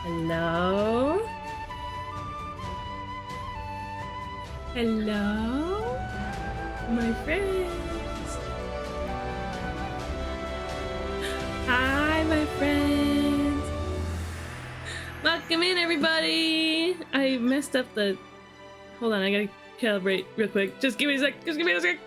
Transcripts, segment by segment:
Hello? Hello? My friends. Hi, my friends. Welcome in, everybody. I messed up the... Hold on, I gotta calibrate real quick. Just give me a sec. Just give me a sec.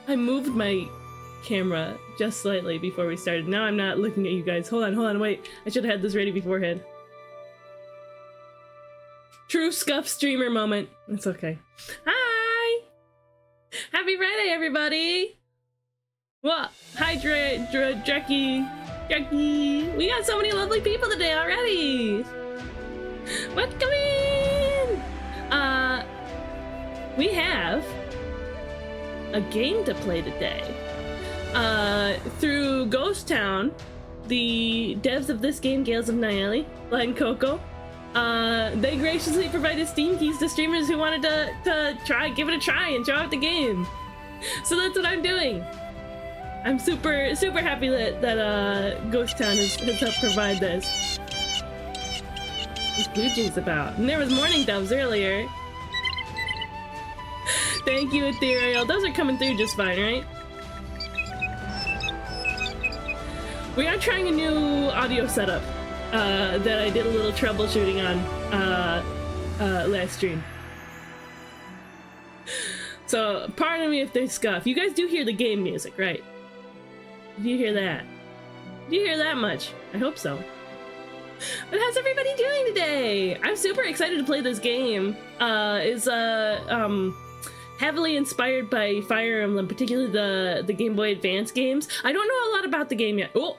I moved my camera just slightly before we started. Now I'm not looking at you guys. Hold on, wait. I should have had this ready beforehand. True scuff streamer moment. It's okay. Hi! Happy Friday, everybody! What? Hi, Jackie. We got so many lovely people today already! Welcome in! We have a game to play today. Through Ghost Town, the devs of this game, Gales of Nayeli, and Coco, they graciously provided Steam keys to streamers who wanted to give it a try and try out the game. So that's what I'm doing. I'm super happy that Ghost Town has helped provide this. What's Blue Jays about? And there was Morning Doves earlier. Thank you, Ethereal. Those are coming through just fine, right? We are trying a new audio setup that I did a little troubleshooting on last stream. So, pardon me if there's scuff. You guys do hear the game music, right? Do you hear that? Do you hear that much? I hope so. But how's everybody doing today? I'm super excited to play this game. It's heavily inspired by Fire Emblem, particularly the Game Boy Advance games. I don't know a lot about the game yet. Oh!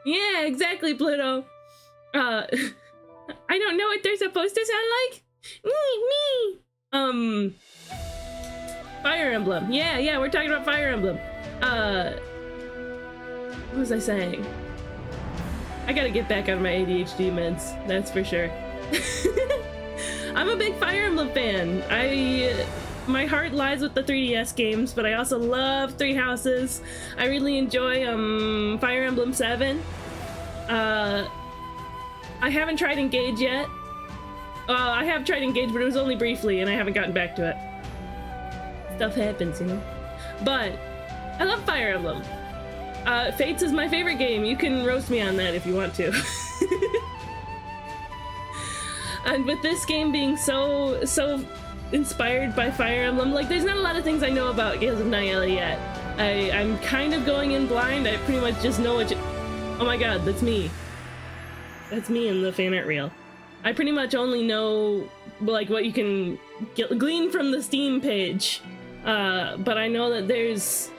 Yeah, exactly, Pluto. I don't know what they're supposed to sound like. Me. Fire Emblem. Yeah, we're talking about Fire Emblem. What was I saying? I gotta get back on my ADHD meds, that's for sure. I'm a big Fire Emblem fan. My heart lies with the 3DS games, but I also love Three Houses. I really enjoy Fire Emblem 7. I haven't tried Engage yet. I have tried Engage, but it was only briefly, and I haven't gotten back to it. Stuff happens, you know? But I love Fire Emblem. Fates is my favorite game. You can roast me on that if you want to. And with this game being so inspired by Fire Emblem, like, there's not a lot of things I know about Gales of Nayeli yet. I'm kind of going in blind. I pretty much just know oh my god, that's me. That's me in the fan art reel. I pretty much only know, like, what you can glean from the Steam page. But I know that there's,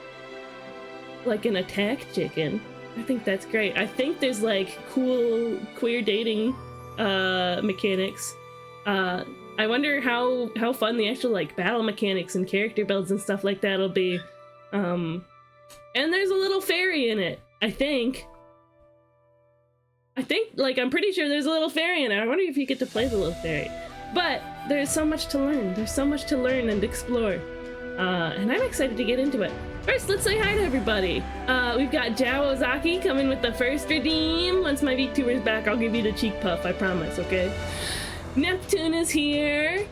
like, an attack chicken. I think that's great. I think there's, like, cool queer dating mechanics. I wonder how fun the actual, like, battle mechanics and character builds and stuff like that'll be. And there's a little fairy in it, I think. Like, I'm pretty sure there's a little fairy in it. I wonder if you get to play the little fairy. But there's so much to learn. There's so much to learn and explore. And I'm excited to get into it. First, let's say hi to everybody. We've got Jao Ozaki coming with the first redeem. Once my VTuber's back, I'll give you the cheek puff, I promise, okay? Neptune is here.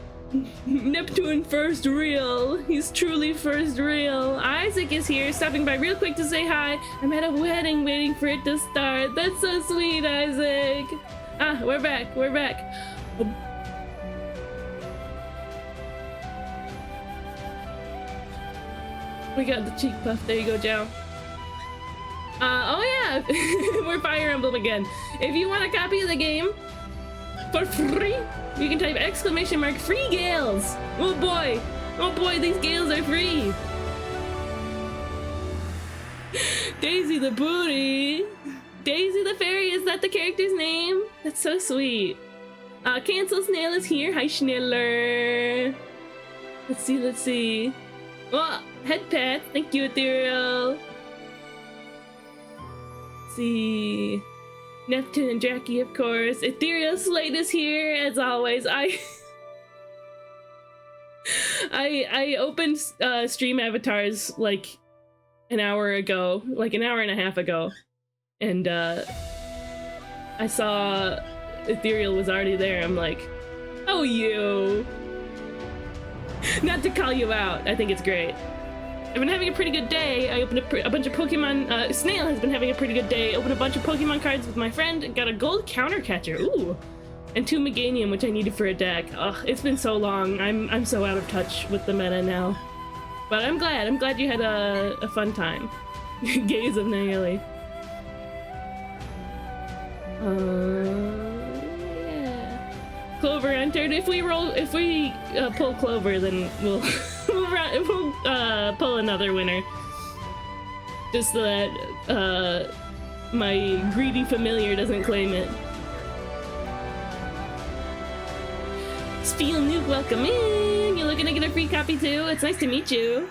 Neptune first real. He's truly first real. Isaac is here, stopping by real quick to say hi. I'm at a wedding waiting for it to start. That's so sweet, Isaac. Ah, we're back. We got the cheek puff. There you go, Jao. Oh yeah, we're Fire Emblem again. If you want a copy of the game for free, you can type !free Gales. Oh boy, these Gales are free. Daisy the booty. Daisy the fairy, is that the character's name? That's so sweet. Cancel Snail is here. Hi, Schneller. Let's see. Oh, head pat. Thank you, Ethereal. Let's see. Neptune and Jackie, of course. Ethereal Slate is here, as always. I opened stream avatars like an hour ago, like an hour and a half ago, and I saw Ethereal was already there. I'm like, oh, you. Not to call you out, I think it's great. I've been having a pretty good day. I opened a bunch of Pokemon. Snail has been having a pretty good day. Opened a bunch of Pokemon cards with my friend and got a gold counter catcher. Ooh. And 2 Meganium, which I needed for a deck. Ugh, it's been so long. I'm so out of touch with the meta now. But I'm glad. I'm glad you had a fun time. Gaze of Nayeli. Yeah. Clover entered. If we pull Clover, then we'll we'll pull another winner. Just so that my greedy familiar doesn't claim it. Spiel Nuke, welcome in! You're looking to get a free copy too? It's nice to meet you.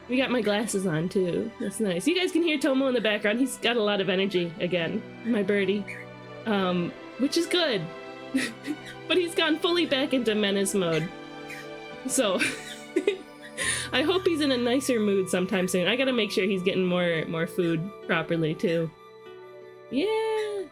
We got my glasses on too. That's nice. You guys can hear Tomo in the background. He's got a lot of energy again. My birdie. Which is good. But he's gone fully back into menace mode. So I hope he's in a nicer mood sometime soon. I gotta make sure he's getting more food properly too. Yeah.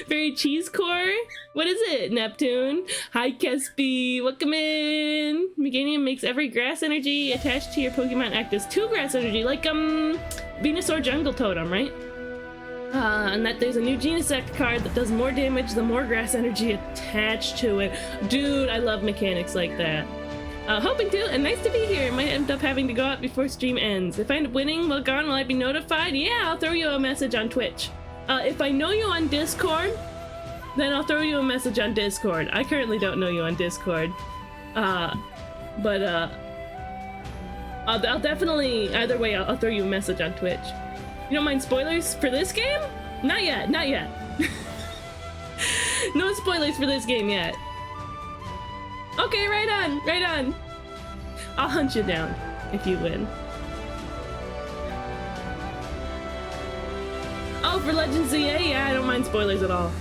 Very cheese core? What is it, Neptune? Hi, Kespi. Welcome in. Meganium makes every grass energy attached to your Pokemon act as 2 grass energy, like Venusaur Jungle Totem, right? And that there's a new Genesect card that does more damage the more grass energy attached to it. Dude, I love mechanics like that. Hoping to, and nice to be here. Might end up having to go out before stream ends. If I end up winning while gone, will I be notified? Yeah, I'll throw you a message on Twitch. If I know you on Discord, then I'll throw you a message on Discord. I currently don't know you on Discord. I'll definitely, either way, I'll throw you a message on Twitch. You don't mind spoilers for this game? Not yet, not yet. No spoilers for this game yet. Okay, right on, right on. I'll hunt you down if you win. Oh, for Legends ZA? Yeah, I don't mind spoilers at all.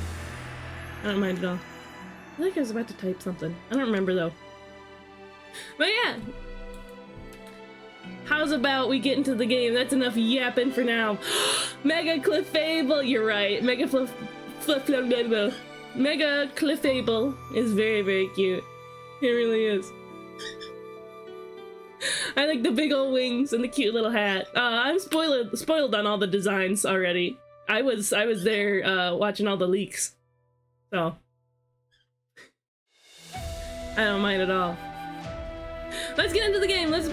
I don't mind at all. I feel like I was about to type something. I don't remember though. But yeah. How's about we get into the game? That's enough yapping for now. Mega Clefable, you're right. Mega Clefable is very, very cute. It really is. I like the big old wings and the cute little hat. I'm spoiled on all the designs already. I was there watching all the leaks, so I don't mind at all. Let's get into the game. Let's.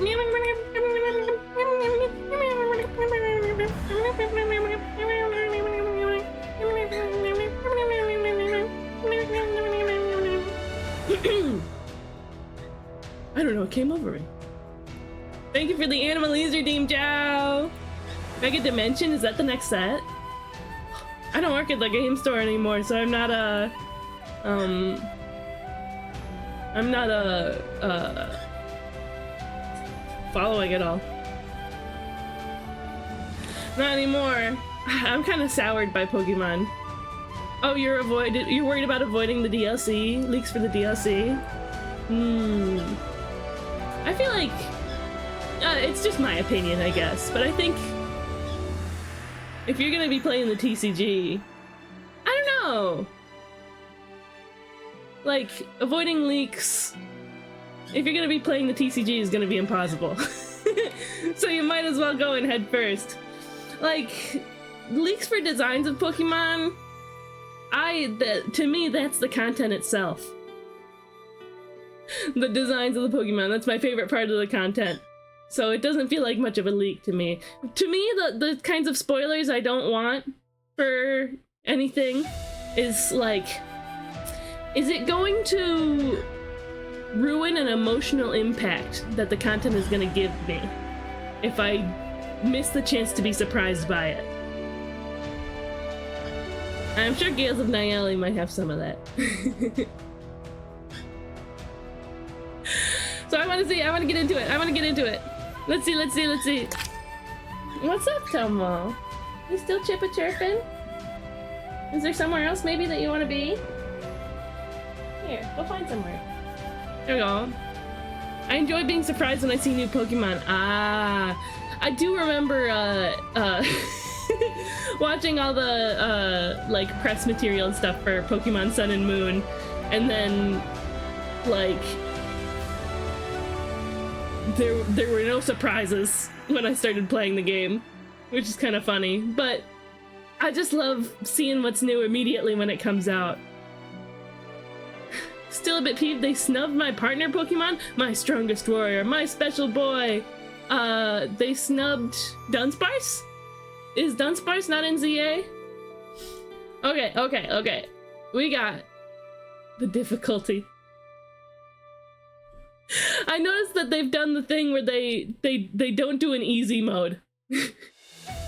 I don't know what came over me. Thank you for the animal laser team, Jow. Mega Dimension, is that the next set? I don't work at the game store anymore, so I'm not following it all. Not anymore. I'm kind of soured by Pokemon. Oh, you're worried about avoiding the DLC? Leaks for the DLC? I feel like it's just my opinion, I guess, but I think if you're gonna be playing the TCG, I don't know. Like, avoiding leaks, if you're gonna be playing the TCG, is gonna be impossible. So you might as well go in head first. Like, leaks for designs of Pokemon, to me, that's the content itself. The designs of the Pokemon, that's my favorite part of the content. So it doesn't feel like much of a leak to me. To me, the kinds of spoilers I don't want for anything is like, is it going to ruin an emotional impact that the content is going to give me if I miss the chance to be surprised by it? I'm sure Gales of Nayeli might have some of that. So I want to get into it. Let's see. What's up, Tomo? You still chirping? Is there somewhere else maybe that you want to be? Here, go find somewhere. There we go. I enjoy being surprised when I see new Pokemon. Ah, I do remember watching all the like press material and stuff for Pokemon Sun and Moon, and then like there were no surprises when I started playing the game, which is kind of funny, but I just love seeing what's new immediately when it comes out. Still a bit peeved they snubbed my partner Pokemon, my strongest warrior, my special boy. They snubbed Dunsparce? Is Dunsparce not in ZA? Okay. We got the difficulty. I noticed that they've done the thing where they don't do an easy mode.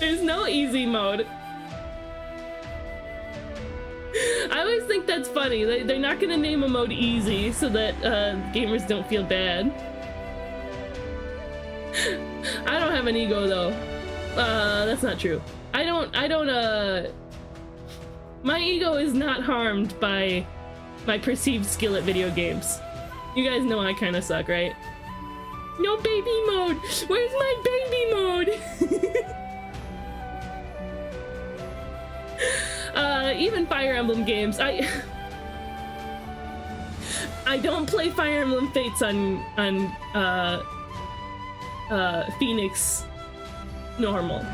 There's no easy mode. I always think that's funny. They're not gonna name a mode easy so that gamers don't feel bad. I don't have an ego though. That's not true. I don't, my ego is not harmed by my perceived skill at video games. You guys know I kinda suck, right? No baby mode! Where's my baby mode? Even Fire Emblem games, I don't play Fire Emblem Fates on Phoenix normal.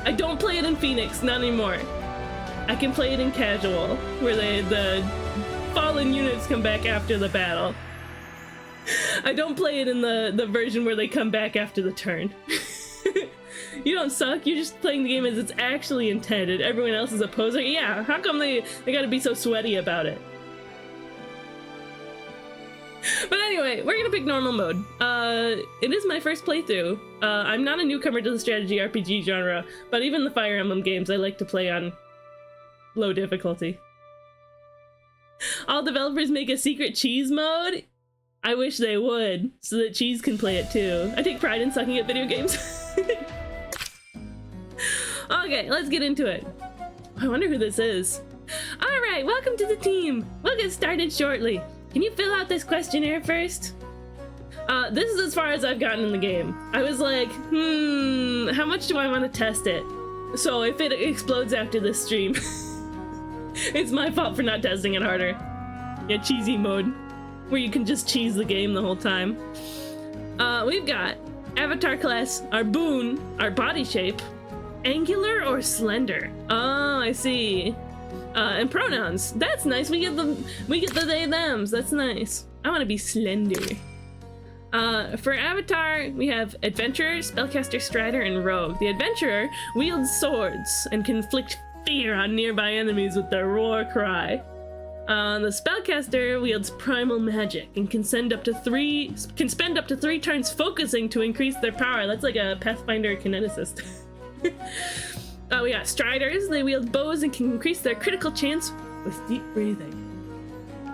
I don't play it in Phoenix, not anymore. I can play it in casual, where the fallen units come back after the battle. I don't play it in the version where they come back after the turn. You don't suck, you're just playing the game as it's actually intended. Everyone else is a poser. Yeah, how come they gotta be so sweaty about it? But anyway, we're gonna pick normal mode. It is my first playthrough. I'm not a newcomer to the strategy RPG genre, but even the Fire Emblem games I like to play on low difficulty. All developers make a secret cheese mode? I wish they would, so that cheese can play it too. I take pride in sucking at video games. Okay, let's get into it. I wonder who this is. Alright, welcome to the team. We'll get started shortly. Can you fill out this questionnaire first? This is as far as I've gotten in the game. I was like, how much do I want to test it? So if it explodes after this stream, it's my fault for not testing it harder. Yeah, cheesy mode, where you can just cheese the game the whole time. We've got avatar class, our boon, our body shape, angular or slender. Oh, I see. And pronouns. That's nice. We get the they thems. That's nice. I want to be slender. For avatar, we have adventurer, spellcaster, strider, and rogue. The adventurer wields swords and can inflict fear on nearby enemies with their roar cry. The spellcaster wields primal magic and can spend up to 3 turns focusing to increase their power. That's like a Pathfinder kineticist. We got striders. They wield bows and can increase their critical chance with deep breathing.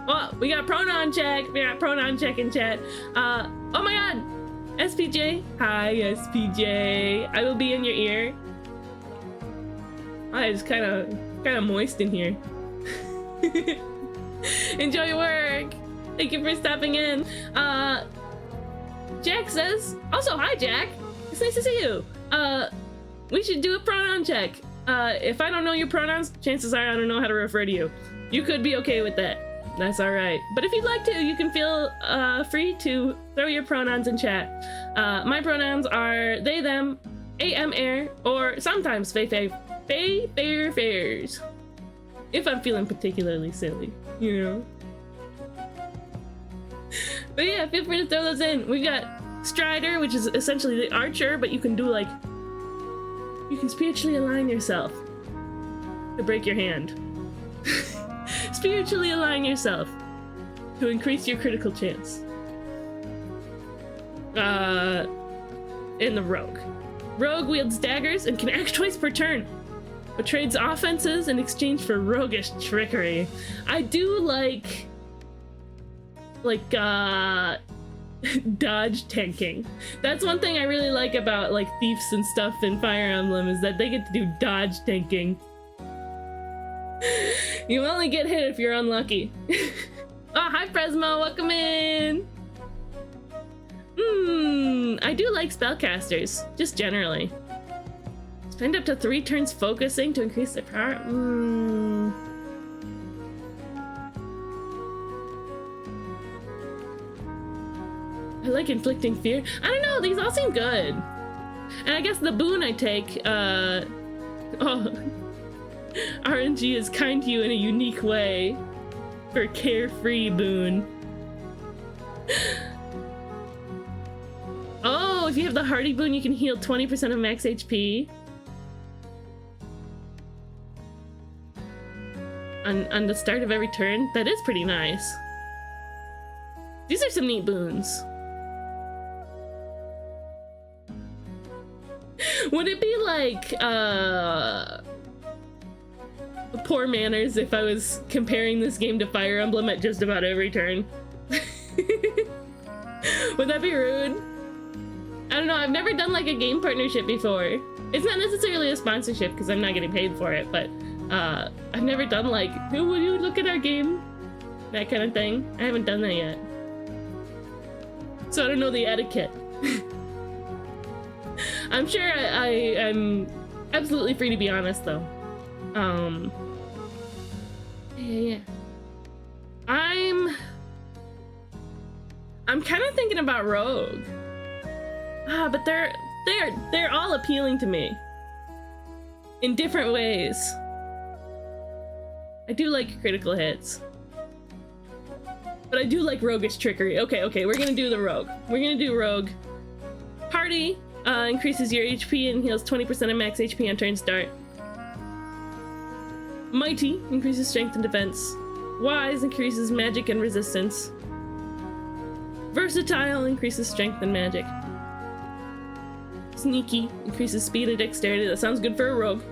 Oh, we got pronoun check. We got pronoun check in chat. Oh my god, SPJ. Hi, SPJ. I will be in your ear. It's kind of moist in here. Enjoy your work. Thank you for stopping in. Jack says, also hi Jack. It's nice to see you. We should do a pronoun check. If I don't know your pronouns, chances are I don't know how to refer to you. You could be okay with that. That's alright. But if you'd like to, you can feel free to throw your pronouns in chat. My pronouns are they, them, am, air, or sometimes fay, fair, fairs. If I'm feeling particularly silly, you know. But yeah, feel free to throw those in. We've got strider, which is essentially the archer, but you can do like, you can spiritually align yourself to break your hand. Spiritually align yourself to increase your critical chance. And the rogue. Rogue wields daggers and can act twice per turn, but trades offenses in exchange for roguish trickery. I do like dodge tanking. That's one thing I really like about like thieves and stuff in Fire Emblem, is that they get to do dodge tanking. You only get hit if you're unlucky. Oh, hi Fresmo, welcome in. I do like spellcasters, just generally. Spend up to 3 turns focusing to increase their power. I like inflicting fear. I don't know, these all seem good. And I guess the boon I take, RNG is kind to you in a unique way. For carefree boon. Oh, if you have the Hardy boon, you can heal 20% of max HP. On the start of every turn. That is pretty nice. These are some neat boons. Would it be like, poor manners if I was comparing this game to Fire Emblem at just about every turn? Would that be rude? I don't know, I've never done like a game partnership before. It's not necessarily a sponsorship because I'm not getting paid for it, but I've never done like, who will you look at our game? That kind of thing. I haven't done that yet. So I don't know the etiquette. I'm sure I'm absolutely free to be honest though. Yeah. I'm kind of thinking about Rogue. But they're all appealing to me in different ways. I do like critical hits, but I do like roguish trickery. Okay, we're gonna do the Rogue. We're gonna do Rogue. Hardy increases your HP and heals 20% of max HP on turn start. Mighty increases strength and defense. Wise increases magic and resistance. Versatile increases strength and magic. Sneaky increases speed and dexterity. That sounds good for a rogue.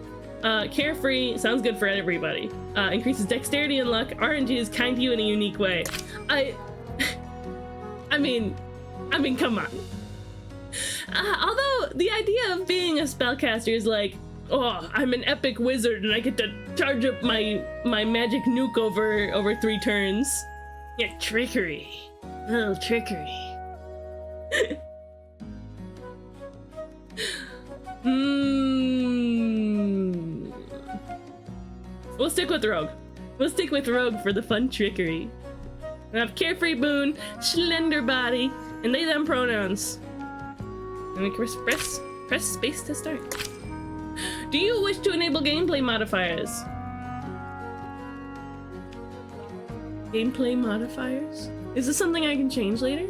Carefree sounds good for everybody. Increases dexterity and luck. RNG is kind to you in a unique way. I mean, come on. Although the idea of being a spellcaster is like, oh, I'm an epic wizard and I get to charge up my magic nuke over 3 turns. Yeah, trickery. A little trickery. We'll stick with Rogue. We'll stick with Rogue for the fun trickery. I have Carefree Boon, Slender Body, and they them pronouns. And we can press space to start. Do you wish to enable gameplay modifiers? Gameplay modifiers? Is this something I can change later?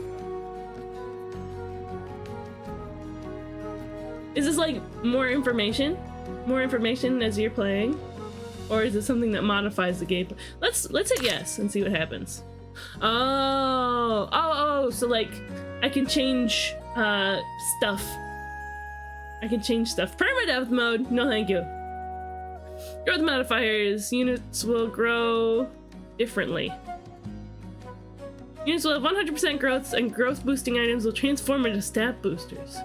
Is this like more information? More information as you're playing? Or is it something that modifies the gameplay? Let's hit yes and see what happens. Oh, so like I can change stuff. I can change stuff. Permadeath mode, no thank you. Growth modifiers, units will grow differently. Units will have 100% growth and growth boosting items will transform into stat boosters.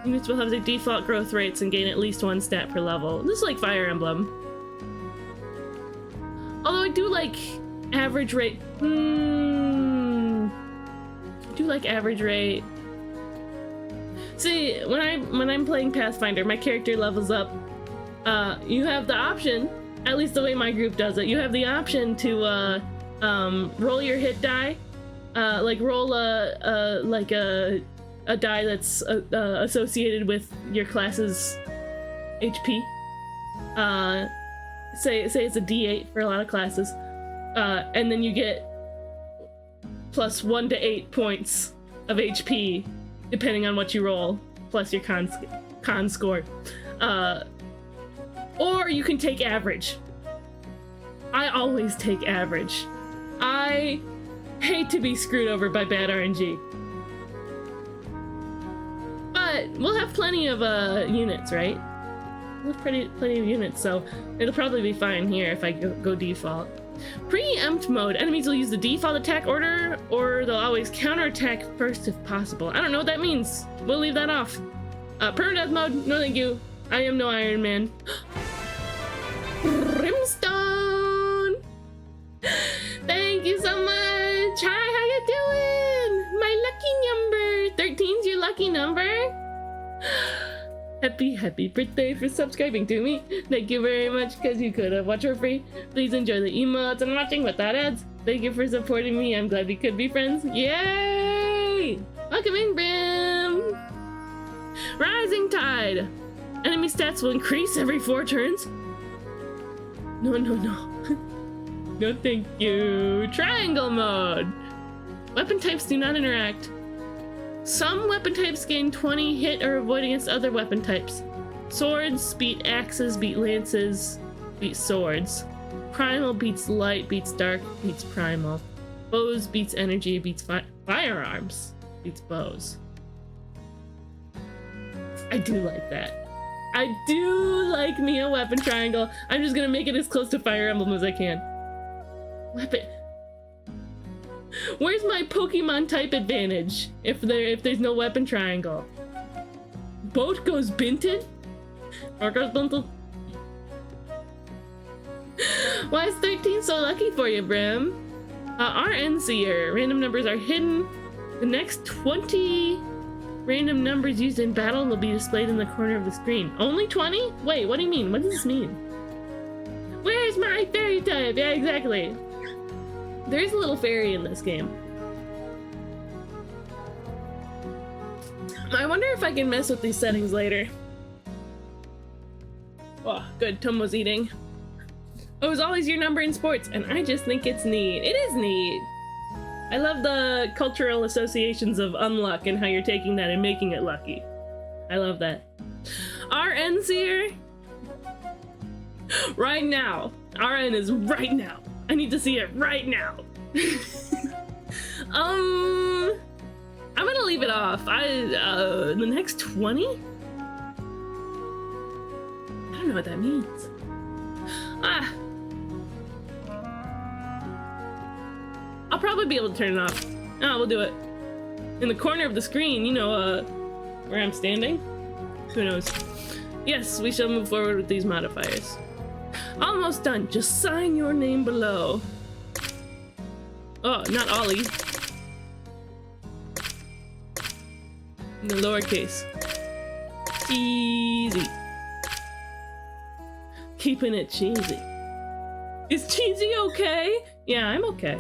Units will have their default growth rates and gain at least 1 stat per level. This is like Fire Emblem. Although I do like average rate. I do like average rate. See, when I'm playing Pathfinder, my character levels up. You have the option, at least the way my group does it, you have the option to roll your hit die, like roll a die that's associated with your class's HP. Say it's a D8 for a lot of classes, and then you get plus 1 to 8 points of HP, depending on what you roll, plus your con score. Or you can take average. I always take average. I hate to be screwed over by bad RNG. But we'll have plenty of units, right? We'll have plenty of units, so it'll probably be fine here if I go default. Preempt mode. Enemies will use the default attack order, or they'll always counterattack first if possible. I don't know what that means. We'll leave that off. Permadeath mode. No thank you. I am no Iron Man. Brimstone! Thank you so much! Hi, how you doing? lucky number? Happy birthday for subscribing to me. Thank you very much, because you could have watched for free. Please enjoy the emotes and watching without ads. Thank you for supporting me. I'm glad we could be friends. Yay! Welcome in, Brim! Rising Tide. Enemy stats will increase every 4 turns. No. No, thank you. Triangle mode. Weapon types do not interact. Some weapon types gain 20 hit or avoid against other weapon types. Swords beat axes, beat lances, beat swords. Primal beats light, beats dark, beats primal. Bows beats energy, beats firearms, beats bows. I do like that. I do like me a weapon triangle. I'm just gonna make it as close to Fire Emblem as I can. Weapon. Where's my Pokemon type advantage if there's no weapon triangle? Boat goes binted? Or goes bunted? Why is 13 so lucky for you, Brim? RN Seer. Random numbers are hidden. The next 20 random numbers used in battle will be displayed in the corner of the screen. Only 20? Wait, what do you mean? What does this mean? Where's my fairy type? Yeah, exactly. There's a little fairy in this game. I wonder if I can mess with these settings later. Oh, good. Tom was eating. Oh, it's always your number in sports, and I just think it's neat. It is neat. I love the cultural associations of unluck and how you're taking that and making it lucky. I love that. RN Seer? Right now. RN is right now. I need to see it right now. I'm gonna leave it off. The next 20? I don't know what that means. I'll probably be able to turn it off. Oh, we'll do it. In the corner of the screen, you know, where I'm standing? Who knows? Yes, we shall move forward with these modifiers. Almost done. Just sign your name below. Oh, not Ollie. In the lowercase. Cheesy. Keeping it cheesy. Is cheesy okay? Yeah, I'm okay.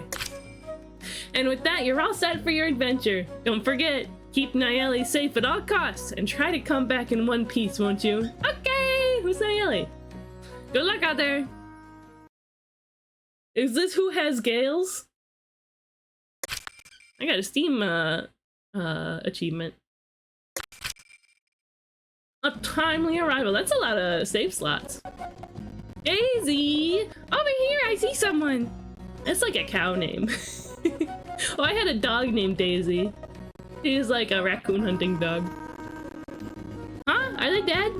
And with that, you're all set for your adventure. Don't forget, keep Nayeli safe at all costs and try to come back in one piece, won't you? Okay, who's Nayeli? Good luck out there. Is this who has Gales? I got a Steam achievement. A timely arrival. That's a lot of save slots. Daisy! Over here, I see someone. That's like a cow name. Oh, I had a dog named Daisy. She's like a raccoon hunting dog. Huh? Are they dead?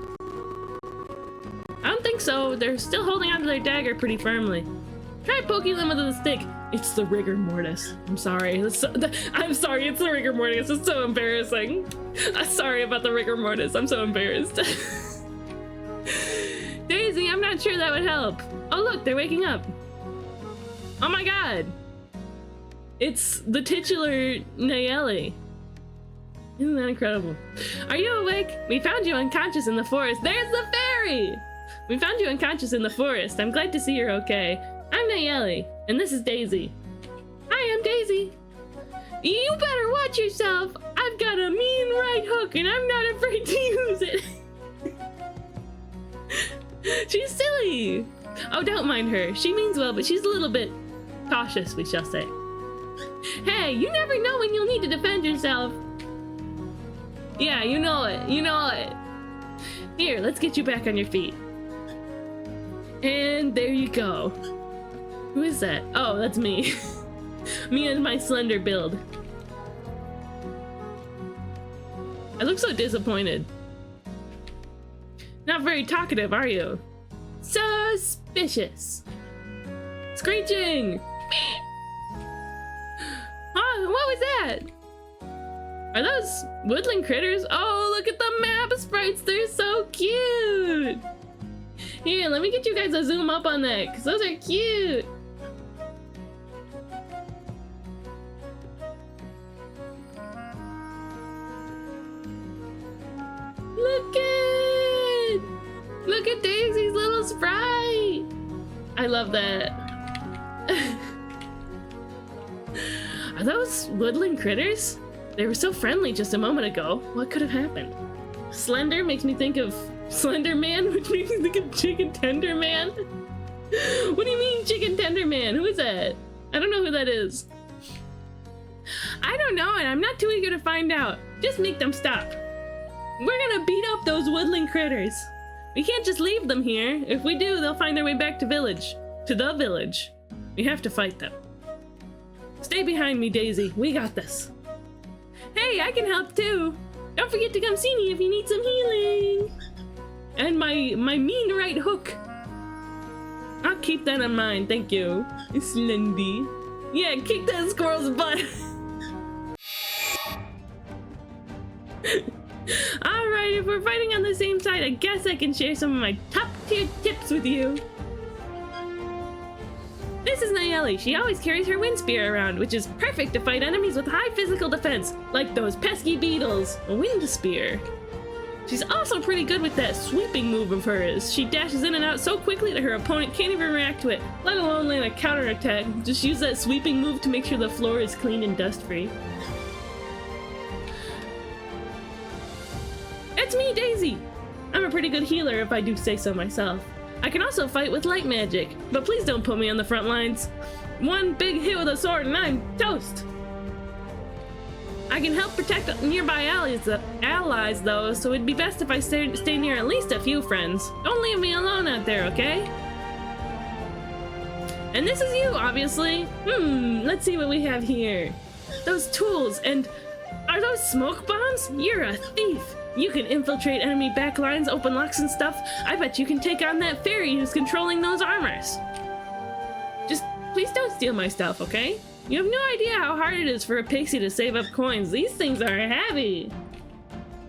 I don't think so. They're still holding onto their dagger pretty firmly. Try poking them with a stick. It's the rigor mortis. I'm sorry. I'm sorry, it's the rigor mortis. It's so embarrassing. I'm sorry about the rigor mortis. I'm so embarrassed. Daisy, I'm not sure that would help. Oh look, they're waking up. Oh my god. It's the titular Nayeli. Isn't that incredible? Are you awake? We found you unconscious in the forest. There's the fairy! We found you unconscious in the forest. I'm glad to see you're okay. I'm Nayeli, and this is Daisy. Hi, I'm Daisy. You better watch yourself. I've got a mean right hook, and I'm not afraid to use it. She's silly. Oh, don't mind her. She means well, but she's a little bit cautious, we shall say. Hey, you never know when you'll need to defend yourself. Yeah, you know it. You know it. Here, let's get you back on your feet. And there you go. Who is that? Oh, that's me. Me and my slender build. I look so disappointed. Not very talkative, are you? Suspicious. Screeching! Huh? What was that? Are those woodland critters? Oh, look at the map sprites. They're so cute. Here, let me get you guys a zoom up on that, because those are cute. I love that. Are those woodland critters? They were so friendly just a moment ago. What could have happened? Slender makes me think of Slender Man, which makes me think of Chicken Tender Man. What do you mean, Chicken Tender Man? Who is that? I don't know who that is. I don't know, and I'm not too eager to find out. Just make them stop. We're gonna beat up those woodland critters. We can't just leave them here. If we do, they'll find their way back to the village. We have to fight them. Stay behind me, Daisy. We got this. Hey, I can help too. Don't forget to come see me if you need some healing. And my mean right hook. I'll keep that in mind, thank you. Slendy. Yeah, kick that squirrel's butt. Alright, if we're fighting on the same side, I guess I can share some of my top tier tips with you. This is Nayeli. She always carries her wind spear around, which is perfect to fight enemies with high physical defense, like those pesky beetles. A wind spear. She's also pretty good with that sweeping move of hers. She dashes in and out so quickly that her opponent can't even react to it, let alone land a counterattack. Just use that sweeping move to make sure the floor is clean and dust-free. It's me, Daisy! I'm a pretty good healer if I do say so myself. I can also fight with light magic, but please don't put me on the front lines. One big hit with a sword and I'm toast! I can help protect nearby allies though, so it'd be best if I stay near at least a few friends. Don't leave me alone out there, okay? And this is you, obviously. Let's see what we have here. Those tools, and are those smoke bombs? You're a thief. You can infiltrate enemy backlines, open locks and stuff. I bet you can take on that fairy who's controlling those armors. Just please don't steal my stuff, okay? You have no idea how hard it is for a pixie to save up coins. These things are heavy.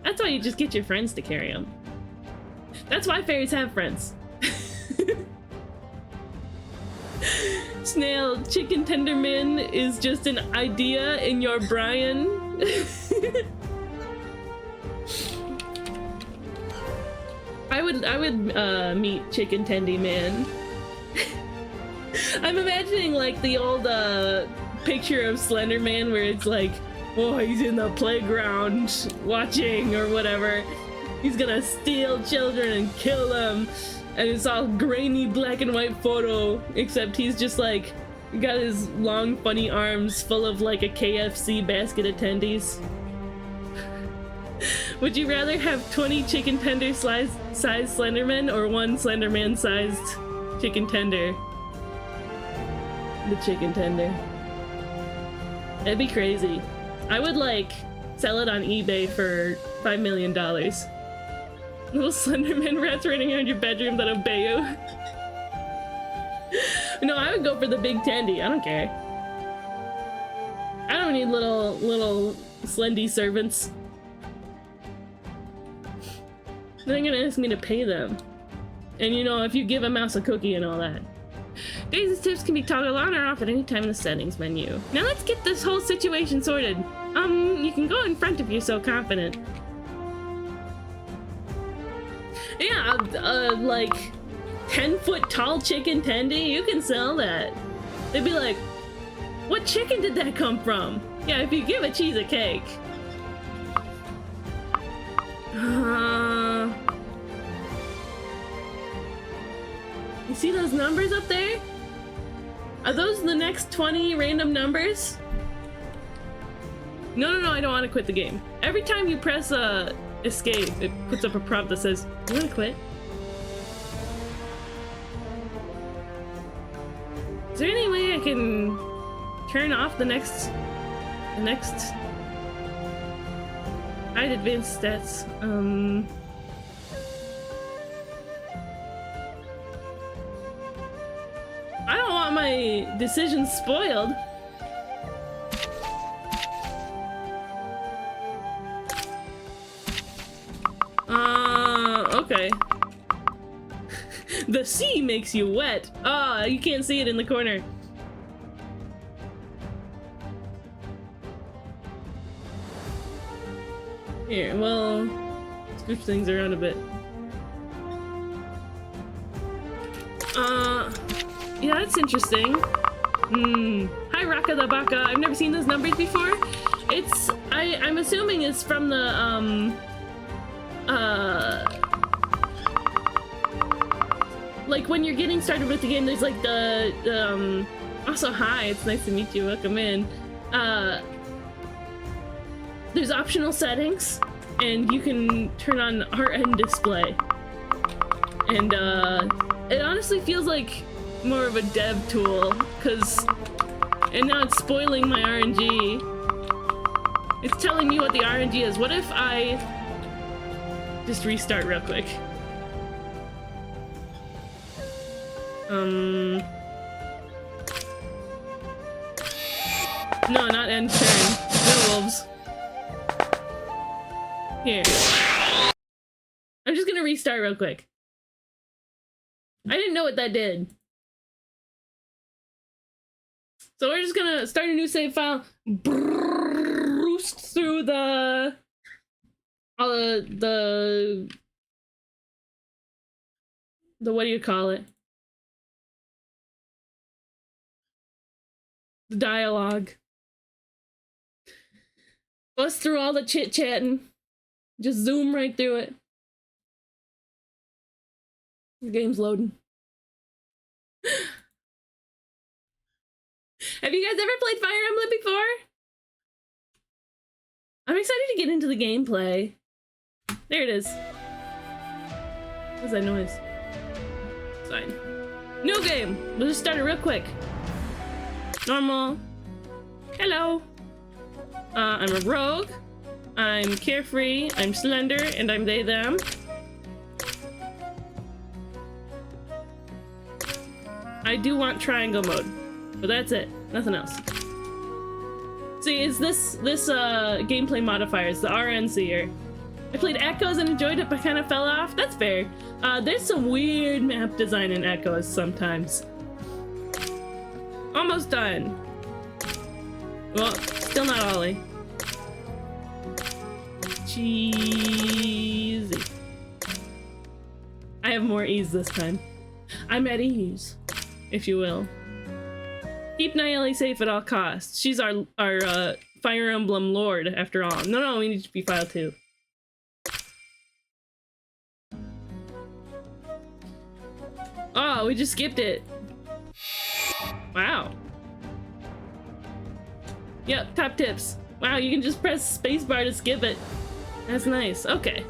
That's why you just get your friends to carry them. That's why fairies have friends. Snail, Chicken Tenderman is just an idea in your Brian. I would meet Chicken Tendy Man. I'm imagining like the old picture of Slender Man where it's like, oh, he's in the playground watching or whatever. He's gonna steal children and kill them. And it's all grainy black and white photo, except he's just like, got his long funny arms full of like a KFC basket of tendies. Would you rather have 20 chicken tender sized Slendermen or one Slenderman sized chicken tender? The chicken tender. That'd be crazy. I would like sell it on eBay for $5 million. Little Slenderman rats running around your bedroom that obey you. No, I would go for the big tendy. I don't care. I don't need little slendy servants. They're gonna ask me to pay them. And you know, if you give a mouse a cookie and all that. Daisy's tips can be toggled on or off at any time in the settings menu. Now let's get this whole situation sorted. You can go in front if you're so confident. Yeah, like 10-foot tall chicken tendy, you can sell that. They'd be like, what chicken did that come from? Yeah, if you give a cheese a cake. You see those numbers up there? Are those the next 20 random numbers? No, I don't want to quit the game. Every time you press escape, it puts up a prompt that says, you want to quit? Is there any way I can turn off the next hide advanced stats? I don't want my decisions spoiled. Okay. The sea makes you wet. Ah, you can't see it in the corner. Here, well, scooch things around a bit. Yeah, that's interesting. Hi, Raka the Baka. I've never seen those numbers before. It's I'm assuming it's from the like when you're getting started with the game, there's like the also hi, it's nice to meet you, welcome in. There's optional settings and you can turn on art and display. And it honestly feels like more of a dev tool, and now it's spoiling my RNG. It's telling me what the RNG is. What if I just restart real quick? No, not end turn. No wolves. Here. I'm just gonna restart real quick. I didn't know what that did. So we're just gonna start a new save file, boost through the what do you call it? The dialogue. Bust through all the chit-chatting. Just zoom right through it. The game's loading. Have you guys ever played Fire Emblem before? I'm excited to get into the gameplay. There it is. What's that noise? It's fine. New game! We'll just start it real quick. Normal. Hello. I'm a rogue. I'm carefree. I'm slender. And I'm they, them. I do want triangle mode. But that's it. Nothing else. See, it's this gameplay modifiers, the RNC here. I played Echoes and enjoyed it, but kind of fell off. That's fair. There's some weird map design in Echoes sometimes. Almost done. Well, still not Ollie. Cheesy. I have more ease this time. I'm at ease, if you will. Keep Nayeli safe at all costs. She's our Fire Emblem Lord, after all. No, we need to be file 2. Oh, we just skipped it. Wow. Yep, top tips. Wow, you can just press spacebar to skip it. That's nice. Okay.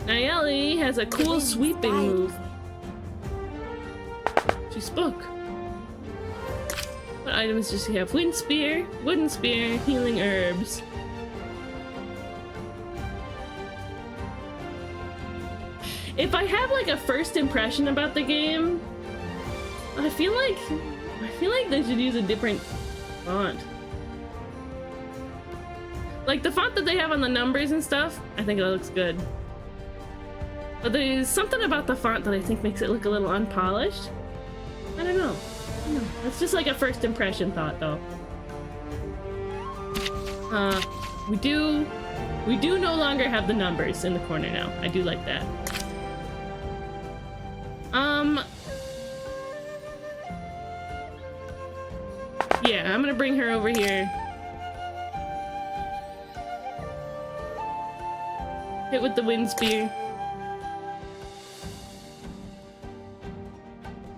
Nayeli has a cool sweeping move. She spoke. What items does she have? Wind spear, wooden spear, healing herbs. If I have like a first impression about the game, I feel like they should use a different font. Like the font that they have on the numbers and stuff, I think it looks good. But there's something about the font that I think makes it look a little unpolished. I don't know. It's just like a first impression thought, though. We do no longer have the numbers in the corner now. I do like that. Yeah, I'm gonna bring her over here. Hit with the wind spear.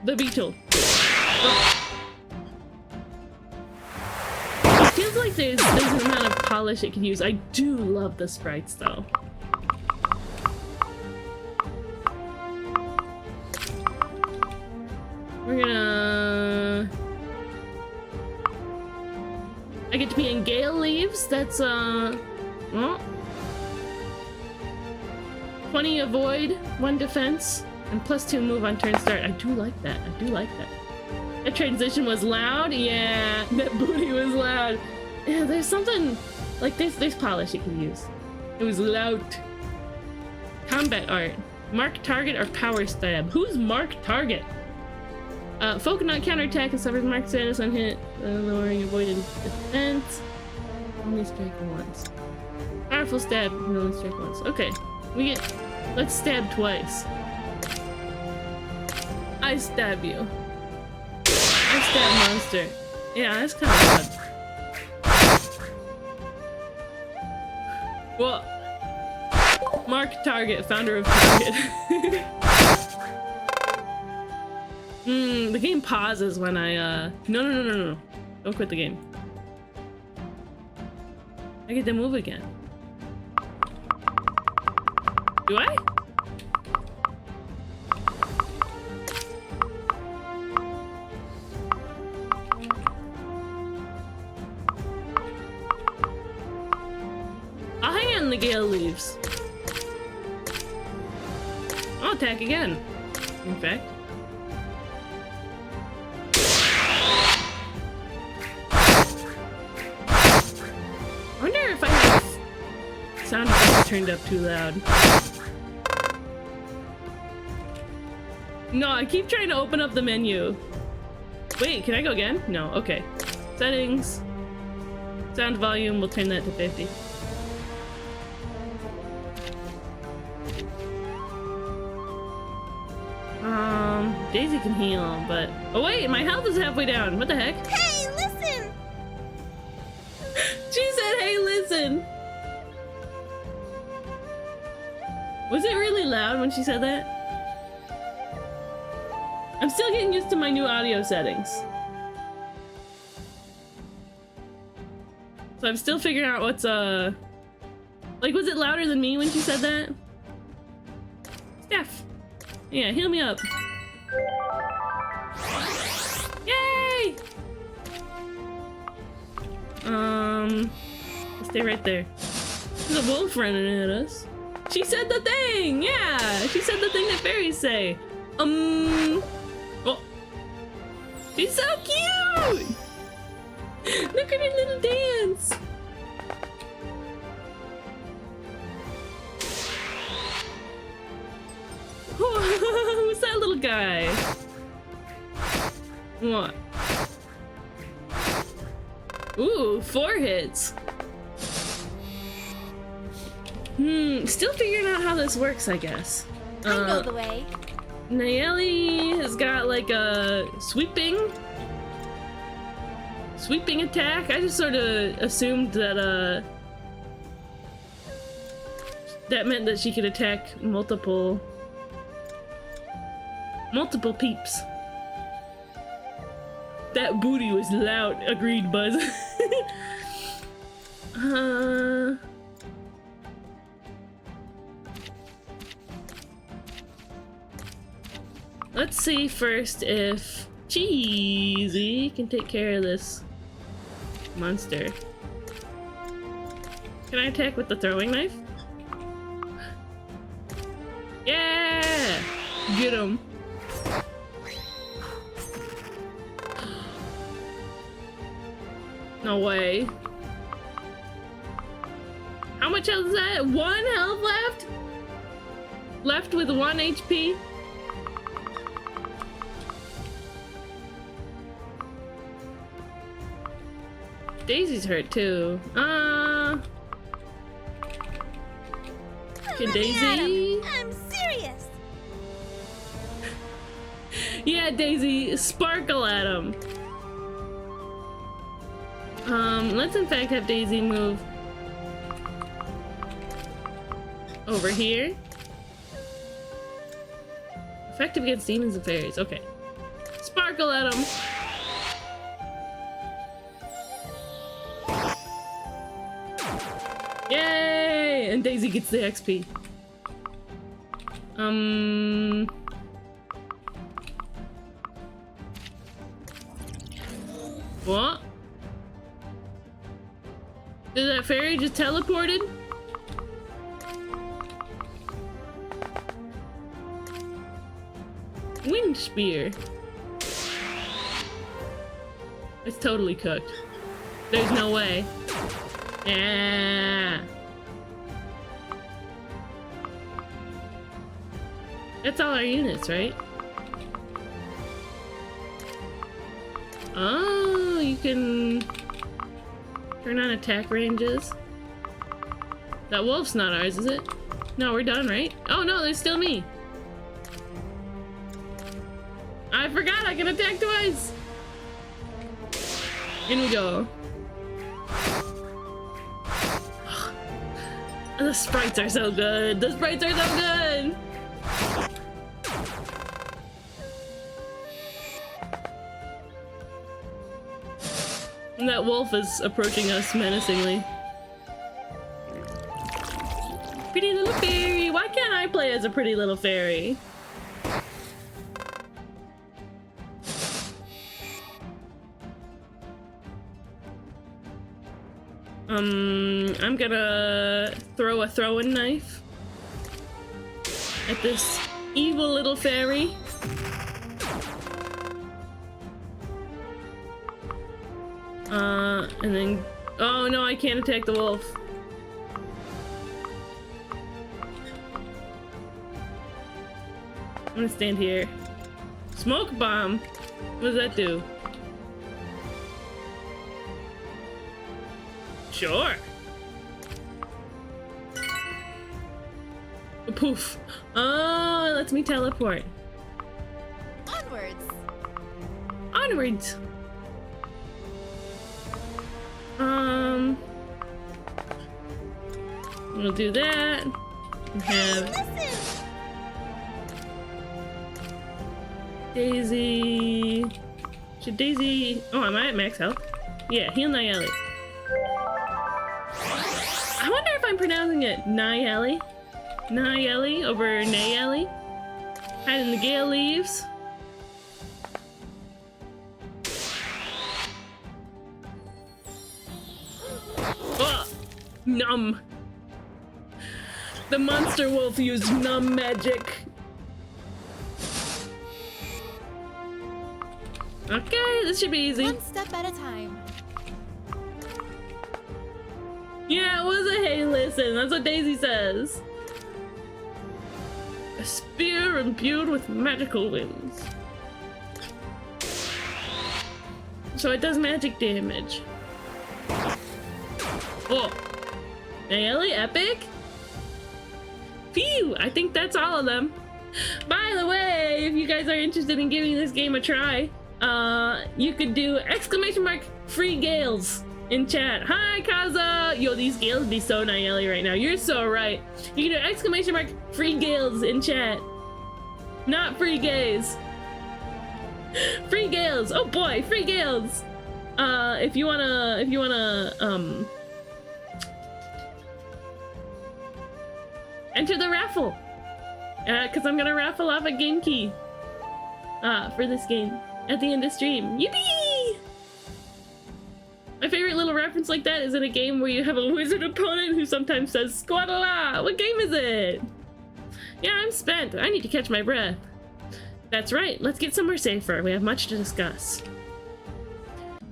The beetle. It feels like there's an amount of polish it can use. I do love the sprites though. We're gonna... I get to be in Gale Leaves. That's well, 20 avoid, 1 defense, and +2 move on turn start. I do like that. I do like that. That transition was loud. Yeah, that booty was loud. Yeah, there's something like there's polish you can use. It was loud. Combat art. Mark target or power stab. Who's mark target? Folk not counterattack and suffers mark status on hit, lowering avoided defense. Only strike once. Powerful stab, you only strike once. Okay, let's stab twice. I stab you. I stab monster. Yeah, that's kind of odd. Well, Mark Target, founder of Target. The game pauses when I, No. Don't quit the game. I get to move again. Do I? I'll hang out in the gale leaves. I'll attack again. In fact. I wonder if I have sound effects turned up too loud. No, I keep trying to open up the menu. Wait, can I go again? No, okay. Settings. Sound volume, we'll turn that to 50. Daisy can heal, but... Oh wait, my health is halfway down. What the heck? Hey, listen! She said, hey, listen! Was it really loud when she said that? I'm still getting used to my new audio settings. So I'm still figuring out what's, like, was it louder than me when she said that? Steph! Yeah, heal me up. Yay! Stay right there. There's a wolf running at us. She said the thing! Yeah! She said the thing that fairies say. Oh. She's so cute! Look at her little dance! Who's that little guy? What? Ooh, 4 hits. Still figuring out how this works, I guess. I know the way. Nayeli has got like a sweeping attack. I just sort of assumed that that meant that she could attack multiple peeps. That booty was loud. Agreed, Buzz. Let's see first if Cheesy can take care of this monster. Can I attack with the throwing knife? Yeah! Get him. No way. How much health is that? 1 health left? Left with 1 HP? Daisy's hurt too. Can Daisy? I'm serious. Yeah, Daisy, sparkle at him. Let's in fact have Daisy move over here. Effective against demons and fairies. Okay. Sparkle at him. Yay! And Daisy gets the XP. What? Did that fairy just teleported? Wind spear. It's totally cooked. There's no way. Yeah. That's all our units, right? Oh, you can turn on attack ranges. That wolf's not ours, is it? No, we're done, right? Oh no, there's still me. forgot I can attack twice. In we go. The sprites are so good. The sprites are so good. And that wolf is approaching us menacingly. Pretty little fairy. Why can't I play as a pretty little fairy? I'm gonna throw a throwing knife at this evil little fairy. And then, oh no, I can't attack the wolf. I'm gonna stand here. Smoke bomb. What does that do? Sure. Poof. Oh, it lets me teleport. Onwards. Onwards. We'll do that. And have Listen. Daisy. Should Daisy? Oh, am I at max health? Yeah, heal Nayeli. I wonder if I'm pronouncing it Nayeli. Nayeli over Nayeli. Hiding the gale leaves. Oh, numb. The monster wolf used numb magic. Okay, this should be easy. One step at a time. Yeah, it was a hey listen, that's what Daisy says. A spear imbued with magical winds. So it does magic damage. Oh. Nayeli, epic? Phew, I think that's all of them. By the way, if you guys are interested in giving this game a try, you could do !free gales in chat. Hi, Kaza! Yo, these gales would be so Nayeli right now. You're so right. You can do !free gales in chat. Not free gays. Free gales. Oh boy, free gales. If you wanna, enter the raffle. Cause I'm gonna raffle off a game key. For this game at the end of stream. Yippee! My favorite little reference like that is in a game where you have a wizard opponent who sometimes says squadala. What game is it? Yeah, I'm spent. I need to catch my breath. That's right. Let's get somewhere safer. We have much to discuss.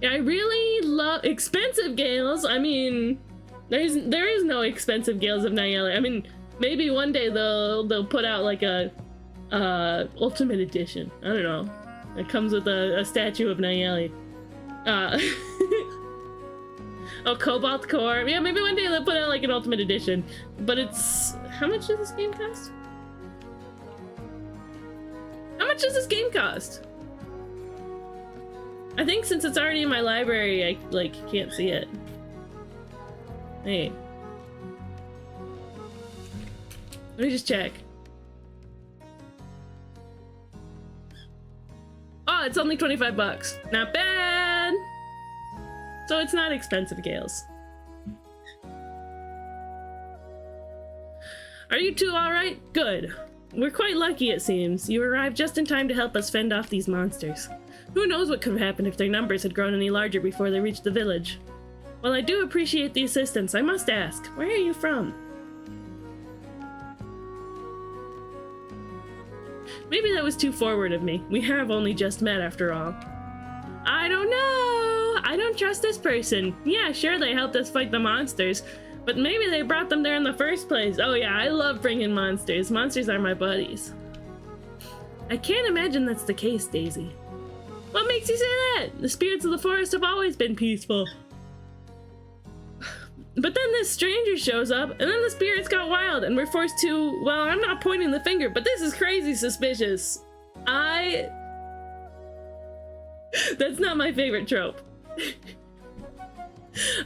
Yeah, I really love expensive gales. I mean, there is no expensive gales of Nayeli. I mean, maybe one day they'll put out like a ultimate edition. I don't know. It comes with a statue of Nayeli. Oh, Cobalt Core. Yeah, maybe one day they'll put out like an ultimate edition. But it's, how much does this game cost? How much does this game cost? I think since it's already in my library, I like can't see it. Hey. Let me just check. Oh, it's only 25 bucks. Not bad. So it's not expensive gales. Are you two all right? Good. We're quite lucky, it seems. You arrived just in time to help us fend off these monsters. Who knows what could have happened if their numbers had grown any larger before they reached the village. While I do appreciate the assistance, I must ask, where are you from? Maybe that was too forward of me. We have only just met after all. I don't know. I don't trust this person. Yeah, sure, they helped us fight the monsters, but maybe they brought them there in the first place. Oh yeah, I love bringing monsters. Monsters are my buddies. I can't imagine that's the case, Daisy. What makes you say that? The spirits of the forest have always been peaceful. But then this stranger shows up, and then the spirits got wild, and we're forced to, well, I'm not pointing the finger, but this is crazy suspicious. That's not my favorite trope.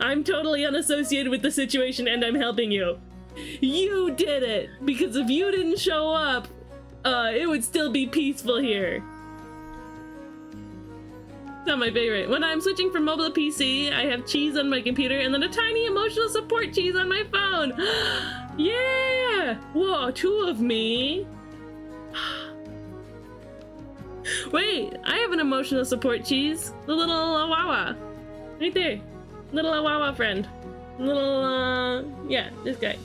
I'm totally unassociated with the situation and I'm helping you. You did it! Because if you didn't show up, it would still be peaceful here. Not my favorite. When I'm switching from mobile to PC, I have cheese on my computer and then a tiny emotional support cheese on my phone. Yeah! Whoa, 2 of me. Wait, I have an emotional support cheese. The little Awawa. Right there. Little Awawa friend. Little, yeah, this guy.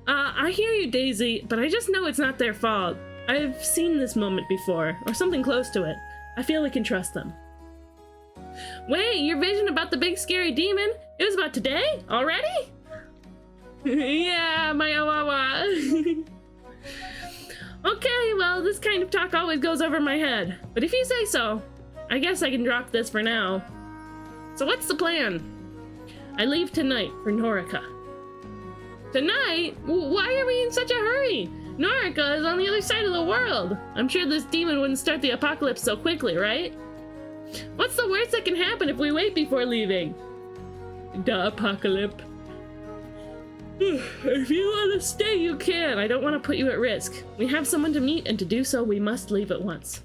I hear you, Daisy, but I just know it's not their fault. I've seen this moment before, or something close to it. I feel we can trust them. Wait, your vision about the big scary demon? It was about today? Already? Yeah, my Awawa. Okay, well, this kind of talk always goes over my head. But if you say so, I guess I can drop this for now. So what's the plan? I leave tonight for Norica. Tonight? Why are we in such a hurry? Norica is on the other side of the world. I'm sure this demon wouldn't start the apocalypse so quickly, right? What's the worst that can happen if we wait before leaving? The apocalypse. If you want to stay, you can. I don't want to put you at risk. We have someone to meet, and to do so, we must leave at once.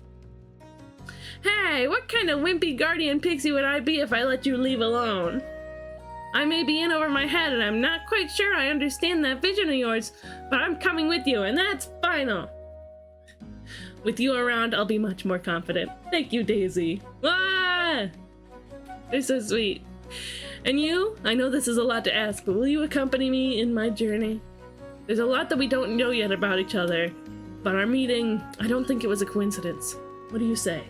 Hey, what kind of wimpy guardian pixie would I be if I let you leave alone? I may be in over my head, and I'm not quite sure I understand that vision of yours, but I'm coming with you, and that's final. With you around, I'll be much more confident. Thank you, Daisy. Ah! They're so sweet. And you? I know this is a lot to ask, but will you accompany me in my journey? There's a lot that we don't know yet about each other, but our meeting, I don't think it was a coincidence. What do you say?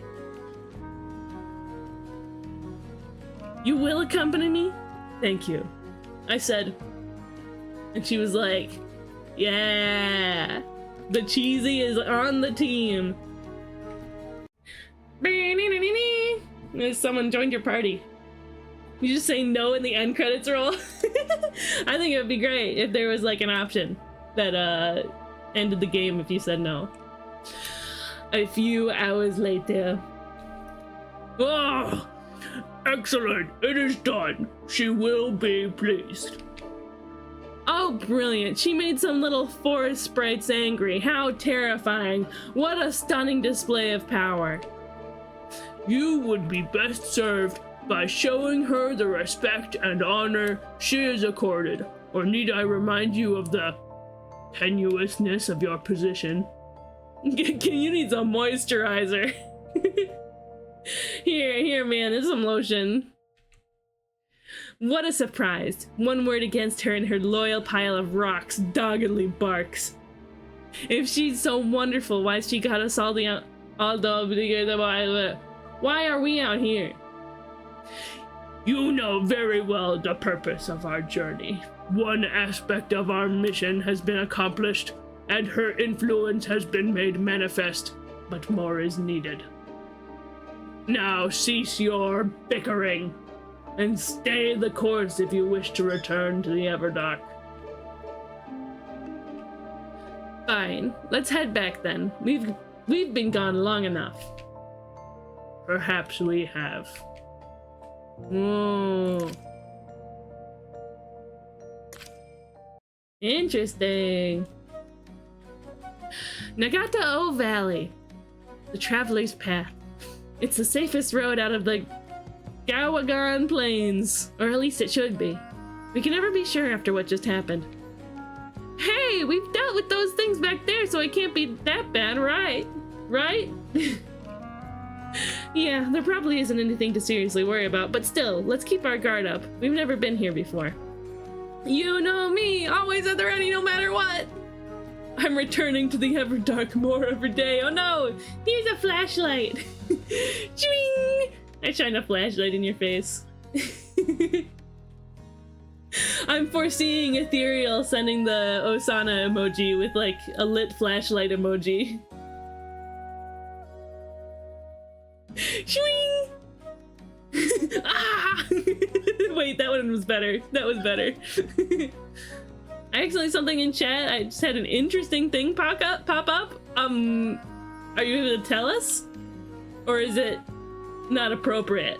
You will accompany me? Thank you. I said, and she was like, yeah, the cheesy is on the team. Someone joined your party. You just say no in the end credits roll. I think it would be great if there was like an option that ended the game if you said no. A few hours later. Oh! Excellent, it is done. She will be pleased. Oh, brilliant. She made some little forest sprites angry. How terrifying. What a stunning display of power. You would be best served by showing her the respect and honor she is accorded. Or need I remind you of the tenuousness of your position? You need some moisturizer. Here, man, there's some lotion. What a surprise. One word against her and her loyal pile of rocks doggedly barks. If she's so wonderful, why's she got us all why are we out here? You know very well the purpose of our journey. One aspect of our mission has been accomplished, and her influence has been made manifest, but more is needed. Now cease your bickering, and stay the course if you wish to return to the Everdark. Fine, let's head back then. We've been gone long enough. Perhaps we have. Oh. Interesting. Nagata-O Valley. The Traveler's Path. It's the safest road out of the Gawagan Plains. Or at least it should be. We can never be sure after what just happened. Hey, we've dealt with those things back there, so it can't be that bad, right? Right? Yeah, there probably isn't anything to seriously worry about, but still, let's keep our guard up. We've never been here before. You know me, always at the ready no matter what. I'm returning to the Everdark more every day. Oh no, here's a flashlight. Chwing! I shine a flashlight in your face. I'm foreseeing Ethereal sending the Osana emoji with like a lit flashlight emoji. Shwing! Ah! Wait, that one was better. That was better. I accidentally something in chat. I just had an interesting thing pop up. I Are you able to tell us? Or is it not appropriate?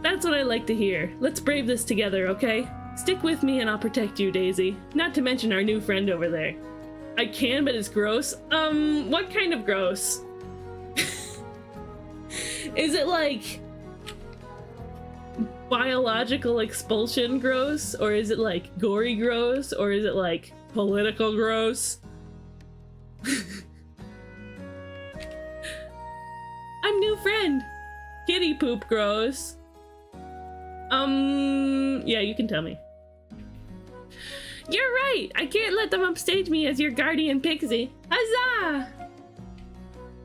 That's what I like to hear. Let's brave this together, okay? Stick with me and I'll protect you, Daisy. Not to mention our new friend over there. I can, but it's gross. What kind of gross? Is it like biological expulsion gross? Or is it like gory gross? Or is it like political gross? I'm new friend. Kitty poop gross. Yeah, you can tell me. You're right! I can't let them upstage me as your guardian pixie. Huzzah!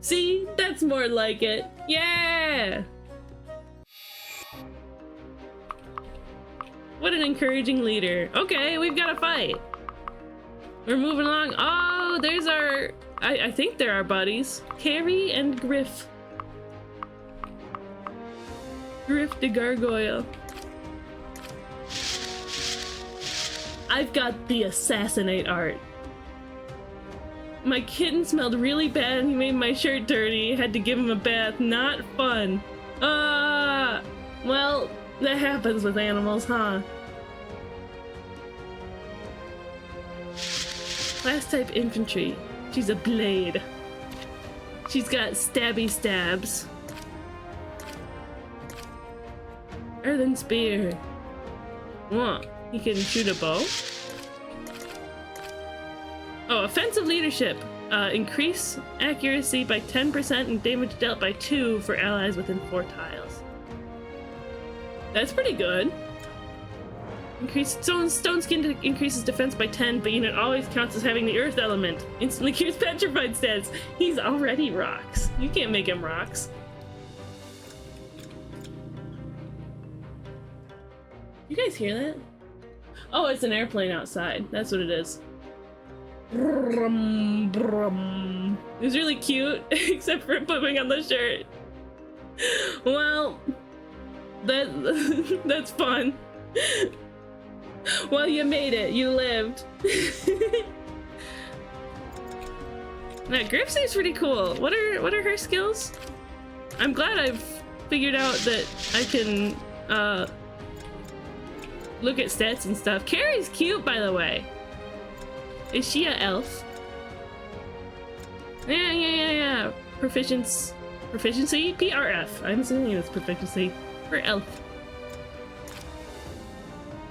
See? That's more like it. Yeah! What an encouraging leader. Okay, we've got a fight. We're moving along. Oh, there's our... I think they're our buddies. Carrie and Griff. Griff the Gargoyle. I've got the assassinate art. My kitten smelled really bad and he made my shirt dirty. Had to give him a bath. Not fun. Well, that happens with animals, huh? Class type infantry. She's a blade. She's got stabby stabs. Earthen spear. What? He can shoot a bow. Oh, offensive leadership. Increase accuracy by 10% and damage dealt by 2 for allies within 4 tiles. That's pretty good. Increase stone skin increases defense by 10, but unit always counts as having the earth element. Instantly cures petrified stats. He's already rocks. You can't make him rocks. You guys hear that? Oh, it's an airplane outside. That's what it is. Brum, brum. It was really cute, except for putting on the shirt. Well, that's fun. Well, you made it. You lived. That Griff seems pretty cool. What are her skills? I'm glad I've figured out that I can look at stats and stuff. Carrie's cute, by the way. Is she an elf? Yeah. Proficiency? PRF. I'm assuming it's proficiency for elf.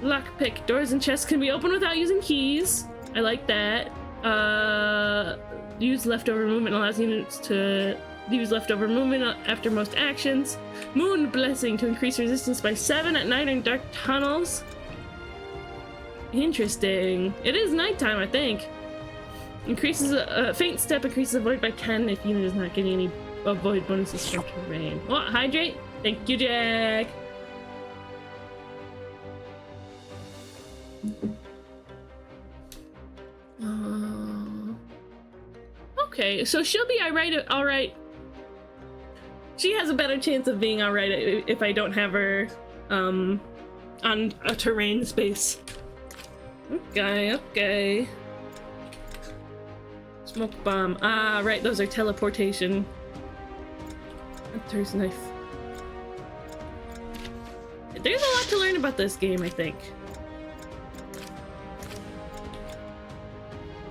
Lockpick. Doors and chests can be opened without using keys. I like that. Use leftover movement allows units to use leftover movement after most actions. Moon Blessing to increase resistance by 7 at night in dark tunnels. Interesting. It is nighttime, I think. Increases faint step increases avoid by 10 if unit is not getting any avoid bonuses from terrain. What? Hydrate? Thank you, Jack. Okay, so she'll be alright. She has a better chance of being alright if I don't have her on a terrain space. Okay. Smoke bomb. Ah, right, those are teleportation. Hunter's knife. There's a lot to learn about this game, I think.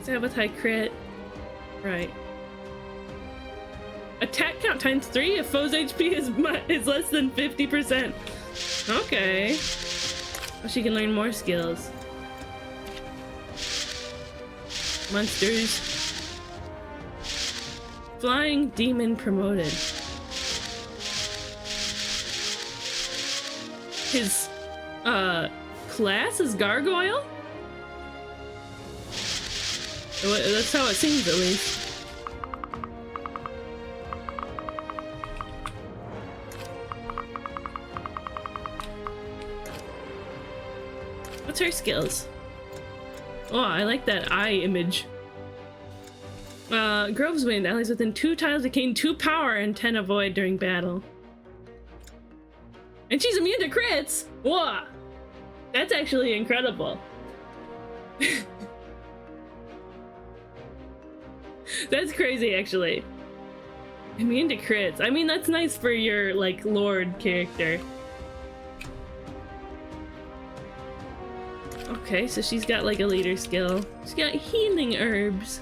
Sabotage crit. Right. Attack count times 3 if foe's HP is less than 50%. Okay. Well, she can learn more skills. Monsters. Flying demon promoted. His class is gargoyle? That's how it seems, at least. What's her skills? Oh, I like that eye image. Grove's Wind. Allies within 2 tiles gain 2 power and 10 avoid during battle. And she's immune to crits! Whoa! That's actually incredible. That's crazy, actually. Immune to crits. I mean, that's nice for your, like, Lord character. Okay, so she's got, like, a leader skill. She's got healing herbs.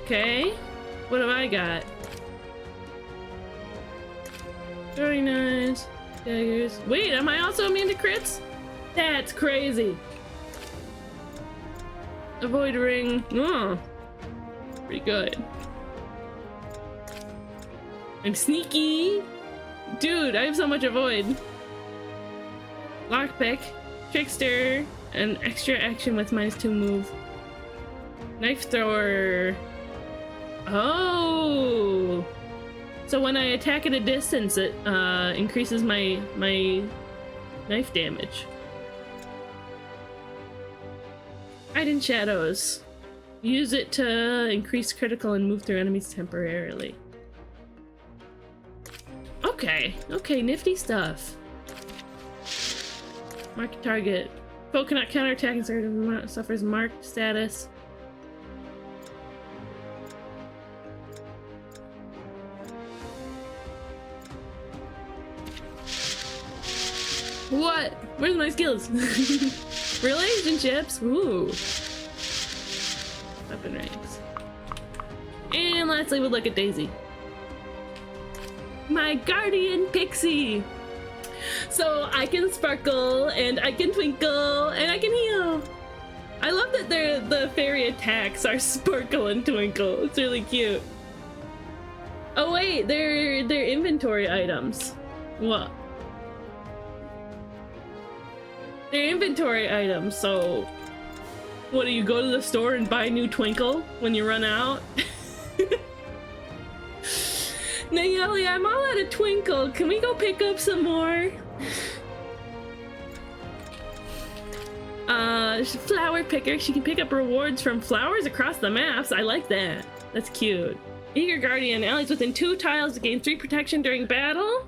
Okay. What have I got? Very nice. Daggers. Wait, am I also immune to crits? That's crazy. Avoid ring. Oh, pretty good. I'm sneaky. Dude, I have so much avoid. Lockpick, trickster, and extra action with -2 move. Knife thrower. Oh. So when I attack at a distance, it increases my knife damage. Hide in shadows. Use it to increase critical and move through enemies temporarily. Okay, nifty stuff. Mark target. Foe cannot counterattack and suffers marked status. What? Where's my skills? Relationships? Ooh. Weapon ranks. And lastly, we'll look at Daisy. My guardian pixie! So I can sparkle, and I can twinkle, and I can heal! I love that the fairy attacks are sparkle and twinkle. It's really cute. Oh wait, they're inventory items. What? They're inventory items, so what do you go to the store and buy new twinkle when you run out? Nayeli, I'm all out of twinkle. Can we go pick up some more? Flower picker. She can pick up rewards from flowers across the maps. I like that. That's cute. Eager Guardian. Allies within 2 tiles gain 3 protection during battle.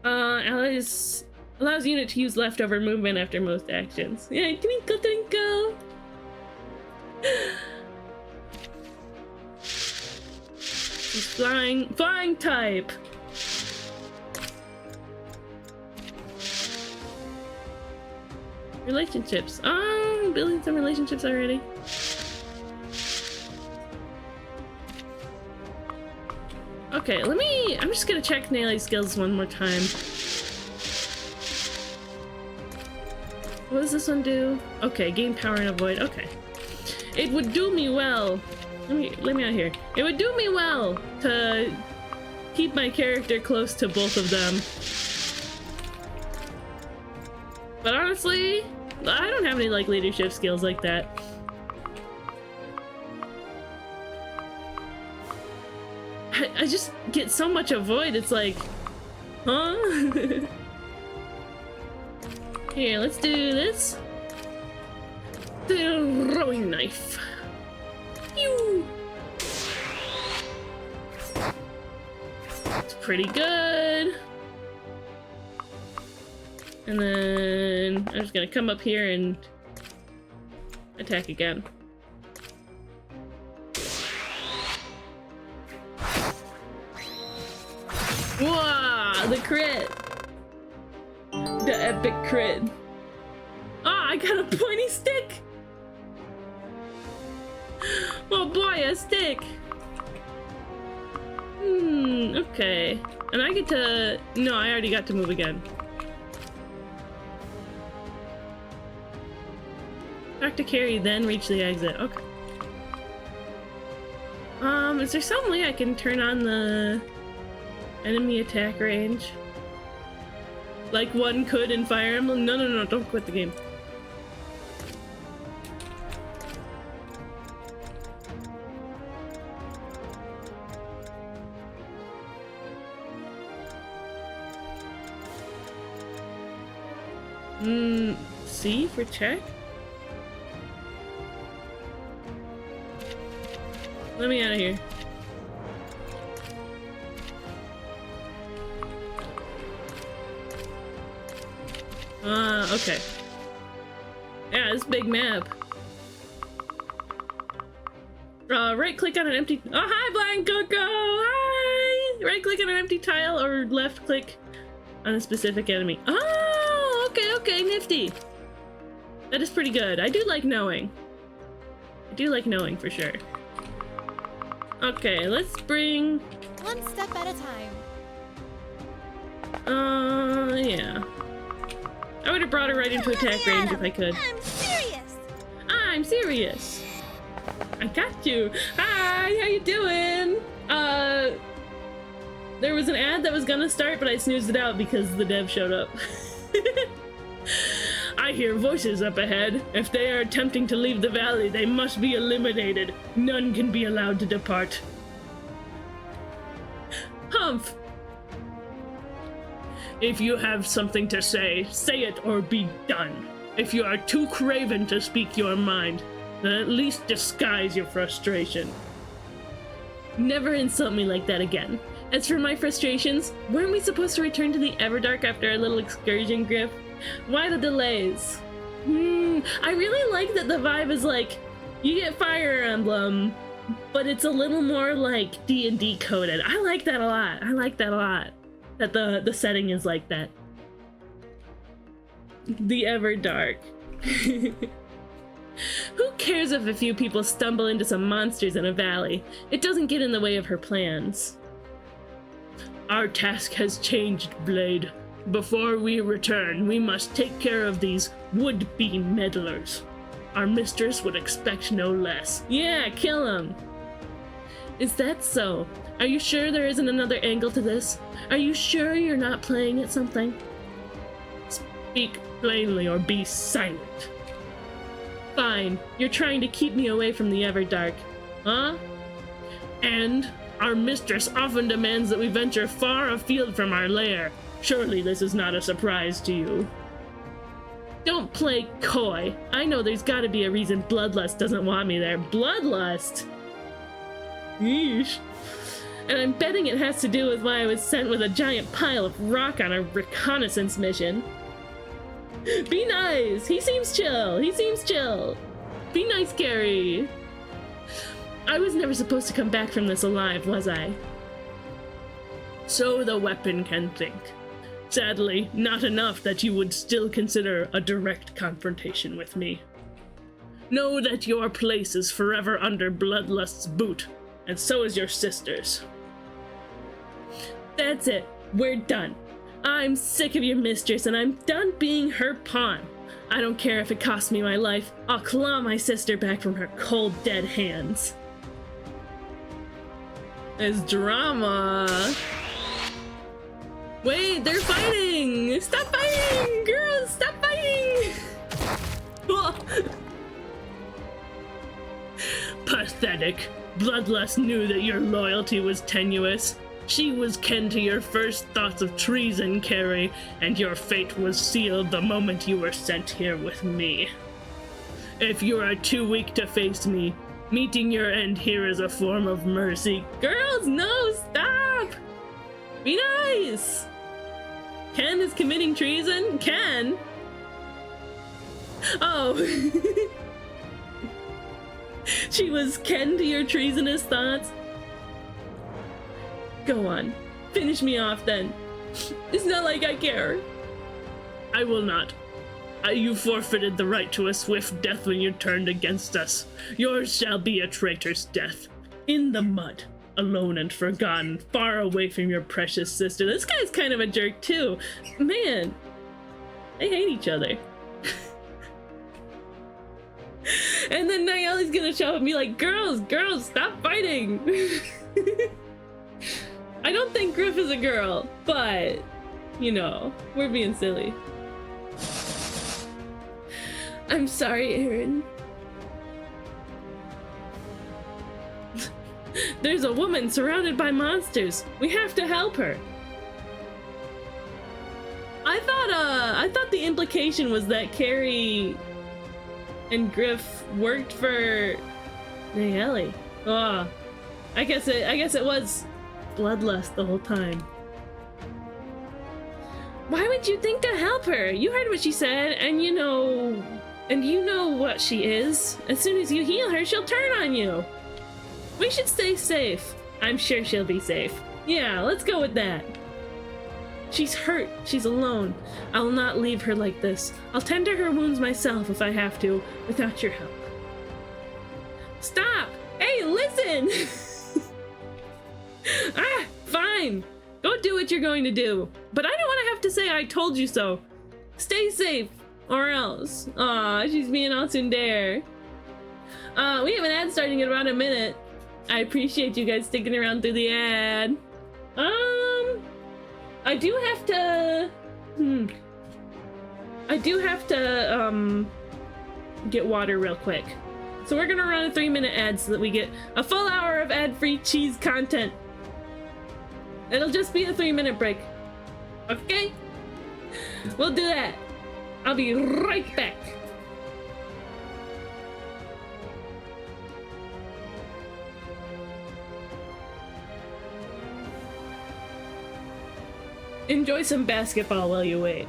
Allies allows unit to use leftover movement after most actions. Yeah, twinkle twinkle. She's flying type. Relationships. Oh, I'm building some relationships already. Okay, I'm just gonna check Nayeli's skills one more time. What does this one do? Okay, gain power and avoid. Okay. It would do me well. Let me out here. It would do me well to keep my character close to both of them. But honestly, I don't have any like leadership skills like that. I just get so much avoid, it's like, huh? Here, let's do this. The throwing knife. Pew! It's pretty good. And then I'm just gonna come up here and attack again. Wow, the crit! The epic crit. Ah, I got a pointy stick! Oh boy, a stick! Okay. And I get to... No, I already got to move again. Back to carry, then reach the exit. Okay. Is there some way I can turn on the enemy attack range? Like one could in Fire Emblem? No, don't quit the game. C for check? Let me out of here. Okay. Yeah, this big map. Right click on an empty. Oh, hi, Blind Coco! Hi! Right click on an empty tile or left click on a specific enemy. Oh, okay, nifty. That is pretty good. I do like knowing. I do like knowing for sure. Okay, let's bring. One step at a time. Yeah. I would have brought her right into attack range if I could. I'm serious. I'm serious. I got you. Hi, how you doing? There was an ad that was gonna start, but I snoozed it out because the dev showed up. I hear voices up ahead. If they are attempting to leave the valley, they must be eliminated. None can be allowed to depart. Humph! If you have something to say, say it or be done. If you are too craven to speak your mind, then at least disguise your frustration. Never insult me like that again. As for my frustrations, weren't we supposed to return to the Everdark after our little excursion, Griff? Why the delays? I really like that the vibe is like, you get Fire Emblem, but it's a little more like D&D coded. I like that a lot. I like that a lot. That the setting is like that. The Everdark. Who cares if a few people stumble into some monsters in a valley? It doesn't get in the way of her plans. Our task has changed, Blade. Before we return, we must take care of these would-be meddlers. Our mistress would expect no less. Yeah, kill them! Is that so? Are you sure there isn't another angle to this? Are you sure you're not playing at something? Speak plainly or be silent. Fine, you're trying to keep me away from the Everdark. Huh? And our mistress often demands that we venture far afield from our lair. Surely this is not a surprise to you. Don't play coy. I know there's gotta be a reason Bloodlust doesn't want me there. Bloodlust? Yeesh. And I'm betting it has to do with why I was sent with a giant pile of rock on a reconnaissance mission. Be nice! He seems chill! He seems chill! Be nice, Gary! I was never supposed to come back from this alive, was I? So the weapon can think. Sadly, not enough that you would still consider a direct confrontation with me. Know that your place is forever under Bloodlust's boot, and so is your sister's. That's it. We're done. I'm sick of your mistress, and I'm done being her pawn. I don't care if it costs me my life. I'll claw my sister back from her cold, dead hands. There's drama. Wait, they're fighting! Stop fighting! Girls, stop fighting! Pathetic. Bloodlust knew that your loyalty was tenuous. She was kin to your first thoughts of treason, Carrie, and your fate was sealed the moment you were sent here with me. If you are too weak to face me, meeting your end here is a form of mercy. Girls, no, stop! Be nice! Ken is committing treason? Ken? Oh. She was kin to your treasonous thoughts? Go on. Finish me off then. It's not like I care. I will not. You forfeited the right to a swift death when you turned against us. Yours shall be a traitor's death. In the mud. Alone and forgotten. Far away from your precious sister. This guy's kind of a jerk too. Man. They hate each other. And then Nayeli's gonna show up and be like, girls, stop fighting. I don't think Griff is a girl, but, you know, we're being silly. I'm sorry, Aaron. There's a woman surrounded by monsters. We have to help her. I thought the implication was that Carrie and Griff worked for Nayeli. Oh, I guess it was Bloodlust the whole time. Why would you think to help her? You heard what she said, and you know what she is. As soon as you heal her, she'll turn on you. We should stay safe. I'm sure she'll be safe. Yeah, let's go with that. She's hurt. She's alone. I'll not leave her like this. I'll tend to her wounds myself if I have to, without your help. Stop! Hey, listen! Ah, fine. Go do what you're going to do. But I don't want to have to say I told you so. Stay safe, or else. Aw, she's being all tsundere. We have an ad starting in about a minute. I appreciate you guys sticking around through the ad. I do have to, get water real quick. So we're gonna run a 3-minute ad so that we get a full hour of ad-free cheese content. It'll just be a 3-minute break. Okay? We'll do that. I'll be right back. Enjoy some basketball while you wait.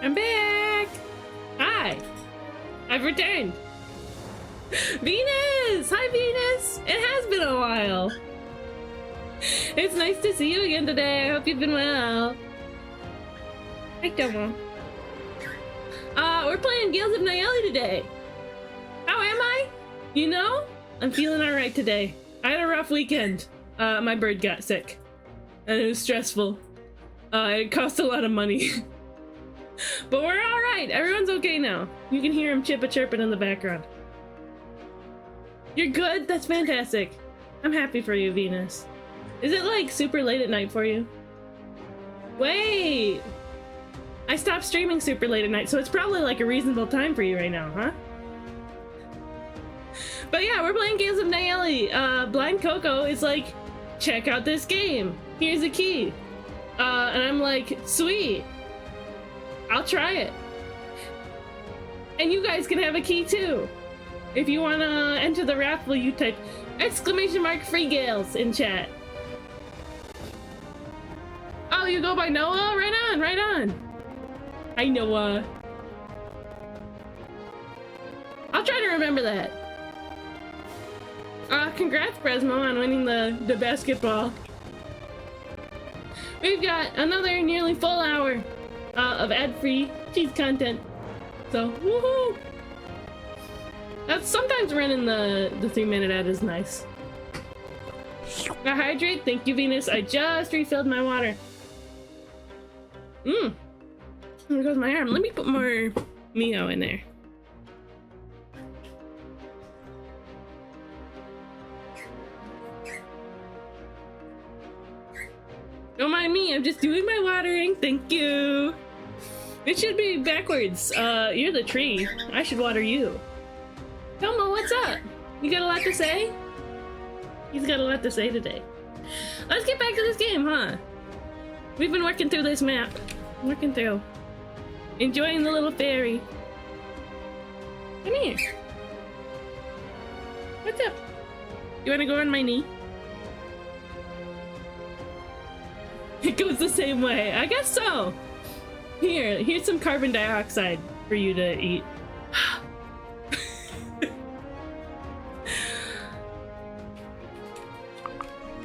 I'm back! Hi! I've returned! Venus! Hi, Venus! It has been a while! It's nice to see you again today. I hope you've been well. Hi, Tomo. We're playing Gales of Nayeli today. How am I? You know, I'm feeling alright today. I had a rough weekend. My bird got sick. And it was stressful. It cost a lot of money. But we're alright. Everyone's okay now. You can hear him chirping in the background. You're good? That's fantastic. I'm happy for you, Venus. Is it like super late at night for you? Wait! I stopped streaming super late at night, so it's probably like a reasonable time for you right now, huh? But yeah, we're playing Gales of Nayeli. Blind Coco is like, check out this game. Here's a key. And I'm like, sweet. I'll try it. And you guys can have a key too. If you want to enter the raffle, you type !free Gales in chat. Oh, you go by Noah? Right on, right on. Hi, Noah. I'll try to remember that. Congrats, Bresmo, on winning the basketball. We've got another nearly full hour of ad-free cheese content. So, woohoo! That's sometimes running the 3-minute ad is nice. Now hydrate, thank you, Venus. I just refilled my water. There goes my arm. Let me put more Mio in there. Don't mind me, I'm just doing my watering. Thank you. It should be backwards. You're the tree. I should water you. Tomo, what's up? You got a lot to say? He's got a lot to say today. Let's get back to this game, huh? We've been working through this map. Working through. Enjoying the little fairy. Come here. What's up? You wanna go on my knee? It goes the same way. I guess so. Here's some carbon dioxide for you to eat.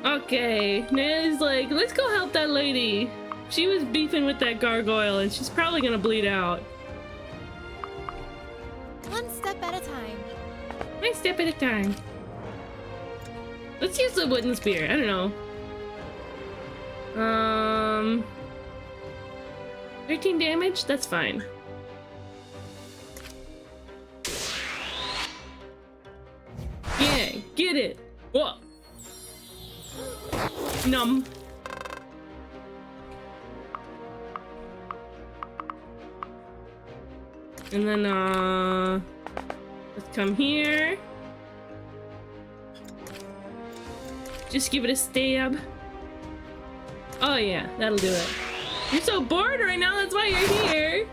Okay, Ned's like, let's go help that lady. She was beefing with that gargoyle and she's probably gonna bleed out. One step at a time. One step at a time. Let's use the wooden spear. I don't know. 13 damage? That's fine. Yeah, get it. Whoa. Numb. And then, let's come here. Just give it a stab. Oh yeah, that'll do it. You're so bored right now, that's why you're here.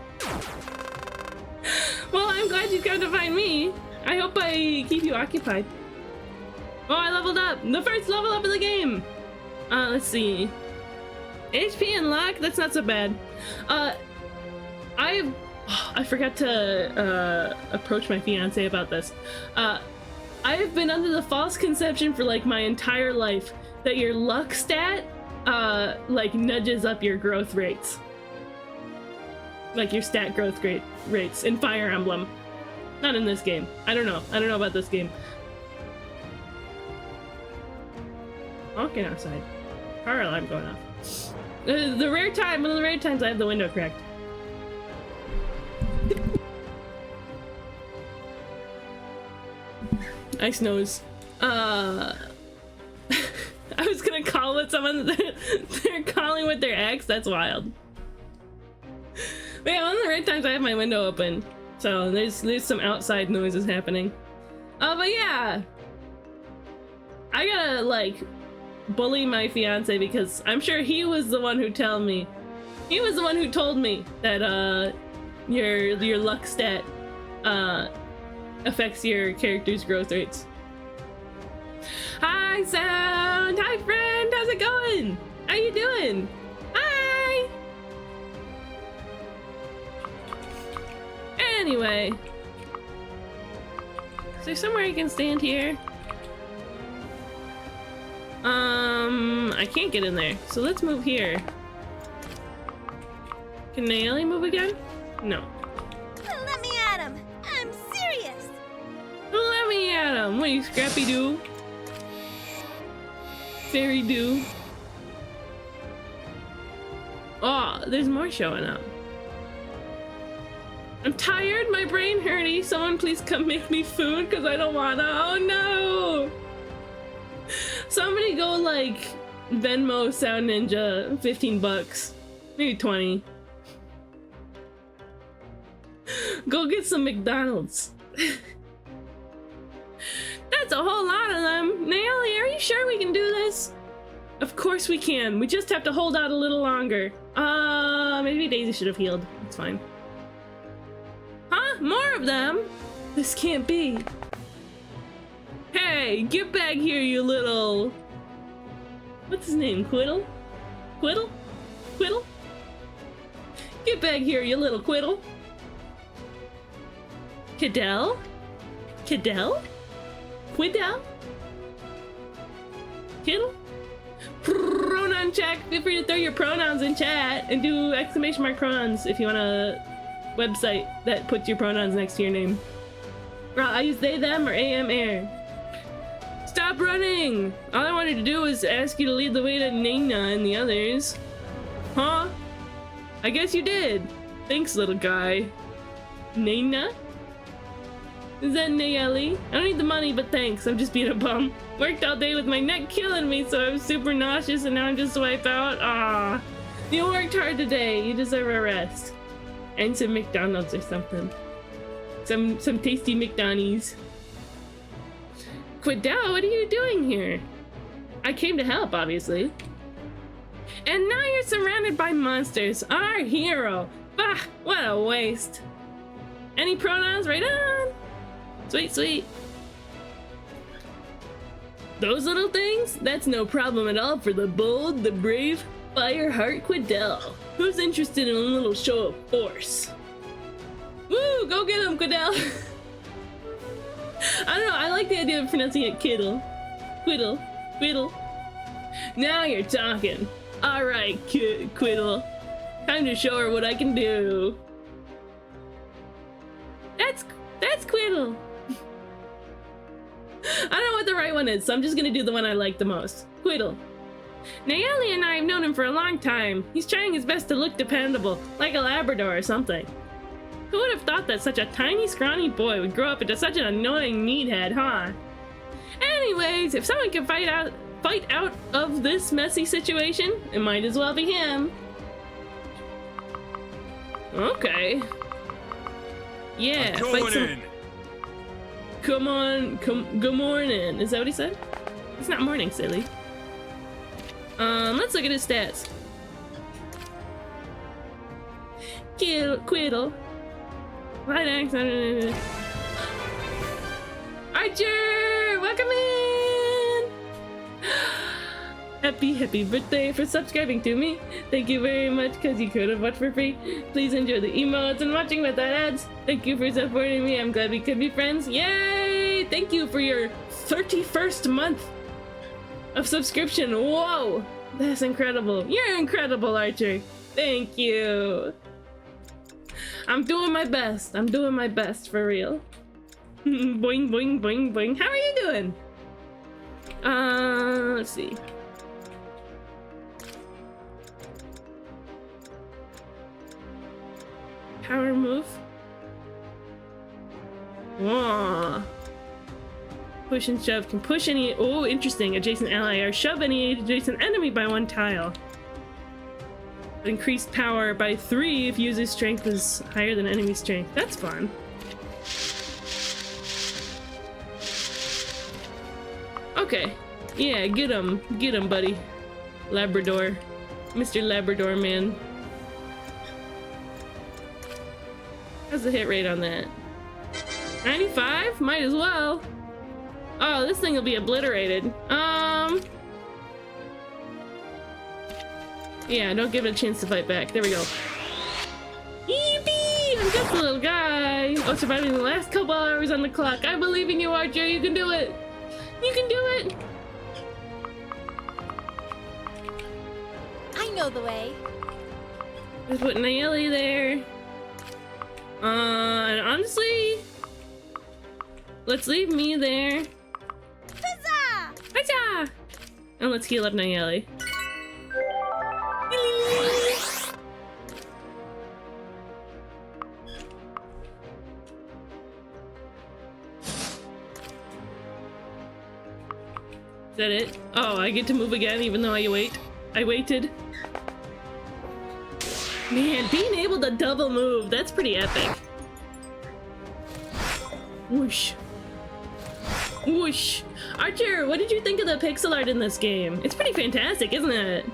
Well, I'm glad you come to find me. I hope I keep you occupied. Oh, I leveled up! The first level up of the game! Let's see. HP and luck? That's not so bad. I forgot to approach my fiance about this. I have been under the false conception for like my entire life that your luck stat like nudges up your growth rates. Like your stat growth rates in Fire Emblem. Not in this game. I don't know. I don't know about this game. Walking outside. Car alarm going off. One of the rare times I have the window cracked. Ice nose. I was gonna call with someone they're calling with their ex. That's wild. But yeah, one of the rare times I have my window open, so there's some outside noises happening. But yeah, I gotta like bully my fiance because I'm sure he was the one who told me that your luck stat affects your character's growth rates. Hi, Sound! Hi, friend! How's it going? How you doing? Hi! Anyway. Is there somewhere I can stand here? I can't get in there, so let's move here. Can Nayeli move again? No. Let me at him. I'm serious. Let me at him. What are you, Scrappy Doo? Fairy Doo? Oh, there's more showing up. I'm tired, my brain hurty. Someone please come make me food because I don't wanna. Oh no! Somebody go like Venmo Sound Ninja 15 bucks. Maybe 20. Go get some McDonald's. That's a whole lot of them. Nayeli, are you sure we can do this? Of course we can. We just have to hold out a little longer. Maybe Daisy should have healed. It's fine. Huh? More of them? This can't be. Hey, get back here, you little... What's his name? Quiddle? Quiddle? Quiddle? Get back here, you little Quiddle. Cadell? Cadell? Quiddell? Kiddle? Pronoun check. Feel free to throw your pronouns in chat and do exclamation mark pronouns if you want a website that puts your pronouns next to your name. I use they, them, or am, air. Stop running! All I wanted to do was ask you to lead the way to Nayna and the others. Huh? I guess you did. Thanks, little guy. Nayna? Is that Nayeli? I don't need the money, but thanks. I'm just being a bum. Worked all day with my neck killing me, so I'm super nauseous and now I'm just wiped out. Ah, you worked hard today. You deserve a rest. And some McDonald's or something. Some tasty McDonald's. Quiddell, what are you doing here? I came to help, obviously. And now you're surrounded by monsters. Our hero. Bah, what a waste. Any pronouns? Right on. Sweet, sweet. Those little things? That's no problem at all for the bold, the brave, Fireheart Quiddell. Who's interested in a little show of force? Woo! Go get him, Quiddell! I don't know, I like the idea of pronouncing it Kiddle. Quiddle. Quiddle. Now you're talking. Alright, Quiddle. Time to show her what I can do. That's Quiddle. I don't know what the right one is, so I'm just gonna do the one I like the most. Quiddle. Nayeli and I have known him for a long time. He's trying his best to look dependable, like a Labrador or something. Who would have thought that such a tiny, scrawny boy would grow up into such an annoying meathead, huh? Anyways, if someone can fight out of this messy situation, it might as well be him. Okay. Yeah, fight some... Come on, good morning. Is that what he said? It's not morning, silly. Let's look at his stats. Quiddle. Light axe. Archer! Welcome in! Happy birthday for subscribing to me. Thank you very much, because you could have watched for free. Please enjoy the emotes and watching without ads. Thank you for supporting me. I'm glad we could be friends. Yay! Thank you for your 31st month of subscription. Whoa! That's incredible. You're incredible, Archer. Thank you. I'm doing my best. I'm doing my best, for real. Boing, boing, boing, boing. How are you doing? Let's see. Power move. Whoa. Push and shove can push any, oh, interesting, adjacent ally or shove any adjacent enemy by 1 tile. Increased power by 3 if user's strength is higher than enemy strength. That's fun. Okay. Yeah, get him, buddy. Labrador. Mr. Labrador man. How's the hit rate on that? 95? Might as well. Oh, this thing will be obliterated. Yeah, don't give it a chance to fight back. There we go. Yippee! I'm just a little guy. Oh, surviving the last couple hours on the clock. I believe in you, Archer. You can do it. You can do it. I know the way. Let's put Nayeli there. And honestly, let's leave me there. Huzzah! Huzzah! And let's heal up Nayeli. Is that it? Oh, I get to move again even though I waited. Man, being able to double move, that's pretty epic. Whoosh. Whoosh. Archer, what did you think of the pixel art in this game? It's pretty fantastic, isn't it?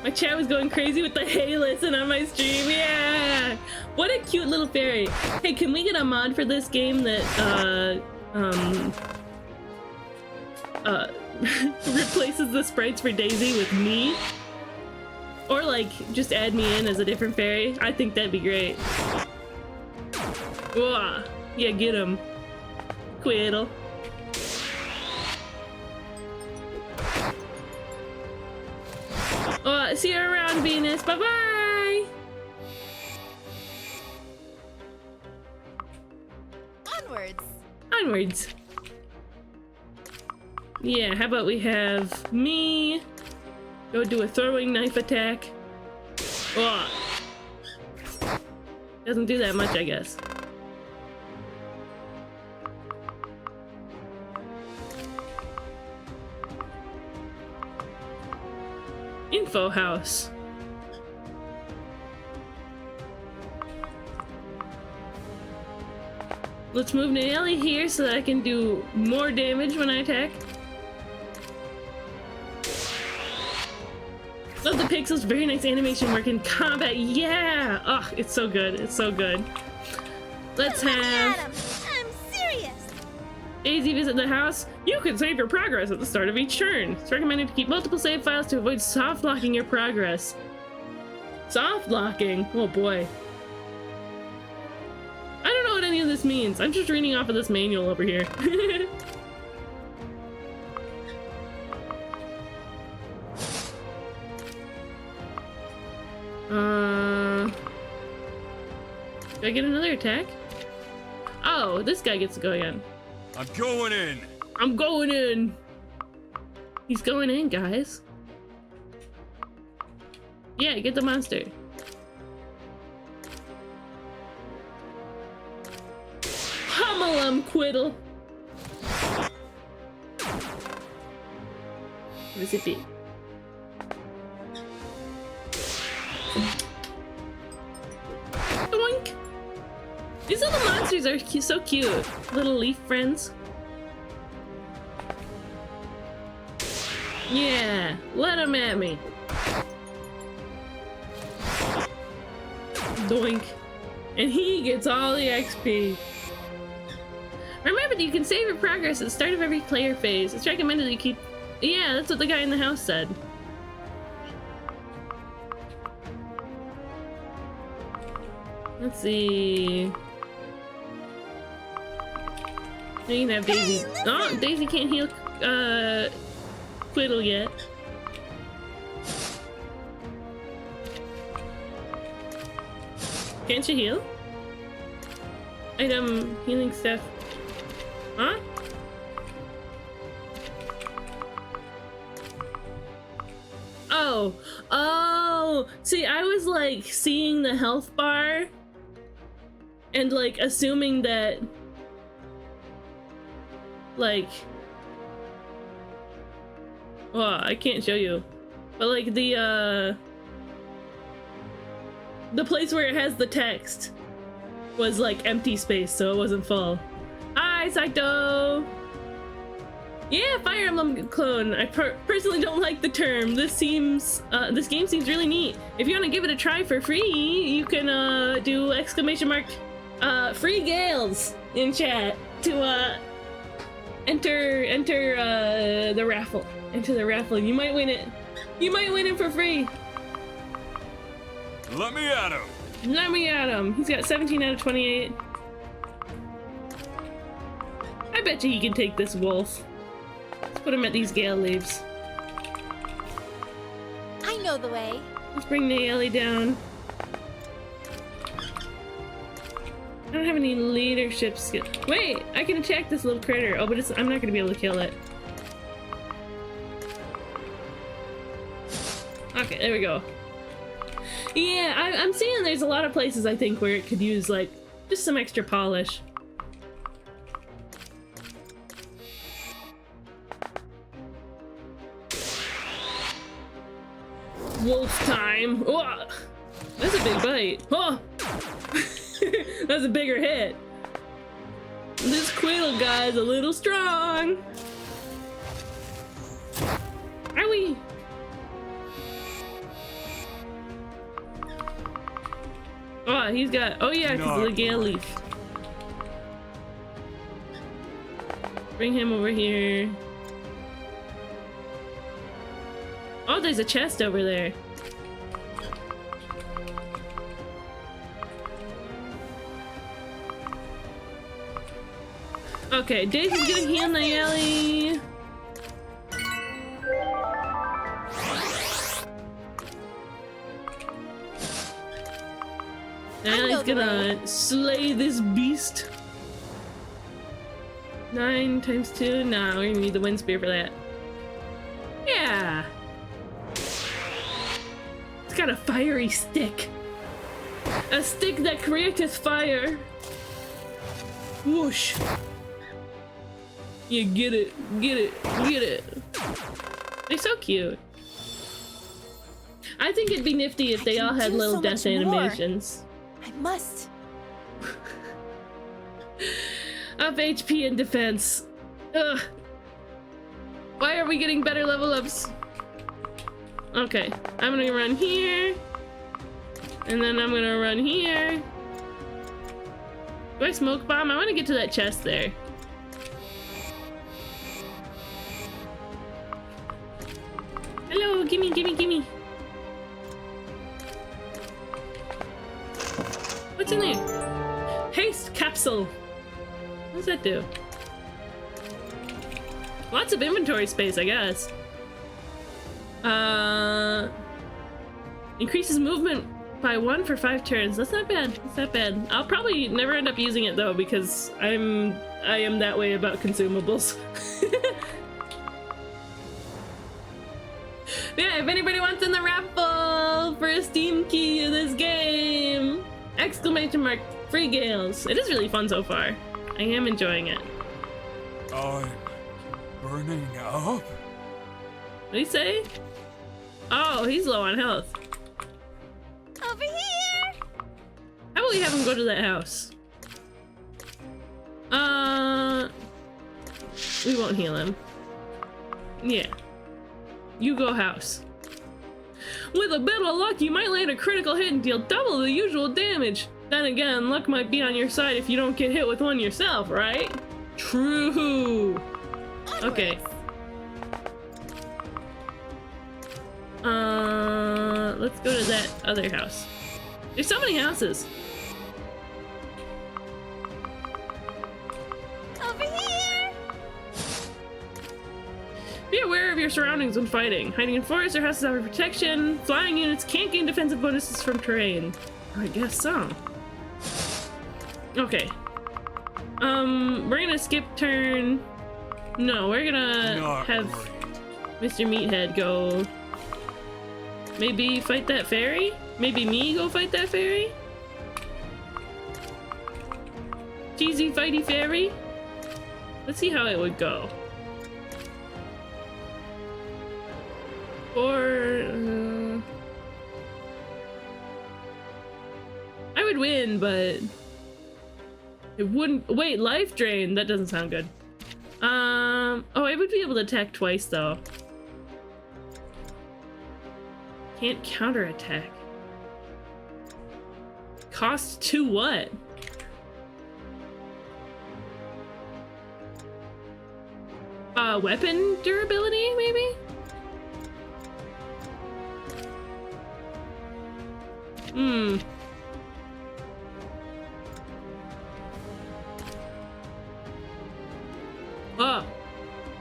My chat was going crazy with the hey listen on my stream, yeah! What a cute little fairy. Hey, can we get a mod for this game that, replaces the sprites for Daisy with me? Or like, just add me in as a different fairy? I think that'd be great. Whoa. Yeah, get him. Quiddle. Oh, see you around, Venus. Bye-bye! Onwards. Onwards. Yeah, how about we have me go do a throwing knife attack. Oh. Doesn't do that much, I guess. Info house. Let's move Nayeli here so that I can do more damage when I attack. Love the pixels, very nice animation work in combat. Yeah! Oh, it's so good. It's so good. Let's have I'm serious. Daisy visit the house. You can save your progress at the start of each turn. It's recommended to keep multiple save files to avoid soft locking your progress. Soft locking? Oh boy. I don't know what any of this means. I'm just reading off of this manual over here. Do I get another attack? Oh, this guy gets to go again. I'm going in. I'm going in. He's going in, guys. Yeah, get the monster. Hummel him, Quiddle. Where's it be? Doink! These little monsters are so cute. Little leaf friends. Yeah, let them at me. Doink. And he gets all the XP. Remember that you can save your progress at the start of every player phase. It's recommended that you keep... Yeah, that's what the guy in the house said. Let's see... Now you can have Daisy. Hey, oh, Daisy can't heal Quiddle yet. Can't you heal? Item healing stuff. Huh? Oh. Oh. See, I was like seeing the health bar and like assuming that like, oh, I can't show you, but like the place where it has the text was like empty space, so it wasn't full. Hi, Saito! Yeah, Fire Emblem clone. I personally don't like the term. This game seems really neat. If you want to give it a try for free, you can do ! Free Gales in chat to enter the raffle. Enter the raffle. You might win it. You might win it for free. Let me at him. Let me at him. He's got 17 out of 28. I bet you he can take this wolf. Let's put him at these gale leaves. I know the way. Let's bring Nayeli down. I don't have any leadership skill. Wait, I can attack this little critter. Oh, but I'm not gonna be able to kill it. Okay, there we go. Yeah, I'm seeing there's a lot of places I think where it could use like just some extra polish. Wolf time. Oh, that's a big bite. Oh, that's a bigger hit. This Quail guy's a little strong. Owie. Oh, he's got. Oh yeah, because of the gale leaf. Bring him over here. Oh, there's a chest over there. Okay, Daisy's gonna heal Nayeli. Nayeli's gonna slay this beast. 9 times 2. Nah, we're gonna need the wind spear for that. Yeah. It's got a fiery stick. A stick that createth fire. Whoosh. Yeah, get it, get it, get it. They're so cute. I think it'd be nifty if they all had little death animations. I must. Up HP and defense. Ugh. Why are we getting better level ups? Okay, I'm gonna run here. And then I'm gonna run here. Do I smoke bomb? I wanna get to that chest there. Hello, gimme, gimme, gimme. What's in there? Haste capsule. What does that do? Lots of inventory space, I guess. Increases movement by 1 for 5 turns. That's not bad. That's not bad. I'll probably never end up using it though because I am that way about consumables. Yeah, if anybody wants in the raffle for a Steam key in this game, exclamation mark, free gales. It is really fun so far. I am enjoying it. I'm burning up. What do you say? Oh, he's low on health. Over here. How about we have him go to that house? We won't heal him. Yeah. You go house. With a bit of luck, you might land a critical hit and deal double the usual damage. Then again, luck might be on your side if you don't get hit with one yourself, right? True. Okay. Let's go to that other house. There's so many houses. Over here. Be aware of your surroundings when fighting. Hiding in forests or houses offer protection. Flying units can't gain defensive bonuses from terrain. I guess so. Okay. We're gonna skip turn. No, we're gonna have Mr. Meathead go. Maybe fight that fairy? Maybe me go fight that fairy? Cheesy fighty fairy? Let's see how it would go. Or I would win, but it wouldn't. Wait, life drain. That doesn't sound good. Oh, I would be able to attack twice though. Can't counterattack. Cost 2 what? Weapon durability, maybe? Hmm. Oh.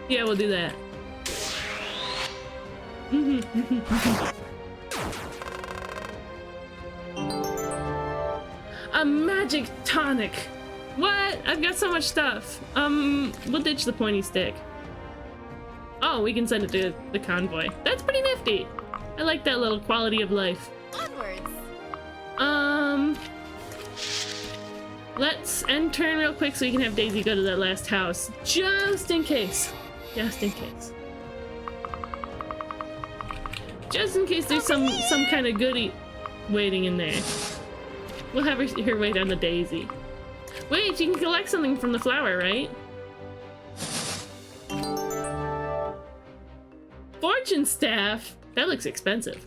Yeah, we'll do that. A magic tonic. What? I've got so much stuff. We'll ditch the pointy stick. Oh, we can send it to the convoy. That's pretty nifty. I like that little quality of life. Onwards. Let's end turn real quick so we can have Daisy go to that last house. Just in case. Just in case. Just in case there's some kind of goodie waiting in there. We'll have her wait on the Daisy. Wait, you can collect something from the flower, right? Fortune staff? That looks expensive.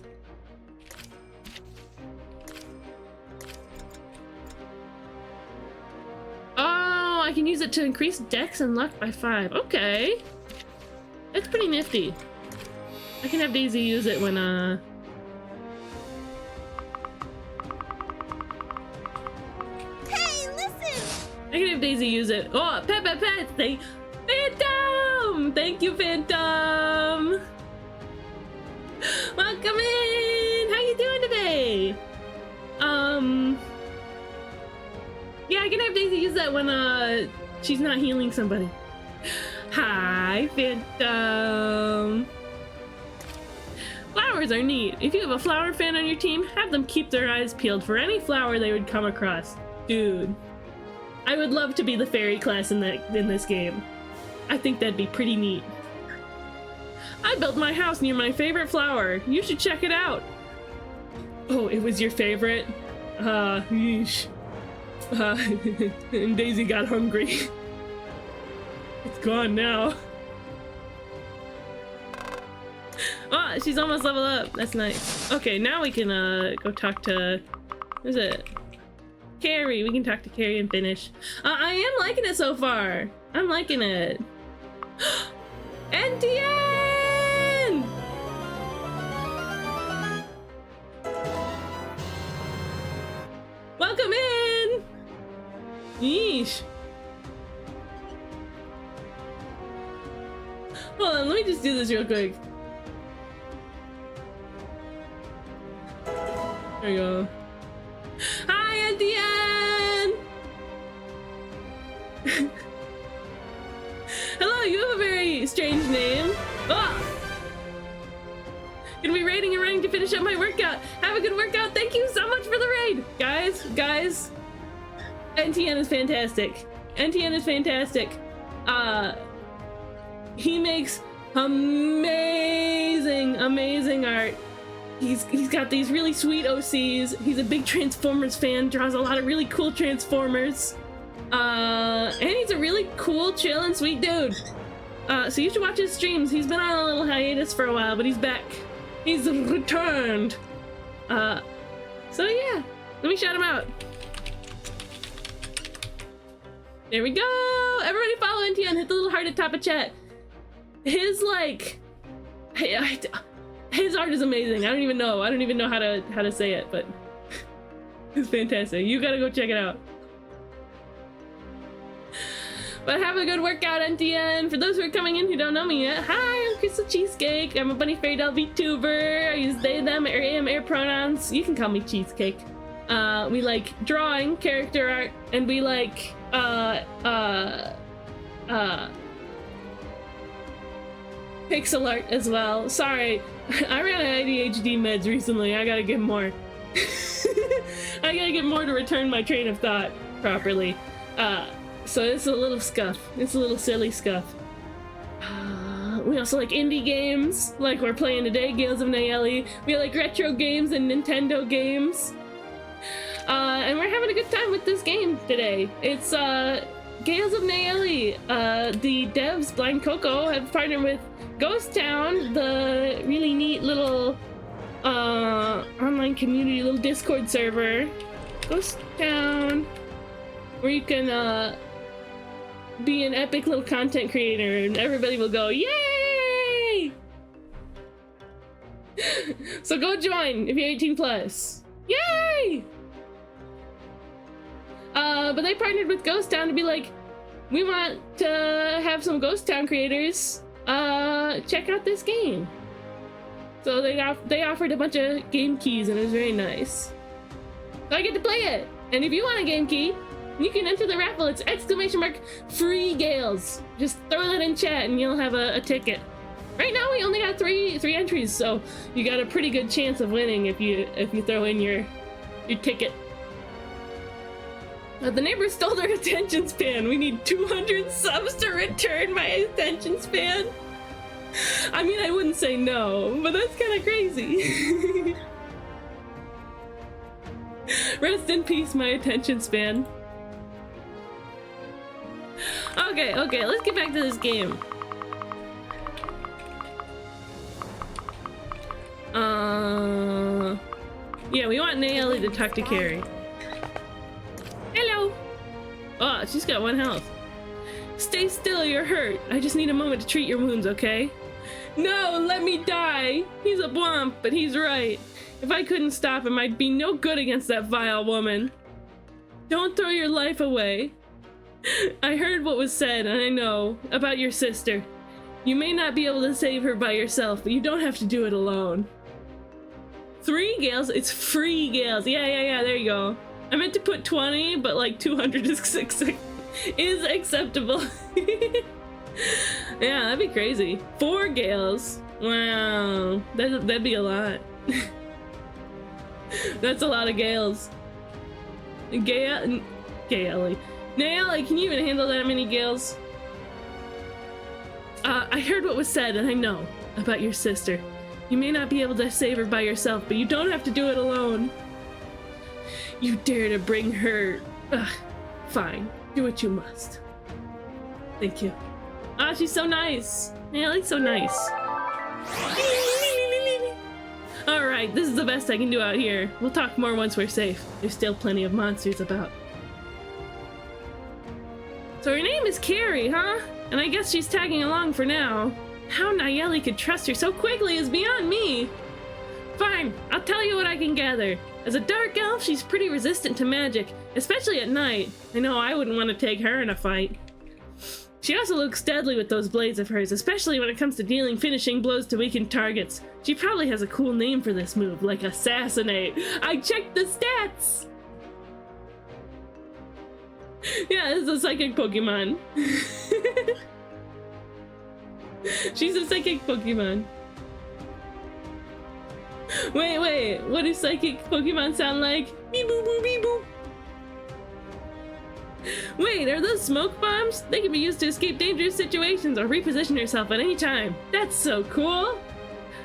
Oh, I can use it to increase dex and luck by 5. Okay. That's pretty nifty. I can have Daisy use it when, Hey, listen! I can have Daisy use it. Oh, pet, say Phantom! Thank you, Phantom! Welcome in! How you doing today? Yeah, I can have Daisy use that when, she's not healing somebody. Hi, Phantom! Flowers are neat. If you have a flower fan on your team, have them keep their eyes peeled for any flower they would come across. Dude, I would love to be the fairy class in this game. I think that'd be pretty neat. I built my house near my favorite flower. You should check it out. Oh, it was your favorite? Yeesh. And Daisy got hungry. It's gone now. Oh, she's almost leveled up. That's nice. Okay, now we can go talk to, who's it? Carrie. We can talk to Carrie and finish. I am liking it so far. I'm liking it. NTN! Welcome in! Yeesh. Hold on, let me just do this real quick. There we go. Hi, NTN! Hello, you have a very strange name. Oh! Gonna be raiding and running to finish up my workout. Have a good workout. Thank you so much for the raid. Guys. NTN is fantastic. NTN is fantastic. He makes amazing art. He's got these really sweet OCs. He's a big Transformers fan, draws a lot of really cool Transformers. And he's a really cool, chill, and sweet dude. So you should watch his streams. He's been on a little hiatus for a while, but he's back. He's returned. So yeah, let me shout him out. There we go. Everybody follow NTN. Hit the little heart at top of chat. His his art is amazing. I don't even know how to say it, but it's fantastic. You gotta go check it out. But have a good workout, NTN. For those who are coming in who don't know me yet, hi, I'm Crystal Cheesecake. I'm a Bunny Fairy Doll VTuber. I use they, them, or am, air pronouns. You can call me Cheesecake. We like drawing, character art, and we like, pixel art as well. Sorry, I ran out of ADHD meds recently. I gotta get more. I gotta get more to return my train of thought properly. So it's a little scuff. It's a little silly scuff. We also like indie games, like we're playing today, Gales of Nayeli. We like retro games and Nintendo games. And we're having a good time with this game today. It's Gales of Nayeli. The devs, Blind Coco, have partnered with Ghost Town, the really neat little online community, little Discord server. Ghost Town, where you can be an epic little content creator and everybody will go, yay! So go join if you're 18 plus. Yay! But they partnered with Ghost Town to be like, we want to have some Ghost Town creators check out this game. So they offered a bunch of game keys and it was very nice. So I get to play it. And if you want a game key, you can enter the raffle. It's !free Gales. Just throw that in chat and you'll have a ticket. Right now we only got three entries, so you got a pretty good chance of winning if you throw in your ticket. The neighbors stole their attention span. We need 200 subs to return my attention span. I mean, I wouldn't say no, but that's kind of crazy. Rest in peace, my attention span. Okay, let's get back to this game. Yeah, we want Nayeli to talk to Carrie. Hello! Oh, she's got 1 health. Stay still, you're hurt. I just need a moment to treat your wounds, okay? No, let me die! He's a blump, but he's right. If I couldn't stop him, I'd be no good against that vile woman. Don't throw your life away. I heard what was said, and I know about your sister. You may not be able to save her by yourself, but you don't have to do it alone. 3 Gales? It's free Gales. Yeah, there you go. I meant to put 20, but like 200 is acceptable. Yeah, that'd be crazy. 4 Gales. Wow, that'd be a lot. That's a lot of Gales. Nayeli, can you even handle that many Gales? I heard what was said, and I know about your sister. You may not be able to save her by yourself, but you don't have to do it alone. You dare to bring her... Ugh, fine. Do what you must. Thank you. Ah, she's so nice. Nayeli's so nice. Alright, this is the best I can do out here. We'll talk more once we're safe. There's still plenty of monsters about. So her name is Carrie, huh? And I guess she's tagging along for now. How Nayeli could trust her so quickly is beyond me. Fine, I'll tell you what I can gather. As a dark elf, she's pretty resistant to magic, especially at night. I know I wouldn't want to take her in a fight. She also looks deadly with those blades of hers, especially when it comes to dealing finishing blows to weakened targets. She probably has a cool name for this move, like Assassinate. I checked the stats! Yeah, this is a psychic Pokemon. She's a psychic Pokemon. Wait, what do psychic Pokemon sound like? Beep boop boop beep boop. Wait, are those smoke bombs? They can be used to escape dangerous situations or reposition yourself at any time. That's so cool!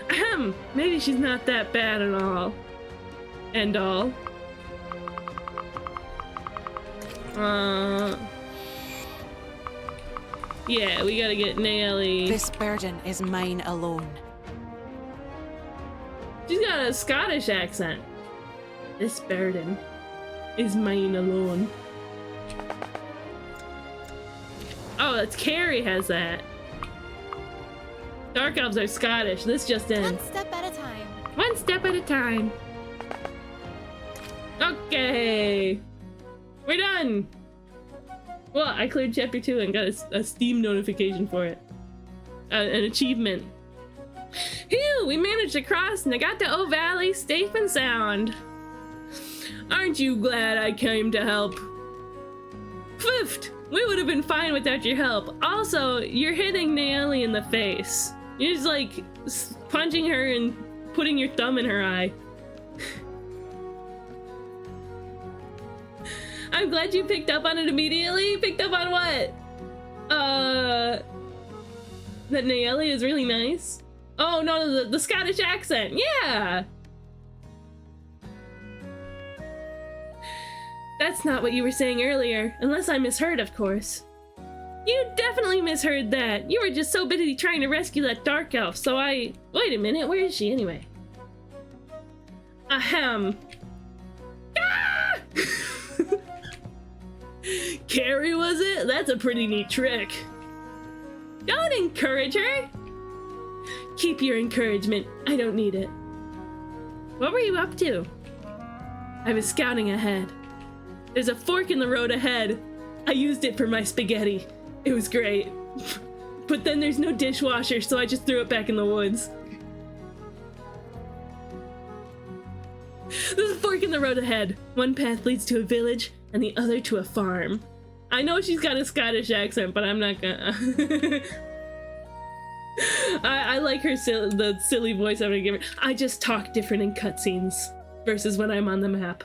Ahem, maybe she's not that bad at all. And all. Yeah, we gotta get Nayeli. This burden is mine alone. She's got a Scottish accent. This burden is mine alone. Oh, that's Carrie has that. Dark elves are Scottish. This just in. One step at a time. One step at a time. Okay. We're done. Well, I cleared chapter 2 and got a Steam notification for it. An achievement. Phew, we managed to cross Nagato Valley safe and sound. Aren't you glad I came to help? Pfift! We would have been fine without your help. Also, you're hitting Nayeli in the face. You're just like punching her and putting your thumb in her eye. I'm glad you picked up on it immediately. Picked up on what? That Nayeli is really nice. Oh no, the Scottish accent. Yeah. That's not what you were saying earlier, unless I misheard, of course. You definitely misheard that. You were just so busy trying to rescue that dark elf, so I... Wait a minute, where is she anyway? Ahem. Ah! Carrie, was it? That's a pretty neat trick. Don't encourage her. Keep your encouragement. I don't need it. What were you up to? I was scouting ahead. There's a fork in the road ahead. I used it for my spaghetti. It was great. But then there's no dishwasher, so I just threw it back in the woods. There's a fork in the road ahead. One path leads to a village, and the other to a farm. I know she's got a Scottish accent, but I'm not gonna. I like her the silly voice I'm gonna give her. I just talk different in cutscenes versus when I'm on the map.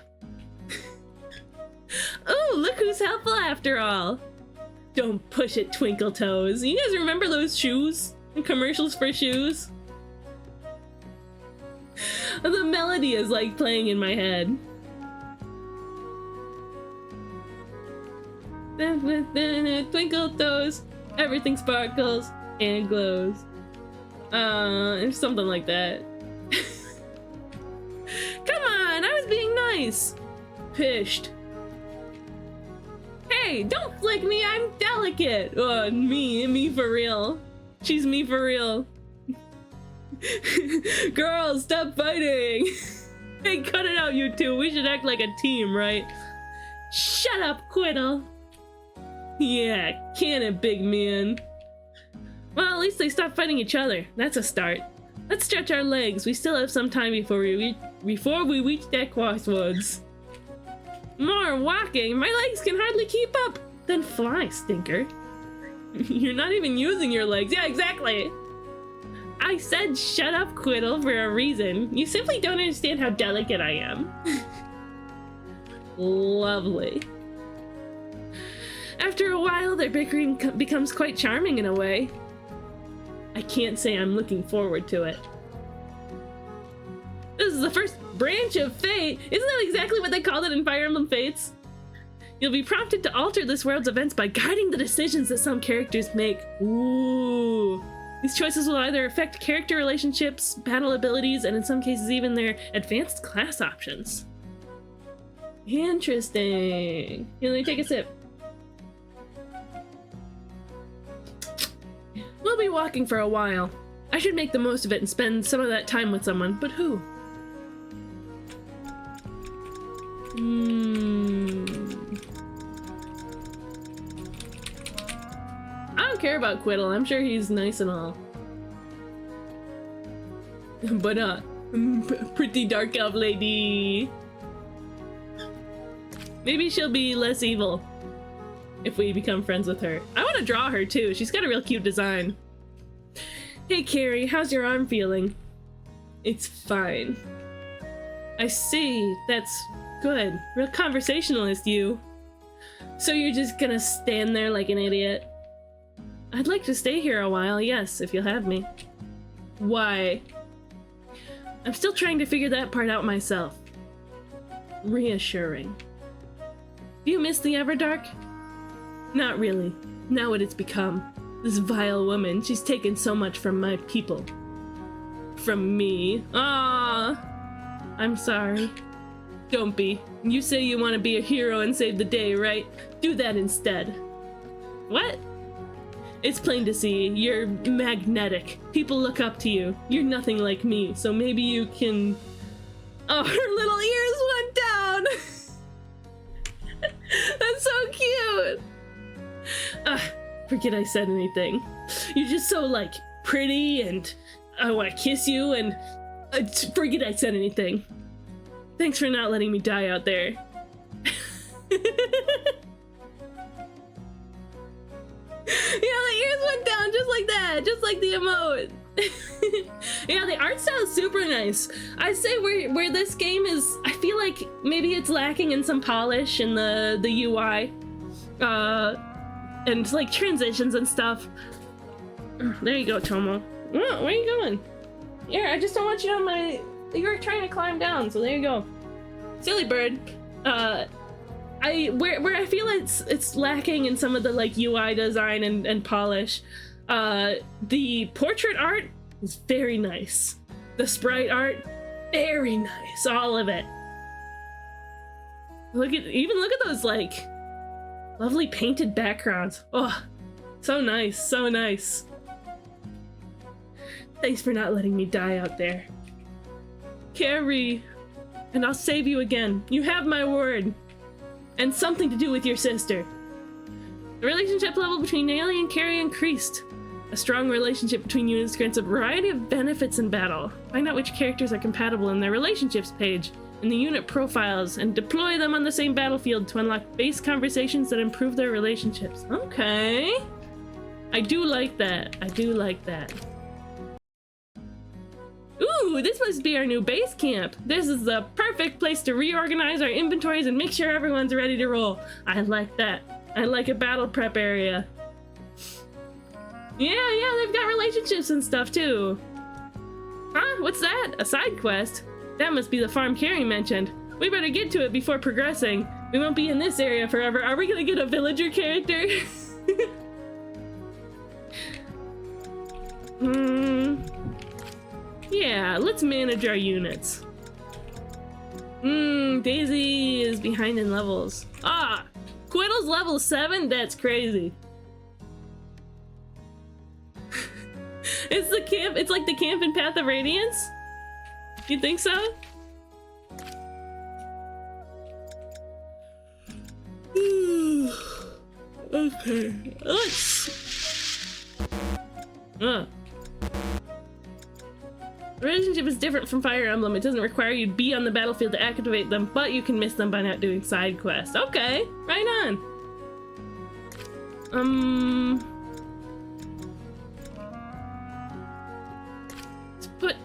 Oh, look who's helpful after all. Don't push it, Twinkle Toes. You guys remember those shoes? The commercials for shoes? The melody is like playing in my head. Twinkle Toes, everything sparkles and glows. Or something like that. Come on, I was being nice. Pished. Hey, don't flick me, I'm delicate. Oh, me for real. She's me for real. Girls, stop fighting. Hey, cut it out, you two. We should act like a team, right? Shut up, Quiddle. Yeah, can it, big man. Well, at least they stopped fighting each other. That's a start. Let's stretch our legs. We still have some time before we reach that crossroads. More walking. My legs can hardly keep up. Then fly, stinker. You're not even using your legs. Yeah, exactly. I said shut up, Quiddle, for a reason. You simply don't understand how delicate I am. Lovely. After a while, their bickering becomes quite charming in a way. I can't say I'm looking forward to it. This is the first branch of fate. Isn't that exactly what they called it in Fire Emblem Fates? You'll be prompted to alter this world's events by guiding the decisions that some characters make. Ooh. These choices will either affect character relationships, battle abilities, and in some cases even their advanced class options. Interesting. Here, let me take a sip. We'll be walking for a while. I should make the most of it and spend some of that time with someone, but who? I don't care about Quiddle. I'm sure he's nice and all. But, pretty dark elf lady. Maybe she'll be less evil if we become friends with her. I want to draw her too. She's got a real cute design. Hey Carrie, how's your arm feeling? It's fine. I see. That's good. Real conversationalist, you. So you're just gonna stand there like an idiot? I'd like to stay here a while, yes, if you'll have me. Why? I'm still trying to figure that part out myself. Reassuring. Do you miss the Everdark? Not really. Not what it's become. This vile woman, she's taken so much from my people. From me. Ah, I'm sorry. Don't be. You say you want to be a hero and save the day, right? Do that instead. What? It's plain to see. You're magnetic. People look up to you. You're nothing like me, so maybe you can... Oh, her little ears went down! That's so cute! Forget I said anything. You're just so, like, pretty, and I want to kiss you, and forget I said anything. Thanks for not letting me die out there. Yeah, the ears went down just like that, just like the emote. Yeah, the art style is super nice. I say where this game is, I feel like maybe it's lacking in some polish in the UI. And like transitions and stuff. There you go, Tomo. Oh, where are you going? Here, I just don't want you on my... You're trying to climb down, so there you go. Silly bird. Where I feel it's lacking in some of the like UI design and polish. The portrait art is very nice. The sprite art, very nice. All of it. Look at those like Lovely painted backgrounds. Oh, so nice, so nice. Thanks for not letting me die out there. Carrie, and I'll save you again. You have my word. And something to do with your sister. The relationship level between Nayeli and Carrie increased. A strong relationship between units grants a variety of benefits in battle. Find out which characters are compatible in their relationships page in the unit profiles and deploy them on the same battlefield to unlock base conversations that improve their relationships. Okay. I do like that. I do like that. Ooh, this must be our new base camp. This is the perfect place to reorganize our inventories and make sure everyone's ready to roll. I like that. I like a battle prep area. Yeah, they've got relationships and stuff too. Huh? What's that? A side quest? That must be the farm Carrie mentioned. We better get to it before progressing. We won't be in this area forever. Are we gonna get a villager character? Yeah, let's manage our units. Daisy is behind in levels. Ah! Quiddle's level 7? That's crazy. It's the camp. It's like the camp in Path of Radiance? You think so? Okay. Let's... The relationship is different from Fire Emblem. It doesn't require you to be on the battlefield to activate them, but you can miss them by not doing side quests. Okay, right on. Let's put...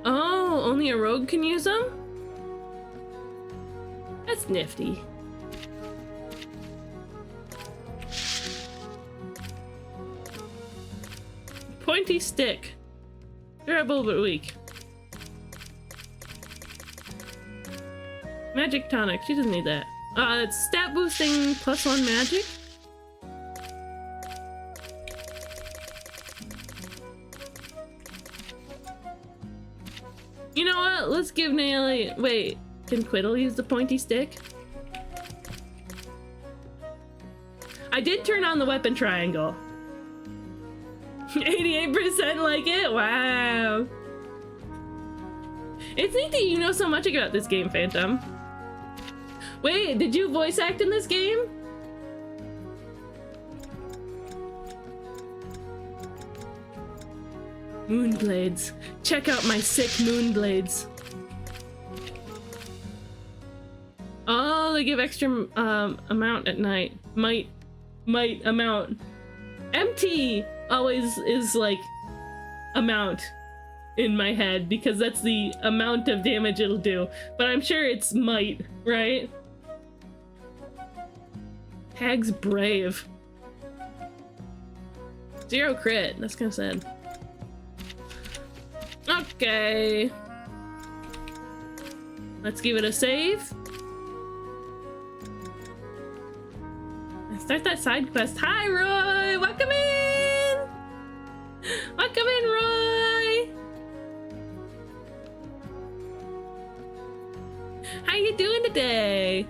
Oh, only a rogue can use them? That's nifty. Pointy stick. Durable but weak. Magic tonic. She doesn't need that. It's stat boosting +1 magic. You know what? Let's give Nayeli... Wait, can Quiddle use the pointy stick? I did turn on the weapon triangle. 88% like it? Wow. It's neat that you know so much about this game, Phantom. Wait, did you voice act in this game? Moonblades. Check out my sick moonblades. Oh, they give extra amount at night. Might amount. Empty always is like amount in my head because that's the amount of damage it'll do. But I'm sure it's might, right? Hag's brave. 0 crit. That's kind of sad. Okay. Let's give it a save. Start that side quest. Hi, Roy! Welcome in! Welcome in, Roy! How you doing today?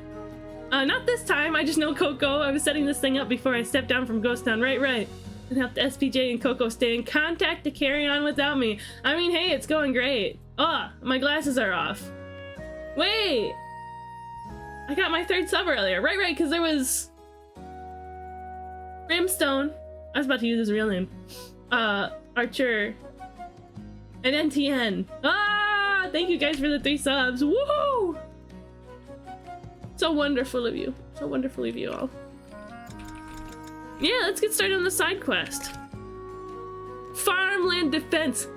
Not this time. I just know Coco. I was setting this thing up before I stepped down from Ghost Town. Right. And helped SPJ and Coco stay in contact to carry on without me. I mean, hey, it's going great. Oh, my glasses are off. Wait! I got my 3rd sub earlier. Right, because there was... Brimstone. I was about to use his real name. Archer. And NTN. Ah! Thank you guys for the 3 subs. Woohoo! So wonderful of you. So wonderful of you all. Yeah, let's get started on the side quest. Farmland defense.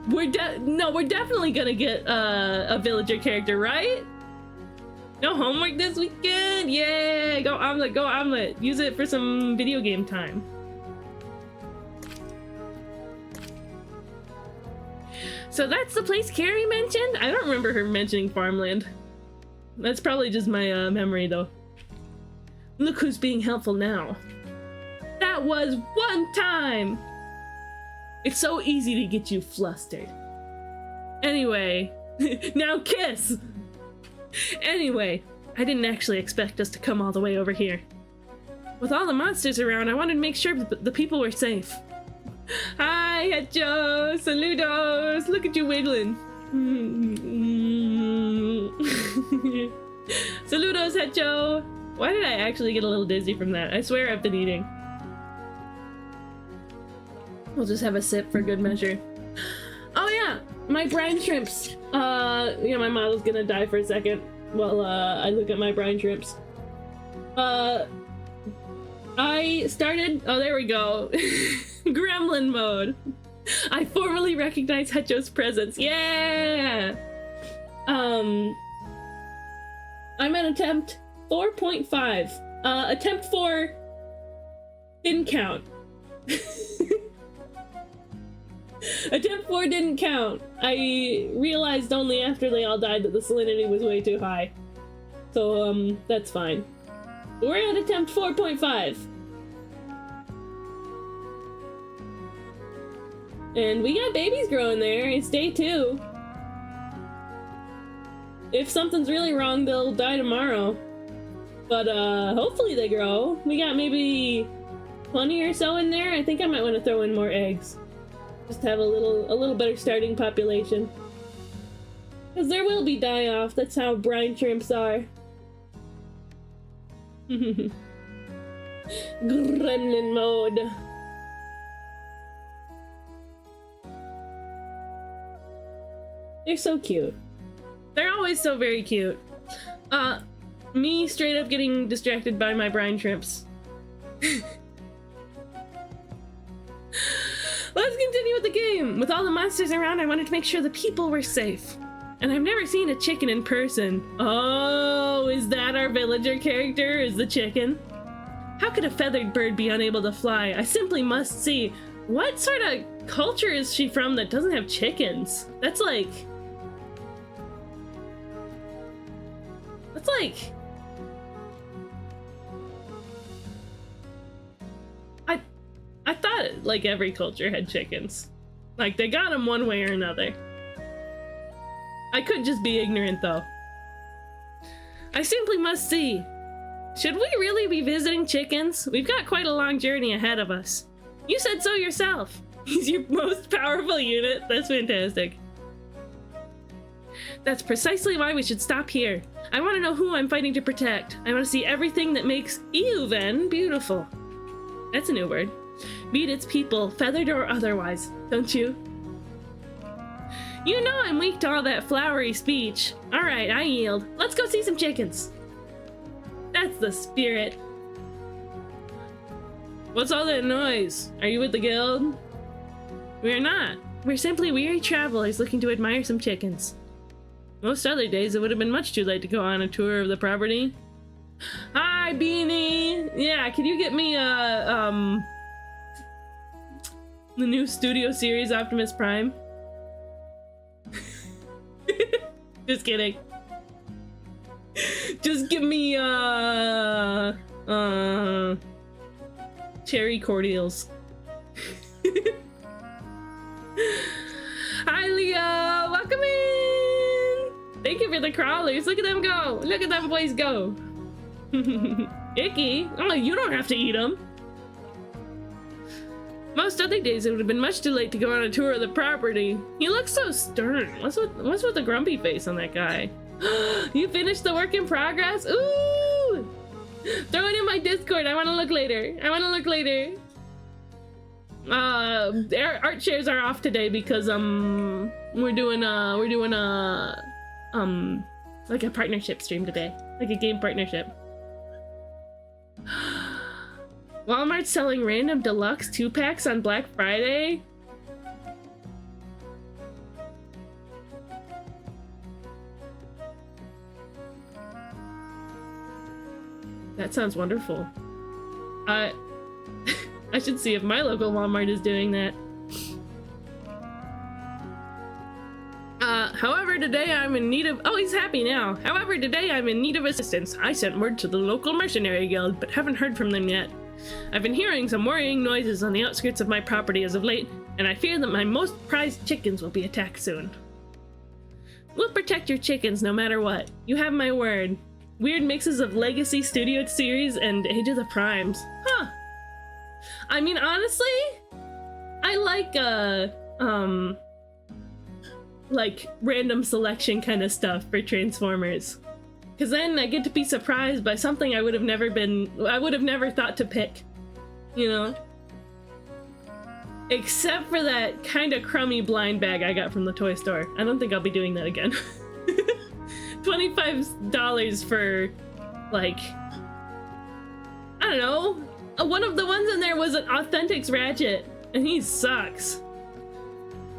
We're definitely gonna get a villager character, right? No homework this weekend? Yeah, go Omelet, go Omelet. Use it for some video game time. So that's the place Carrie mentioned? I don't remember her mentioning farmland. That's probably just my memory though. Look who's being helpful now. That was one time! It's so easy to get you flustered. Anyway, now kiss! Anyway, I didn't actually expect us to come all the way over here. With all the monsters around, I wanted to make sure the people were safe. Hi, Hecho! Saludos! Look at you wiggling. Saludos, Hecho! Why did I actually get a little dizzy from that? I swear I've been eating. We'll just have a sip for good measure. Oh yeah, my brine shrimps. Yeah, my model's gonna die for a second while I look at my brine shrimps. I started, oh there we go. Gremlin mode. I formally recognize Hecho's presence. Yeah! I'm at attempt 4.5. Attempt 4 didn't count. Attempt 4 didn't count. I realized only after they all died that the salinity was way too high. So, that's fine. We're at attempt 4.5. And we got babies growing there. It's day 2. If something's really wrong, they'll die tomorrow. But, hopefully they grow. We got maybe 20 or so in there. I think I might want to throw in more eggs. Just to have a little better starting population. Because there will be die-off. That's how brine shrimps are. Gremlin mode. They're so cute. They're always so very cute. Me straight up getting distracted by my brine shrimps. Let's continue with the game! With all the monsters around, I wanted to make sure the people were safe. And I've never seen a chicken in person. Oh, is that our villager character? Is the chicken? How could a feathered bird be unable to fly? I simply must see. What sort of culture is she from that doesn't have chickens? That's like... I thought like every culture had chickens. Like they got them one way or another. I could just be ignorant though. I simply must see. Should we really be visiting chickens? We've got quite a long journey ahead of us. You said so yourself. He's your most powerful unit. That's fantastic. That's precisely why we should stop here. I want to know who I'm fighting to protect. I want to see everything that makes Euven beautiful. That's a new word. Meet its people, feathered or otherwise, don't you? You know I'm weak to all that flowery speech. Alright, I yield. Let's go see some chickens. That's the spirit. What's all that noise? Are you with the guild? We're not. We're simply weary travelers looking to admire some chickens. Most other days it would have been much too late to go on a tour of the property. Hi, Beanie! Yeah, can you get me the new studio series Optimus Prime? Just kidding. Just give me cherry cordials. Hi Leo, welcome in. Thank you for the crawlers. Look at them go. Look at them boys go. Icky. Oh, you don't have to eat them. Most other days it would have been much too late to go on a tour of the property. He looks so stern. What's with the grumpy face on that guy? You finished the work in progress? Ooh! Throw it in my Discord. I want to look later. Art shares are off today because we're doing like a partnership stream today, like a game partnership. Walmart's selling random deluxe 2-packs on Black Friday. That sounds wonderful. I should see if my local Walmart is doing that. However, today I'm in need of— oh, he's happy now. However, today I'm in need of assistance. I sent word to the local mercenary guild, but haven't heard from them yet. I've been hearing some worrying noises on the outskirts of my property as of late, and I fear that my most prized chickens will be attacked soon. We'll protect your chickens no matter what. You have my word. weird mixes of Legacy Studio series and Age of the Primes. Huh. I mean, honestly, I like random selection kind of stuff for Transformers. Cause then I get to be surprised by something I would have never thought to pick. You know? Except for that kind of crummy blind bag I got from the toy store. I don't think I'll be doing that again. $25 for, like, I don't know. One of the ones in there was an Authentics Ratchet, and he sucks.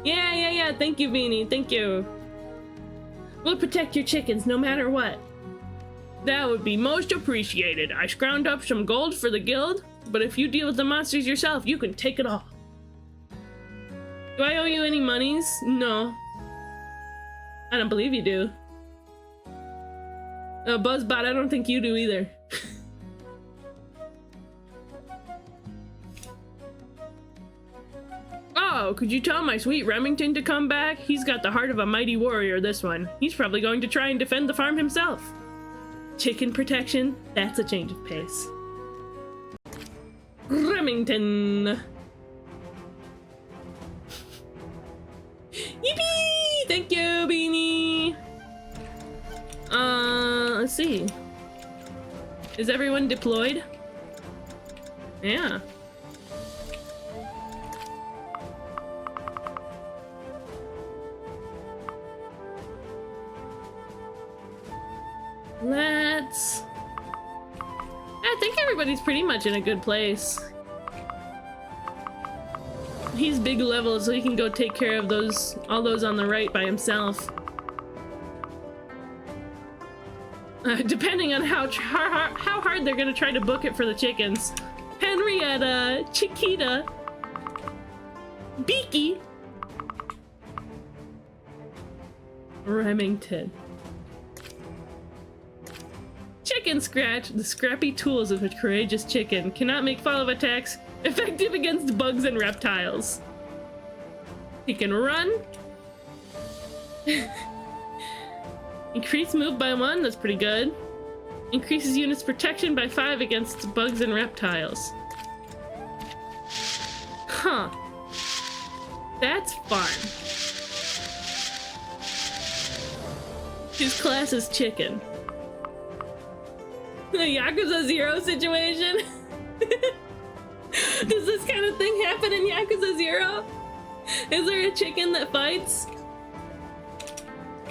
Yeah, thank you, Beanie, thank you. We'll protect your chickens no matter what. That would be most appreciated. I scrounged up some gold for the guild, but if you deal with the monsters yourself, you can take it all. Do I owe you any monies? No. I don't believe you do. Buzzbot, I don't think you do either. Oh, could you tell my sweet Remington to come back? He's got the heart of a mighty warrior, this one. He's probably going to try and defend the farm himself. Chicken protection, that's a change of pace. Remington. Yippee! Thank you, Beanie! Let's see. Is everyone deployed? Yeah. I think everybody's pretty much in a good place. He's big level, so he can go take care of all those on the right by himself. Depending on how hard they're gonna try to book it for the chickens. Henrietta, Chiquita, Beaky, Remington. Chicken Scratch, the scrappy tools of a courageous chicken, cannot make follow-up attacks effective against bugs and reptiles. He can run. Increase move by 1, that's pretty good. Increases units protection by 5 against bugs and reptiles. Huh. That's fun. His class is chicken. The Yakuza 0 situation? Does this kind of thing happen in Yakuza 0? Is there a chicken that fights?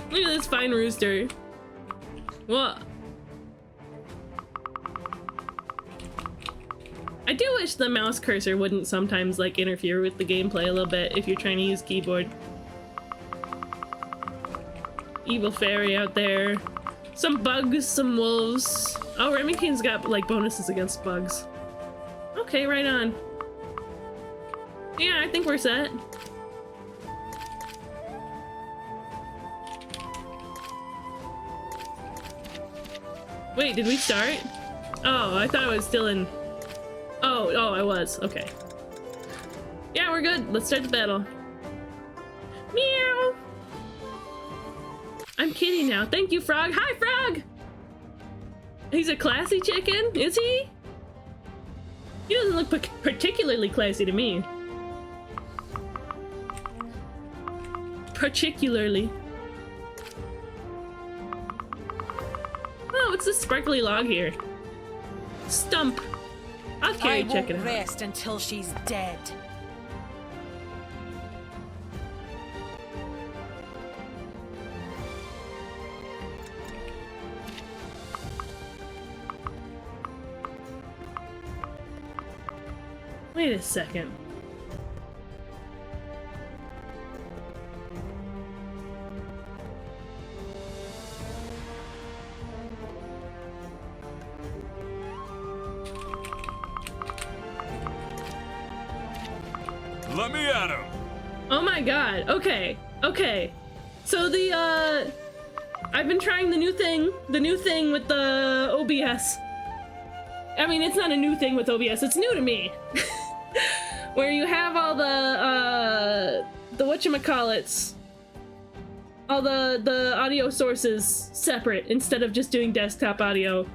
Look at this fine rooster. What? I do wish the mouse cursor wouldn't sometimes like interfere with the gameplay a little bit if you're trying to use keyboard. Evil fairy out there. Some bugs, some wolves. Oh, Remington's got like bonuses against bugs. Okay, right on. Yeah, I think we're set. Wait, did we start? Oh, I thought I was still in... Oh, I was. Okay. Yeah, we're good. Let's start the battle. Meow! I'm kidding now. Thank you, Frog. Hi, Frog! He's a classy chicken, is he? He doesn't look particularly classy to me. Particularly. Oh, what's this sparkly log here? Stump. I'll carry chicken. I won't rest until she's dead. Wait a second. Let me at him. Oh my god. Okay. So I've been trying the new thing with the OBS. I mean, it's not a new thing with OBS, it's new to me. Where you have all the whatchamacallits. all the audio sources separate instead of just doing desktop audio.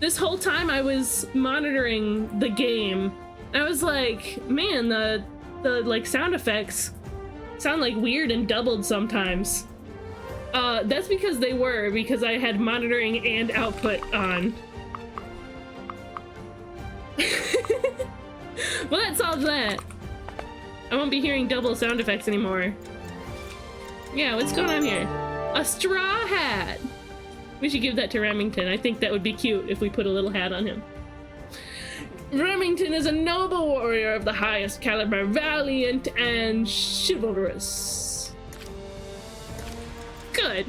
This whole time I was monitoring the game. I was like, man, the like sound effects sound like weird and doubled sometimes. That's because because I had monitoring and output on. Well, that solves that. I won't be hearing double sound effects anymore. Yeah, what's going on here? A straw hat! We should give that to Remington. I think that would be cute if we put a little hat on him. Remington is a noble warrior of the highest caliber, valiant and chivalrous. Good.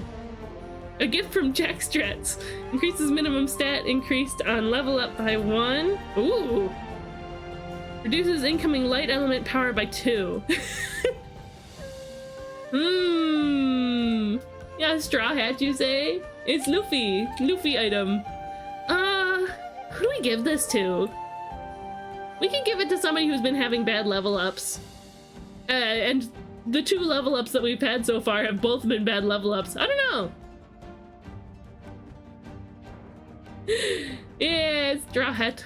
A gift from Jack Stretz. Increases minimum stat increased on level up by 1. Ooh. Reduces incoming light element power by 2. Yeah, straw hat, you say? It's Luffy. Luffy item. Who do we give this to? We can give it to somebody who's been having bad level ups. And the 2 level ups that we've had so far have both been bad level ups. I don't know. Yeah, straw hat.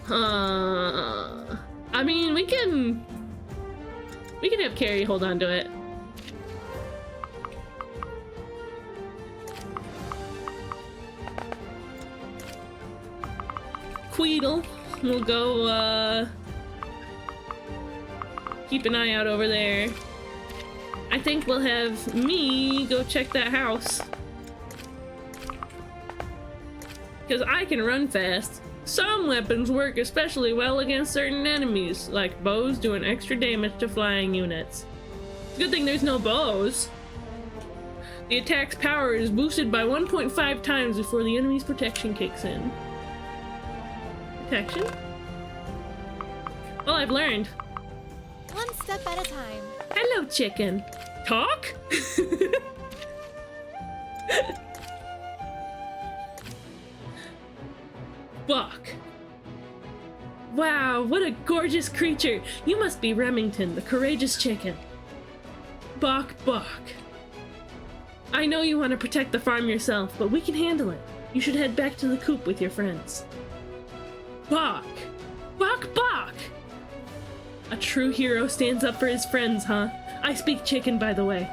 I mean, we can have Carrie hold on to it. Queedle will go keep an eye out over there. I think we'll have me go check that house, because I can run fast. Some weapons work especially well against certain enemies, like bows doing extra damage to flying units. Good thing there's no bows. The attack's power is boosted by 1.5 times before the enemy's protection kicks in. Protection? Well, I've learned. One step at a time. Hello, chicken. Talk? Buck. Wow, what a gorgeous creature. You must be Remington, the courageous chicken. Buck. I know you want to protect the farm yourself, but we can handle it. You should head back to the coop with your friends. Buck. A true hero stands up for his friends, huh? I speak chicken, by the way.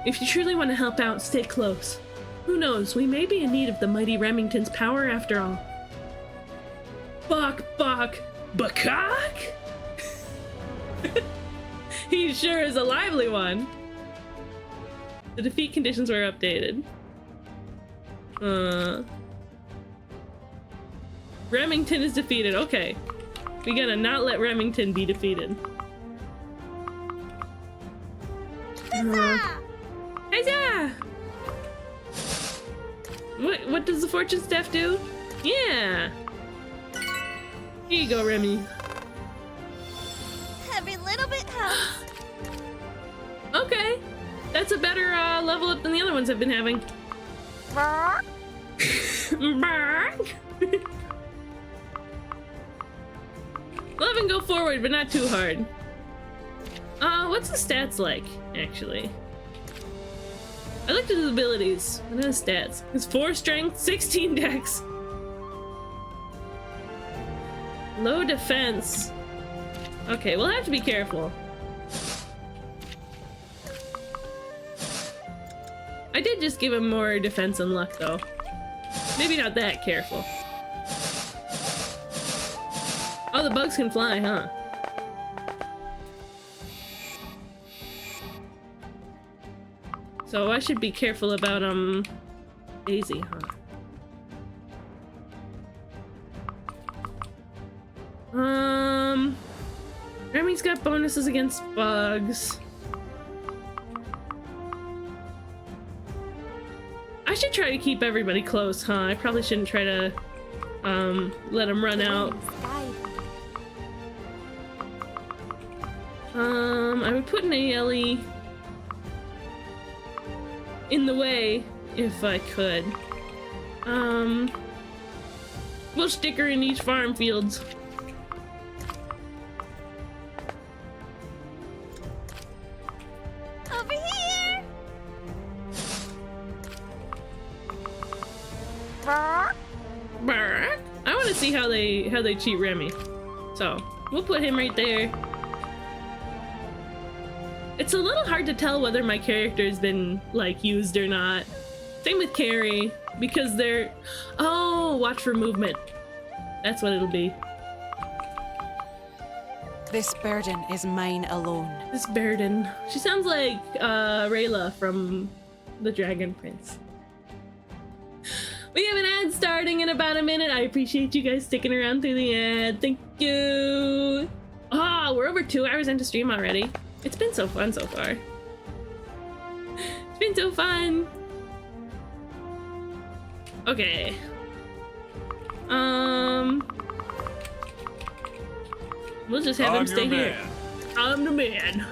If you truly want to help out, stay close. Who knows, we may be in need of the mighty Remington's power after all. Buck. He sure is a lively one. The defeat conditions were updated. Remington is defeated. Okay. We gotta not let Remington be defeated. Huzzah! What does the fortune staff do? Yeah! Here you go, Remy. Every little bit helps. Okay. That's a better level up than the other ones I've been having. Love and go forward, but not too hard. What's the stats like, actually? I looked at his abilities. What are his stats? His 4 strength, 16 dex. Low defense. Okay, we'll have to be careful. I did just give him more defense and luck, though. Maybe not that careful. Oh, the bugs can fly, huh? So I should be careful about, Daisy, huh? Remy's got bonuses against bugs. I should try to keep everybody close, huh? I probably shouldn't try to, let them run out. I would put Nayeli in the way if I could. We'll stick her in these farm fields. Over here! Brr. I want to see how they cheat Remy. So we'll put him right there. It's a little hard to tell whether my character has been like used or not. Same with Carrie, because they're... Oh, watch for movement. That's what it'll be. This burden is mine alone. This burden. She sounds like Rayla from The Dragon Prince. We have an ad starting in about a minute. I appreciate you guys sticking around through the ad. Thank you. Ah, we're over 2 hours into stream already. It's been so fun so far. It's been so fun. Okay. We'll just have him stay here. I'm the man.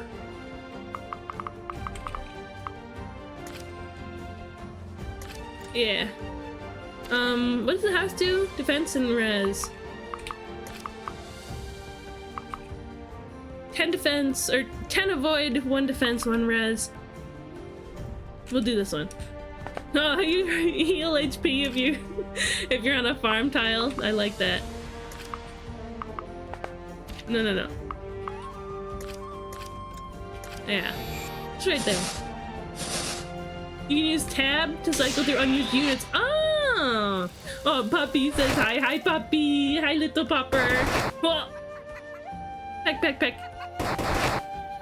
Yeah. What does the house do? Defense and res. 10 defense, or 10 avoid, 1 defense, 1 res. We'll do this one. Oh, you heal HP if you're on a farm tile. I like that. No. Yeah. It's right there. You can use tab to cycle through unused units. Oh! Oh, Puppy says hi. Hi, Puppy. Hi, little pupper. Oh. Peck.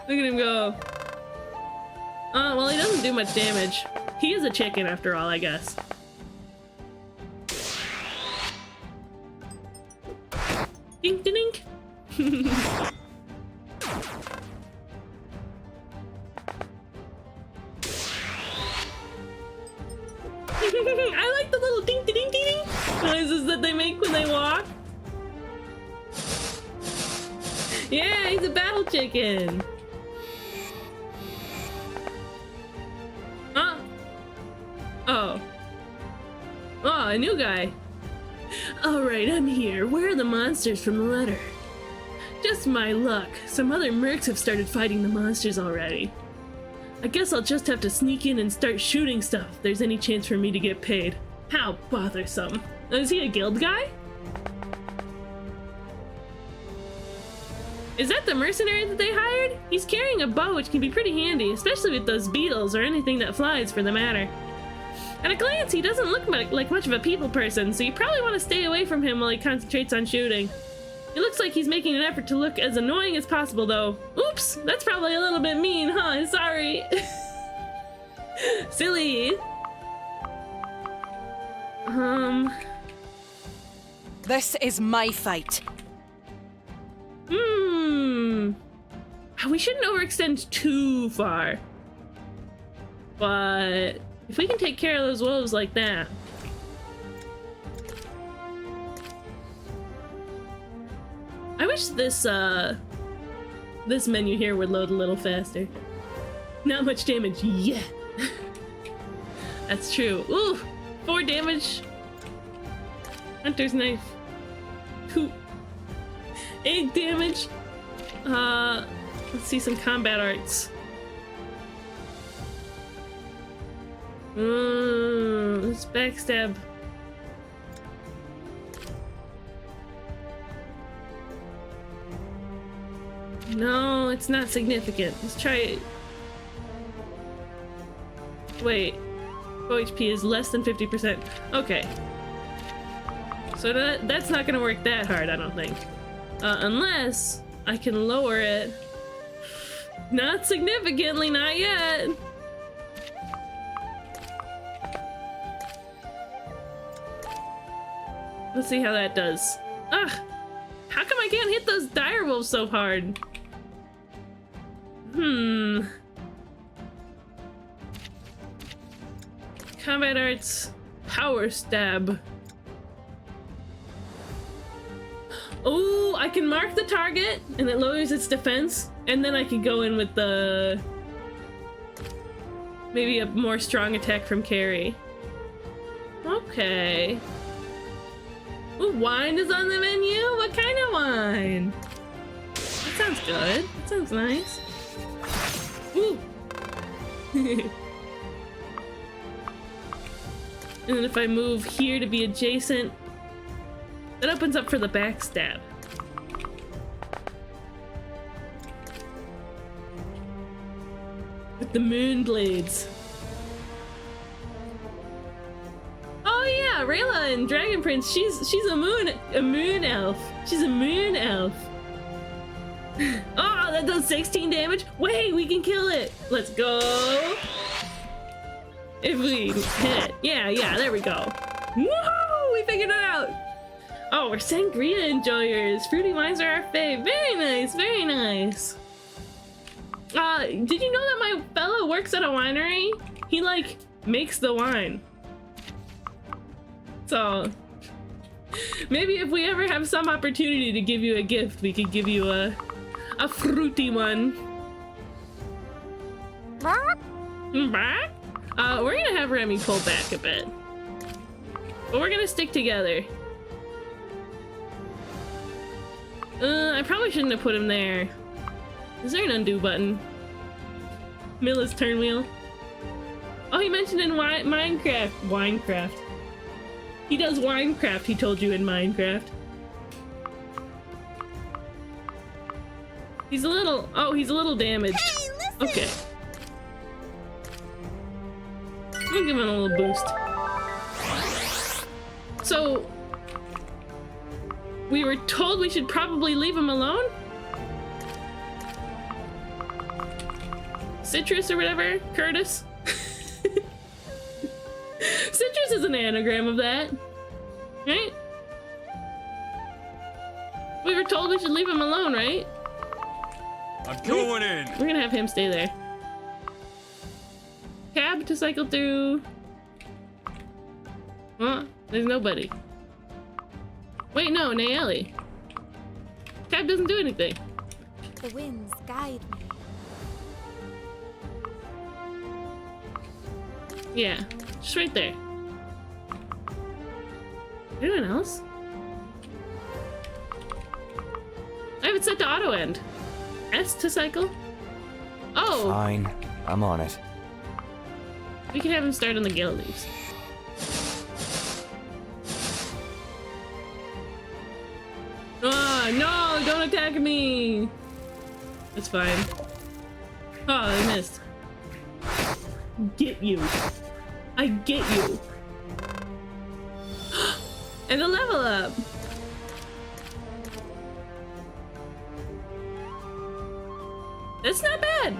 Look at him go. Oh, well, he doesn't do much damage. He is a chicken after all, I guess. Dink dink. I like the little ding ding ding noises that they make when they walk. Yeah, he's a battle chicken. Huh? Oh, a new guy. Alright, I'm here. Where are the monsters from the letter? Just my luck. Some other mercs have started fighting the monsters already. I guess I'll just have to sneak in and start shooting stuff if there's any chance for me to get paid. How bothersome. Is he a guild guy? Is that the mercenary that they hired? He's carrying a bow, which can be pretty handy, especially with those beetles or anything that flies for the matter. At a glance, he doesn't look like much of a people person, so you probably want to stay away from him while he concentrates on shooting. It looks like he's making an effort to look as annoying as possible, though. Oops, that's probably a little bit mean, huh? Sorry. Silly. This is my fight. We shouldn't overextend too far. But if we can take care of those wolves like that. I wish this this menu here would load a little faster. Not much damage yet. That's true. Ooh, 4 damage. Hunter's knife. 8 damage. Let's see some combat arts. Let's backstab. No, it's not significant. Let's try it. Wait. OHP is less than 50%. Okay. So that's not gonna work that hard, I don't think. Unless I can lower it. Not significantly, not yet. Let's see how that does. Ugh! How come I can't hit those dire wolves so hard? Combat arts. Power stab. Oh, I can mark the target and it lowers its defense, and then I can go in with the maybe a more strong attack from Carrie. Okay. Ooh, wine is on the menu? What kind of wine? That sounds good. That sounds nice. Ooh. And then if I move here to be adjacent, that opens up for the backstab. With the moon blades. Oh yeah, Rayla in Dragon Prince, she's a moon elf. She's a moon elf. Oh, that does 16 damage. Wait, we can kill it. Let's go. If we hit it. Yeah, there we go. Woohoo! We figured it out. Oh, we're sangria enjoyers. Fruity wines are our fave. Very nice, very nice. Did you know that my fellow works at a winery? He, like, makes the wine. So, maybe if we ever have some opportunity to give you a gift, we could give you a fruity one. We're gonna have Remy pull back a bit. But we're gonna stick together. I probably shouldn't have put him there. Is there an undo button? Milla's turn wheel. Oh, he mentioned in Minecraft. He does Winecraft, he told you in Minecraft. He's a little damaged. Hey, listen! Okay. We'll give him a little boost. So, we were told we should probably leave him alone? Citrus or whatever? Curtis? Citrus is an anagram of that. Right? We were told we should leave him alone, right? I'm going in. We're gonna have him stay there. Cab to cycle through. Huh? There's nobody. Wait, no, Nayeli. Cab doesn't do anything. The winds guide me. Yeah, just right there. Anyone else? I have it set to auto end. S to cycle? Oh! Fine, I'm on it. We can have him start on the gale leaves. Oh, no! Don't attack me! It's fine. Oh, I missed. Get you. I get you. And a level up! That's not bad!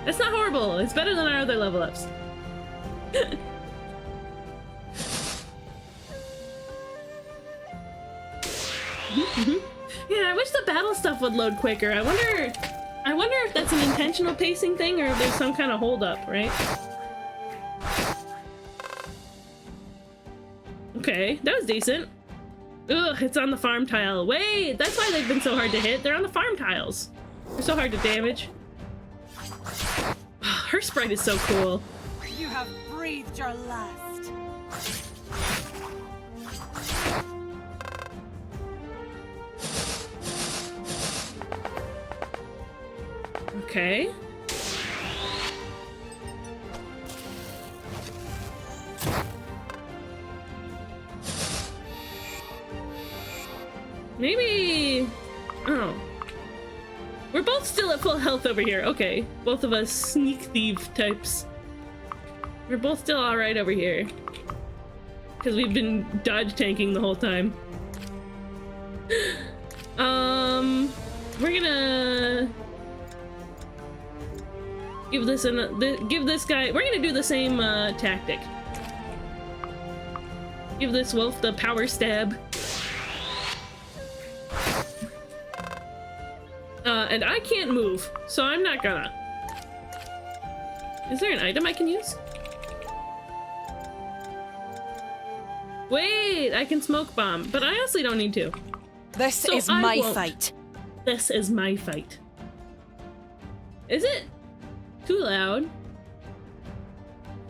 That's not horrible. It's better than our other level ups. Yeah, I wish the battle stuff would load quicker. I wonder if that's an intentional pacing thing or if there's some kind of hold up, right? Okay, that was decent. Ugh, it's on the farm tile. Wait, that's why they've been so hard to hit. They're on the farm tiles. They're so hard to damage. Her sprite is so cool. You have breathed your last. Okay. Maybe... Oh. We're both still at full health over here. Okay. Both of us sneak thief types. We're both still alright over here. Because we've been dodge tanking the whole time. We're gonna... give this guy... We're gonna do the same tactic. Give this wolf the power stab. And I can't move, so I'm not gonna. Is there an item I can use? Wait, I can smoke bomb, but I honestly don't need to. This So is I my won't. fight. This is my fight. Is it too loud?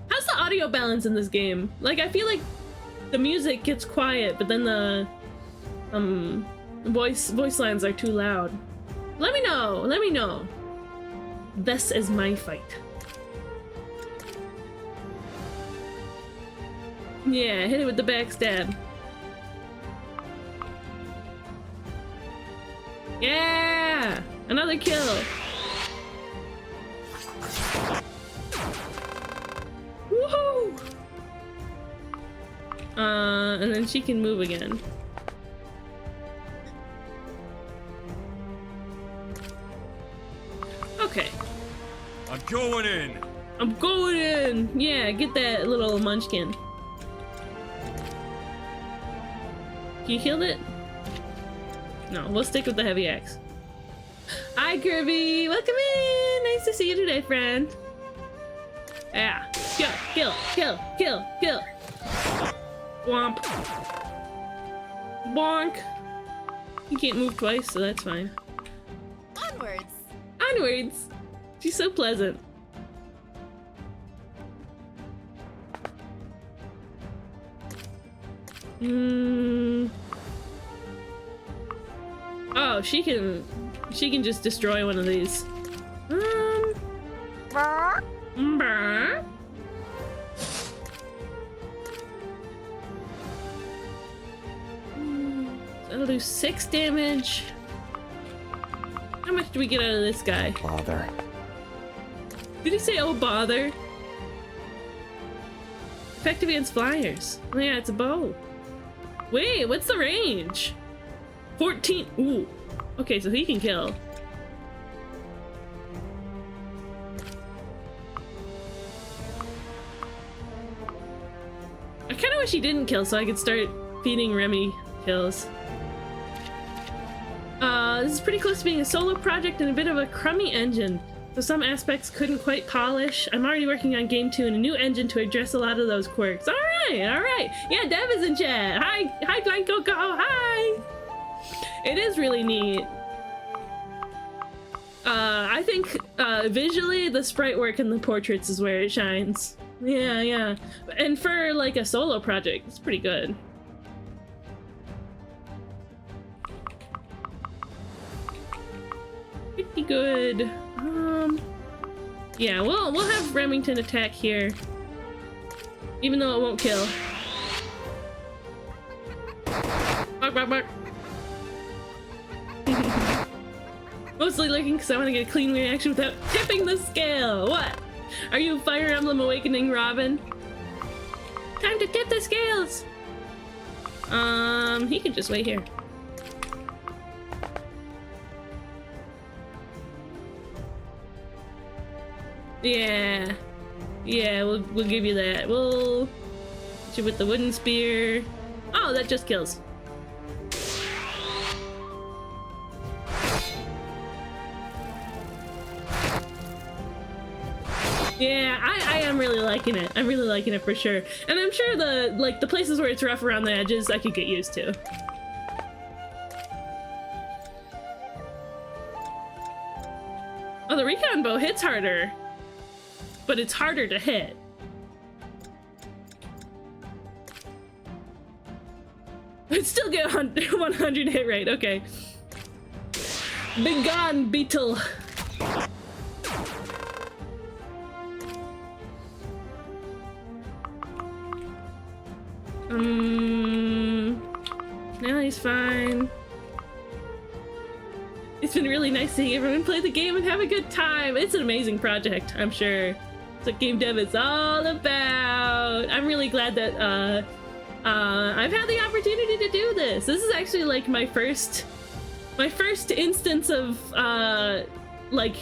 How's the audio balance in this game? Like, I feel like the music gets quiet, but then the voice lines are too loud. Let me know. Let me know. This is my fight. Yeah, hit it with the backstab. Yeah! Another kill! Woohoo! And then she can move again. Okay. I'm going in. I'm going in! Yeah, get that little munchkin. You killed it? No, we'll stick with the heavy axe. Hi, Kirby! Welcome in! Nice to see you today, friend. Yeah. Kill, kill, kill, kill, kill. Womp. Bonk. You can't move twice, so that's fine. Onwards. Onwards! She's so pleasant. Oh, she can just destroy one of these. Brr. That'll do 6 damage. How much do we get out of this guy? Bother. Did he say, oh bother? Effective against flyers. Oh yeah, it's a bow. Wait, what's the range? 14. Ooh. Okay, so he can kill. I kind of wish he didn't kill so I could start feeding Remy kills. This is pretty close to being a solo project and a bit of a crummy engine. So some aspects couldn't quite polish. I'm already working on game 2 and a new engine to address a lot of those quirks. Alright, alright. Yeah, Dev is in chat. Hi, Blind Coco, hi! It is really neat. I think visually the sprite work and the portraits is where it shines. Yeah, yeah. And for like a solo project, it's pretty good. Pretty good. Yeah, we'll have Remington attack here. Even though it won't kill. Bark, bark, bark. Mostly looking because I want to get a clean reaction without tipping the scale. What? Are you Fire Emblem Awakening Robin? Time to tip the scales! He can just wait here. Yeah. Yeah, we'll give you that. We'll hit you with the wooden spear. Oh, that just kills. Yeah, I am really liking it. I'm really liking it for sure. And I'm sure the places where it's rough around the edges I could get used to. Oh, the recon bow hits harder. But it's harder to hit. I'd still get 100 hit rate, okay. Be gone, beetle. Now he's fine. It's been really nice seeing everyone play the game and have a good time. It's an amazing project, I'm sure. It's what game dev is all about. I'm really glad that I've had the opportunity to do this. This is actually like my first instance of like,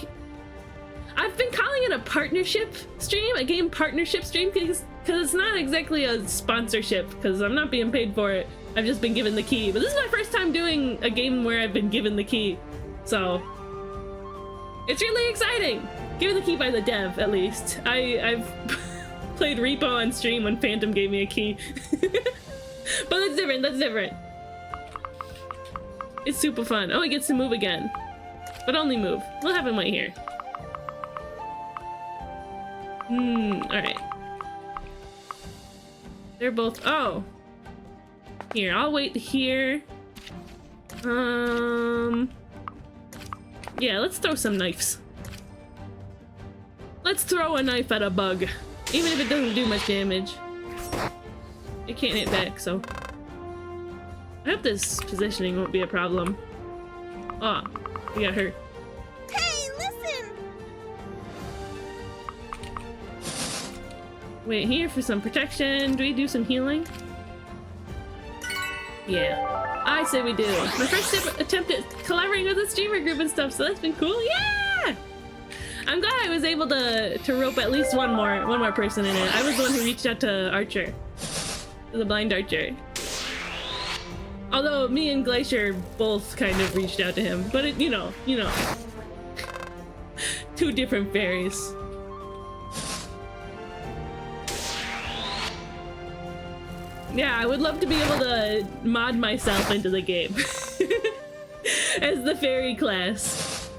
I've been calling it a partnership stream, a game partnership stream, because it's not exactly a sponsorship, because I'm not being paid for it. I've just been given the key. But this is my first time doing a game where I've been given the key. So, it's really exciting! Given the key by the dev, at least. I've played Repo on stream when Phantom gave me a key. But that's different, that's different. It's super fun. Oh, he gets to move again. But only move. We'll have him wait here. Alright. They're both... Oh! Here, I'll wait here. Yeah, let's throw some knives. Let's throw a knife at a bug. Even if it doesn't do much damage. It can't hit back, so. I hope this positioning won't be a problem. Oh, we got her. Hey, listen! Wait here for some protection. Do we do some healing? Yeah, I say we do. My first attempt at collaborating with a streamer group and stuff, so that's been cool. Yeah! I'm glad I was able to rope at least one more person in it. I was the one who reached out to Archer, the blind Archer. Although me and Glacier both kind of reached out to him, but it, you know, two different fairies. Yeah, I would love to be able to mod myself into the game as the fairy class.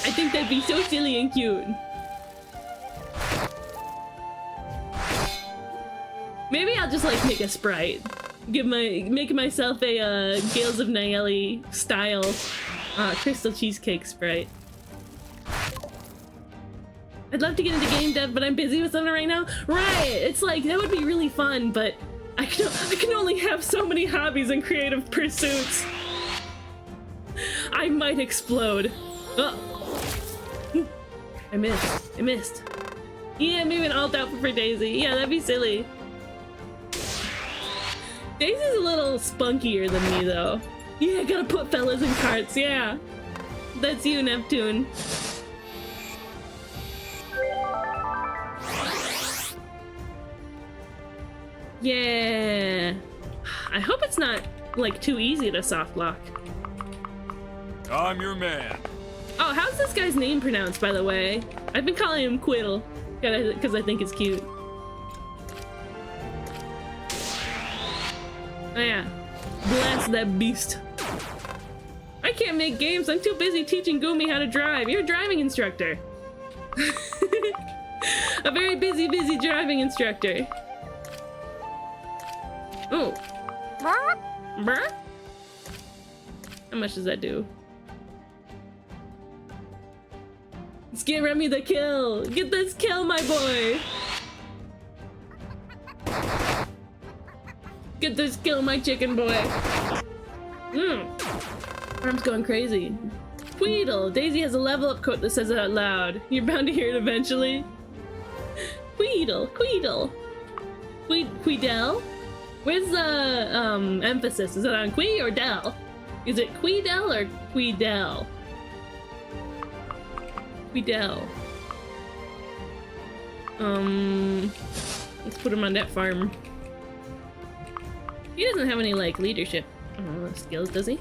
I think that'd be so silly and cute. Maybe I'll just like make a sprite. Make myself a Gales of Nayeli style crystal cheesecake sprite. I'd love to get into game dev, but I'm busy with something right now. Right, it's like that would be really fun, but I can only have so many hobbies and creative pursuits. I might explode. Oh. I missed. Yeah, maybe an alt outfit for Daisy. Yeah, that'd be silly. Daisy's a little spunkier than me, though. Yeah, gotta put fellas in carts, yeah. That's you, Neptune. Yeah. I hope it's not, like, too easy to soft lock. I'm your man. Oh, how's this guy's name pronounced, by the way? I've been calling him Quiddle, because I think it's cute. Oh yeah, blast that beast. I can't make games, I'm too busy teaching Gumi how to drive. You're a driving instructor. A very busy driving instructor. Oh. Brr? How much does that do? Let's get Remy the kill. Get this kill, my boy. Get this kill, my chicken boy. Arm's going crazy. Tweedle. Daisy has a level up quote that says it out loud. You're bound to hear it eventually. Tweedle. Queedel? Where's the emphasis? Is it on Quee or Del? Is it Queedel or Queedel? Queedel. Let's put him on that farm. He doesn't have any, like, leadership skills, does he?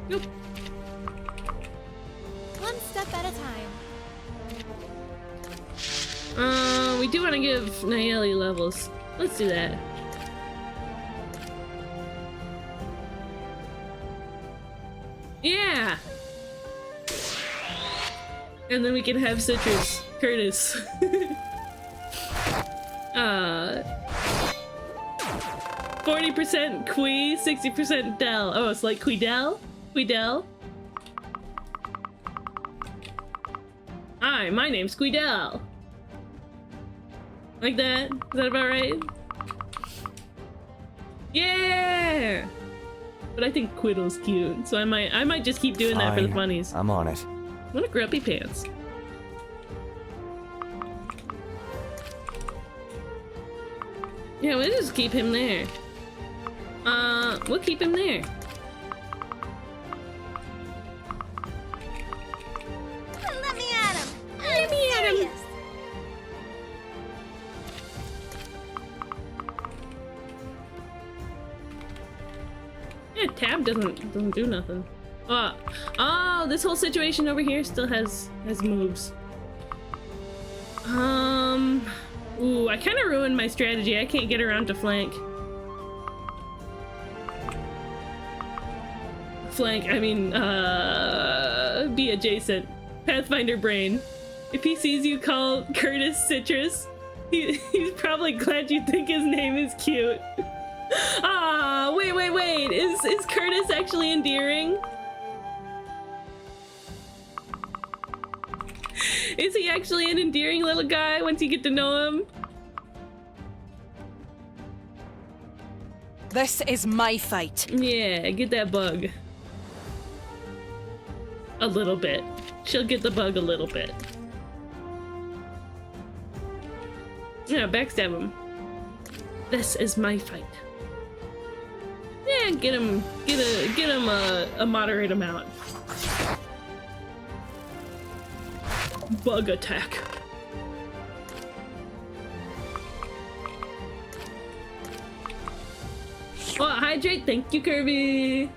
Nope. One step at a time. We do want to give Nayeli levels. Let's do that. Yeah! And then we can have Citrus. Curtis. 40% Quee, 60% Del. Oh, it's like Queedel? Queedel? Hi, my name's Queedel. Like that? Is that about right? Yeah! But I think Quiddle's cute, so I might just keep doing that for the funnies. I'm on it. What a grumpy pants. Yeah, we'll just keep him there. We'll keep him there. Let me at him. Let me at him. Serious. Yeah, tab doesn't do nothing. Oh, this whole situation over here still has moves. Ooh, I kind of ruined my strategy. I can't get around to flank. I mean, be adjacent. Pathfinder brain. If he sees you call Curtis Citrus, he's probably glad you think his name is cute. Ah, wait. Is Curtis actually endearing? Is he actually an endearing little guy once you get to know him? This is my fight. Yeah, get that bug. A little bit. She'll get the bug a little bit. Yeah, backstab him. This is my fight. Yeah, get him a moderate amount. Bug attack. Oh, hydrate, thank you, Kirby.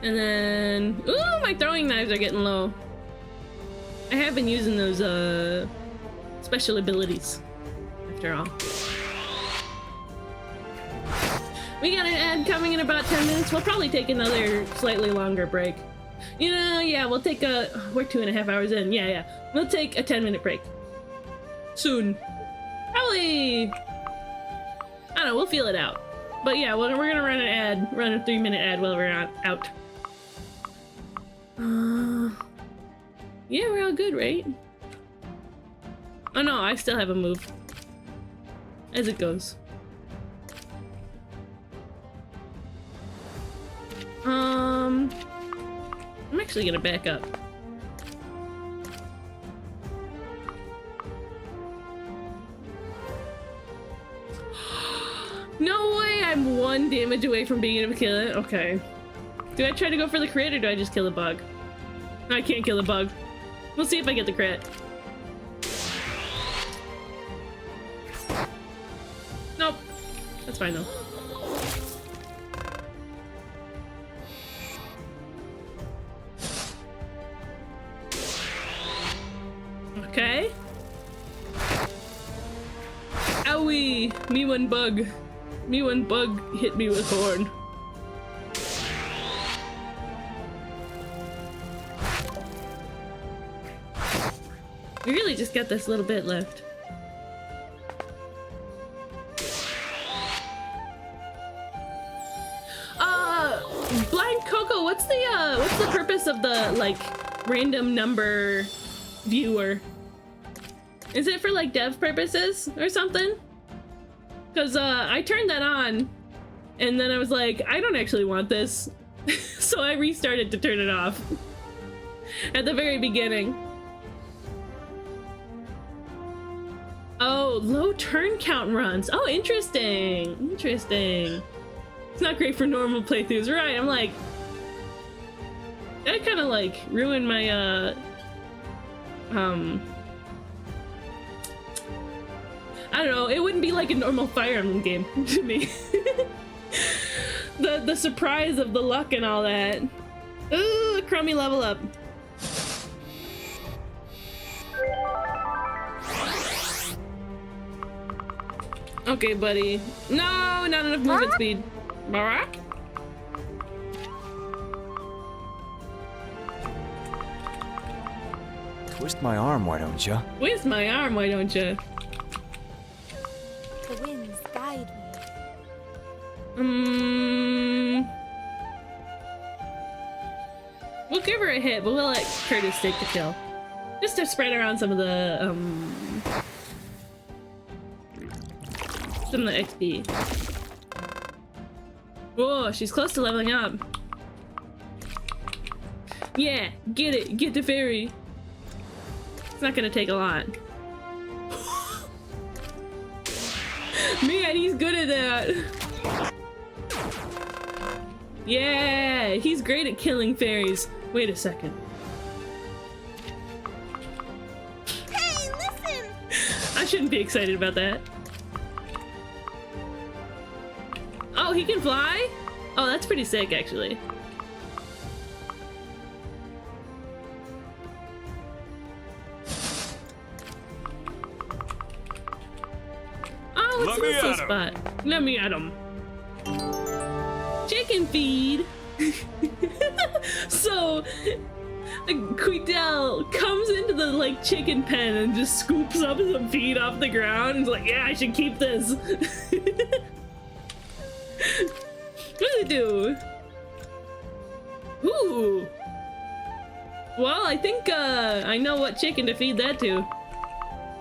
And then, ooh, my throwing knives are getting low. I have been using those special abilities, after all. We got an ad coming in about 10 minutes. We'll probably take another slightly longer break. You know, yeah, we'll take a, we're 2.5 hours in. Yeah. We'll take a 10-minute break. Soon. Probably, I don't know, we'll feel it out. But yeah, we're gonna run an ad, run a 3-minute ad while we're out. Yeah, we're all good, right? Oh no, I still have a move. As it goes. I'm actually gonna back up. No way, I'm 1 damage away from being able to kill it. Okay. Do I try to go for the crit or do I just kill the bug? I can't kill the bug. We'll see if I get the crit. Nope. That's fine though. Okay. Owie! Me one bug. Me one bug hit me with horn. We really just got this little bit left. Blind Coco, what's the purpose of the, like, random number viewer? Is it for, like, dev purposes or something? Because, I turned that on, and then I was like, I don't actually want this. So I restarted to turn it off. At the very beginning. Oh, low turn count runs. Oh, interesting. Interesting. It's not great for normal playthroughs, right? I'm like, that kind of like ruined my I don't know. It wouldn't be like a normal Fire Emblem game to me. The surprise of the luck and all that. Ooh, crummy level up. Okay, buddy. No, not enough movement speed. Barack? Twist my arm, why don't you? Twist my arm, why don't you? The winds guide me. We'll give her a hit, but we'll let Curtis take the kill. Just to spread around some of the, XP. Whoa, she's close to leveling up. Yeah, get it. Get the fairy. It's not gonna take a lot. Man, he's good at that. Yeah, he's great at killing fairies. Wait a second. Hey, listen! I shouldn't be excited about that. Oh, he can fly? Oh, that's pretty sick, actually. Oh, what's this little spot? Let me at him. Chicken feed. So, Quidel comes into the like chicken pen and just scoops up some feed off the ground and is like, yeah, I should keep this. What does it do? Ooh. Well, I think I know what chicken to feed that to.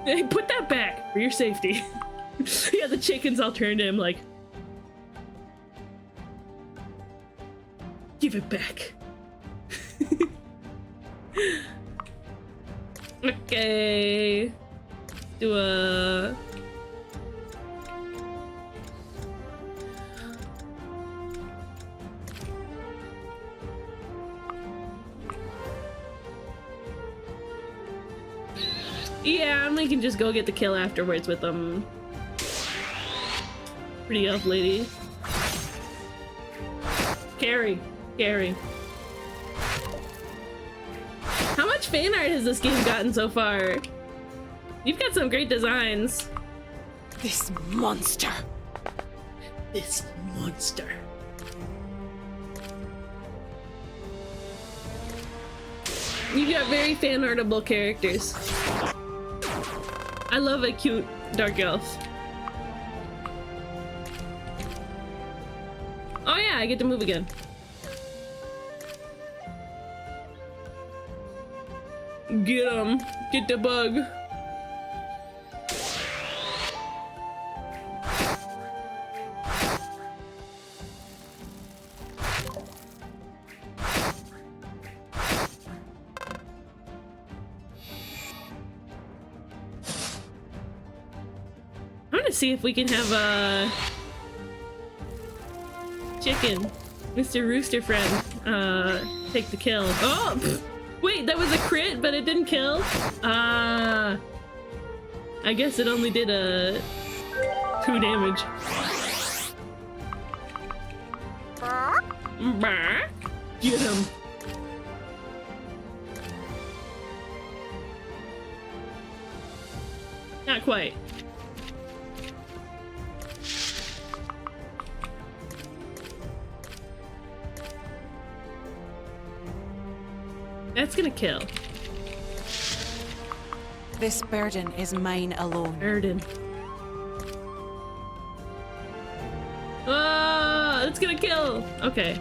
Hey, put that back for your safety. Yeah, the chickens all turn to him like, give it back. Okay. Do a... Yeah, and we can just go get the kill afterwards with them. Pretty elf lady. Carry. Carry. How much fan art has this game gotten so far? You've got some great designs. This monster. This monster. You've got very fan artable characters. I love a cute dark elf. Oh yeah, I get to move again. Get him. Get the bug. I'm gonna see if we can have a chicken, Mr. Rooster friend, take the kill. Oh! Pfft. Wait, that was a crit, but it didn't kill? I guess it only did 2 damage. Get him. Not quite. That's gonna kill. This burden is mine alone. Burden. Ah, that's gonna kill. Okay.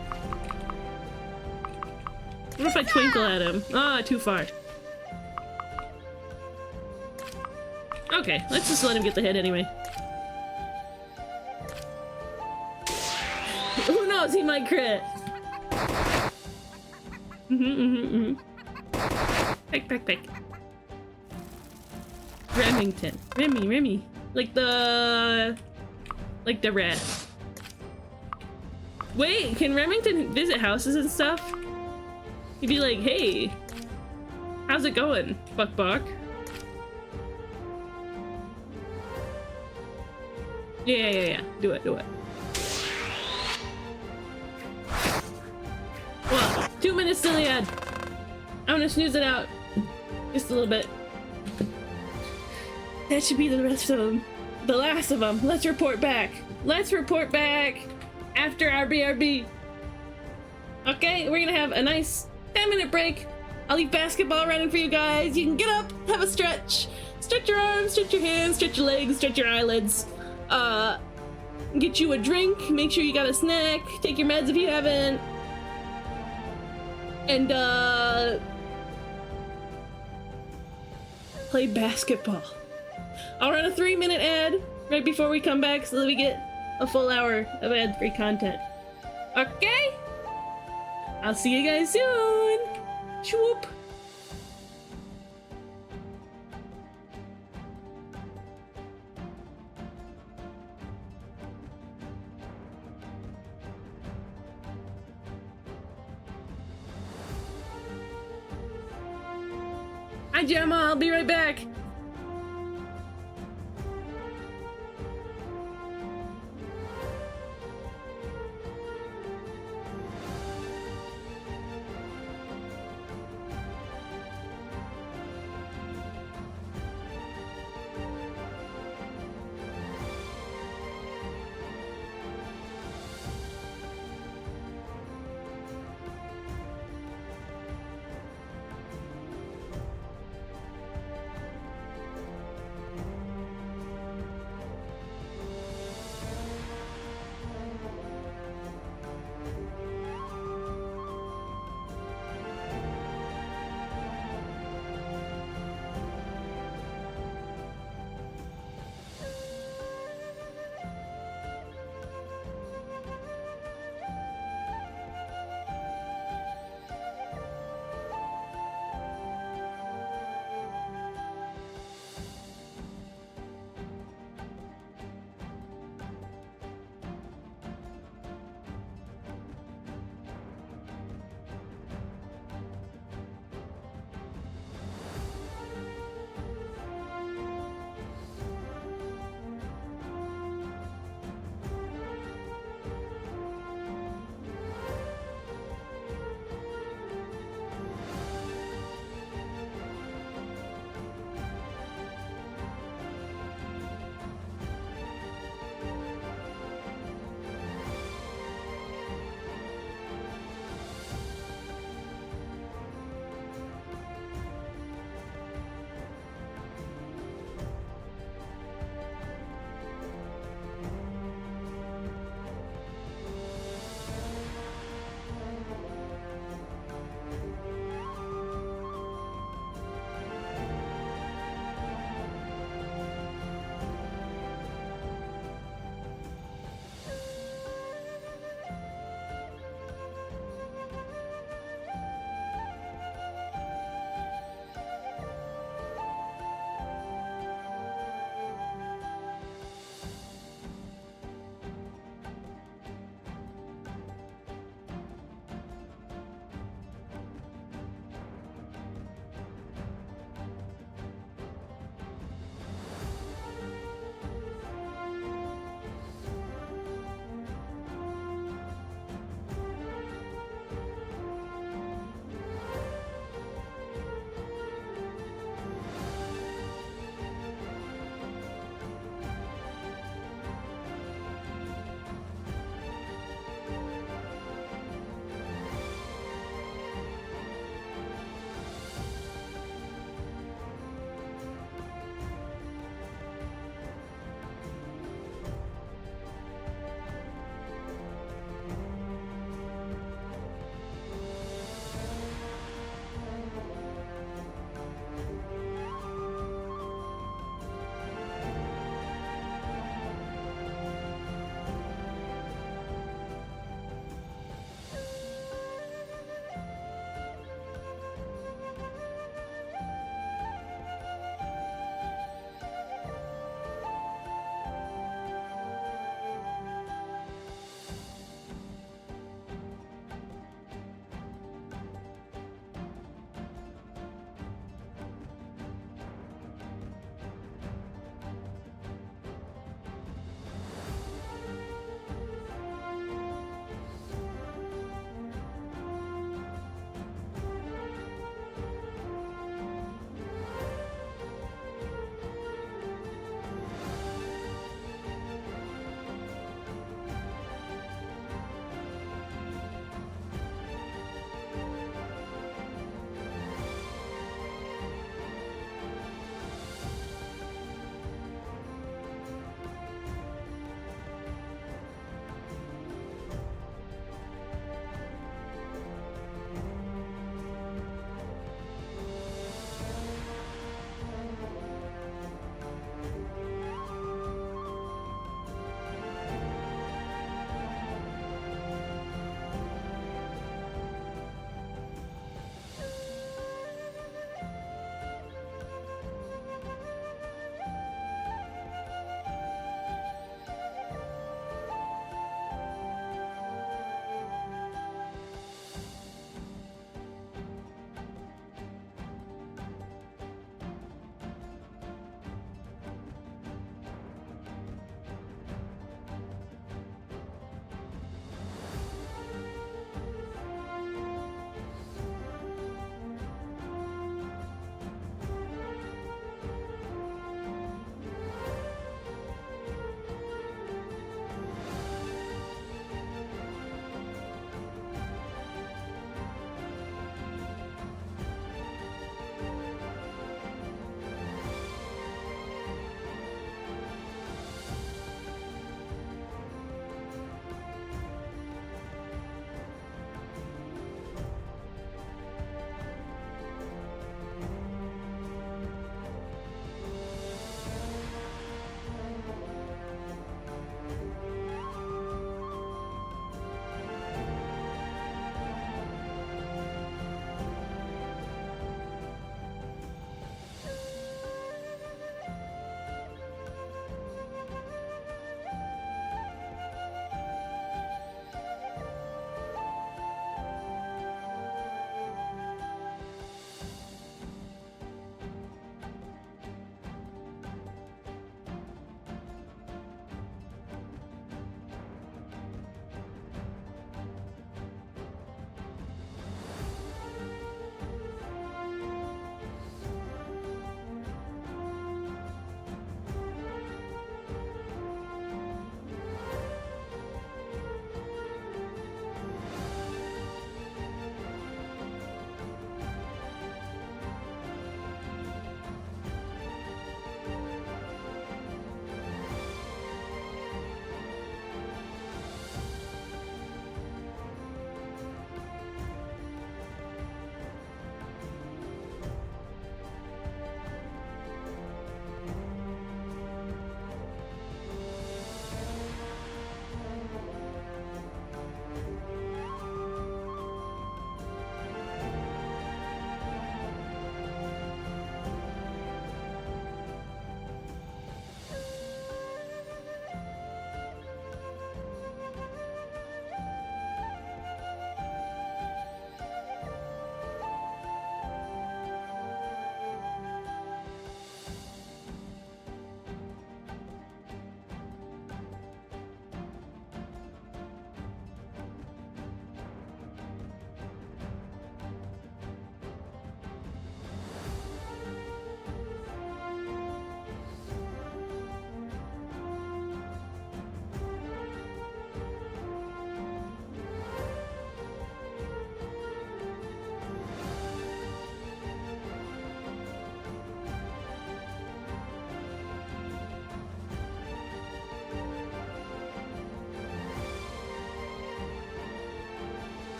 What if I twinkle at him? Ah, too far. Okay, let's just let him get the hit anyway. Who knows? He might crit. Pick. Remington. Remy. Like the rat. Wait, can Remington visit houses and stuff? He'd be like, hey, how's it going, Buck? Yeah. Do it. Well, 2 minutes till the end. I'm gonna snooze it out just a little bit. That should be the rest of them. The last of them. Let's report back after our BRB. Okay, we're gonna have a nice 10-minute break. I'll leave basketball running for you guys. You can get up, have a stretch. Stretch your arms, stretch your hands, stretch your legs, stretch your eyelids. Get you a drink. Make sure you got a snack. Take your meds if you haven't. And play basketball. I'll run a 3-minute ad right before we come back so that we get a full hour of ad-free content. Okay? I'll see you guys soon. Swoop. Hi, Gemma. I'll be right back.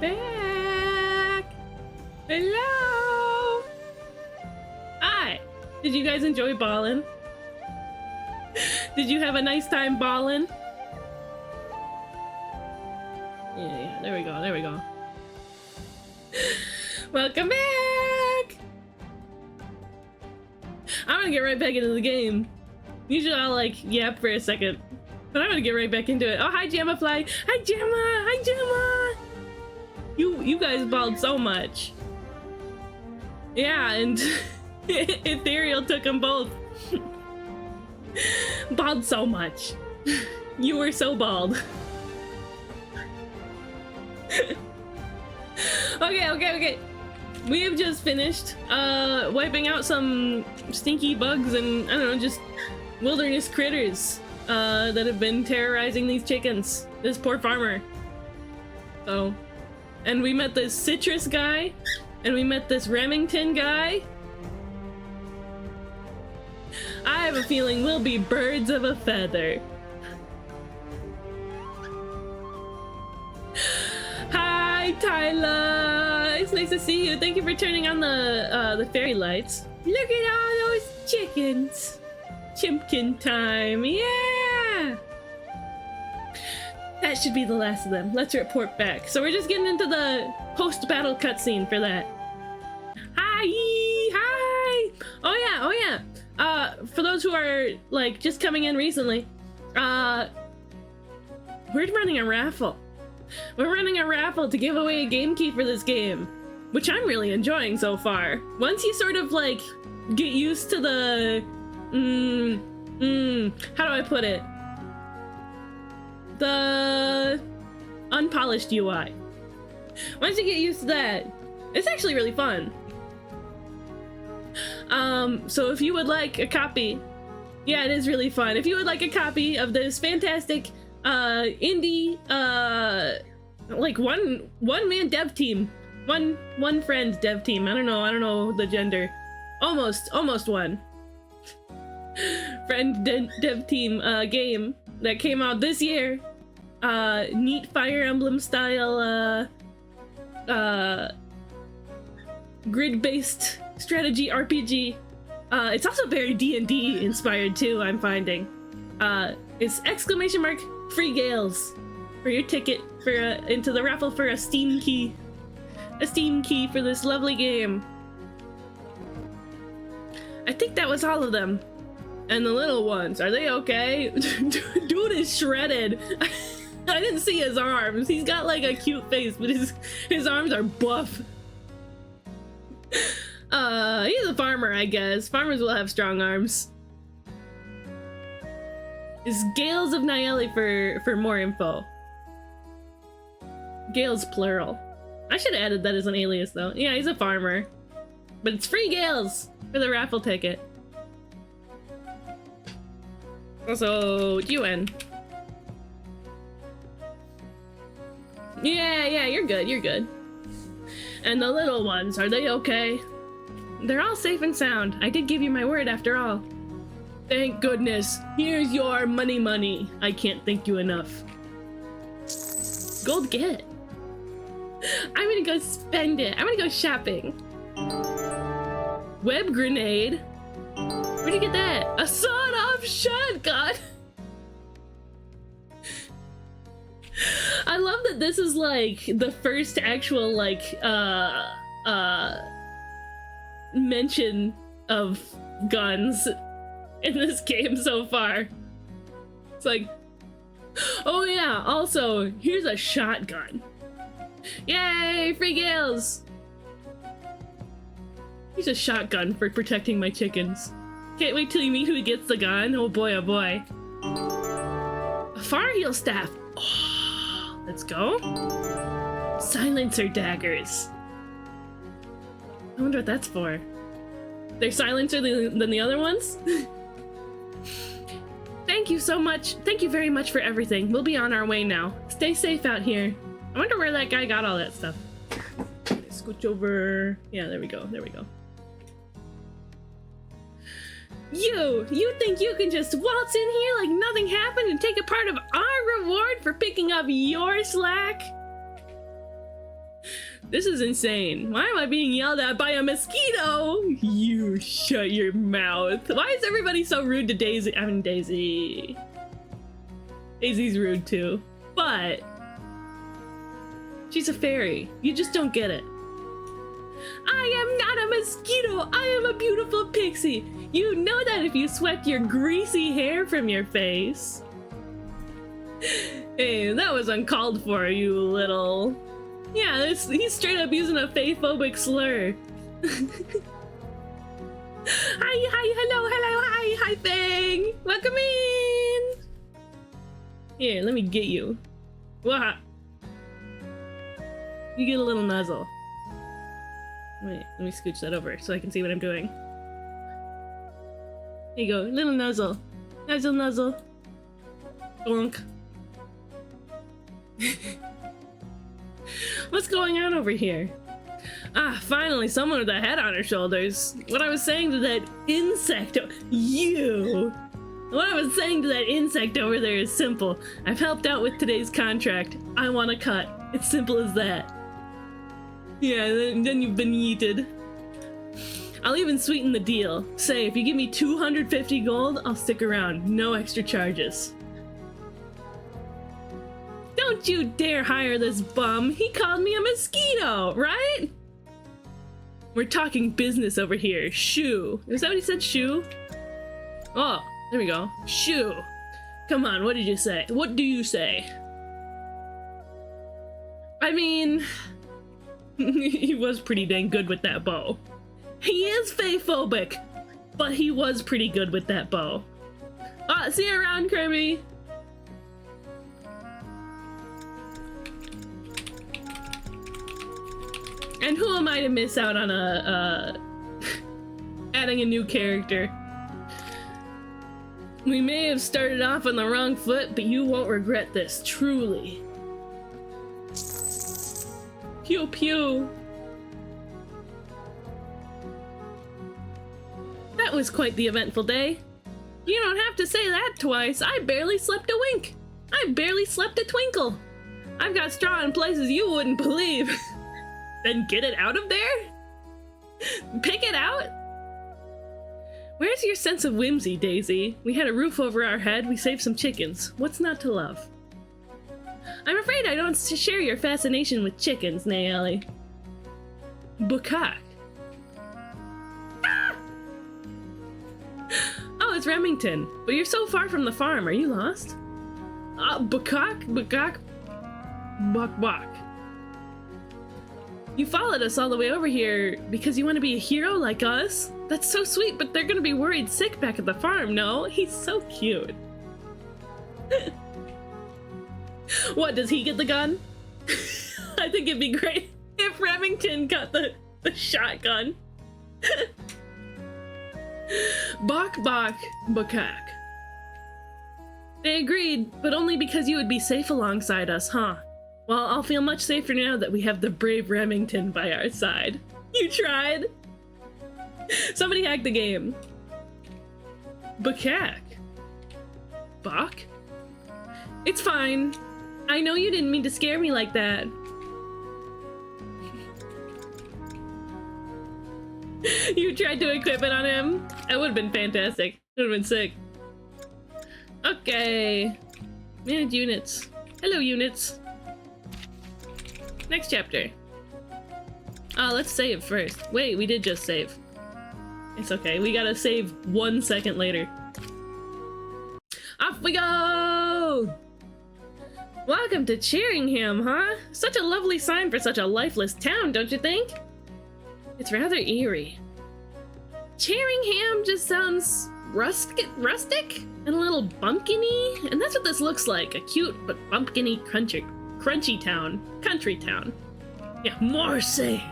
back. Hello. Hi. Did you guys enjoy ballin'? Did you have a nice time ballin'? Yeah, there we go, there we go. Welcome back! I'm gonna get right back into the game. Usually I'll like yap for a second, but I'm gonna get right back into it. Oh, hi Jamma Fly! Hi Jamma! Hi Jamma! You guys balled so much. Yeah, and Ethereal took them both. Bald so much. You were so bald. Okay. We have just finished wiping out some stinky bugs and I don't know, just wilderness critters that have been terrorizing these chickens. This poor farmer. So, and we met this citrus guy, and we met this Remington guy. I have a feeling we'll be birds of a feather. Hi, Tyler! It's nice to see you. Thank you for turning on the fairy lights. Look at all those chickens. Chimpkin time, yeah! That should be the last of them. Let's report back. So we're just getting into the post-battle cutscene for that. Hi! Oh yeah! For those who are, like, just coming in recently, we're running a raffle. We're running a raffle to give away a game key for this game, which I'm really enjoying so far. Once you sort of, like, get used to the, how do I put it? The unpolished UI. Once you get used to that, it's actually really fun. So if you would like a copy, yeah, it is really fun. If you would like a copy of this fantastic, indie, like one-man dev team, one friend dev team. I don't know the gender. Almost one. Friend dev team, game that came out this year. Neat Fire Emblem style, grid-based strategy RPG. It's also very D&D inspired too, I'm finding. It's exclamation mark free Gales for your ticket for into the raffle for a Steam key. A Steam key for this lovely game. I think that was all of them. And the little ones, are they okay? Dude is shredded. I didn't see his arms. He's got like a cute face, but his arms are buff. He's a farmer, I guess. Farmers will have strong arms. Is Gales of Nayeli for more info. Gales plural. I should have added that as an alias though. Yeah, he's a farmer. But it's free Gales for the raffle ticket. Also, UN. Yeah, you're good. And the little ones, are they okay? They're all safe and sound. I did give you my word after all. Thank goodness. Here's your money. I can't thank you enough. Gold get. I'm gonna go spend it. I'm gonna go shopping. Web grenade. Where'd you get that? A sawed-off shotgun. I love that this is like the first actual like mention of guns in this game so far. It's like, oh yeah, also here's a shotgun. Yay, free Gales! Here's a shotgun for protecting my chickens. Can't wait till you meet who gets the gun. Oh boy, oh boy. A far heel staff. Oh, let's go. Silencer daggers. I wonder what that's for. They're silencer than the other ones? Thank you so much. Thank you very much for everything. We'll be on our way now. Stay safe out here. I wonder where that guy got all that stuff. Scooch over. Yeah, there we go. You think you can just waltz in here like nothing happened and take a part of our reward for picking up your slack? This is insane. Why am I being yelled at by a mosquito? You shut your mouth. Why is everybody so rude to Daisy? I mean, Daisy. Daisy's rude too. But she's a fairy. You just don't get it. I am not a mosquito. I am a beautiful pixie. You know that if you swept your greasy hair from your face. Hey, that was uncalled for, you little... Yeah, he's straight up using a fae-phobic slur. Hi, hello, hi, Fang! Welcome in! Here, let me get you. Wah! You get a little nuzzle. Wait, let me scooch that over so I can see what I'm doing. There you go, little nuzzle. Nuzzle, nuzzle. Bonk. What's going on over here? Ah, finally, someone with a head on her shoulders. What I was saying to that insect What I was saying to that insect over there is simple. I've helped out with today's contract. I want a cut. It's simple as that. Yeah, then you've been yeeted. I'll even sweeten the deal. Say, if you give me 250 gold, I'll stick around. No extra charges. Don't you dare hire this bum. He called me a mosquito, right? We're talking business over here. Shoo. Is that what he said, shoo? Oh, there we go. Shoo. Come on, what did you say? What do you say? I mean... he was pretty dang good with that bow. He is fae-phobic, but he was pretty good with that bow. See you around, Kirby. And who am I to miss out on adding a new character? We may have started off on the wrong foot, but you won't regret this, truly. Pew pew. That was quite the eventful day. You don't have to say that twice. I barely slept a wink. I barely slept a twinkle. I've got straw in places you wouldn't believe. Then get it out of there? Pick it out? Where's your sense of whimsy, Daisy? We had a roof over our head, we saved some chickens. What's not to love? I'm afraid I don't share your fascination with chickens, Nayeli. Bukak. Ah! Oh, it's Remington. But you're so far from the farm, are you lost? Bukak? Bukak? Buk buk. You followed us all the way over here because you want to be a hero like us? That's so sweet, but they're gonna be worried sick back at the farm, no? He's so cute. What, does he get the gun? I think it'd be great if Remington got the shotgun. Bok bok bukak. They agreed, but only because you would be safe alongside us, huh? Well, I'll feel much safer now that we have the brave Remington by our side. You tried! Somebody hacked the game. Bukak. Bok? It's fine. I know you didn't mean to scare me like that. You tried to equip it on him? That would have been fantastic. It would have been sick. Okay. Manage units. Hello, units. Next chapter. Let's save first. Wait, we did just save. It's okay, we gotta save 1 second later. Off we go! Welcome to Cheeringham, huh? Such a lovely sign for such a lifeless town, don't you think? It's rather eerie. Cheeringham just sounds rustic and a little bumpkiny, and that's what this looks like, a cute but bumpkiny crunchy town. Country town. Yeah, more save.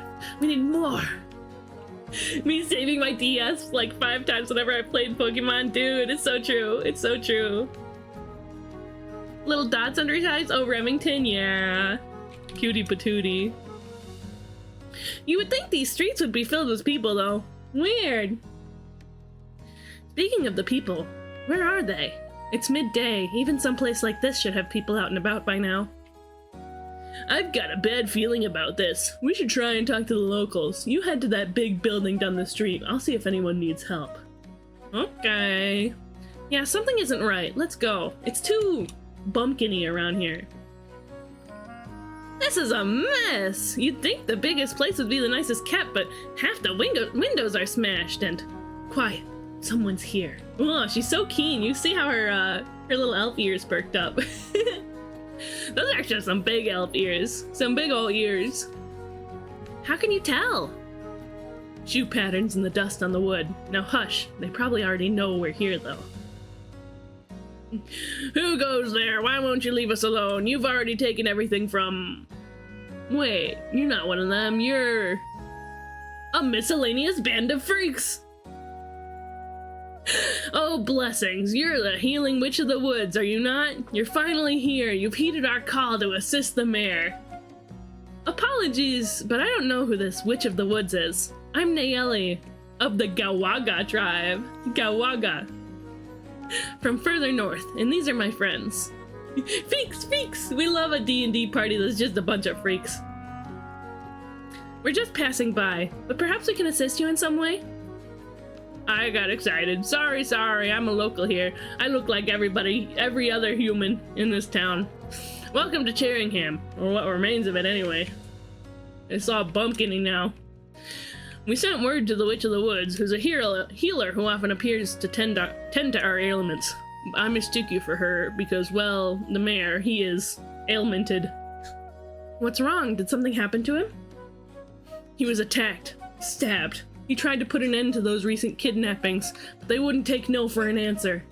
We need more. Me saving my DS like 5 times whenever I played Pokemon. Dude, it's so true. It's so true. Little dots under his eyes. Oh, Remington, yeah. Cutie patootie. You would think these streets would be filled with people, though. Weird. Speaking of the people, where are they? It's midday. Even someplace like this should have people out and about by now. I've got a bad feeling about this. We should try and talk to the locals. You head to that big building down the street. I'll see if anyone needs help. Okay. Yeah, something isn't right. Let's go. It's too bumpkin-y around here. This is a mess! You'd think the biggest place would be the nicest kept, but half the windows are smashed and... Quiet. Someone's here. Oh, she's so keen. You see how her little elf ears perked up. Those are just some big elf ears. Some big old ears. How can you tell? Shoe patterns in the dust on the wood. Now hush. They probably already know we're here, though. Who goes there? Why won't you leave us alone? You've already taken everything from... Wait, you're not one of them. You're... a miscellaneous band of freaks. Oh, blessings. You're the healing witch of the woods, are you not? You're finally here. You've heeded our call to assist the mayor. Apologies, but I don't know who this witch of the woods is. I'm Nayeli, of the Gawaga tribe. Gawaga. From further north, and these are my friends. Freaks! We love a D&D party that's just a bunch of freaks. We're just passing by, but perhaps we can assist you in some way? I got excited. Sorry, I'm a local here. I look like every other human in this town. Welcome to Cherringham, or what remains of it anyway. It's all bumpkin-y now. We sent word to the Witch of the Woods, who's a healer who often appears to tend to our ailments. I mistook you for her because, well, the mayor, he is ailmented. What's wrong? Did something happen to him? He was attacked, stabbed. He tried to put an end to those recent kidnappings, but they wouldn't take no for an answer.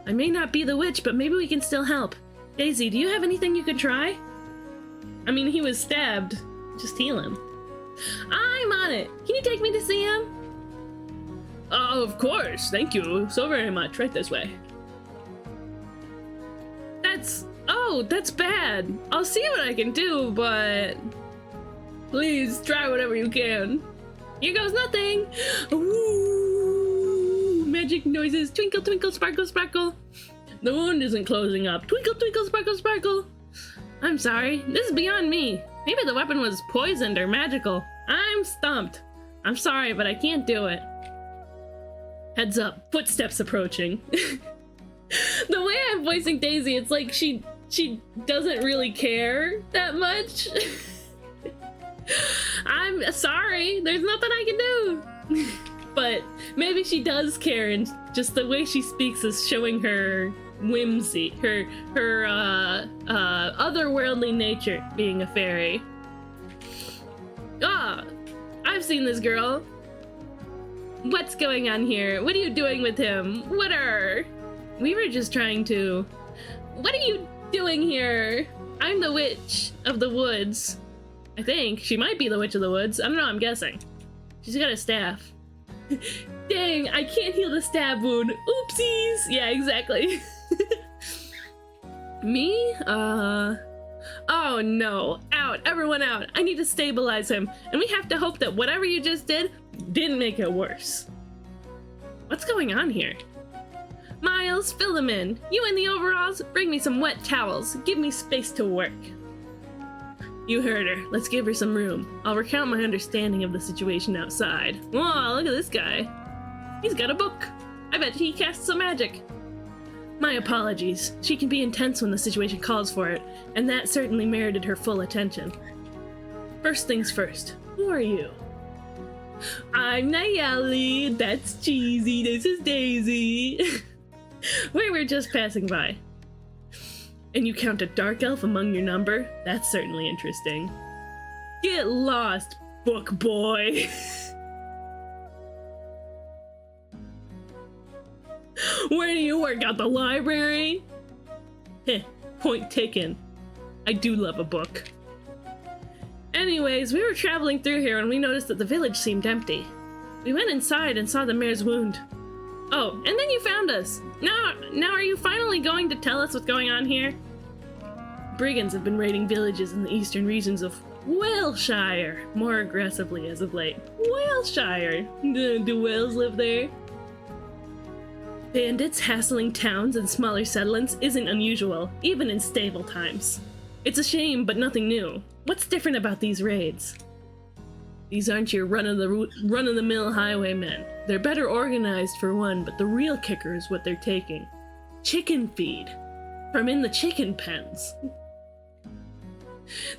I may not be the witch, but maybe we can still help. Daisy, do you have anything you could try? I mean, he was stabbed. Just heal him. I'm on it. Can you take me to see him? Oh, of course. Thank you so very much. Right this way. That's bad. I'll see what I can do, but... Please, try whatever you can. Here goes nothing. Ooh, magic noises. Twinkle, twinkle, sparkle, sparkle. The wound isn't closing up. Twinkle, twinkle, sparkle, sparkle. I'm sorry. This is beyond me. Maybe the weapon was poisoned or magical. I'm stumped. I'm sorry, but I can't do it. Heads up. Footsteps approaching. The way I'm voicing Daisy, it's like she doesn't really care that much. I'm sorry. There's nothing I can do. But maybe she does care, and just the way she speaks is showing her whimsy, her otherworldly nature, being a fairy. Ah, I've seen this girl. What's going on here? What are you doing with him? We were just trying to... What are you doing here? I'm the witch of the woods. I think. She might be the witch of the woods. I don't know, I'm guessing. She's got a staff. Dang, I can't heal the stab wound. Oopsies! Yeah, exactly. Me? Oh no. Out. Everyone out. I need to stabilize him. And we have to hope that whatever you just didn't make it worse. What's going on here? Miles, fill them in. You in the overalls? Bring me some wet towels. Give me space to work. You heard her. Let's give her some room. I'll recount my understanding of the situation outside. Whoa, look at this guy. He's got a book. I bet he casts some magic. My apologies. She can be intense when the situation calls for it, and that certainly merited her full attention. First things first, who are you? I'm Nayeli. That's cheesy. This is Daisy. We were just passing by. And you count a dark elf among your number? That's certainly interesting. Get lost, book boy. Where do you work? At the library? Heh, point taken. I do love a book. Anyways, we were traveling through here and we noticed that the village seemed empty. We went inside and saw the mayor's wound. Oh, and then you found us. Now are you finally going to tell us what's going on here? Brigands have been raiding villages in the eastern regions of Waleshire more aggressively as of late. Waleshire? Do whales live there? Bandits hassling towns and smaller settlements isn't unusual, even in stable times. It's a shame, but nothing new. What's different about these raids? These aren't your run-of-the-mill highwaymen. They're better organized for one, but the real kicker is what they're taking. Chicken feed. From in the chicken pens.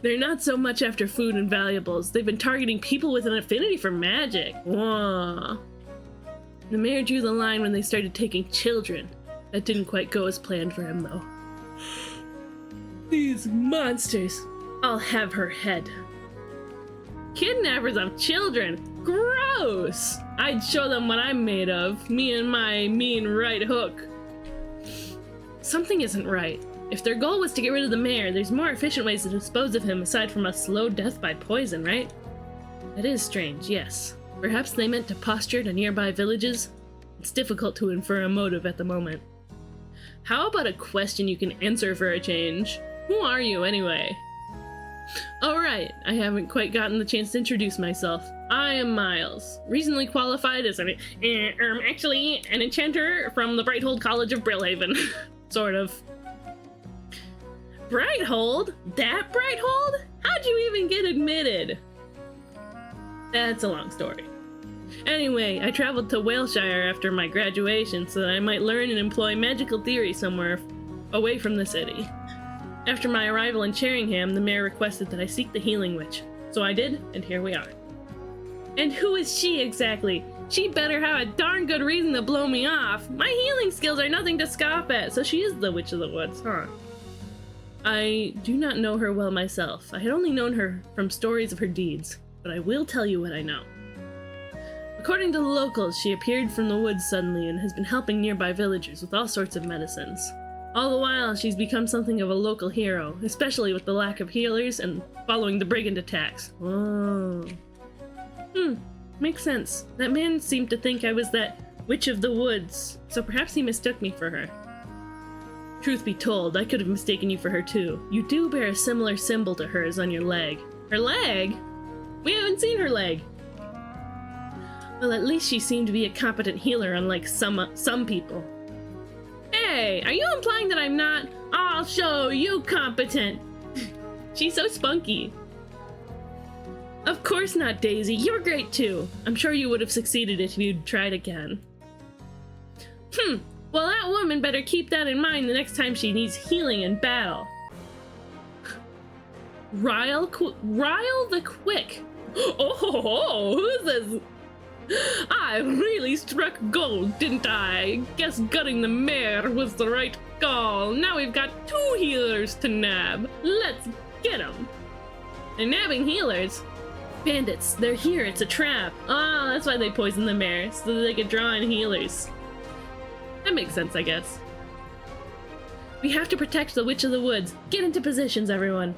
They're not so much after food and valuables. They've been targeting people with an affinity for magic. Whoa. The mayor drew the line when they started taking children. That didn't quite go as planned for him, though. These monsters. I'll have her head. Kidnappers of children. Gross! I'd show them what I'm made of. Me and my mean right hook. Something isn't right. If their goal was to get rid of the mayor, there's more efficient ways to dispose of him aside from a slow death by poison, right? That is strange, yes. Perhaps they meant to posture to nearby villages? It's difficult to infer a motive at the moment. How about a question you can answer for a change? Who are you, anyway? Alright, I haven't quite gotten the chance to introduce myself. I am Miles, recently qualified as actually an enchanter from the Brighthold College of Brillhaven. Sort of. Brighthold? That Brighthold? How'd you even get admitted? That's a long story. Anyway, I traveled to Waleshire after my graduation so that I might learn and employ magical theory somewhere away from the city. After my arrival in Sheringham, the mayor requested that I seek the Healing Witch. So I did, and here we are. And who is she exactly? She better have a darn good reason to blow me off. My healing skills are nothing to scoff at, so she is the Witch of the Woods, huh? I do not know her well myself. I had only known her from stories of her deeds, but I will tell you what I know. According to the locals, she appeared from the woods suddenly and has been helping nearby villagers with all sorts of medicines. All the while, she's become something of a local hero, especially with the lack of healers and following the brigand attacks. Oh. Makes sense. That man seemed to think I was that Witch of the Woods, so perhaps he mistook me for her. Truth be told, I could have mistaken you for her too. You do bear a similar symbol to hers on your leg. Her leg? We haven't seen her leg. Well, at least she seemed to be a competent healer, unlike some people. Hey, are you implying that I'm not? I'll show you competent. She's so spunky. Of course not, Daisy. You're great too. I'm sure you would have succeeded if you'd tried again. Well, that woman better keep that in mind the next time she needs healing in battle. Ryle the Quick. Oh, who's this? I really struck gold, didn't I? Guess gutting the mayor was the right call. Now we've got 2 healers to nab. Let's get them. They're nabbing healers. Bandits, they're here. It's a trap. Oh, that's why they poisoned the mayor, so that they could draw in healers. That makes sense, I guess. We have to protect the Witch of the Woods. Get into positions, everyone.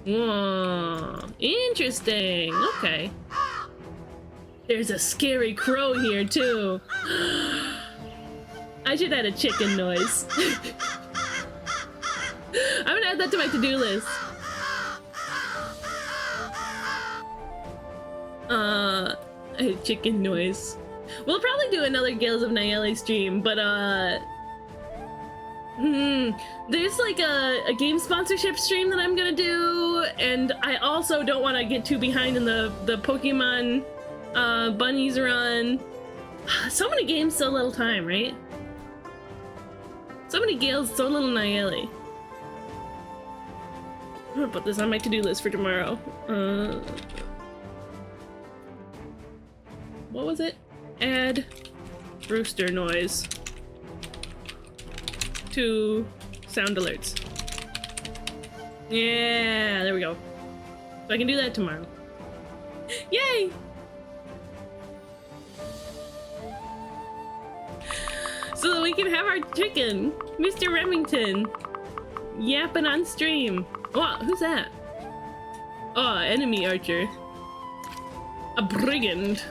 Whoa, interesting. Okay. There's a scary crow here, too. I should add a chicken noise. I'm gonna add that to my to-do list. A chicken noise. We'll probably do another Gales of Nayeli stream, but there's like a game sponsorship stream that I'm gonna do, and I also don't want to get too behind in the Pokemon bunnies run. So many games, so little time, right? So many Gales, so little Nayeli. I'm gonna put this on my to-do list for tomorrow. What was it? Add rooster noise to sound alerts. Yeah, there we go. So I can do that tomorrow. Yay! So that we can have our chicken, Mr. Remington, yapping on stream. Oh, who's that? Oh, enemy archer. A brigand.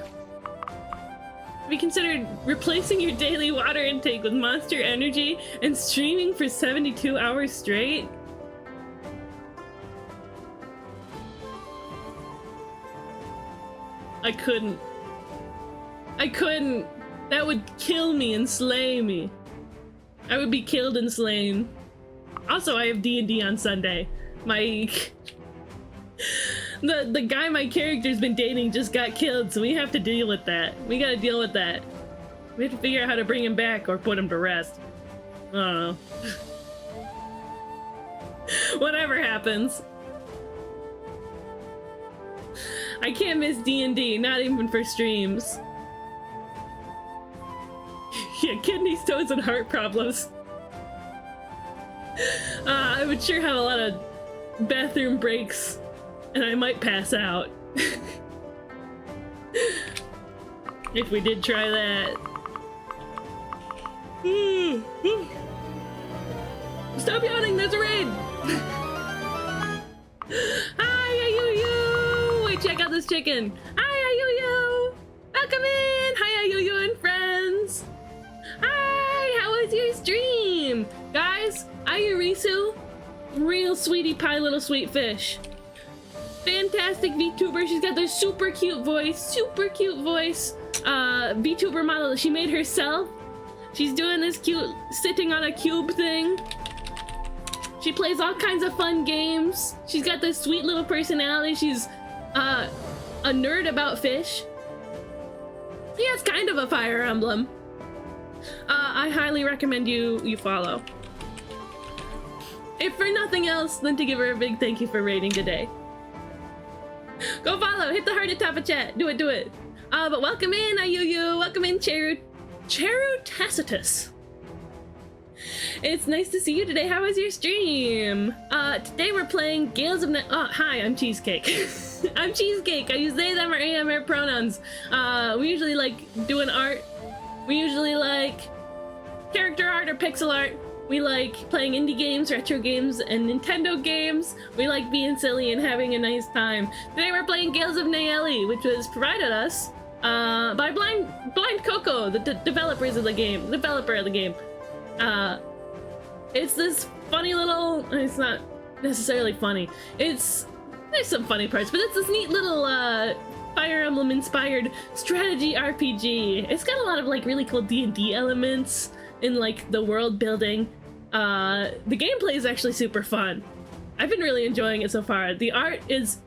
Have you considered replacing your daily water intake with Monster Energy and streaming for 72 hours straight? I couldn't. That would kill me and slay me. I would be killed and slain. Also, I have D&D on Sunday. My the guy my character's been dating just got killed, so we have to deal with that. We gotta deal with that. We have to figure out how to bring him back or put him to rest. I don't know. Whatever happens. I can't miss D&D, not even for streams. Yeah, kidney stones and heart problems. I would sure have a lot of bathroom breaks, and I might pass out. If we did try that. Stop yawning, there's a raid! Hi, Ayuyu! Wait, check out this chicken. Hi, Ayuyu! Welcome in! Hi, Ayuyu and friends! Hi, how was your stream? Guys, Ayurisu, real sweetie pie little sweet fish. Fantastic VTuber, she's got this super cute voice, VTuber model that she made herself. She's doing this cute sitting on a cube thing. She plays all kinds of fun games. She's got this sweet little personality. She's a nerd about fish. She has kind of a Fire Emblem. I highly recommend you follow. If for nothing else than to give her a big thank you for raiding today. Go follow, hit the heart at top of chat. Do it. But welcome in, Ayuyu. Welcome in, Cheru Tacitus. It's nice to see you today. How was your stream? Today we're playing Gales of Night. Oh, hi, I'm Cheesecake. I'm Cheesecake. I use they, them, or am pronouns. We usually like doing art. We usually like character art or pixel art. We like playing indie games, retro games, and Nintendo games. We like being silly and having a nice time. Today we're playing Gales of Nayeli, which was provided us by Blind Coco, the developer of the game. It's this funny little, it's not necessarily funny. There's some funny parts, but it's this neat little Fire Emblem inspired strategy RPG. It's got a lot of like really cool D&D elements in like the world building. The gameplay is actually super fun. I've been really enjoying it so far. The art is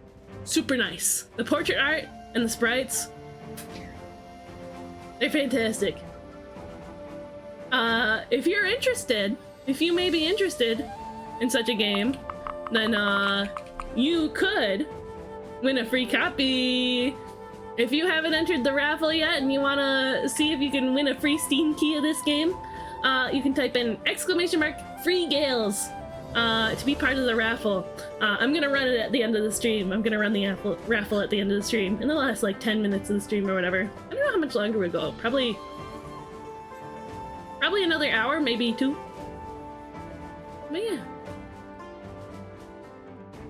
super nice. The portrait art and the sprites, they're fantastic. If you may be interested in such a game, then you could win a free copy. If you haven't entered the raffle yet and you want to see if you can win a free Steam key of this game, you can type in !free Gales to be part of the raffle. I'm gonna run it at the end of the stream. I'm gonna run the raffle at the end of the stream in the last like 10 minutes of the stream or whatever. I don't know how much longer we go. Probably another hour, maybe 2. But yeah.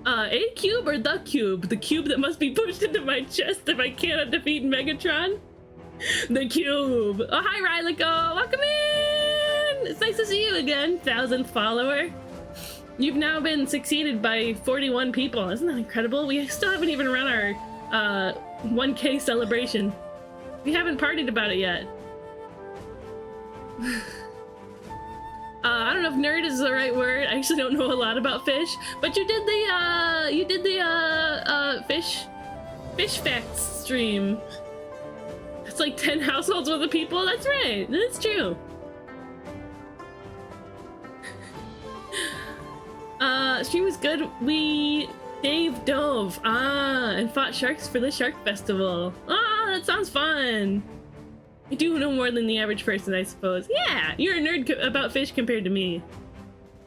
A cube or the cube? The cube that must be pushed into my chest if I cannot defeat Megatron? The cube! Oh, hi, Rylico! Welcome in! It's nice to see you again, 1,000th follower. You've now been succeeded by 41 people. Isn't that incredible? We still haven't even run our 1K celebration. We haven't partied about it yet. I don't know if nerd is the right word. I actually don't know a lot about fish, but you did the fish facts stream. It's like 10 households worth of people. That's right. That's true. Stream was good. We Dave dove and fought sharks for the Shark Festival. That sounds fun. I do know more than the average person, I suppose. Yeah, you're a nerd about fish compared to me.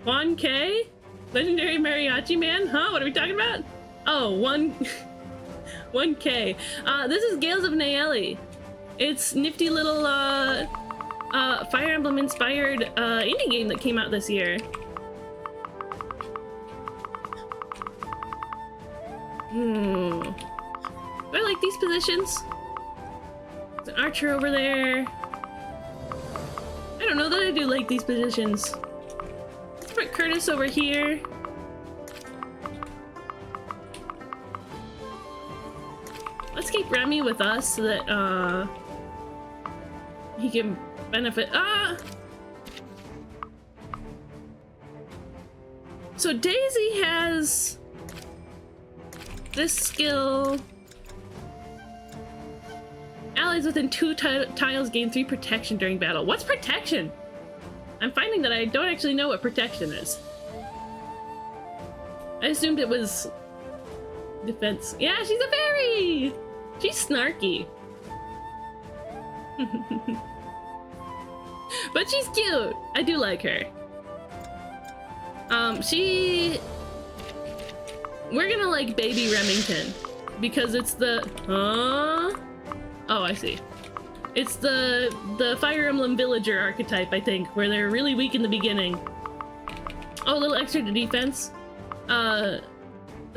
1K? Legendary Mariachi Man? Huh? What are we talking about? Oh, 1K. This is Gales of Nayeli. It's nifty little Fire Emblem inspired indie game that came out this year. Do I like these positions? There's an archer over there. I don't know that I do like these positions. Let's put Curtis over here. Let's keep Remy with us so that he can benefit. So Daisy has this skill. Allies within 2 tiles gain 3 protection during battle. What's protection? I'm finding that I don't actually know what protection is. I assumed it was defense. Yeah, she's a fairy! She's snarky. But she's cute. I do like her. We're gonna like baby Remington because it's the oh, I see. It's the Fire Emblem villager archetype, I think, where they're really weak in the beginning. Oh, a little extra to defense. The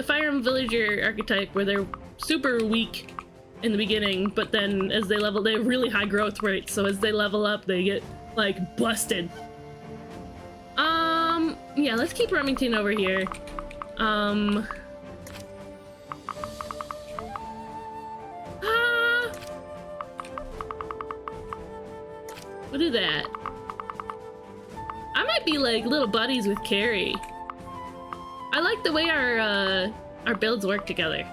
Fire Emblem villager archetype where they're super weak in the beginning, but then as they level, they have really high growth rates, so as they level up, they get, like, busted. Yeah, let's keep Remington over here. We'll do that. I might be, like, little buddies with Carrie. I like the way our builds work together.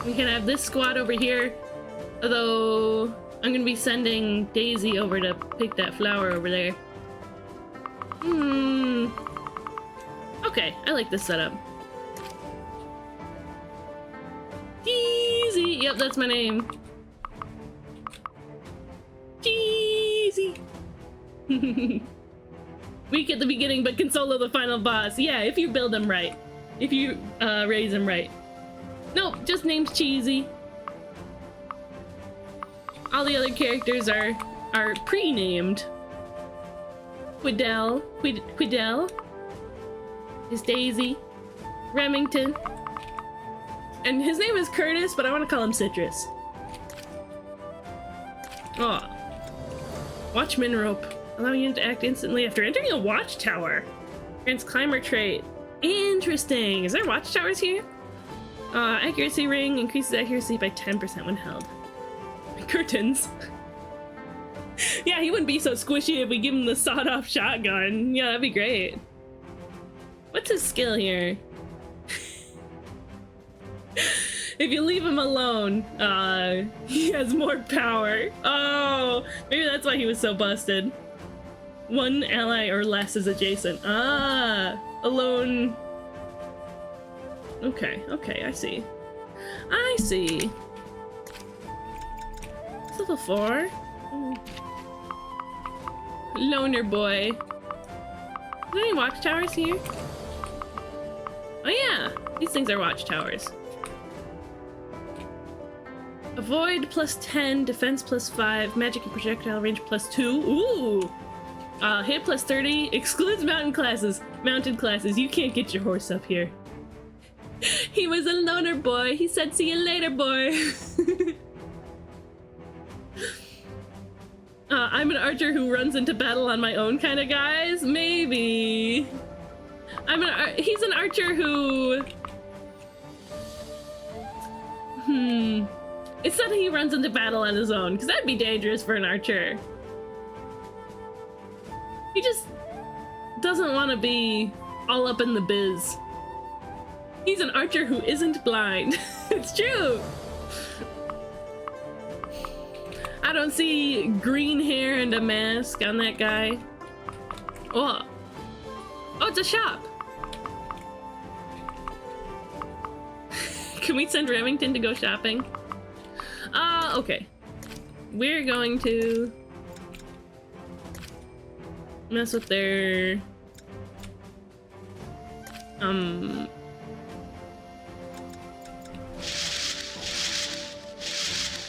We can have this squad over here, although I'm gonna be sending Daisy over to pick that flower over there. Okay, I like this setup. Daisy! Yep, that's my name. Daisy! Weak at the beginning, but can solo the final boss. Yeah, if you build him right. If you raise him right. Nope, just name's Cheesy. All the other characters are pre-named. Quidel is Daisy, Remington, and his name is Curtis, but I want to call him Citrus. Oh, Watchman rope, allowing you to act instantly after entering a watchtower. Grants climber trait. Interesting. Is there watchtowers here? Accuracy ring increases accuracy by 10% when held. Curtains. Yeah, he wouldn't be so squishy if we give him the sawed-off shotgun. Yeah, that'd be great. What's his skill here? If you leave him alone, he has more power. Oh, maybe that's why he was so busted. 1 ally or less is adjacent. Ah, alone. Okay, I see. I see. It's level 4. Ooh. Loner boy. Are there any watchtowers here? Oh yeah, these things are watchtowers. Avoid plus 10, defense plus 5, magic and projectile range plus 2. Ooh! Hit plus 30, excludes mounted classes. You can't get your horse up here. He was a loner boy. He said, see you later, boy. I'm an archer who runs into battle on my own kind of guys? Maybe. He's an archer who... It's not that he runs into battle on his own, because that'd be dangerous for an archer. He just doesn't want to be all up in the biz. He's an archer who isn't blind. It's true. I don't see green hair and a mask on that guy. Oh, it's a shop. Can we send Remington to go shopping? Okay. We're going to mess with their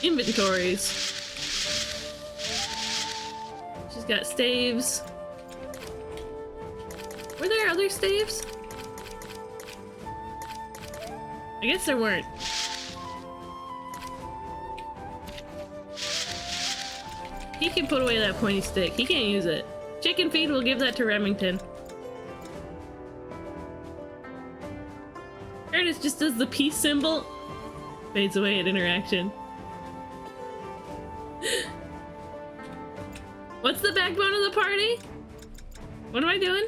inventories. She's got staves. Were there other staves? I guess there weren't. He can put away that pointy stick. He can't use it. Chicken feed, we'll give that to Remington. Curtis just does the peace symbol. Fades away at interaction. What's the backbone of the party? What am I doing?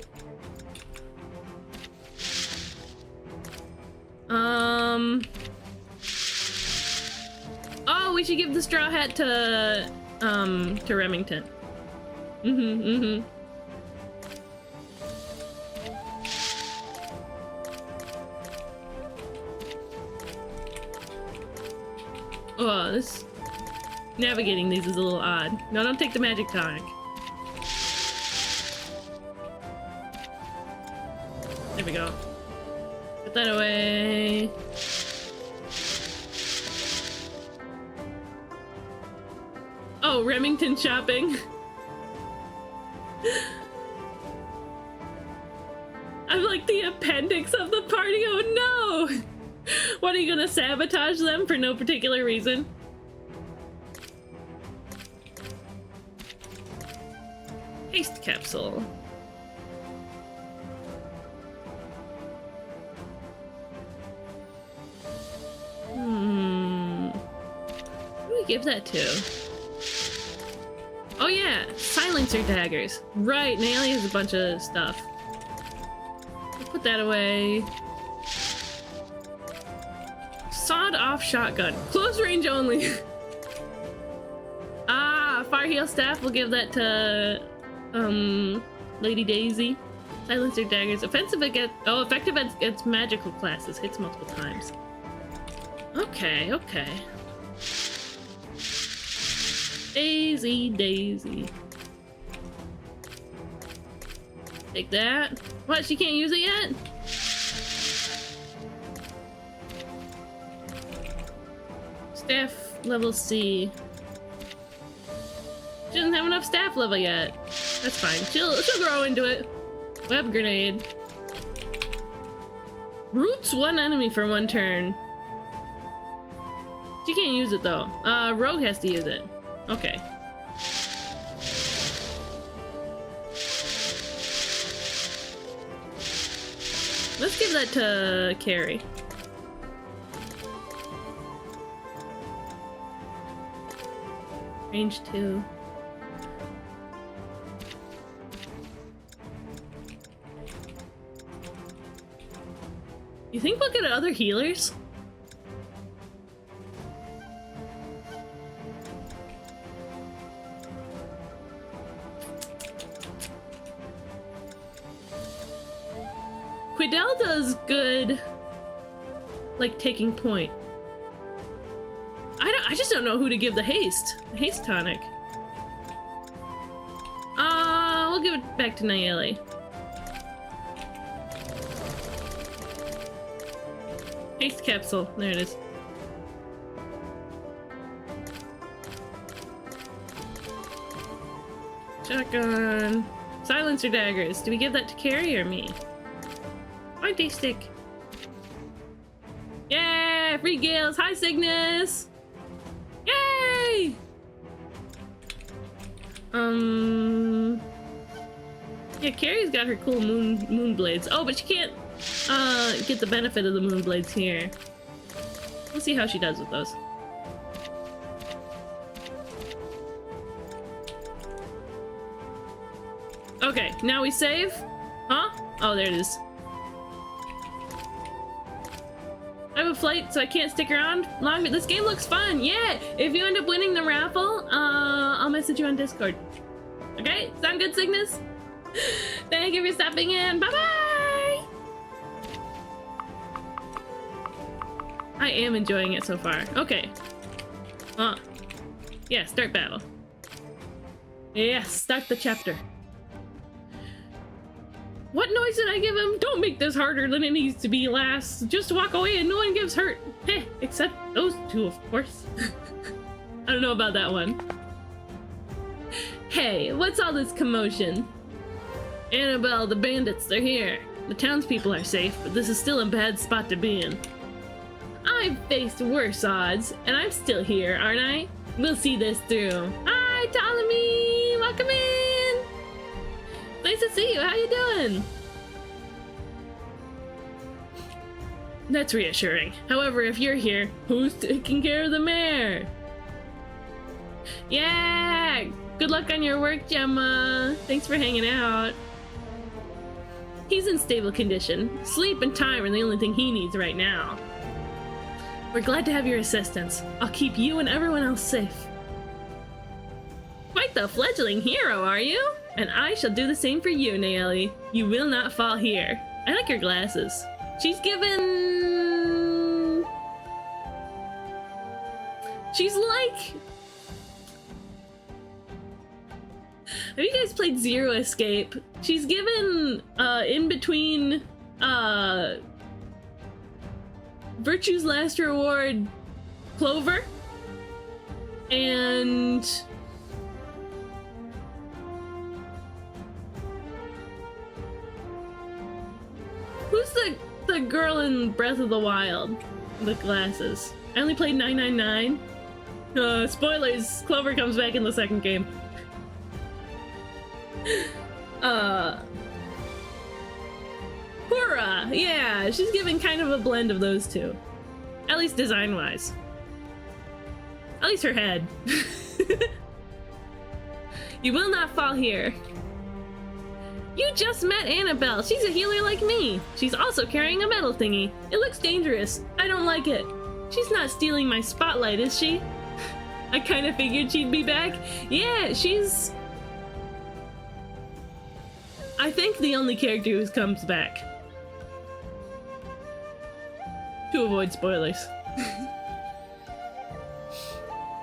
Oh, we should give the straw hat to Remington. Oh, this navigating these is a little odd. No, don't take the magic tonic. There we go. Put that away. Oh, Remington shopping. I'm like the appendix of the party. Oh no! What, are you gonna sabotage them for no particular reason? Haste capsule. Who do we give that to? Oh yeah, silencer daggers. Right, Nayeli has a bunch of stuff. I'll put that away. Sawed-off shotgun. Close range only. Ah, fire heel staff. We'll give that to Lady Daisy. Silencer daggers. Offensive against effective against magical classes. Hits multiple times. Okay, okay. Daisy. Take that. What? She can't use it yet? Staff level C. She doesn't have enough staff level yet. That's fine. She'll grow into it. Web grenade. Roots one enemy for one turn. She can't use it though. Rogue has to use it. Okay. Let's give that to Carrie. Range 2. You think we'll get other healers? Quidel does good, like, taking point. I just don't know who to give the haste tonic. We'll give it back to Nayeli. Haste capsule, there it is. Shotgun. Silencer daggers. Do we give that to Carrie or me? Hi, day stick. Yeah, free gales. Hi, Cygnus. Yay! Yeah, Carrie's got her cool moon blades. Oh, but she can't get the benefit of the moon blades here. We'll see how she does with those. Okay, now we save. Huh? Oh, there it is. I have a flight, so I can't stick around long, but this game looks fun. Yeah! If you end up winning the raffle, I'll message you on Discord. Okay? Sound good, Cygnus? Thank you for stopping in. Bye-bye! I am enjoying it so far. Okay. Yeah, start battle. Yes, start the chapter. What noise did I give him? Don't make this harder than it needs to be, lass. Just walk away and no one gives hurt. Heh, except those two, of course. I don't know about that one. Hey, what's all this commotion? Annabelle, the bandits, they're here. The townspeople are safe, but this is still a bad spot to be in. I've faced worse odds, and I'm still here, aren't I? We'll see this through. Hi, Ptolemy! Welcome in! Nice to see you. How you doing? That's reassuring. However, if you're here, who's taking care of the mayor? Yeah! Good luck on your work, Gemma. Thanks for hanging out. He's in stable condition. Sleep and time are the only thing he needs right now. We're glad to have your assistance. I'll keep you and everyone else safe. Quite the fledgling hero, are you? And I shall do the same for you, Nayeli. You will not fall here. I like your glasses. She's given... She's like... Have you guys played Zero Escape? She's given, in between, Virtue's Last Reward, Clover, and... Who's the girl in Breath of the Wild? With glasses. I only played 999. Spoilers, Clover comes back in the second game. Hurrah! Yeah, she's giving kind of a blend of those two. At least design-wise. At least her head. You will not fall here. You just met Annabelle. She's a healer like me. She's also carrying a metal thingy. It looks dangerous. I don't like it. She's not stealing my spotlight, is she? I kind of figured she'd be back. Yeah, she's... I think the only character who comes back. To avoid spoilers.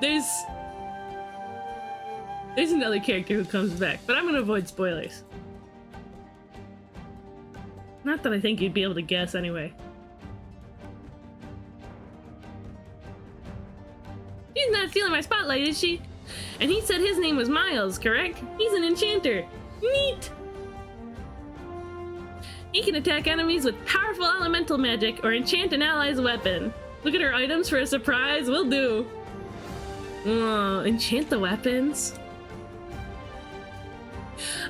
There's another character who comes back, but I'm gonna avoid spoilers. Not that I think you'd be able to guess anyway. She's not stealing my spotlight, is she? And he said his name was Miles, correct? He's an enchanter. Neat! He can attack enemies with powerful elemental magic or enchant an ally's weapon. Look at her items for a surprise. Will do. Enchant the weapons?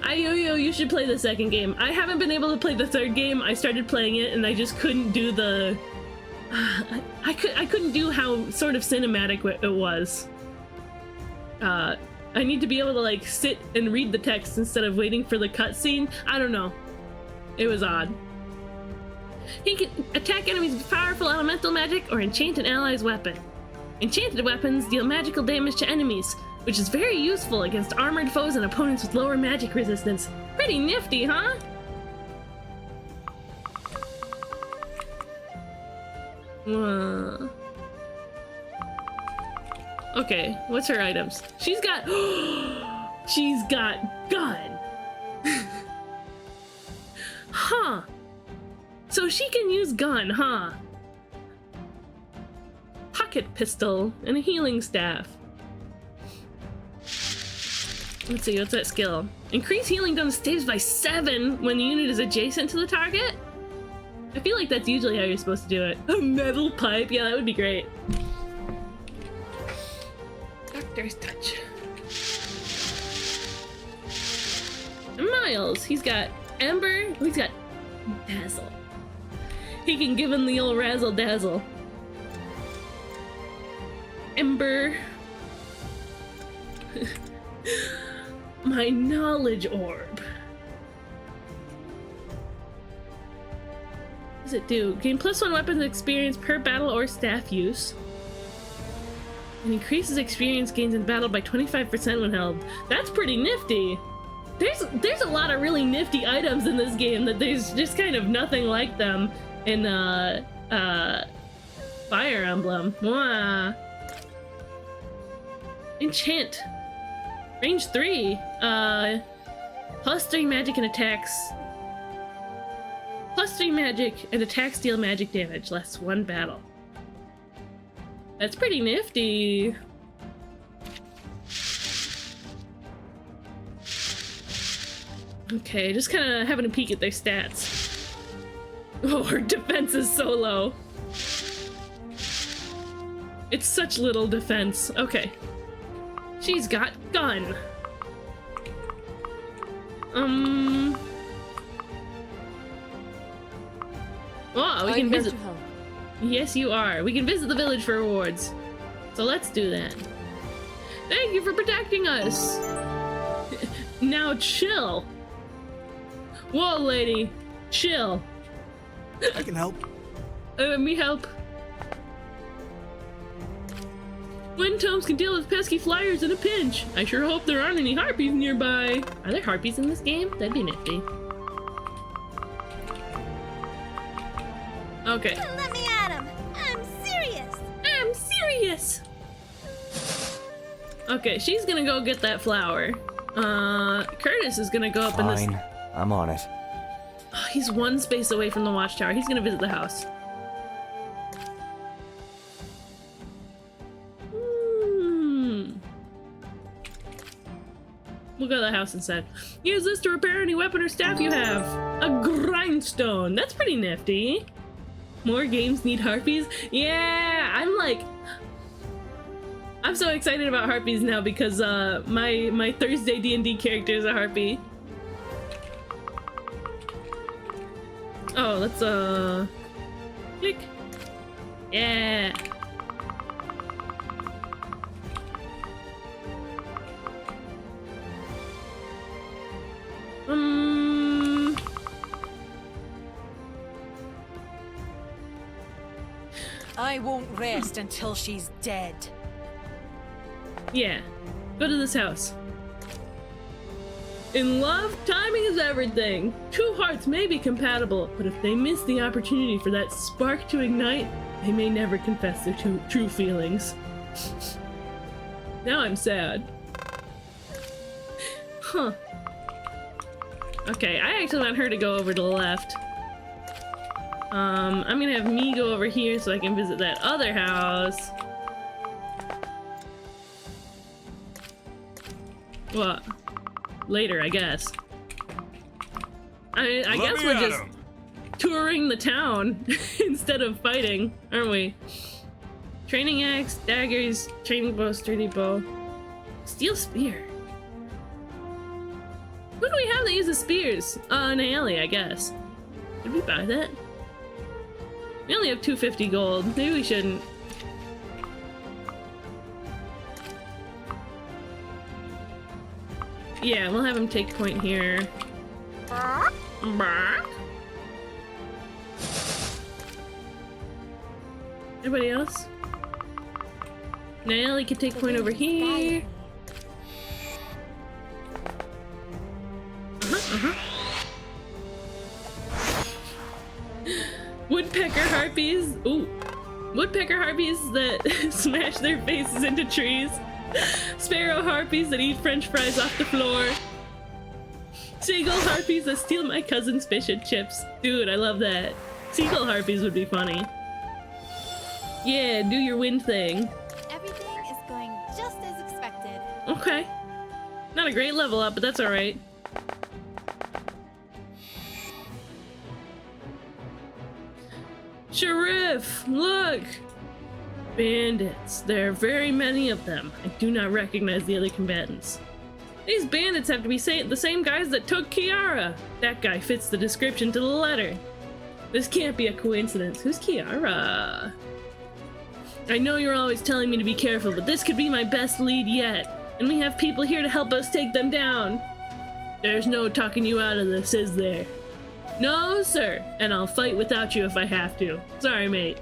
You should play the second game. I haven't been able to play the third game. I started playing it and I just couldn't do the... I couldn't do how sort of cinematic it was. I need to be able to like sit and read the text instead of waiting for the cutscene. I don't know. It was odd. He can attack enemies with powerful elemental magic or enchant an ally's weapon. Enchanted weapons deal magical damage to enemies, which is very useful against armored foes and opponents with lower magic resistance. Pretty nifty, huh? Okay, what's her items? She's got... She's got gun! Huh. So she can use gun, huh? Pocket pistol and a healing staff. Let's see, what's that skill? Increase healing done staves by 7 when the unit is adjacent to the target? I feel like that's usually how you're supposed to do it. A metal pipe? Yeah, that would be great. Doctor's touch. And Miles, he's got Ember, he's got Dazzle. He can give him the old razzle dazzle. Ember. My knowledge orb. What does it do? Gain +1 weapons experience per battle or staff use. And increases experience gains in battle by 25% when held. That's pretty nifty. There's a lot of really nifty items in this game that there's just kind of nothing like them in Fire Emblem. Mwah. Enchant. Range 3. +3 magic and attacks. +3 magic and attacks deal magic damage. Lasts 1 battle. That's pretty nifty. Okay, just kind of having a peek at their stats. Oh, her defense is so low. It's such little defense. Okay. She's got gun. Oh, we can visit. Yes, you are. We can visit the village for rewards. So let's do that. Thank you for protecting us. Now chill. Whoa, lady. Chill. I can help. Me help. Wind tomes can deal with pesky flyers in a pinch. I sure hope there aren't any harpies nearby. Are there harpies in this game? That'd be nifty. Okay. Let me at him. I'm serious. I'm serious. Okay, she's gonna go get that flower. Curtis is gonna go up in this. Fine. I'm on it. Oh, he's one space away from the watchtower. He's gonna visit the house. We'll go to the house instead. Use this to repair any weapon or staff you have. A grindstone. That's pretty nifty. More games need harpies? Yeah, I'm so excited about harpies now because my Thursday D&D character is a harpy. Oh, let's click. Yeah. I won't rest until she's dead. Yeah. Go to this house. In love, timing is everything. Two hearts may be compatible, but if they miss the opportunity for that spark to ignite, they may never confess their true feelings. Now I'm sad. Huh. Okay, I actually want her to go over to the left. I'm gonna have me go over here so I can visit that other house. What? Later, I guess. I guess we're just touring the town instead of fighting, aren't we? Training axe, daggers, training bow, sturdy bow, steel spear. Who do we have that uses spears? Nayeli, I guess. Did we buy that? We only have 250 gold. Maybe we shouldn't. Yeah, we'll have him take point here. Anybody else? Nayeli can take point over here. Woodpecker harpies. Ooh. Woodpecker harpies that smash their faces into trees. Sparrow harpies that eat french fries off the floor. Seagull harpies that steal my cousin's fish and chips. Dude, I love that. Seagull harpies would be funny. Yeah, do your wind thing. Everything is going just as expected. Okay. Not a great level up, but that's alright. Sheriff, look! Bandits. There are very many of them. I do not recognize the other combatants. These bandits have to be the same guys that took Kiara. That guy fits the description to the letter. This can't be a coincidence. Who's Kiara? I know you're always telling me to be careful, but this could be my best lead yet. And we have people here to help us take them down. There's no talking you out of this, is there? No, sir. And I'll fight without you if I have to. Sorry, mate.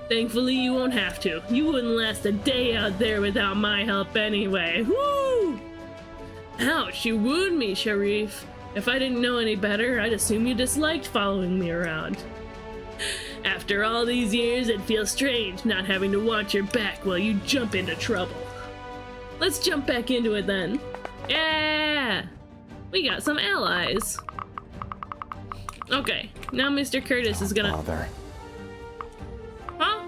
Thankfully, you won't have to. You wouldn't last a day out there without my help anyway. Woo! Ouch, you wound me, Sharif. If I didn't know any better, I'd assume you disliked following me around. After all these years, it feels strange not having to watch your back while you jump into trouble. Let's jump back into it then. Yeah! We got some allies. Okay, now Mr. Curtis is gonna... Bother. Huh?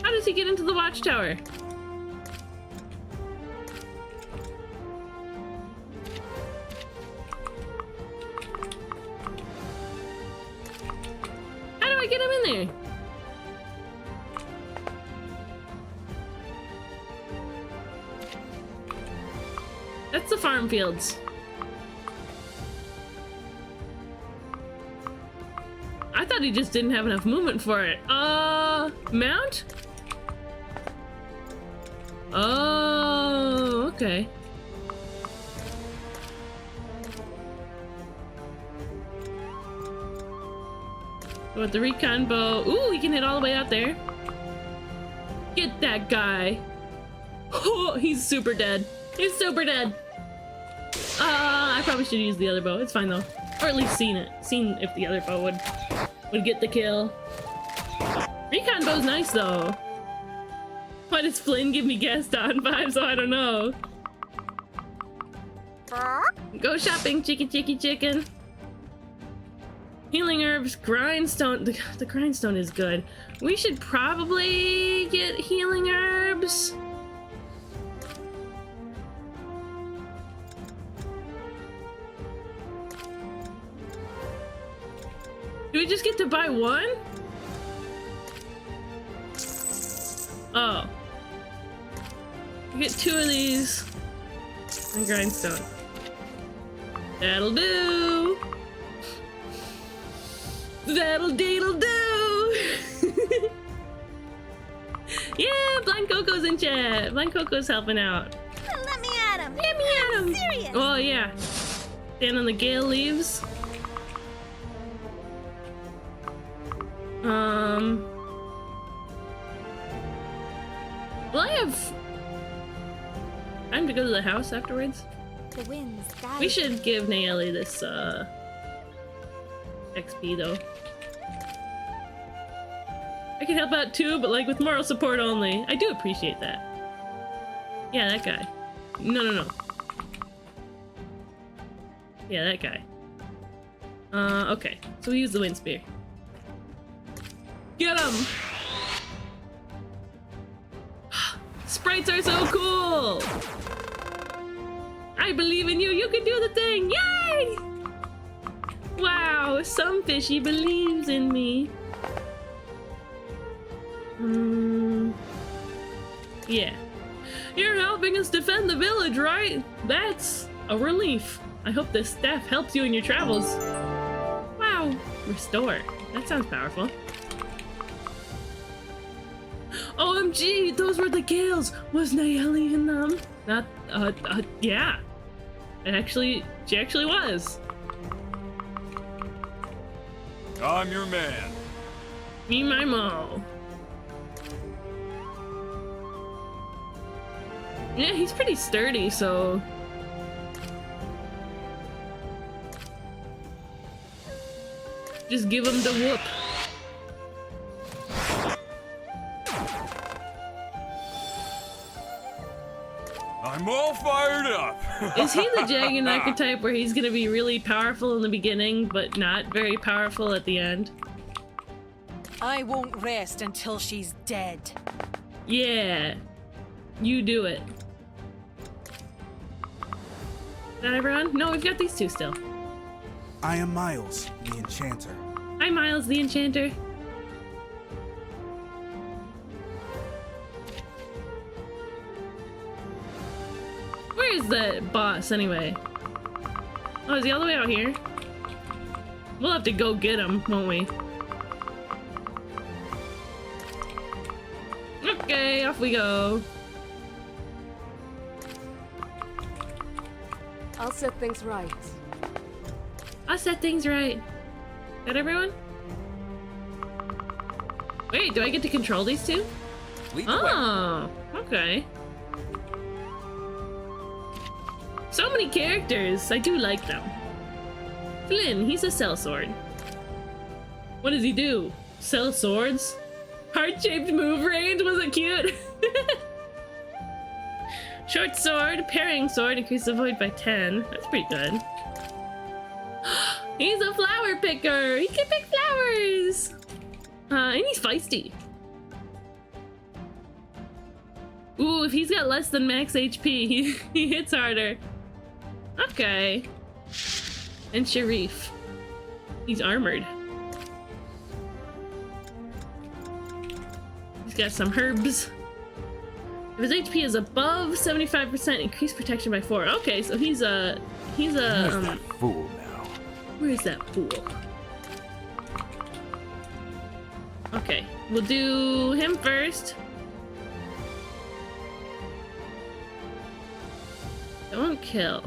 How does he get into the watchtower? How do I get him in there? That's the farm fields. I thought he just didn't have enough movement for it. Mount? Oh, okay. Go with the recon bow. Ooh, he can hit all the way out there. Get that guy. Oh, he's super dead. He's super dead. I probably should use the other bow. It's fine though. Or at least seen if the other bow would get the kill. Recon bow's nice though. Why does Flynn give me Gaston vibes? Oh, I don't know. Go shopping, chicken. Healing herbs, grindstone. The grindstone is good. We should probably get healing herbs. Do we just get to buy one? Oh. We get 2 of these. And grindstone. That'll do. That'll do. Yeah, Blind Coco's in chat. Blind Coco's helping out. Let me at him. Let me at him. Serious. Oh yeah. Stand on the gale leaves. Will I have time to go to the house afterwards? The wind's guiding. We should give Nayeli this XP though. I can help out too, but like with moral support only. I do appreciate that. Yeah, that guy. No. Yeah, that guy. Okay. So we use the wind spear. Get him! Sprites are so cool! I believe in you! You can do the thing! Yay! Wow, some fishy believes in me. Yeah. You're helping us defend the village, right? That's a relief. I hope this staff helps you in your travels. Wow. Restore. That sounds powerful. OMG, those were the gales. Was Nayeli in them? Not, yeah. She actually was. I'm your man. Me, my mo. Yeah, he's pretty sturdy, so... Just give him the whoop. I'm all fired up. Is he the Jagged archetype where he's gonna be really powerful in the beginning, but not very powerful at the end? I won't rest until she's dead. Yeah. You do it. Is that everyone? No, we've got these 2 still. I am Miles, the Enchanter. Hi, Miles the Enchanter. Where is the boss, anyway? Oh, is he all the way out here? We'll have to go get him, won't we? Okay, off we go. I'll set things right. I'll set things right. Got everyone? Wait, do I get to control these 2? Oh, okay. So many characters. I do like them. Flynn, he's a sellsword. What does he do? Sell swords? Heart-shaped move range? Was it cute? Short sword, parrying sword, increase the void by 10. That's pretty good. He's a flower picker! He can pick flowers! And he's feisty. Ooh, if he's got less than max HP, he hits harder. Okay. And Sharif. He's armored. He's got some herbs. If his HP is above 75%, increase protection by 4. Okay, so he's a Where's that fool now? Where is that fool? Okay, we'll do him first. Don't kill.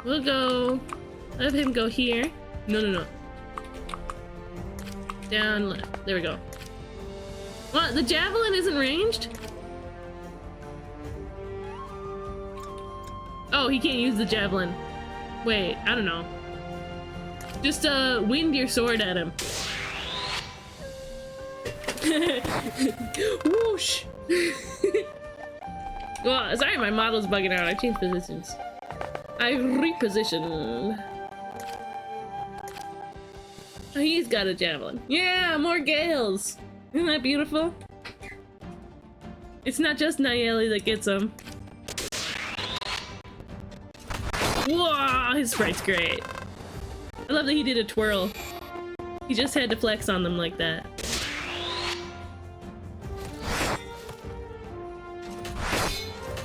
We'll go Let him go here. No, no, no. Down left. There we go. What? The javelin isn't ranged? Oh, he can't use the javelin. Wait, I don't know. Just wind your sword at him. Whoosh! Oh, sorry, my model's bugging out. I changed positions. I repositioned. Oh, he's got a javelin. Yeah, more gales! Isn't that beautiful? It's not just Nayeli that gets them. Whoa, his sprite's great. I love that he did a twirl. He just had to flex on them like that.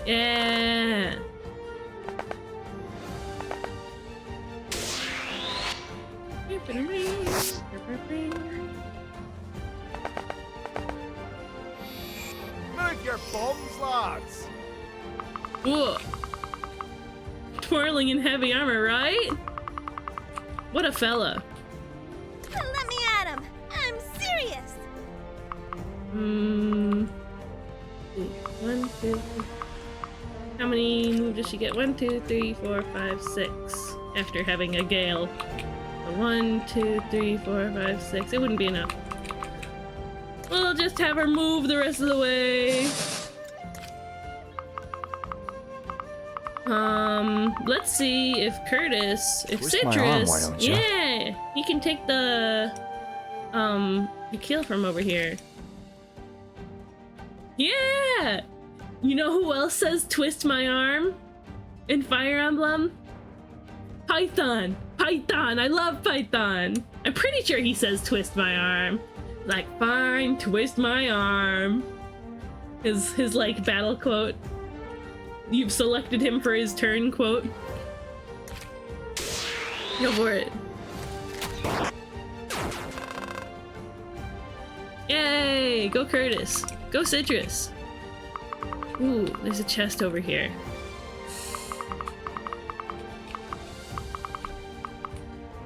Yeah. Move your bombs, lads. Whoa. Twirling in heavy armor, right? What a fella. Let me at him. I'm serious. One, two, three. How many moves does she get? 1, 2, 3, 4, 5, 6. After having a gale. So 1, 2, 3, 4, 5, 6. It wouldn't be enough. We'll just have her move the rest of the way. Let's see if Curtis, if Twist my arm, Citrus, why don't ya? yeah, he can take the kill from over here. Yeah! You know who else says twist my arm in Fire Emblem? Python! Python! I love Python! I'm pretty sure he says twist my arm. Like, fine, twist my arm. His like battle quote. You've selected him for his turn quote. Go for it. Yay! Go Curtis. Go Citrus. Ooh, there's a chest over here.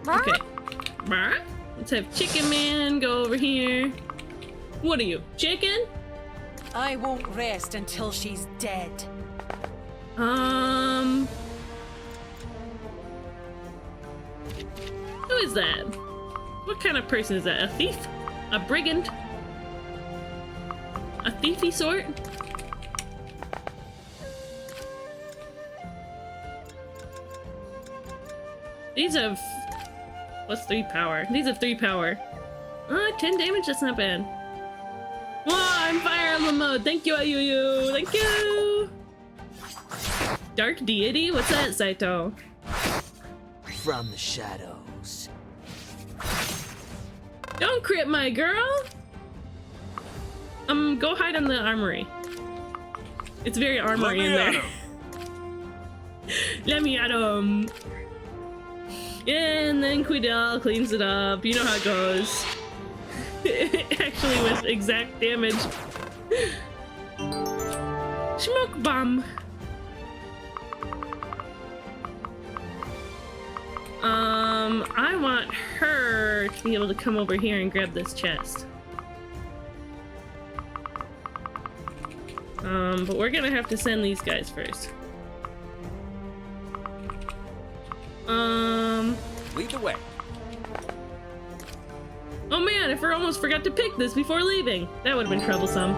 Okay. Let's have Chicken Man go over here. What are you, chicken? I won't rest until she's dead. Who is that? What kind of person is that? A thief? A brigand? A thiefy sort? These have... What's 3 power? These have 3 power. 10 damage? That's not bad. Whoa, I'm Fire Emblem mode! Thank you, Ayuyu! Thank you! Dark Deity? What's that, Saito? From the shadows. Don't crit my girl! Go hide in the armory. It's very armory in there. Let me at him! And then Quidel cleans it up. You know how it goes. Actually with exact damage. Smoke bomb. I want her to be able to come over here and grab this chest. But we're gonna have to send these guys first. Lead the way. Oh man, I almost forgot to pick this before leaving. That would have been troublesome.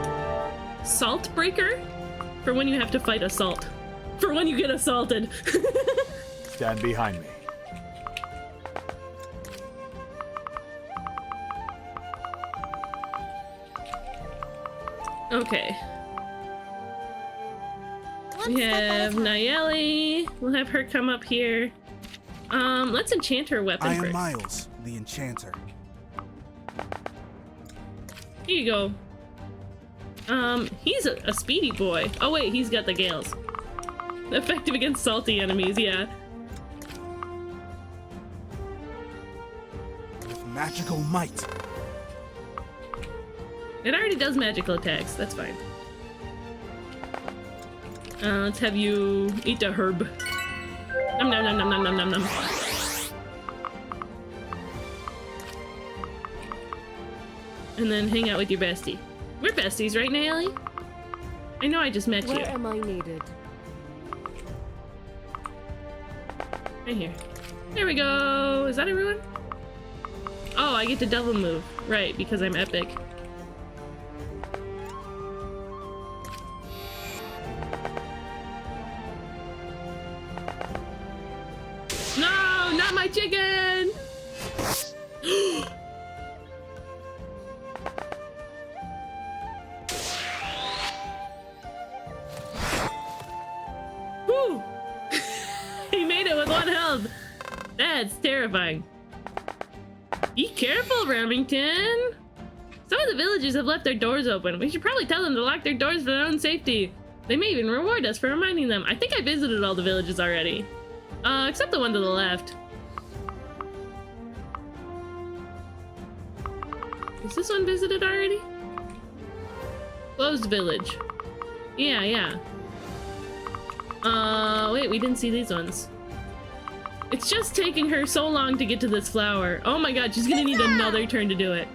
Salt breaker? For when you have to fight assault. For when you get assaulted. Stand behind me. Okay. One We step at a have time. Nayeli. We'll have her come up here. Let's enchant her weapon I am first. Miles, the enchanter. Here you go. He's a speedy boy. Oh wait, he's got the gales. Effective against salty enemies, yeah. With magical might. It already does magical attacks, that's fine. Let's have you eat a herb. Nom nom nom nom nom nom nom nom. and then hang out with your bestie. We're besties, right, Nayeli? I know I just met you. Where am I needed? Right here. There we go. Is that everyone? Oh, I get to double move. Right, because I'm epic. No, not my chicken! Whew! He made it with 1 health! That's terrifying. Be careful, Remington! Some of the villagers have left their doors open. We should probably tell them to lock their doors for their own safety. They may even reward us for reminding them. I think I visited all the villages already. Except the one to the left. Is this one visited already? Closed village. Yeah. Wait, we didn't see these ones. It's just taking her so long to get to this flower. Oh my god, she's gonna need another turn to do it.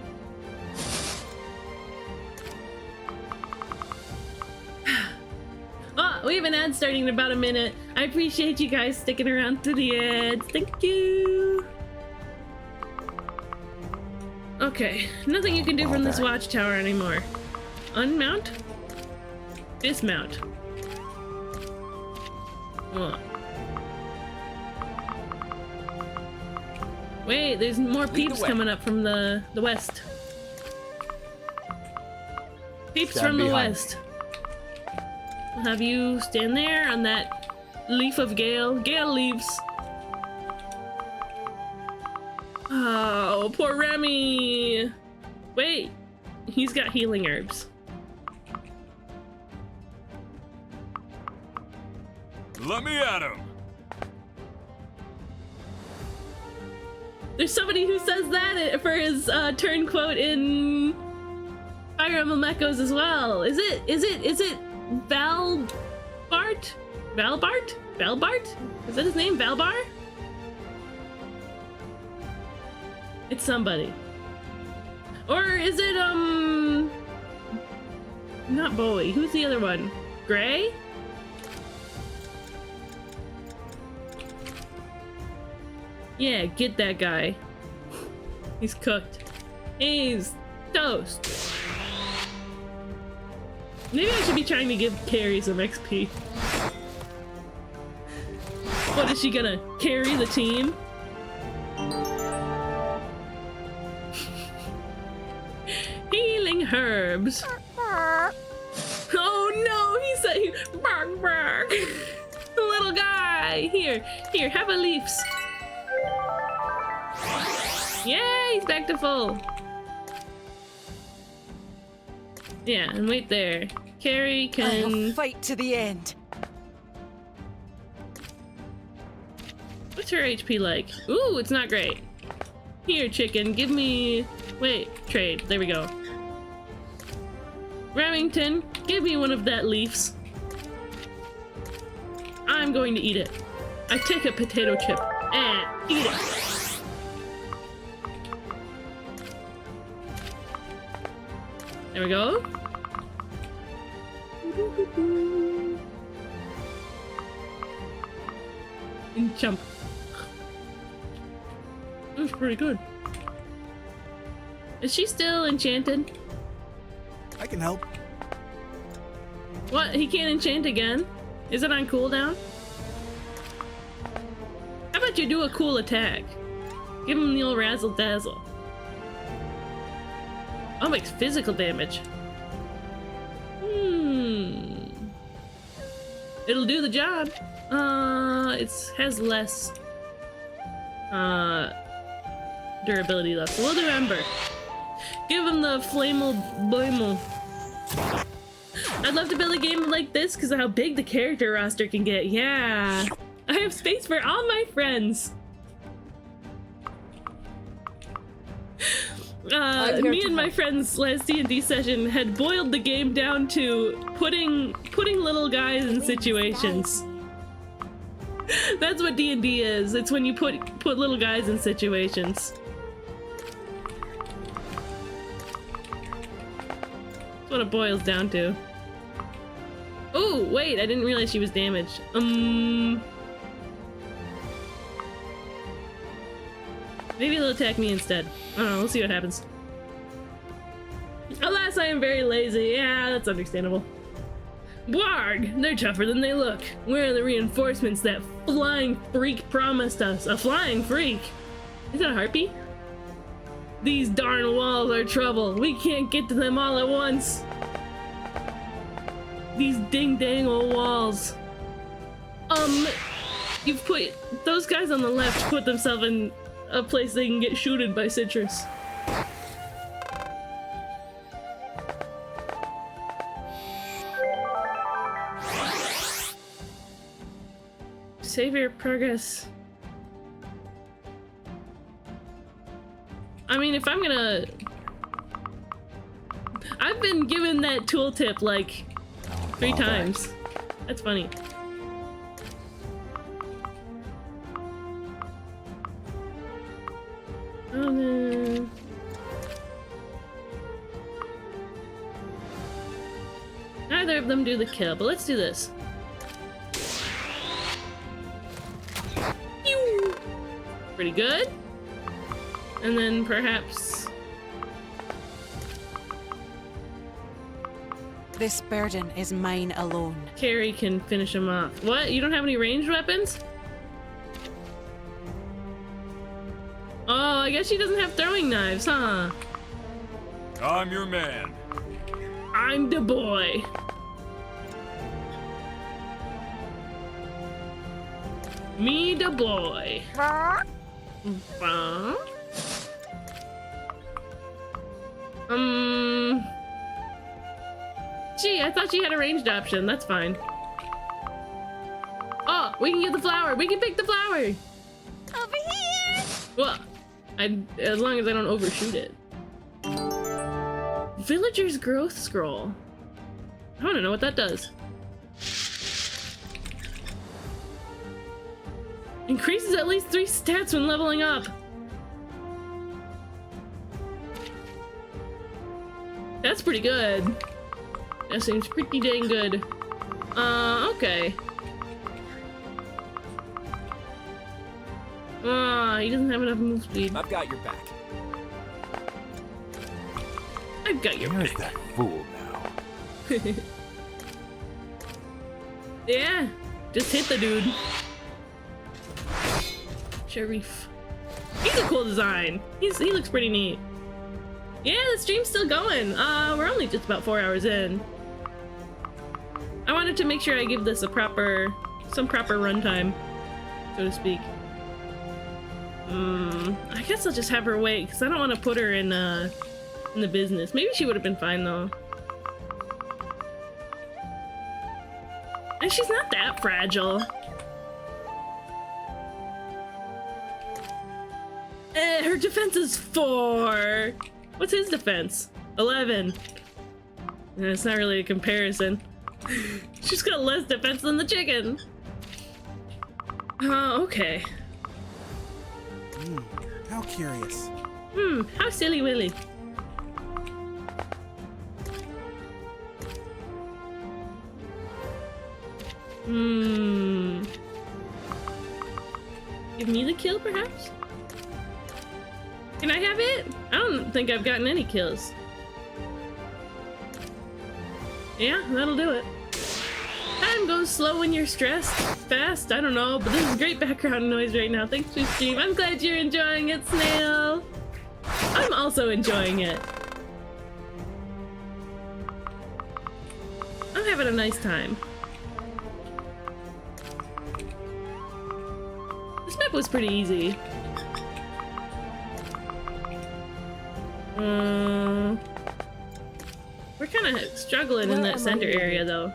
Oh, we have an ad starting in about a minute. I appreciate you guys sticking around to the ads. Thank you. Okay, nothing you can do from this watchtower anymore. Unmount? Dismount. Oh. Wait, there's more peeps coming up from the west. Peeps from the west. I'll have you stand there on that leaf of gale leaves. Oh, poor Remy. Wait, he's got healing herbs. Let me at him. There's somebody who says that for his turn quote in Fire Emblem Echoes as well. Is it Valbart? Valbart? Is that his name? Valbar? It's somebody. Or is it not Bowie. Who's the other one? Gray? Yeah, get that guy. He's cooked. He's toast. Maybe I should be trying to give Carrie some XP. What, is she gonna carry the team? Healing herbs. Oh no, he's saying bark bark. The little guy. Here, have a leaves. Yeah, he's back to full. Yeah, and wait there. Carrie can... I'll fight to the end. What's her HP like? Ooh, it's not great. Here, chicken, give me... Wait, trade. There we go. Remington, give me one of that leaves. I'm going to eat it. I take a potato chip and eat it. There we go. And jump. That's pretty good. Is she still enchanted? I can help. What? He can't enchant again? Is it on cooldown? How about you do a cool attack? Give him the old razzle dazzle. Oh, makes physical damage. It'll do the job. It has less durability left. So we'll do Ember. Give him the Flamel Boimel. I'd love to build a game like this because of how big the character roster can get. Yeah. I have space for all my friends. Me and my friends last D&D session had boiled the game down to putting little guys in situations. That's what D&D is. It's when you put little guys in situations. That's what it boils down to. Oh, wait, I didn't realize she was damaged. Maybe they'll attack me instead. I don't know, we'll see what happens. Alas, I am very lazy. Yeah, that's understandable. Blarg! They're tougher than they look. Where are the reinforcements that flying freak promised us? A flying freak? Is that a harpy? These darn walls are trouble. We can't get to them all at once. These ding-dang old walls. You've put... Those guys on the left put themselves in a place they can get shooted by Citrus. Save your progress. I mean, if I'm gonna... I've been given that tooltip like 3 times. That's funny. Oh no. Neither of them do the kill, but let's do this. Pew! Pretty good. And then perhaps... This burden is mine alone. Carrie can finish him off. What? You don't have any ranged weapons? Oh, I guess she doesn't have throwing knives, huh? I'm your man. I'm the boy. Me the boy. Gee, I thought she had a ranged option. That's fine. Oh, we can get the flower. We can pick the flower. Over here! Well, as long as I don't overshoot it. Villager's growth scroll. I want to know what that does. Increases at least 3 stats when leveling up. That's pretty good. That seems pretty dang good. Okay. He doesn't have enough move speed. I've got your back. I've got your Where's back. that fool now? Yeah, just hit the dude. Sharif. He's a cool design. He looks pretty neat. Yeah, the stream's still going. We're only just about 4 hours in. I wanted to make sure I give this some proper runtime, so to speak. I guess I'll just have her wait, because I don't want to put her in the business. Maybe she would have been fine, though. And she's not that fragile. Her defense is 4. What's his defense? 11. It's not really a comparison. She's got less defense than the chicken. Oh, okay. How curious. How silly willy. Give me the kill, perhaps? Can I have it? I don't think I've gotten any kills. Yeah, that'll do it. Time goes slow when you're stressed. Fast? I don't know, but this is great background noise right now. Thanks for stream. I'm glad you're enjoying it, Snail. I'm also enjoying it. I'm having a nice time. This map was pretty easy. We're kind of struggling in that center area, though.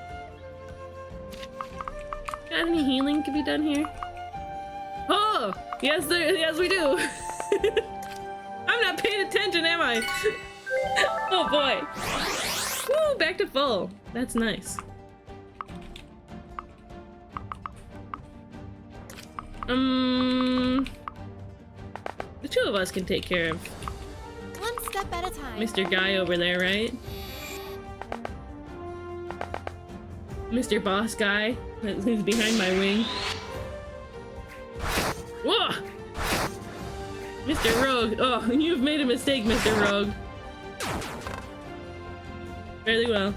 Got any healing to be done here? Oh! Yes, yes, we do! I'm not paying attention, am I? Oh boy! Woo! Back to full. That's nice. The 2 of us can take care of One step at a time. Mr. Guy over there, right? Mr. Boss guy who's behind my wing. Whoa! Mr. Rogue. Oh, you've made a mistake, Mr. Rogue. Fairly well.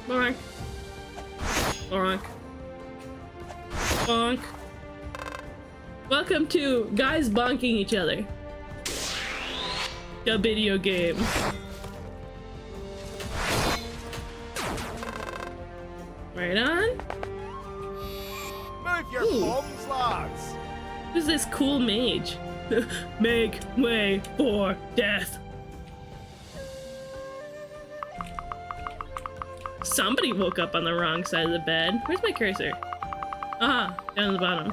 Bonk. Bonk. Bonk. Welcome to guys bonking each other. The video game. Right on. Move your Ooh. bombs, lads. Who's this cool mage? Make way for death. Somebody woke up on the wrong side of the bed. Where's my cursor? Ah, down at the bottom.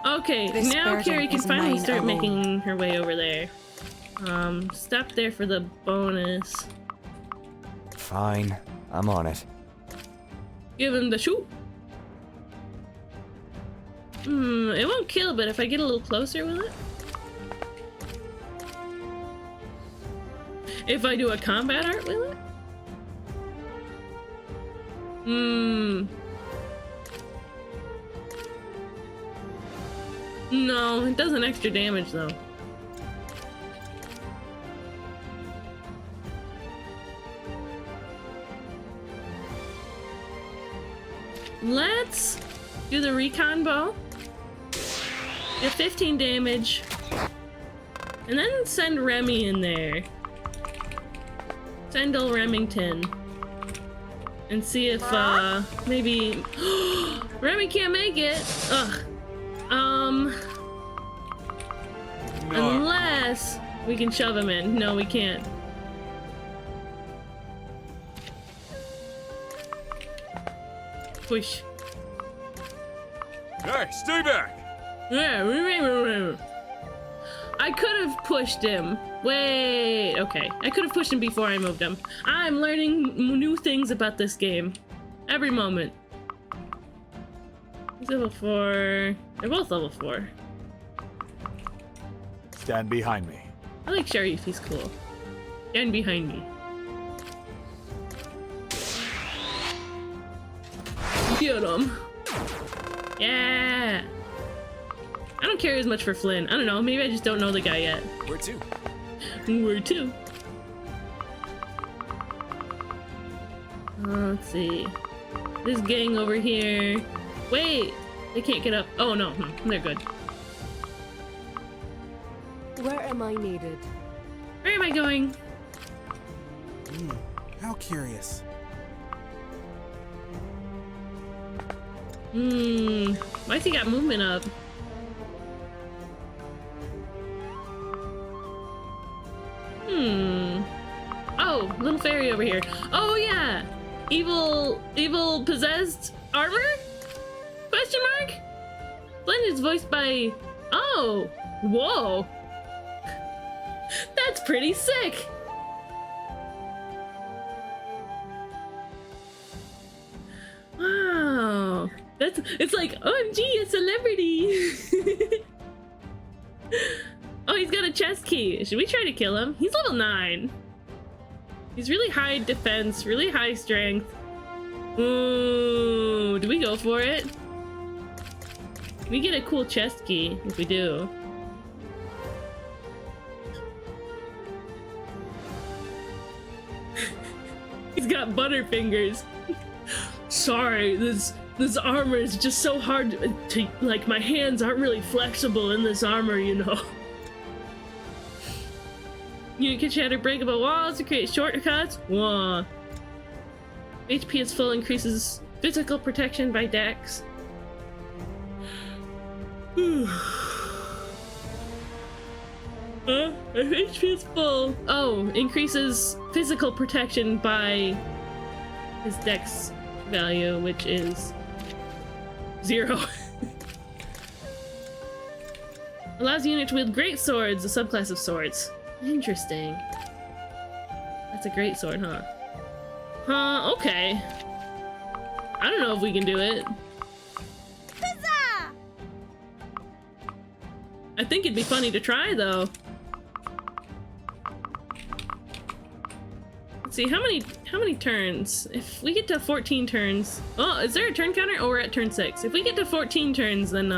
Okay, This now burden Carrie can is finally mine start alone. making her way over there. Stop there for the bonus. Fine, I'm on it. Give him the shoot. It won't kill, but if I get a little closer, will it? If I do a combat art, will it? No, it does an extra damage though. Let's do the recon bow. Get 15 damage. And then send Remy in there. Send old Remington. And see if, maybe... Remy can't make it! Ugh. No. Unless we can shove him in. No, we can't. Push. Hey, stay back! I could have pushed him. Wait, okay. I could have pushed him before I moved him. I'm learning new things about this game. Every moment. He's level 4. They're both level 4. Stand behind me. I like Sharif, he's cool. Stand behind me. Get him. Yeah. I don't care as much for Flynn. I don't know, maybe I just don't know the guy yet. Where to? Where to? Let's see. This gang over here. Wait! They can't get up. Oh no, they're good. Where am I needed? Where am I going? How curious. Why's he got movement up? Oh, little fairy over here. Oh yeah! Evil possessed armor? Question mark? Flynn is voiced by... Oh! Whoa! That's pretty sick! Wow! It's like, OMG, a celebrity! Oh, he's got a chest key. Should we try to kill him? He's level 9. He's really high defense, really high strength. Ooh, do we go for it? We get a cool chest key if we do. He's got butterfingers. Sorry, this armor is just so hard to like. My hands aren't really flexible in this armor, you know. You can shatter breakable walls to create shortcuts. Whoa. HP is full, increases physical protection by dex. If HP is full. Oh, increases physical protection by his dex value, which is 0. Allows the unit to wield great swords, a subclass of swords. Interesting. That's a great sword, huh? Okay. I don't know if we can do it. Huzzah! I think it'd be funny to try, though. Let's see, how many turns? If we get to 14 turns... Oh, is there a turn counter? Oh, we're at turn 6. If we get to 14 turns, then,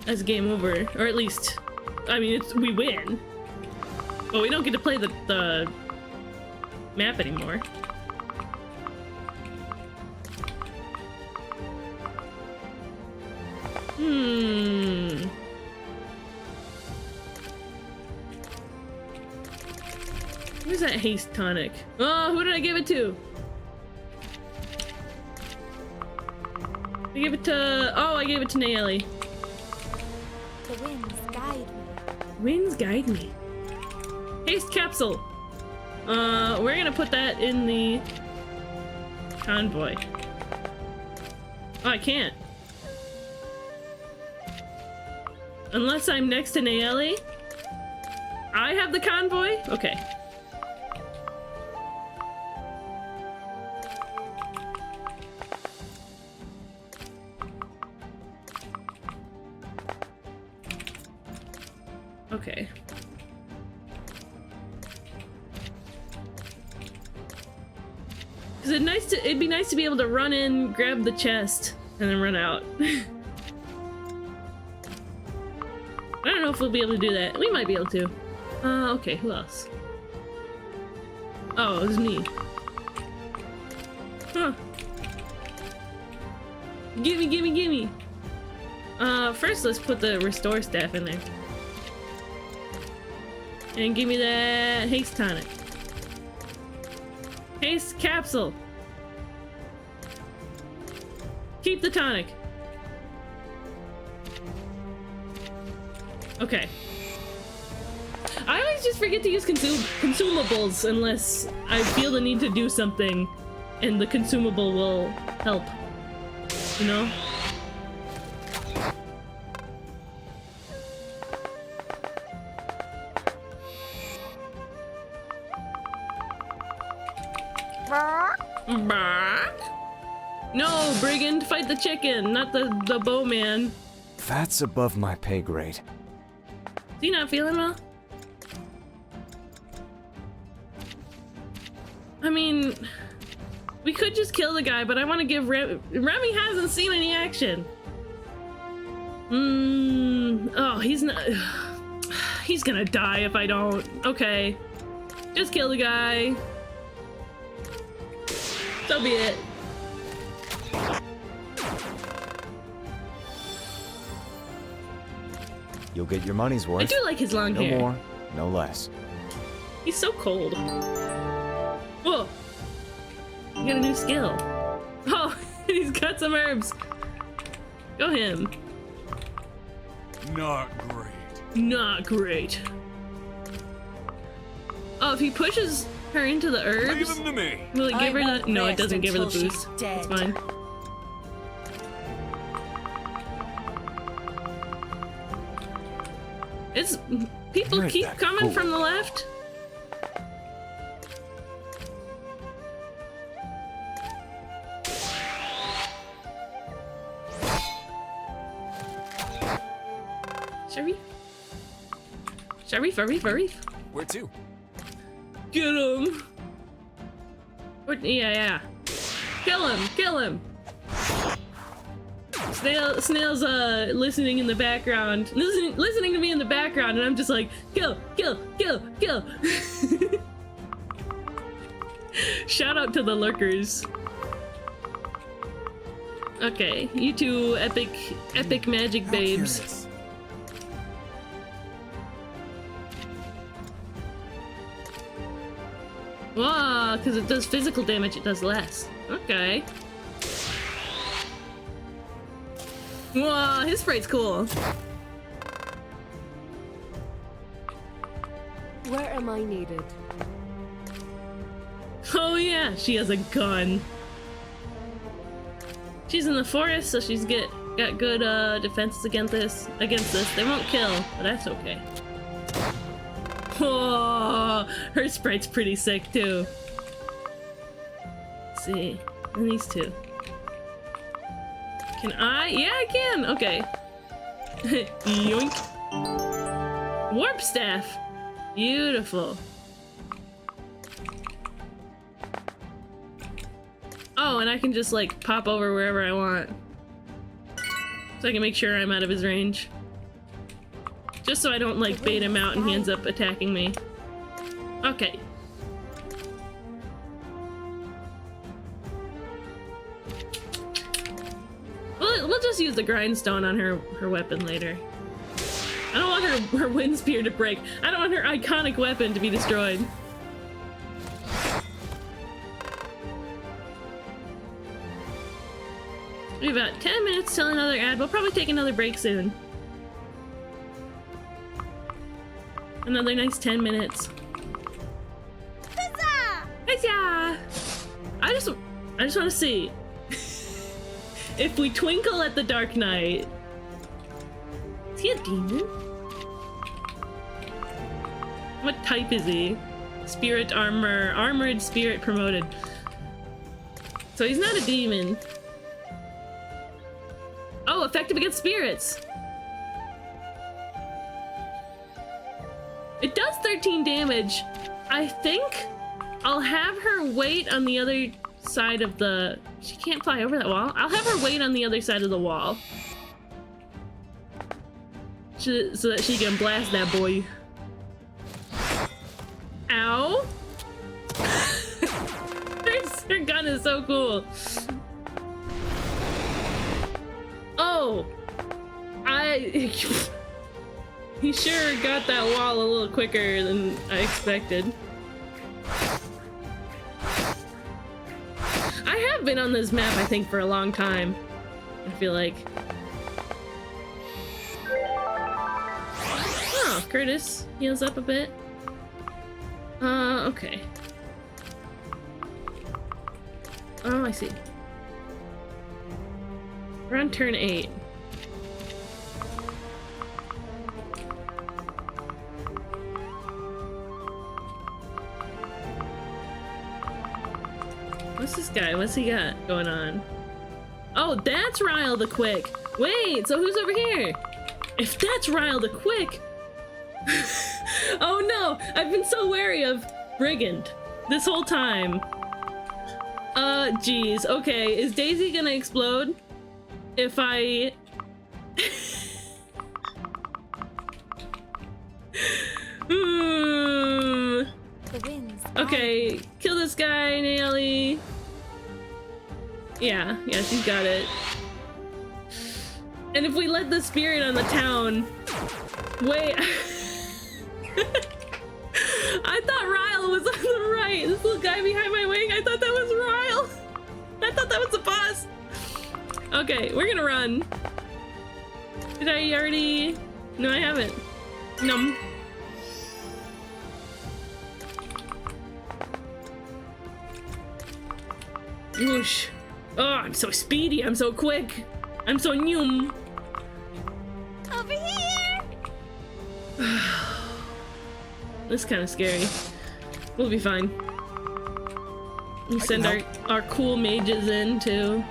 that's game over. Or at least... I mean, we win. But we don't get to play the map anymore. Where's that haste tonic? Oh, who did I give it to? I gave it to... Oh, I gave it to Nayeli. The winds guide me. Winds guide me. Haste capsule. We're gonna put that in the convoy. Oh, I can't. Unless I'm next to Nayeli. I have the convoy? Okay. Okay. Cause it'd be nice to be able to run in, grab the chest, and then run out. I don't know if we'll be able to do that. We might be able to. Okay, who else? Oh, it was me. Huh. Gimme, gimme, gimme! First let's put the restore staff in there. And give me that haste tonic. Haste capsule! Keep the tonic. Okay. I always just forget to use consumables unless I feel the need to do something and the consumable will help. You know? No, brigand, fight the chicken, not the bowman. That's above my pay grade. Is he not feeling well? I mean, we could just kill the guy, but I want to give Remy hasn't seen any action. Oh, he's not. He's gonna die if I don't. Okay, just kill the guy. So be it. You'll get your money's worth. I do like his long no hair. No more, no less. He's so cold. Whoa! You got a new skill. Oh, he's got some herbs. Go him. Not great. Not great. Oh, if he pushes her into the herbs, Leave him to me. will it give her won't the? No, it rest doesn't give her the until she's boost. dead. It's fine. It's people Where's keep that coming fool? from the left. Sharif. Where to? Get him. What? Yeah. Kill him. Snail's listening in the background, listening to me in the background, and I'm just like, kill. Shout out to the lurkers. Okay, you two epic magic How babes. curious. Wow, because it does physical damage, it does less. Okay. Wow, his sprite's cool. Where am I needed? Oh yeah, she has a gun. She's in the forest, so she's got good defenses against this. They won't kill, but that's okay. Oh, her sprite's pretty sick too. Let's see, and these two. Can I? Yeah, I can. Okay. Yoink. Warp staff. Beautiful. Oh, and I can just like pop over wherever I want. So I can make sure I'm out of his range. Just so I don't like bait him out and he ends up attacking me. Okay. We'll just use the grindstone on her weapon later. I don't want her wind spear to break. I don't want her iconic weapon to be destroyed. We have about 10 minutes till another ad. We'll probably take another break soon. Another nice 10 minutes. Huzzah! Huzzah! I just want to see if we twinkle at the Dark Knight. Is he a demon? What type is he? Spirit armor, armored spirit promoted. So he's not a demon. Oh, effective against spirits. It does 13 damage. I think I'll have her wait on the other side of the... She can't fly over that wall. I'll have her wait on the other side of the wall. So that she can blast that boy. Ow. Her gun is so cool. Oh! He sure got that wall a little quicker than I expected. I have been on this map, I think, for a long time. I feel like. Oh, Curtis heals up a bit. Okay. Oh, I see. We're on turn 8. What's this guy? What's he got going on? Oh, that's Ryle the Quick! Wait, so who's over here? If that's Ryle the Quick... Oh no! I've been so wary of Brigand this whole time. Geez. Okay, is Daisy gonna explode? If I... The wind's Okay, kill this guy, Nayeli. Yeah, she's got it. And if we let the spirit on the town... Wait... I thought Ryle was on the right. This little guy behind my wing, I thought that was Ryle. I thought that was the boss. Okay, we're gonna run. Did I already... No, I haven't. Num. Whoosh. Oh, I'm so speedy. I'm so quick. I'm so new. over here! This is kind of scary. We'll be fine. We'll send our cool mages in too.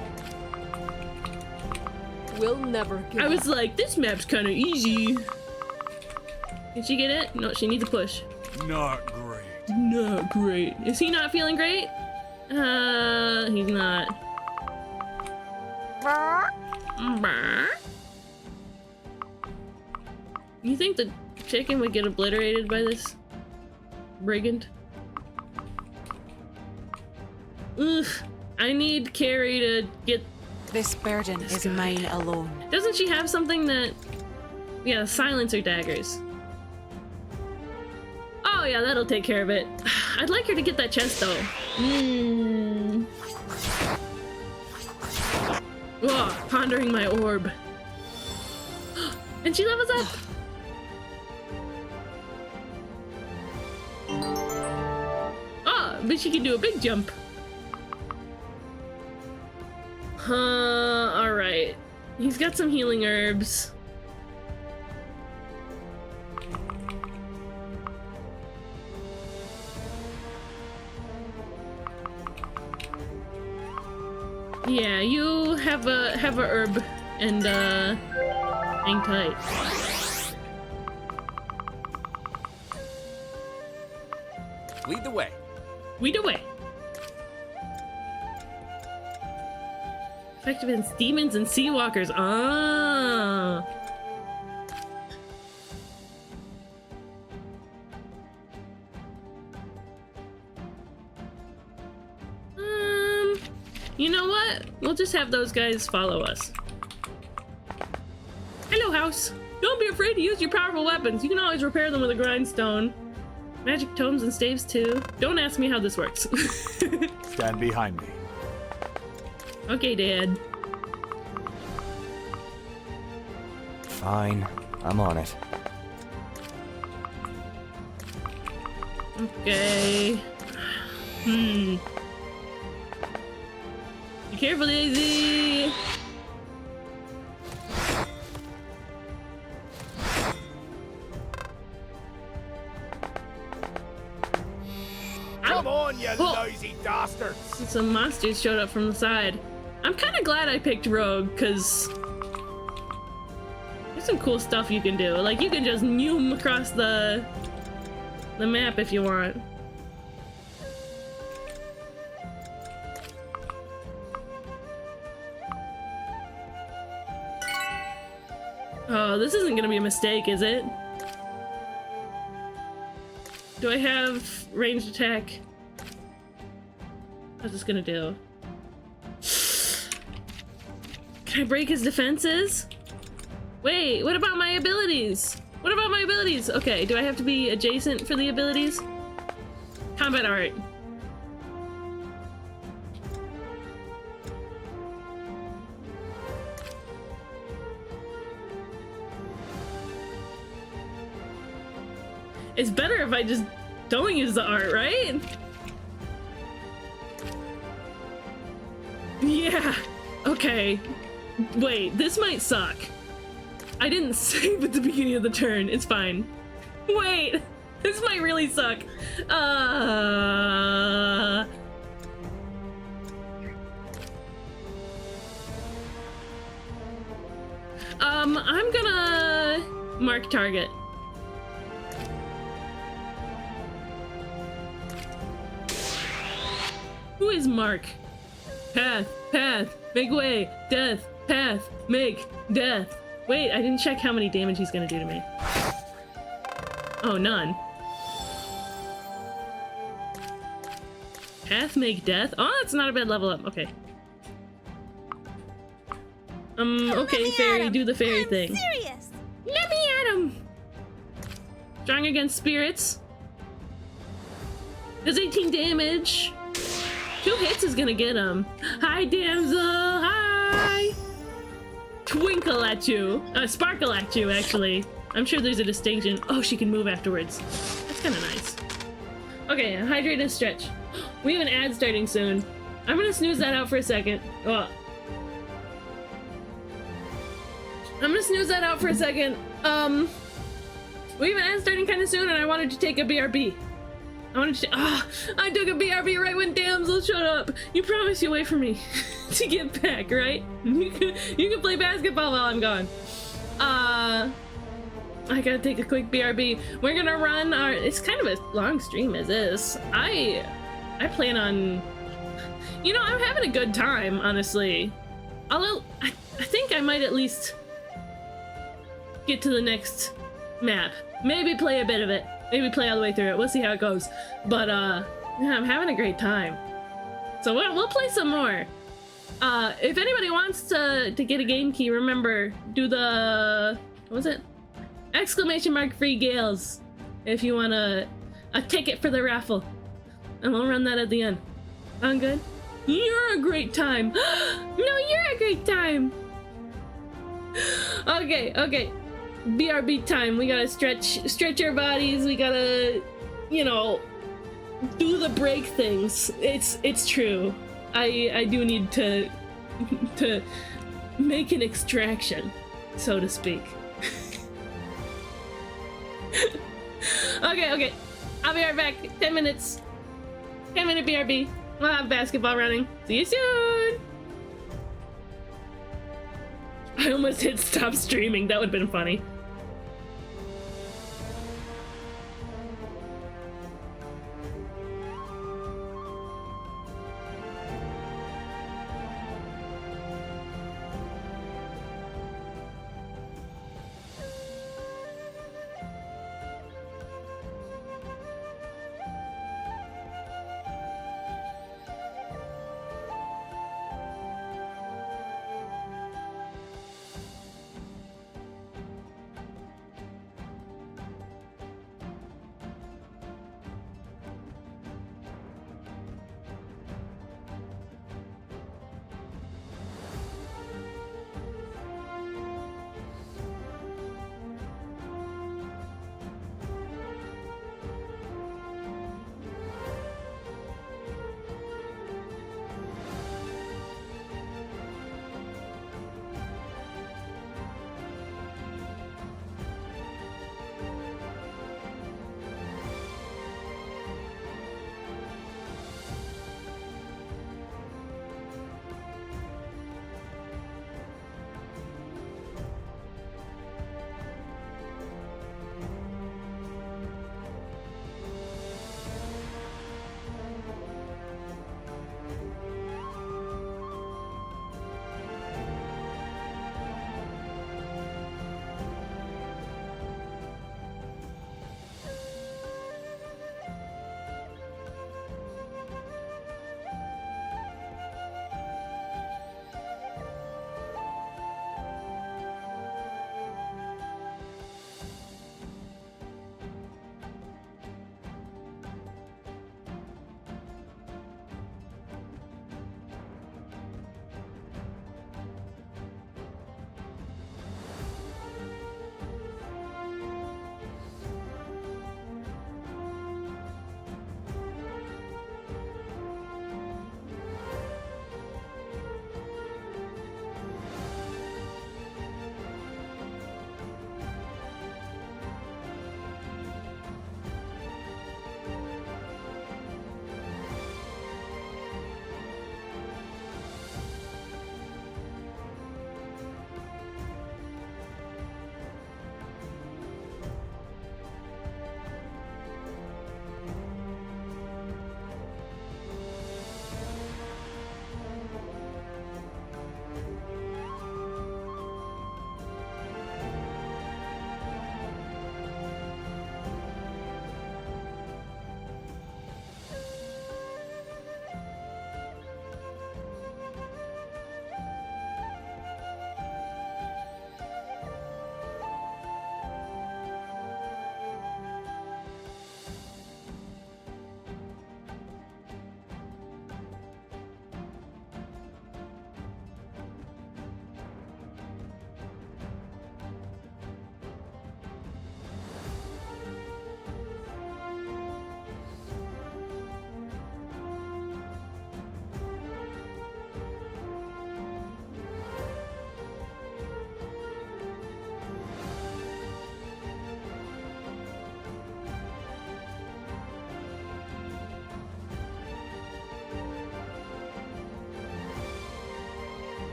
We'll never give I was like, this map's kind of easy. Did she get it? No, she needs a push. Not great. Not great. Is he not feeling great? He's not. You think the chicken would get obliterated by this brigand? Ugh. I need Carrie to get... This burden is mine alone. Doesn't she have something that... Yeah, silencer daggers. Oh yeah, that'll take care of it. I'd like her to get that chest though. Whoa, pondering my orb. And she levels up! Oh, but she can do a big jump. Alright. He's got some healing herbs. Yeah, you have a herb and hang tight. Lead the way. Weed away. Effective against demons and sea walkers. Ah. You know what? We'll just have those guys follow us. Hello, house. Don't be afraid to use your powerful weapons. You can always repair them with a grindstone. Magic tomes and staves too. Don't ask me how this works. Stand behind me. Okay, Dad. Fine. I'm on it. Okay. Be careful, Daisy. Come on, you Oh. lousy dastards! Some monsters showed up from the side. I'm kind of glad I picked Rogue, because there's some cool stuff you can do. Like, you can just zoom across the map if you want. Oh, this isn't gonna be a mistake, is it? Do I have ranged attack? What's this gonna do? Can I break his defenses? Wait, what about my abilities? What about my abilities? Okay, do I have to be adjacent for the abilities? Combat art. It's better if I just don't use the art, right? Yeah. Okay. Wait, this might suck. I didn't save at the beginning of the turn. It's fine. Wait, this might really suck. I'm gonna mark target. Who is Mark? Path, make way, death, path, make, death. Wait, I didn't check how many damage he's gonna do to me. Oh, none. Path, make, death? Oh, that's not a bad level up. Okay. Okay, fairy, do the fairy thing. Serious. Let me at him! Strong against spirits. Does 18 damage. 2 hits is gonna get him. Hi, damsel, hi! Twinkle at you. Sparkle at you, actually. I'm sure there's a distinction. Oh, she can move afterwards. That's kind of nice. Okay, hydrate and stretch. We have an ad starting soon. I'm gonna snooze that out for a second. Oh. I'm gonna snooze that out for a second. We have an ad starting kind of soon, and I wanted to take a BRB. I took a BRB right when Damsel showed up. You promised you wait for me to get back, right? You can play basketball while I'm gone. I gotta take a quick BRB. We're gonna run our. It's kind of a long stream as is. I plan on. You know, I'm having a good time, honestly. Although I think I might at least get to the next map. Maybe play a bit of it. Maybe play all the way through it. We'll see how it goes. But yeah, I'm having a great time. So we'll play some more. If anybody wants to get a game key, remember, do the, what was it? ! free Gales. If you want a ticket for the raffle. And we'll run that at the end. Sound good? You're a great time. No, you're a great time. Okay. BRB time. We gotta stretch our bodies. We gotta, you know, do the break things. It's true. I do need to make an extraction, so to speak. Okay. I'll be right back. 10 minutes. 10-minute BRB. We'll have basketball running. See you soon. I almost hit stop streaming. That would have been funny.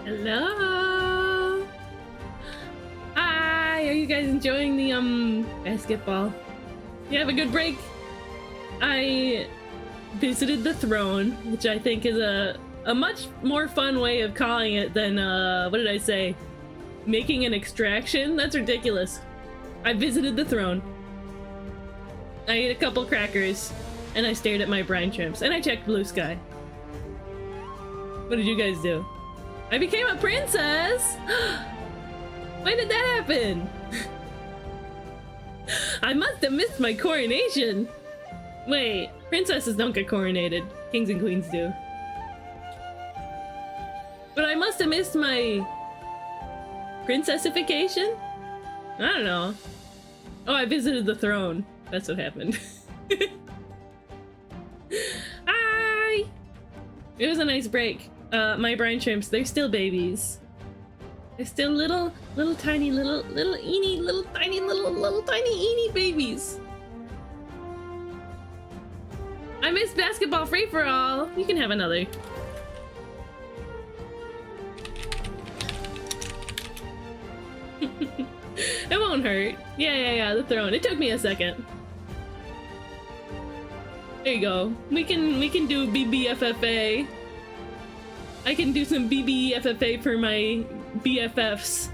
Hello. Hi. Are you guys enjoying the basketball? You have a good break? I visited the throne, which I think is a much more fun way of calling it than what did I say? Making an extraction? That's ridiculous. I visited the throne. I ate a couple crackers, and I stared at my brine shrimps, and I checked blue sky. What did you guys do? I became a princess! When did that happen? I must have missed my coronation. Wait, princesses don't get coronated. Kings and queens do. But I must have missed my princessification? I don't know. Oh, I visited the throne. That's what happened. Hi! It was a nice break. My brine shrimps, they're still babies. They're still little tiny little tiny eeny babies. I missed basketball free for all. You can have another. It won't hurt. Yeah, the throne. It took me a second. There you go. We can do BBFFA. I can do some BBFFA for my BFFs.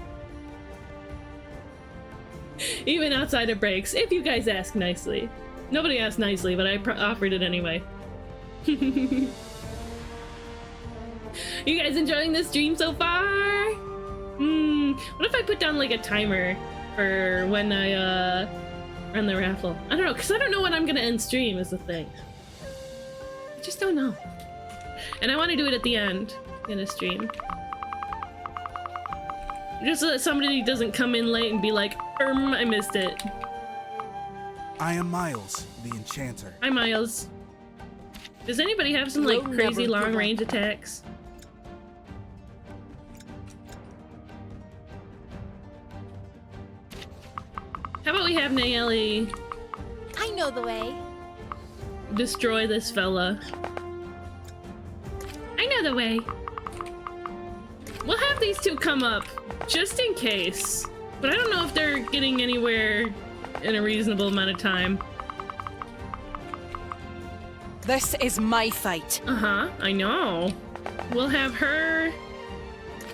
Even outside of breaks, if you guys ask nicely. Nobody asked nicely, but I offered it anyway. You guys enjoying this stream so far? What if I put down like a timer for when I run the raffle? I don't know, because I don't know when I'm gonna end stream is the thing. I just don't know. And I want to do it at the end in a stream. Just so that somebody doesn't come in late and be like, I missed it. I am Miles, the Enchanter. Hi, Miles. Does anybody have some like crazy long range attacks? How about we have Nayeli I know the way. destroy this fella? I know the way. We'll have these two come up just in case, but I don't know if they're getting anywhere in a reasonable amount of time. This is my fight. Uh-huh, I know. We'll have her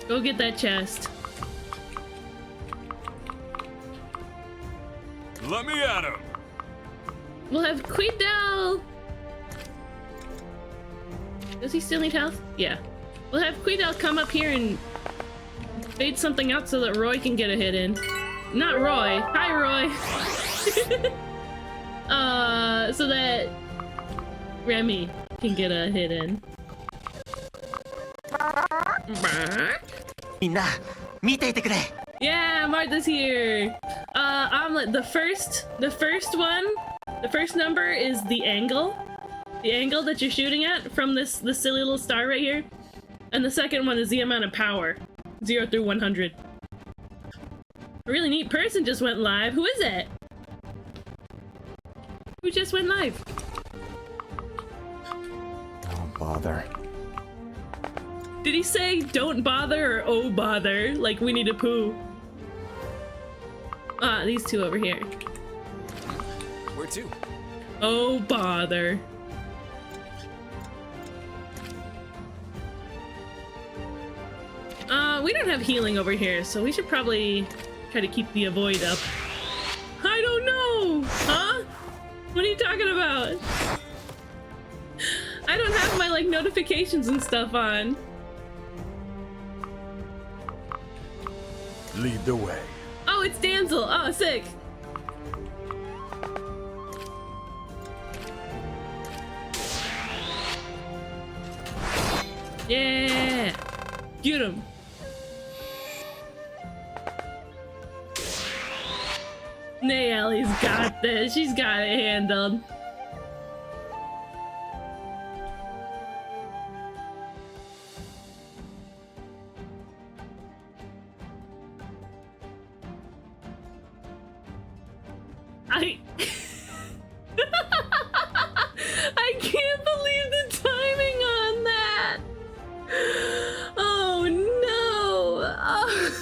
go get that chest. Let me at him. We'll have Quidel. Does he still need health? Yeah. We'll have Quidel come up here and fade something out so that Roy can get a hit in. Not Roy. Hi, Roy. So that Remy can get a hit in. Yeah, Martha's here. Omelet, the first number is the angle. The angle that you're shooting at from this silly little star right here. And the second one is the amount of power. 0 through 100. A really neat person just went live. Who is it? Who just went live? Don't bother. Did he say don't bother or oh bother? Like we need a poo. Ah, these two over here. Where to? Oh bother. We don't have healing over here, so we should probably try to keep the avoid up. I don't know! Huh? What are you talking about? I don't have my, like, notifications and stuff on. Lead the way. Oh, it's Damsel! Oh, sick! Yeah! Get him! Nayeli's got this. She's got it handled. I can't believe the timing on that. Oh no. Oh.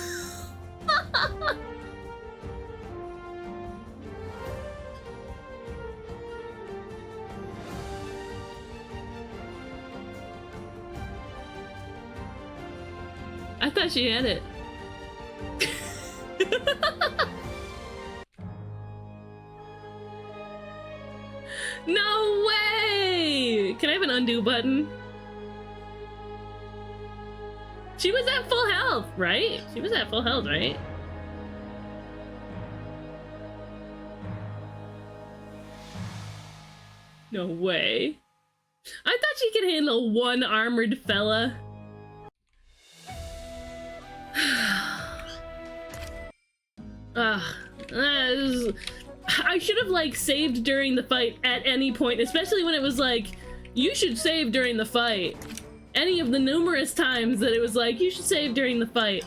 I thought she had it. No way! Can I have an undo button? She was at full health, right? She was at full health, right? No way. I thought she could handle one armored fella. I should have like saved during the fight at any point, especially when it was like, you should save during the fight. Any of the numerous times that it was like, you should save during the fight.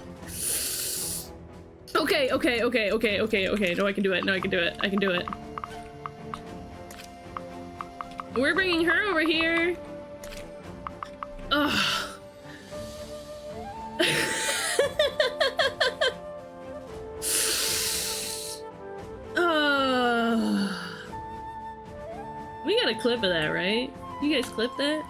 Okay. No, I can do it. I can do it. We're bringing her over here. Ugh. We got a clip of that, right? You guys clip that?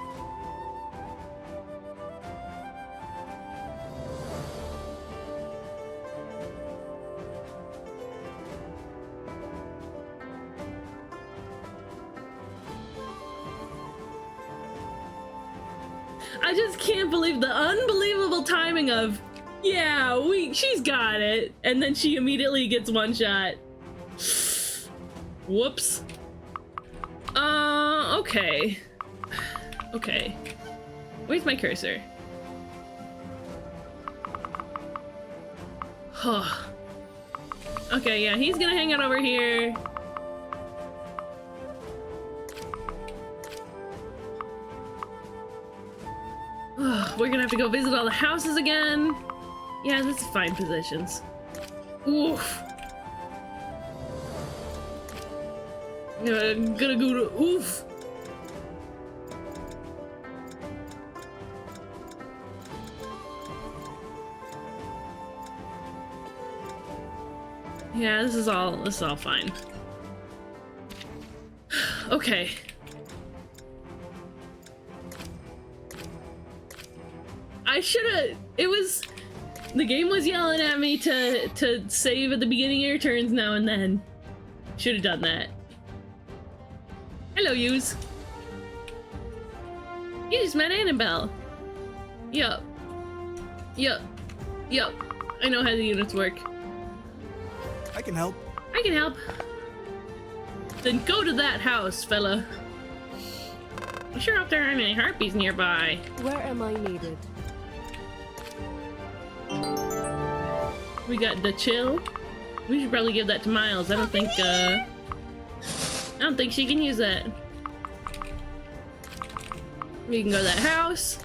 I just can't believe the unbelievable timing of, yeah, she's got it, and then she immediately gets one shot. Whoops. Okay. Okay. Where's my cursor? Huh. Okay, yeah, he's gonna hang out over here. We're gonna have to go visit all the houses again. Yeah, this is fine positions. Oof. Gonna go to oof. Yeah, this is all fine. Okay. I should've, the game was yelling at me to save at the beginning of your turns now and then. Should've done that. Hello, yous. You just met Annabelle. Yup. I know how the units work. I can help. I can help. Then go to that house, fella. I sure hope there aren't any harpies nearby. Where am I needed? We got the chill. We should probably give that to Miles. I don't think she can use that. We can go to that house.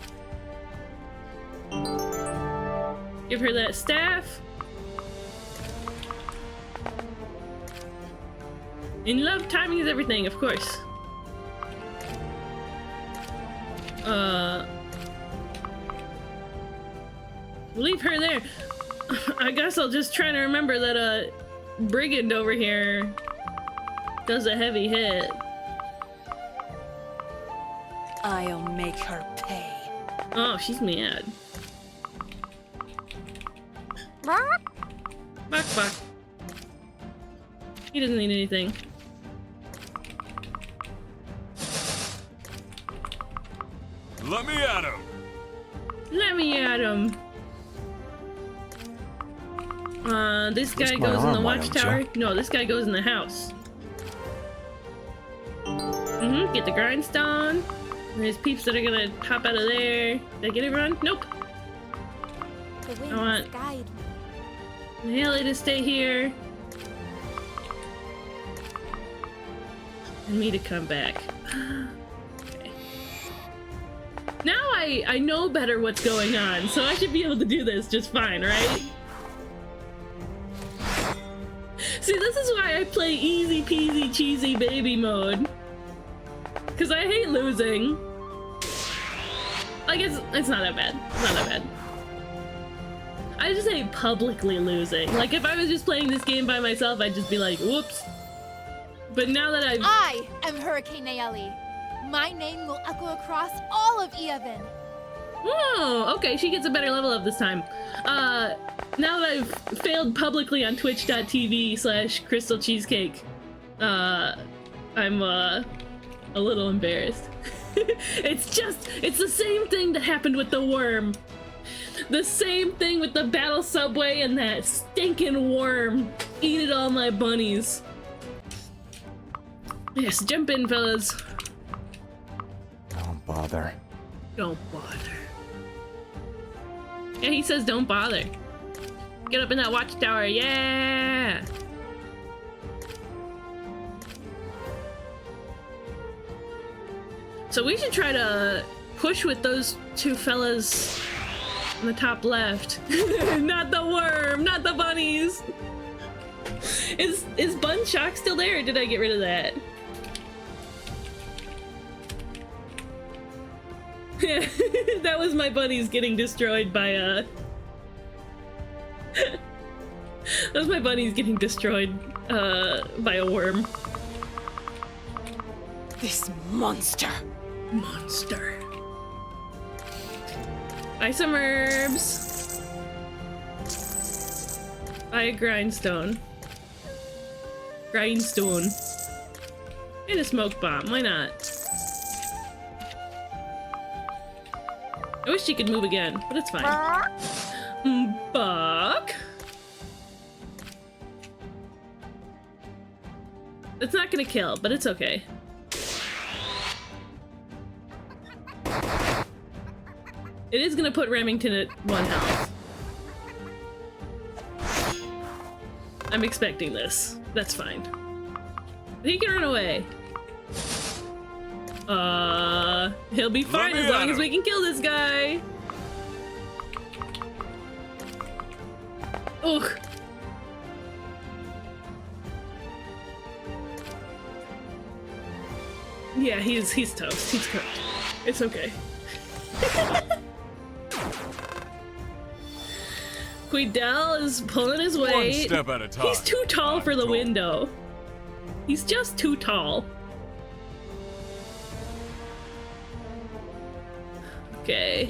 Give her that staff. In love, timing is everything, of course. Leave her there. I guess I'll just try to remember that brigand over here does a heavy hit. I'll make her pay. Oh, she's mad. Bark. He doesn't need anything. Let me at him. Let me at him. This guy Twist my goes in the arm, why don't watchtower. ya? No, this guy goes in the house. Get the grindstone. There's peeps that are gonna pop out of there. Did I get everyone? Nope. The wind I want- guide me. Nayeli to stay here. And me to come back. Okay. Now I know better what's going on, so I should be able to do this just fine, right? See, this is why I play easy peasy cheesy baby mode. Cause I hate losing. Like it's not that bad. It's not that bad. I just say publicly losing. Like, if I was just playing this game by myself, I'd just be like, whoops. But now that I am Hurricane Nayeli. My name will echo across all of Eovan. Oh, okay, she gets a better level up this time. Now that I've failed publicly on twitch.tv/Crystal Cheesecake, I'm, a little embarrassed. It's the same thing that happened with the worm. The same thing with the battle subway and that stinking worm. Eated all my bunnies. Yes, jump in, fellas. Don't bother. Don't bother. Yeah, he says don't bother. Get up in that watchtower, yeah! So we should try to push with those two fellas on the top left. Not the worm, not the bunnies! Is Bun Shock still there, or did I get rid of that? That was my bunnies getting destroyed by that was my bunnies getting destroyed by a worm. This monster. Buy some herbs. Buy a grindstone. And a smoke bomb, why not? I wish she could move again, but it's fine. Buck? It's not gonna kill, but it's okay. It is gonna put Remington at 1 health. I'm expecting this. That's fine. He can run away. He'll be fine as long as we can kill this guy. Ugh. Yeah, he's toast. He's cooked. It's okay. Quidel is pulling his weight. One step at a time. He's too tall for the window. He's just too tall. Okay.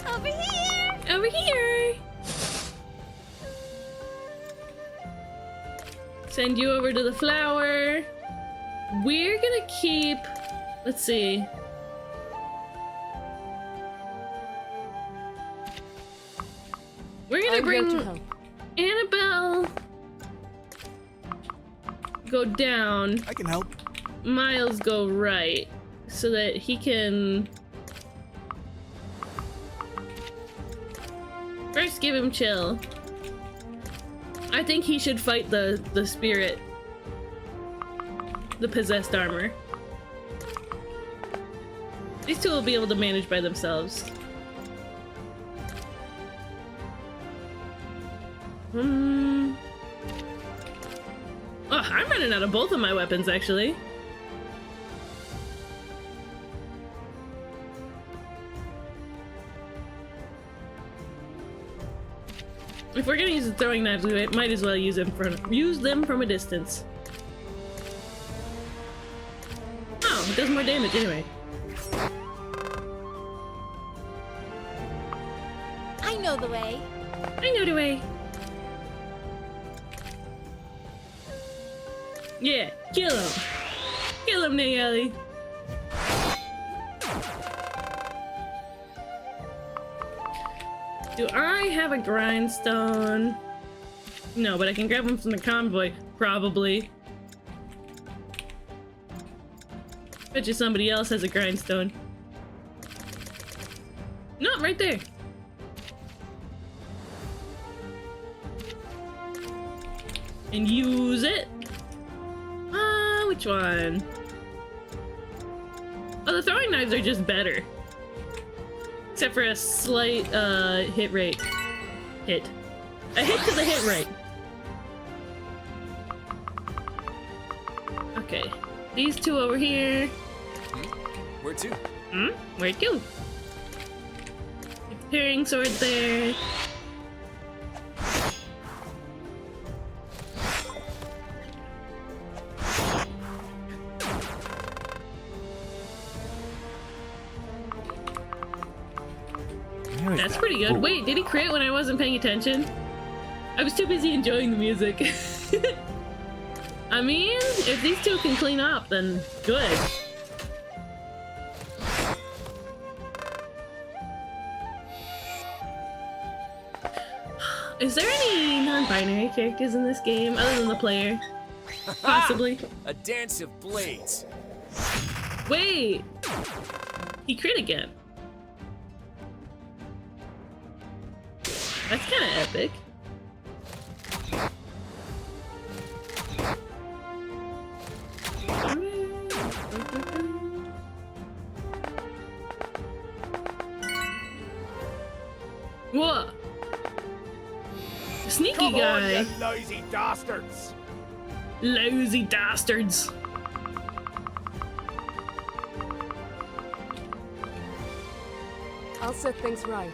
Over here! Over here! Send you over to the flower. We're gonna keep... Let's see. We're gonna bring Annabelle... go down. I can help. Miles go right. So that he can... First give him chill. I think he should fight the spirit. The possessed armor. These two will be able to manage by themselves. Oh, I'm running out of both of my weapons, actually. If we're gonna use the throwing knives, we might as well use them from a distance. Oh, it does more damage anyway. I know the way. I know the way. Yeah, kill him. Kill him, Nayeli. Do I have a grindstone? No, but I can grab them from the convoy, probably. Bet you somebody else has a grindstone. No, right there. And use it. Which one? Oh, the throwing knives are just better. Except for a slight, hit rate. A hit to the hit rate. Okay. These two over here. Where to? Where to? Preparing sword there. That's pretty good. Wait, did he crit when I wasn't paying attention? I was too busy enjoying the music. I mean, if these two can clean up, then good. Is there any non-binary characters in this game other than the player? Possibly. A dance of blades. Wait! He crit again. That's kind of epic. What? Sneaky Come on, guy. you lazy dastards! Lousy dastards. I'll set things right.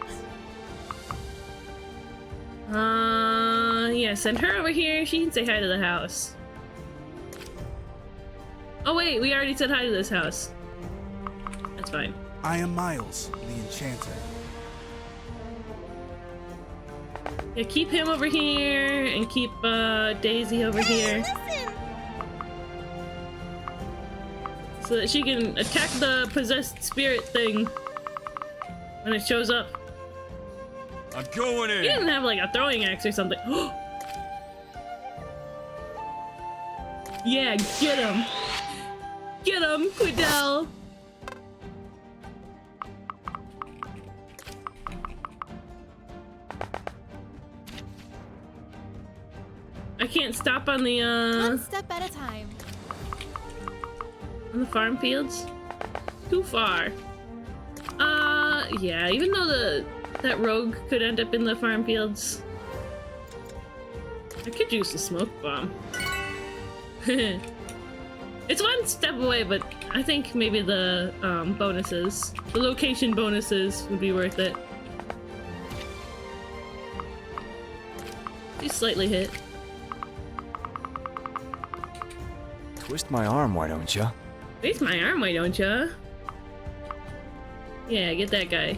Yeah, send her over here. She can say hi to the house. Oh wait, we already said hi to this house. That's fine. I am Miles, the enchanter. Yeah, keep him over here and keep Daisy over here. So that she can attack the possessed spirit thing when it shows up. I'm going He in. didn't have like a throwing axe or something. Yeah, get him! Get him, Quidel! I can't stop on the One step at a time. on the farm fields. Too far. Yeah, even though that rogue could end up in the farm fields, I could use the smoke bomb. It's one step away, but I think maybe the bonuses, the location bonuses, would be worth it. He's slightly hit. Twist my arm, why don't ya? Raise my arm, why don't ya? Yeah, get that guy.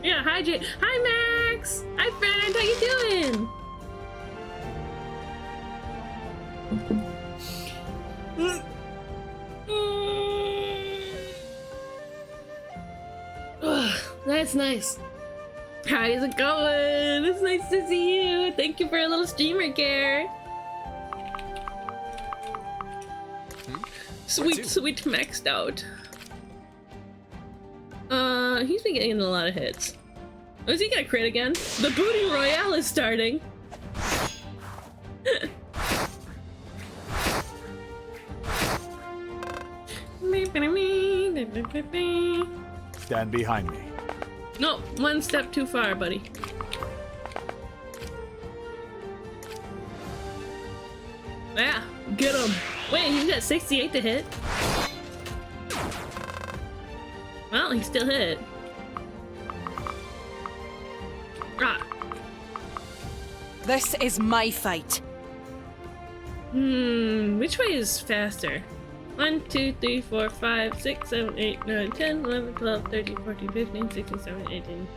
Yeah, hi hi Max! Hi friend, how you doing? Ugh, that's nice. How's it going? It's nice to see you. Thank you for a little streamer care. Sweet, sweet maxed out. He's been getting a lot of hits. Oh, is he gonna crit again? The booty royale is starting. Stand behind me. No, one step too far, buddy. Yeah, get him. Wait, he's got 68 to hit. Well, he still hit. Ah. This is my fight. Which way is faster? 1, 2, 3, 4, 5, 6, 7, 8, 9, 10, 11, 12, 13, 14, 15, 16, 17, 18,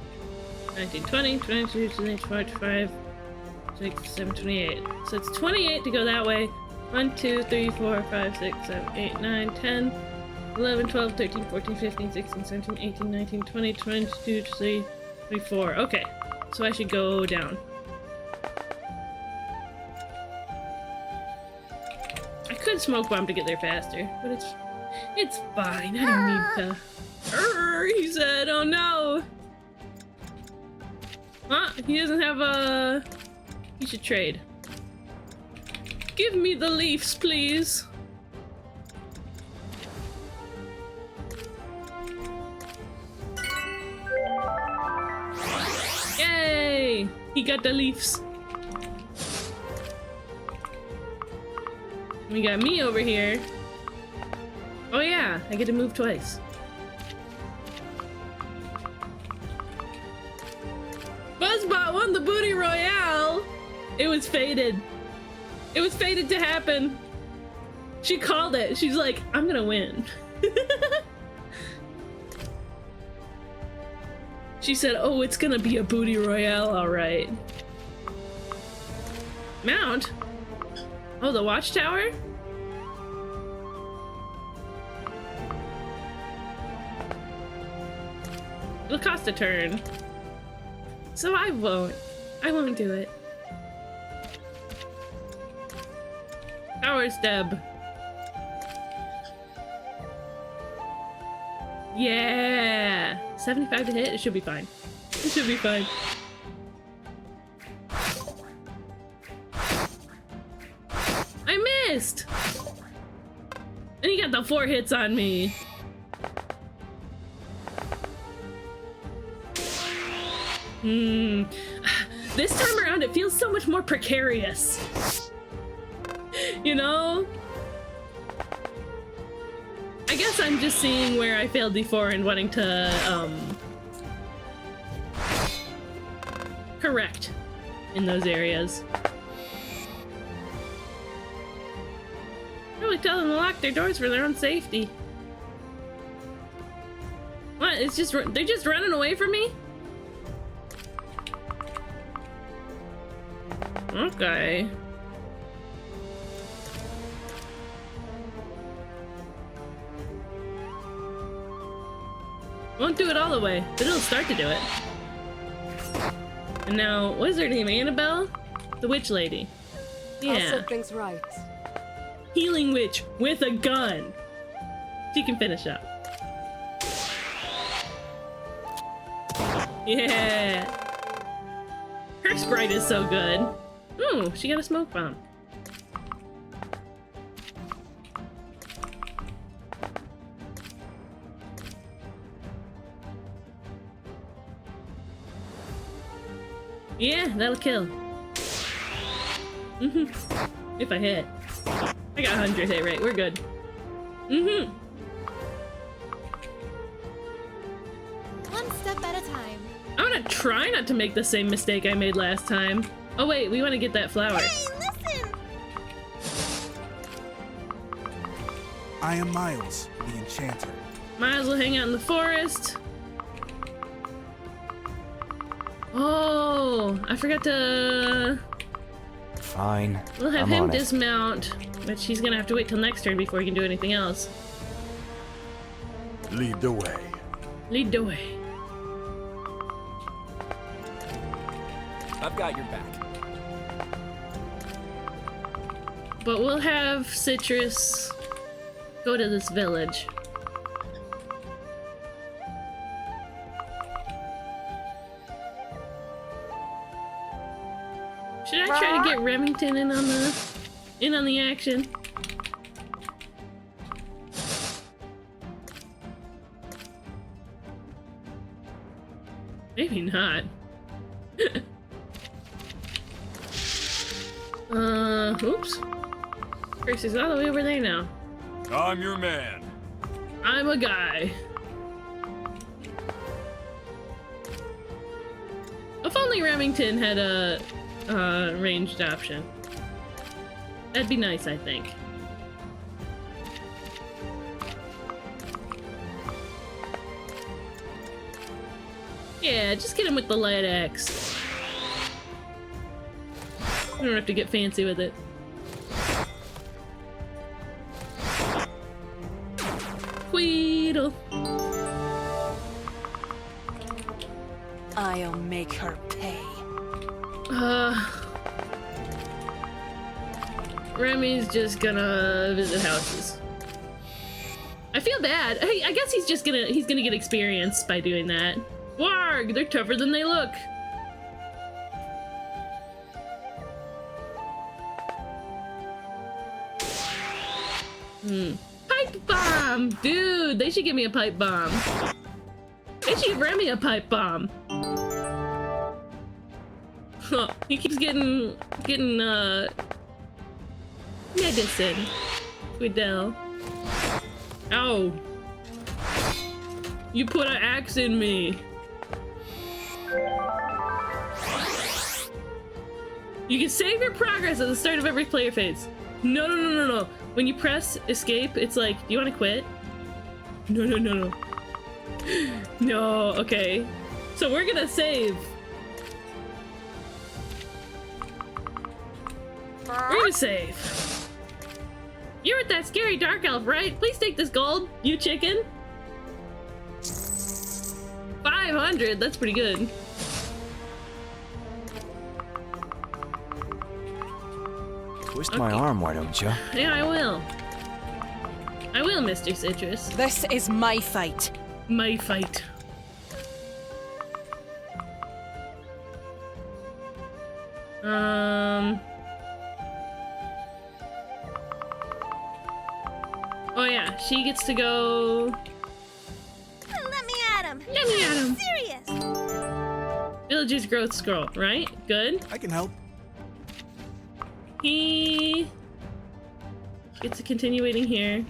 19, 20, 22, 23, 24, 25, 27, 28. So it's 28 to go that way. 1, 2, 3, 4, 5, 6, 7, 8, 9, 10, 11, 12, 13, 14, 15, 16, 17, 18, 19, 20, 22, 23, 24. Okay, so I should go down. I could smoke bomb to get there faster, but it's fine. I don't need to. He said, "Oh no." Huh? He doesn't have a. He should trade. Give me the leaves, please. Yay! He got the leaves. We got me over here. Oh yeah, I get to move twice. Buzzbot won the Booty Royale! It was fated. It was fated to happen. She called it. She's like, I'm gonna win. She said, oh, it's gonna be a Booty Royale, alright. Mount? Oh, the watchtower? It'll cost a turn. So I won't do it. Power stab. Yeah! 75 to hit? It should be fine. It should be fine. I missed! And he got the 4 hits on me. This time around it feels so much more precarious. You know? I guess I'm just seeing where I failed before and wanting to, correct in those areas. Really tell them to lock their doors for their own safety. What? It's just, they're just running away from me? Okay. Won't do it all the way, but it'll start to do it. And now, what is her name? Annabelle? The witch lady. I'll Yeah. set things right. Healing witch with a gun. She can finish up. Yeah. Her sprite is so good. Ooh, she got a smoke bomb. Yeah, that'll kill. If I hit. I got 100 hit rate, we're good. One step at a time. I'm gonna try not to make the same mistake I made last time. Oh wait, we want to get that flower. Hey, listen! I am Miles, the enchanter. Might as well hang out in the forest. Oh, I forgot to... Fine. We'll have I'm him on it. dismount, which he's gonna have to wait till next turn before he can do anything else. Lead the way. Lead the way. I've got your back. But we'll have Citrus go to this village. Should I try to get Remington in on the action? Maybe not. Oops. Percy's all the way over there now. I'm your man. I'm a guy. If only Remington had a ranged option. That'd be nice, I think. Yeah, just get him with the light axe. We don't have to get fancy with it. Tweedle. I'll make her pay. Remy's just gonna visit houses. I feel bad. Hey, I guess he's gonna get experience by doing that. Warg, they're tougher than they look. Pipe bomb! Dude, they should give me a pipe bomb. They should give Remy a pipe bomb. Huh, he keeps getting Medicine. Quiddell. Ow. You put an axe in me. You can save your progress at the start of every player phase. No, no, no, no, no. When you press escape, it's like, do you want to quit? No, no, no, no. No, okay. So we're gonna save. We're gonna save. You're with that scary dark elf, right? Please take this gold, you chicken. 500, that's pretty good. Twist my arm, why don't you? Yeah, I will. I will, Mr. Citrus. This is my fight. My fight. Oh yeah, she gets to go. Let me at him. Let me at him. Serious. Village's growth scroll, right? Good. I can help. He gets a continuating here.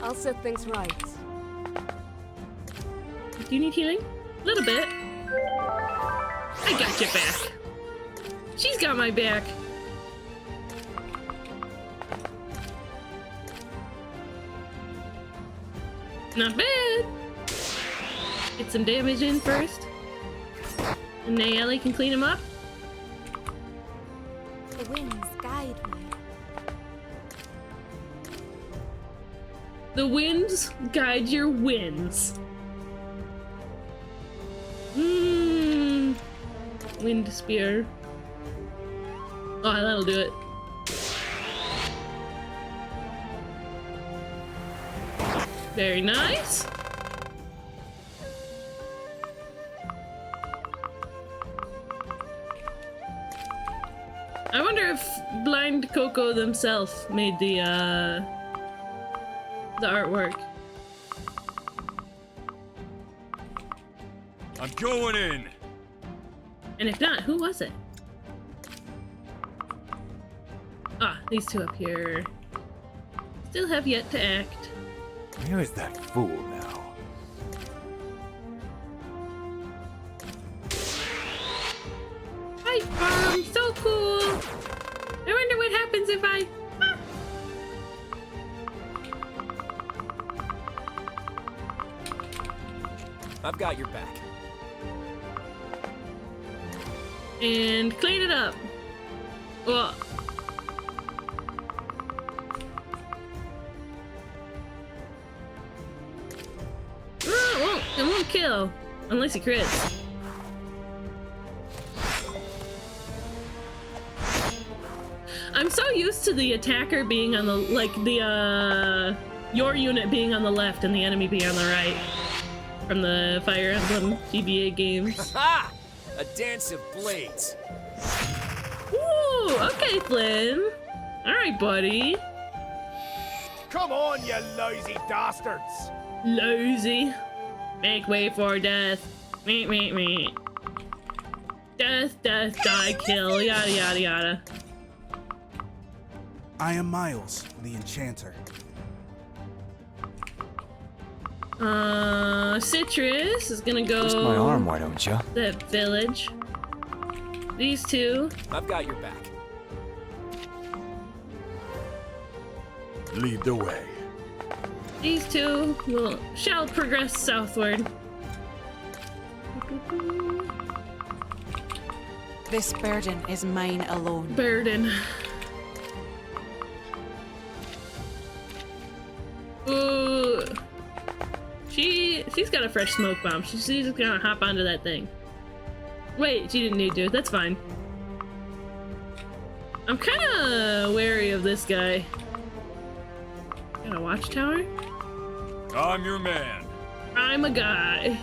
I'll set things right. Do you need healing? A little bit. I got your back. She's got my back. Not bad. Get some damage in first. And Nayeli can clean him up. The winds guide me. The winds guide your wins. Mmm. Wind spear. Oh, that'll do it. Very nice. I wonder if Blind Coco themselves made the artwork. I'm going in. And if not, who was it? Ah, these two up here. Still have yet to act. Where is that fool now? Hi, farm, so cool. I wonder what happens if I. Ah. I've got your back. And clean it up. Well. It won't kill unless he crits. I'm so used to the attacker being on the your unit being on the left and the enemy being on the right from the Fire Emblem GBA games. Ha! A dance of blades. Ooh, okay, Flynn. All right, buddy. Come on, you lazy dastards! Lazy. Make way for death. Meet, meet, meet. Death, death, die, kill, yada, yada, yada. I am Miles, the enchanter. Citrus is gonna go. Twist my arm, why don't you? That village. These two. I've got your back. Lead the way. These two shall progress southward. This burden is mine alone. Burden. Ooh. She's got a fresh smoke bomb. She's just gonna hop onto that thing. Wait, she didn't need to. That's fine. I'm kinda wary of this guy. Got a watchtower? I'm your man. I'm a guy.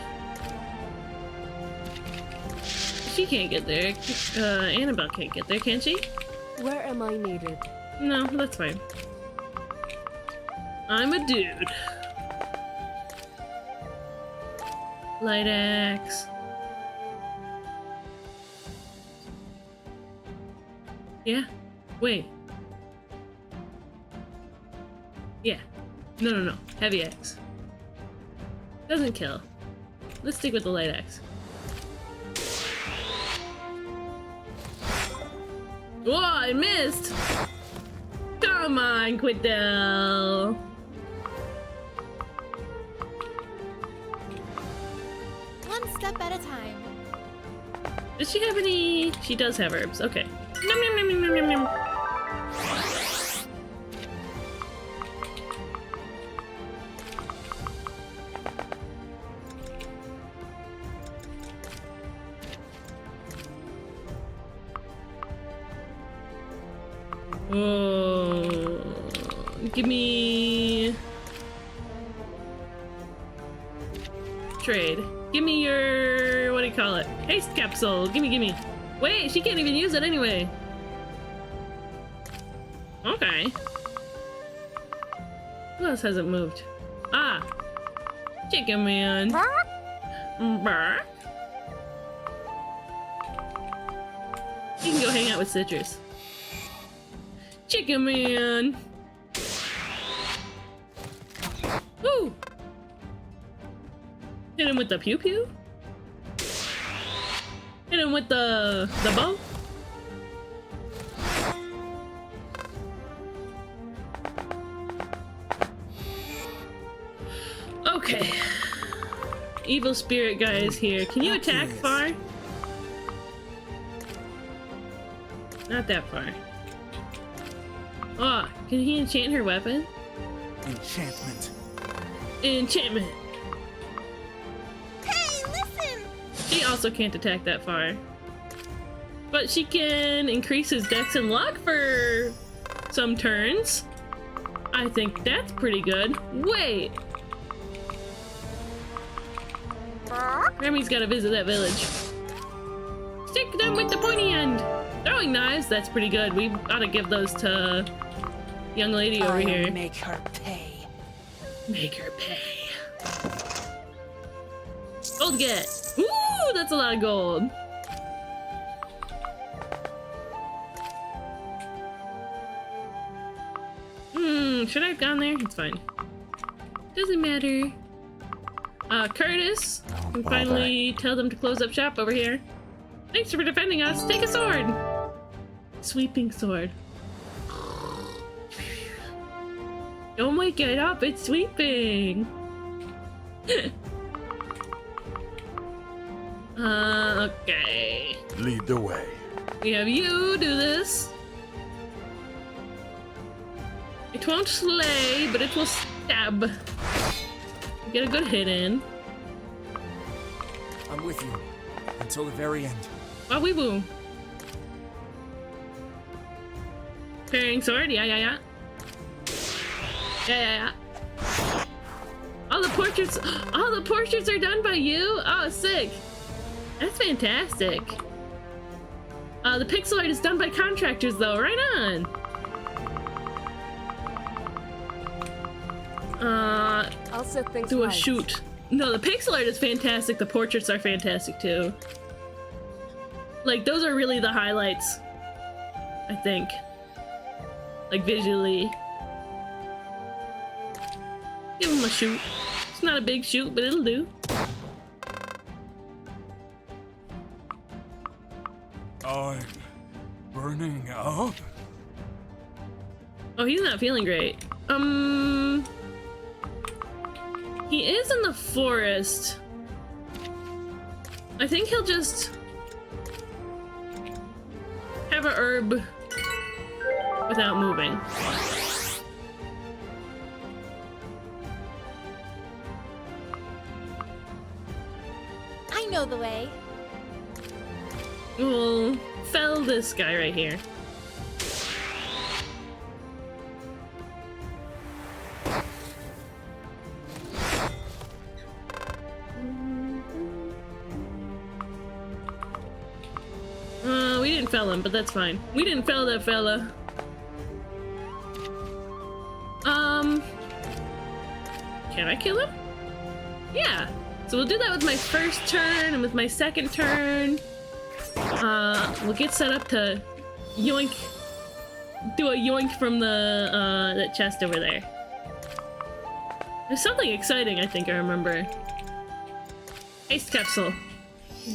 She can't get there. Annabelle can't get there, can she? Where am I needed? No, that's fine. I'm a dude. Light axe. Yeah? Wait. Yeah. No, no, no. Heavy axe. Doesn't kill. Let's stick with the light axe. Whoa, I missed! Come on, Quiddell! One step at a time. Does she have any? She does have herbs. Okay. Nom, nom, nom, nom, nom, nom. Oh, give me trade. Give me your, what do you call it? Haste capsule. Gimme. Wait, she can't even use it anyway. Okay. Who else hasn't moved? Ah, Chicken Man. Bark. You can go hang out with Citrus. Chicken Man. Woo! Hit him with the pew pew. Hit him with the bow. Okay. Evil spirit guy is here. Can you attack far? Not that far. Oh, can he enchant her weapon? Enchantment. Enchantment. Hey, listen! She also can't attack that far. But she can increase his dex and luck for some turns. I think that's pretty good. Wait! Remy's gotta visit that village. Stick them with the pointy end! Throwing knives, that's pretty good. We ought to give those to young lady over here. Make her pay. Make her pay. Gold get. Ooh, that's a lot of gold. Should I have gone there? It's fine. Doesn't matter. Curtis, Oh, can bother. finally tell them to close up shop over here. Thanks for defending us. Take a sword. Sweeping sword. Don't wake it up. It's sweeping. Okay. Lead the way. We have you do this. It won't slay, but it will stab. Get a good hit in. I'm with you until the very end. Wowee woo. Parrying sword, yeah. Yeah. All the portraits are done by you? Oh, sick. That's fantastic. The pixel art is done by contractors though, right on. I'll set things Do a right. shoot. No, the pixel art is fantastic. The portraits are fantastic too. Like, those are really the highlights, I think. Like, visually. Give him a shoot. It's not a big shoot, but it'll do. I'm burning up. Oh, he's not feeling great. He is in the forest. I think he'll just have a herb without moving. I know the way. We'll fell this guy right here. We didn't fell him, but that's fine. We didn't fell that fella. Can I kill him? Yeah. So we'll do that with my first turn, and with my second turn, we'll get set up to yoink. Do a yoink from the that chest over there. There's something exciting I think I remember. Haste capsule.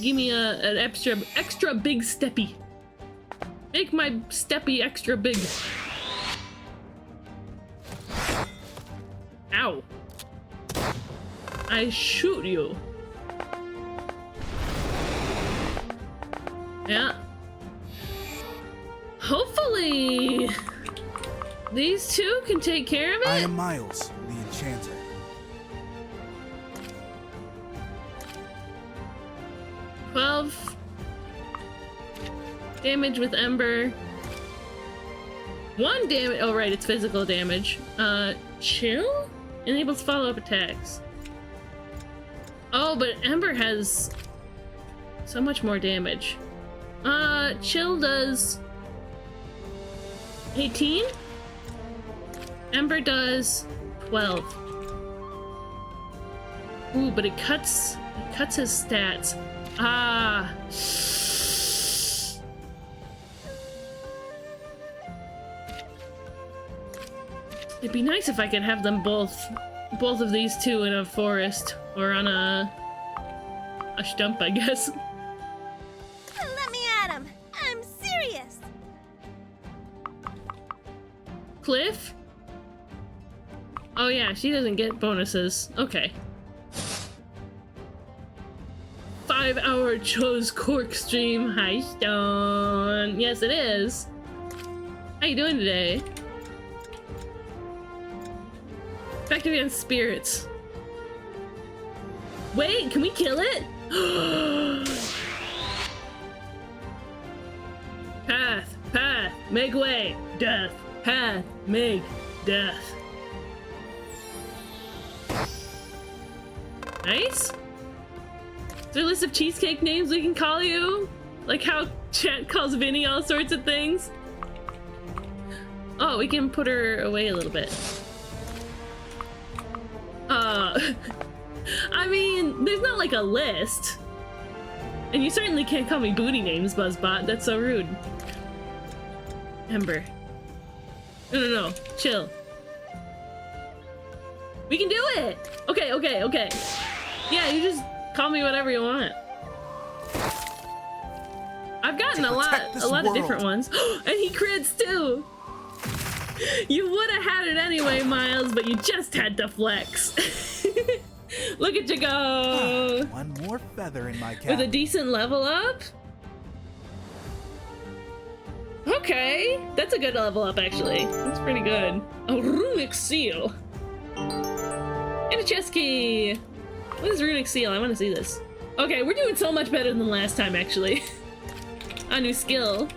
Give me an extra big steppy. Make my steppy extra big. Ow. I shoot you. Yeah. Hopefully these two can take care of it. I am Miles, the enchanter. Damage with Ember. 1 damage. Oh, right, it's physical damage. Chill? Enables follow-up attacks. Oh, but Ember has so much more damage. Chill does 18? Ember does 12. Ooh, but it cuts his stats. Ah. It'd be nice if I could have them both of these two in a forest or on a stump, I guess. Let me at him. I'm serious. Cliff? Oh yeah, she doesn't get bonuses. Okay. 5-hour Chose Cork stream. Hi, Stone. Yes, it is. How you doing today? Effective against spirits. Wait, can we kill it? Path, make way. Death, path, make death. Nice. Is there a list of cheesecake names we can call you? Like how chat calls Vinny all sorts of things? Oh, we can put her away a little bit. I mean, there's not like a list. And you certainly can't call me booty names, Buzzbot. That's so rude. Ember. No. Chill. We can do it! Okay. Yeah, you just call me whatever you want. I've gotten a lot of different ones. And he crits too! You would have had it anyway, Miles, but you just had to flex. Look at you go! One more feather in my cap. With a decent level up? Okay, that's a good level up actually. That's pretty good. A runic seal. And a chest key. What is runic seal? I want to see this. Okay, we're doing so much better than last time actually. A new skill.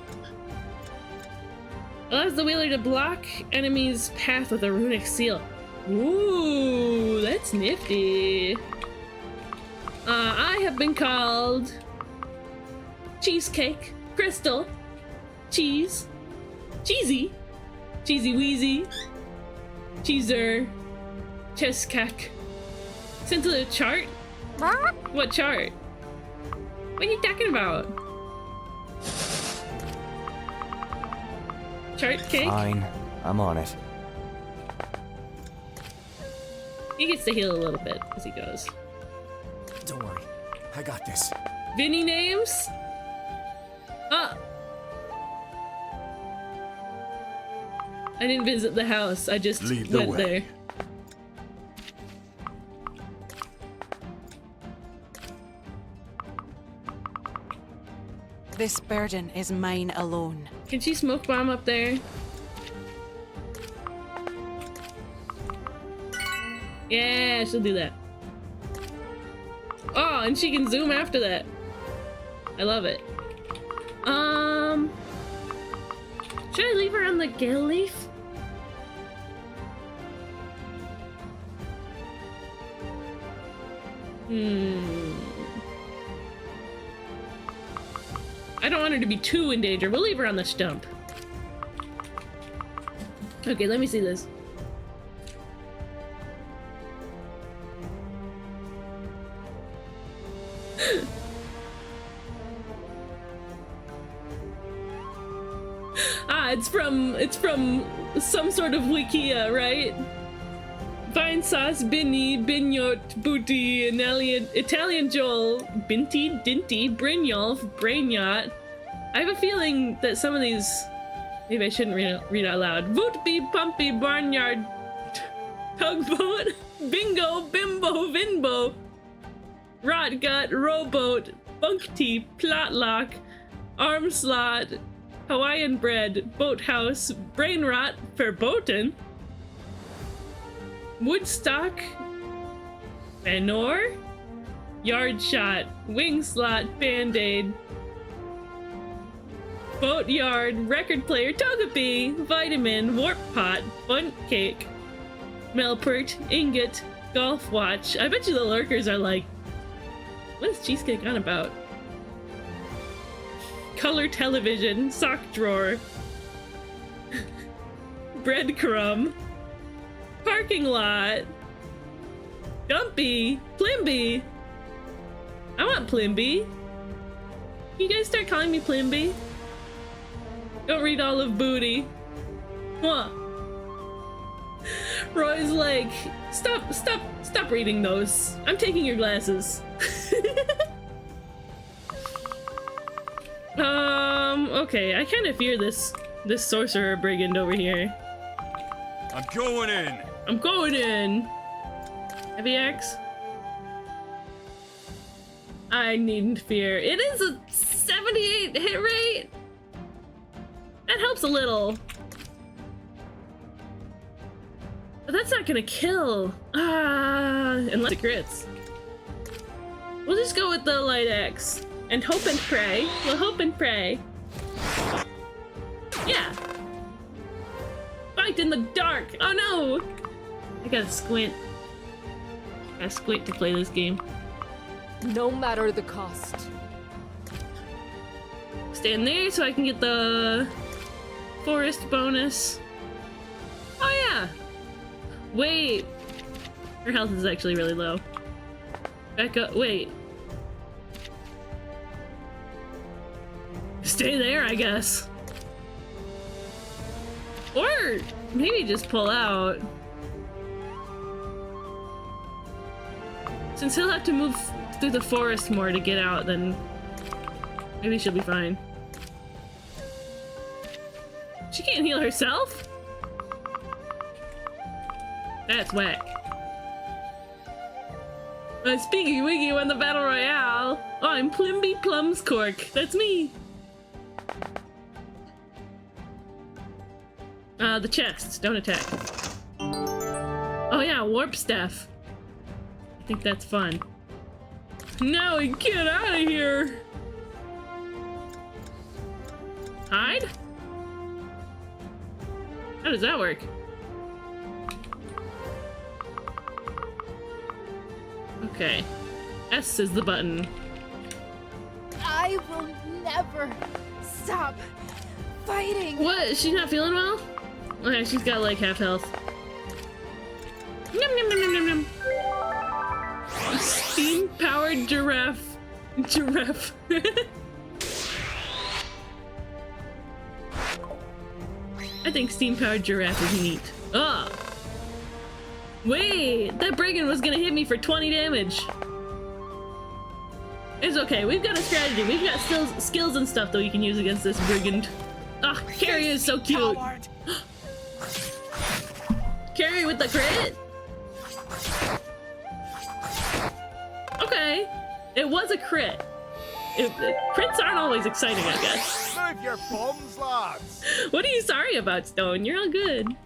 Allows the wheeler to block enemies' path with a runic seal. Ooh, that's nifty. I have been called Cheesecake, Crystal, Cheese, Cheesy, Cheesy Wheezy, Cheeser, Cheskak. Sent to the chart? What chart? What are you talking about? Chart cake? Fine, I'm on it. He gets to heal a little bit as he goes. Don't worry, I got this. Vinny names? I didn't visit the house, I just Lead the went way. there. This burden is mine alone. Can she smoke bomb up there? Yeah, she'll do that. Oh, and she can zoom after that. I love it. Should I leave her on the gale leaf? I don't want her to be too in danger. We'll leave her on the stump. Okay, let me see this. it's from some sort of wikia, right? Vine sauce, Binny, Bignot, Booty, Italian Joel, Binty, Dinty, Brynjolf, Brainyacht. I have a feeling that some of these, maybe I shouldn't read out loud. Vootby, Pumpy, Barnyard, Tugboat, Bingo, Bimbo, Vinbo, Rotgut, Rowboat, Bunkty, Plotlock, Armslot, Hawaiian Bread, Boathouse, Brainrot, Verboten, Woodstock, Manor, Yard Shot, Wing Slot, Band-Aid, Boatyard, Record Player, Togepi, Vitamin, Warp Pot, Bunt Cake, Melpert, Ingot, Golf Watch. I bet you the lurkers are like, what is Cheesecake on about? Color Television, Sock Drawer, Breadcrumb, Parking Lot, Dumpy, Plimby. I want Plimby. You guys start calling me Plimby? Don't read all of Booty. Huh. Roy's like, stop reading those. I'm taking your glasses. Okay, I kind of fear this sorcerer brigand over here. I'm going in. I'm going in. Heavy axe. I needn't fear. It is a 78 hit rate. That helps a little. But that's not gonna kill. Unless it crits. We'll just go with the light axe. And hope and pray. We'll hope and pray. Yeah. Fight in the dark. Oh no. I gotta squint. Gotta squint to play this game. No matter the cost. Stand there so I can get the forest bonus. Oh yeah. Wait. Her health is actually really low. Back up. Wait. Stay there, I guess. Or maybe just pull out. Since he'll have to move through the forest more to get out, then maybe she'll be fine. She can't heal herself? That's whack. Speaky Wiggy won the Battle Royale. Oh, I'm Plimby Plumscork. That's me. The chest. Don't attack. Oh yeah, Warp Staff. I think that's fun. Now we get out of here. Hide? How does that work? Okay. S is the button. I will never stop fighting. What? She's not feeling well? Okay, she's got like half health. Nom nom nom nom nom nom. Steam-powered giraffe. Giraffe. I think steam-powered giraffe is neat. Ugh. Wait, that brigand was gonna hit me for 20 damage. It's okay, we've got a strategy. We've got skills and stuff that we can use against this brigand. Ah, Carrie is so cute. Carrie with the crit? Okay, it was a crit. Crits aren't always exciting, I guess. Move your bombs, lads. What are you sorry about, Stone? You're all good.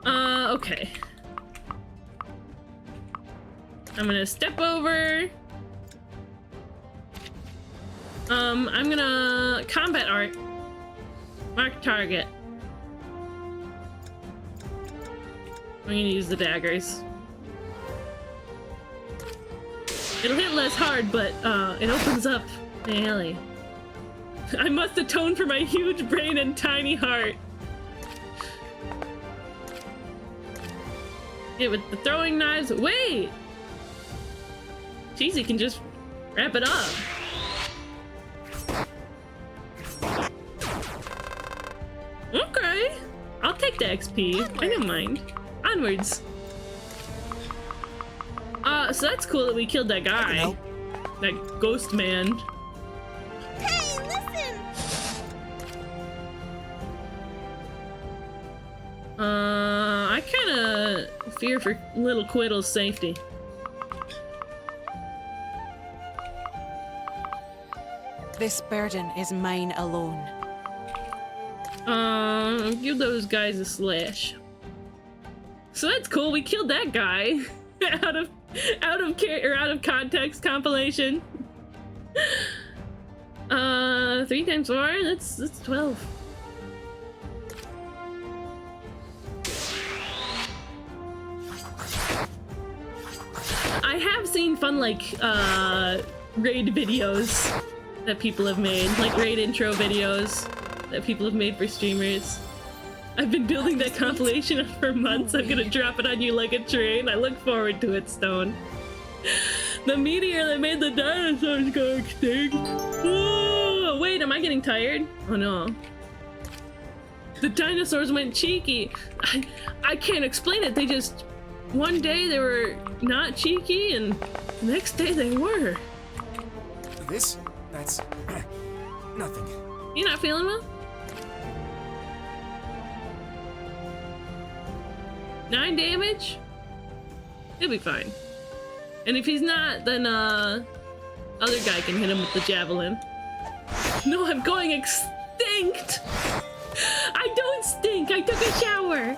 Okay. I'm gonna step over. I'm gonna combat art. Mark target. I'm gonna use the daggers. It'll hit less hard, but it opens up Nayeli. I must atone for my huge brain and tiny heart. Yeah, with the throwing knives. Wait! Cheesy can just wrap it up. take the XP. I don't mind. Onwards. So that's cool that we killed that guy. That ghost man. Hey, listen! I kinda fear for little Quiddle's safety. This burden is mine alone. Give those guys a slash. So that's cool. We killed that guy out of context compilation. 3 times 4. That's 12. I have seen fun raid videos that people have made, like raid intro videos that people have made for streamers. I've been building that compilation for months. I'm gonna drop it on you like a train. I look forward to it, Stone. The meteor that made the dinosaurs go extinct. Oh, wait, am I getting tired? Oh no. The dinosaurs went cheeky. I can't explain it. They just... One day they were not cheeky, and the next day they were. That's nothing. You not feeling well? 9 damage? He'll be fine. And if he's not, then other guy can hit him with the javelin. No, I'm going extinct! I don't stink! I took a shower!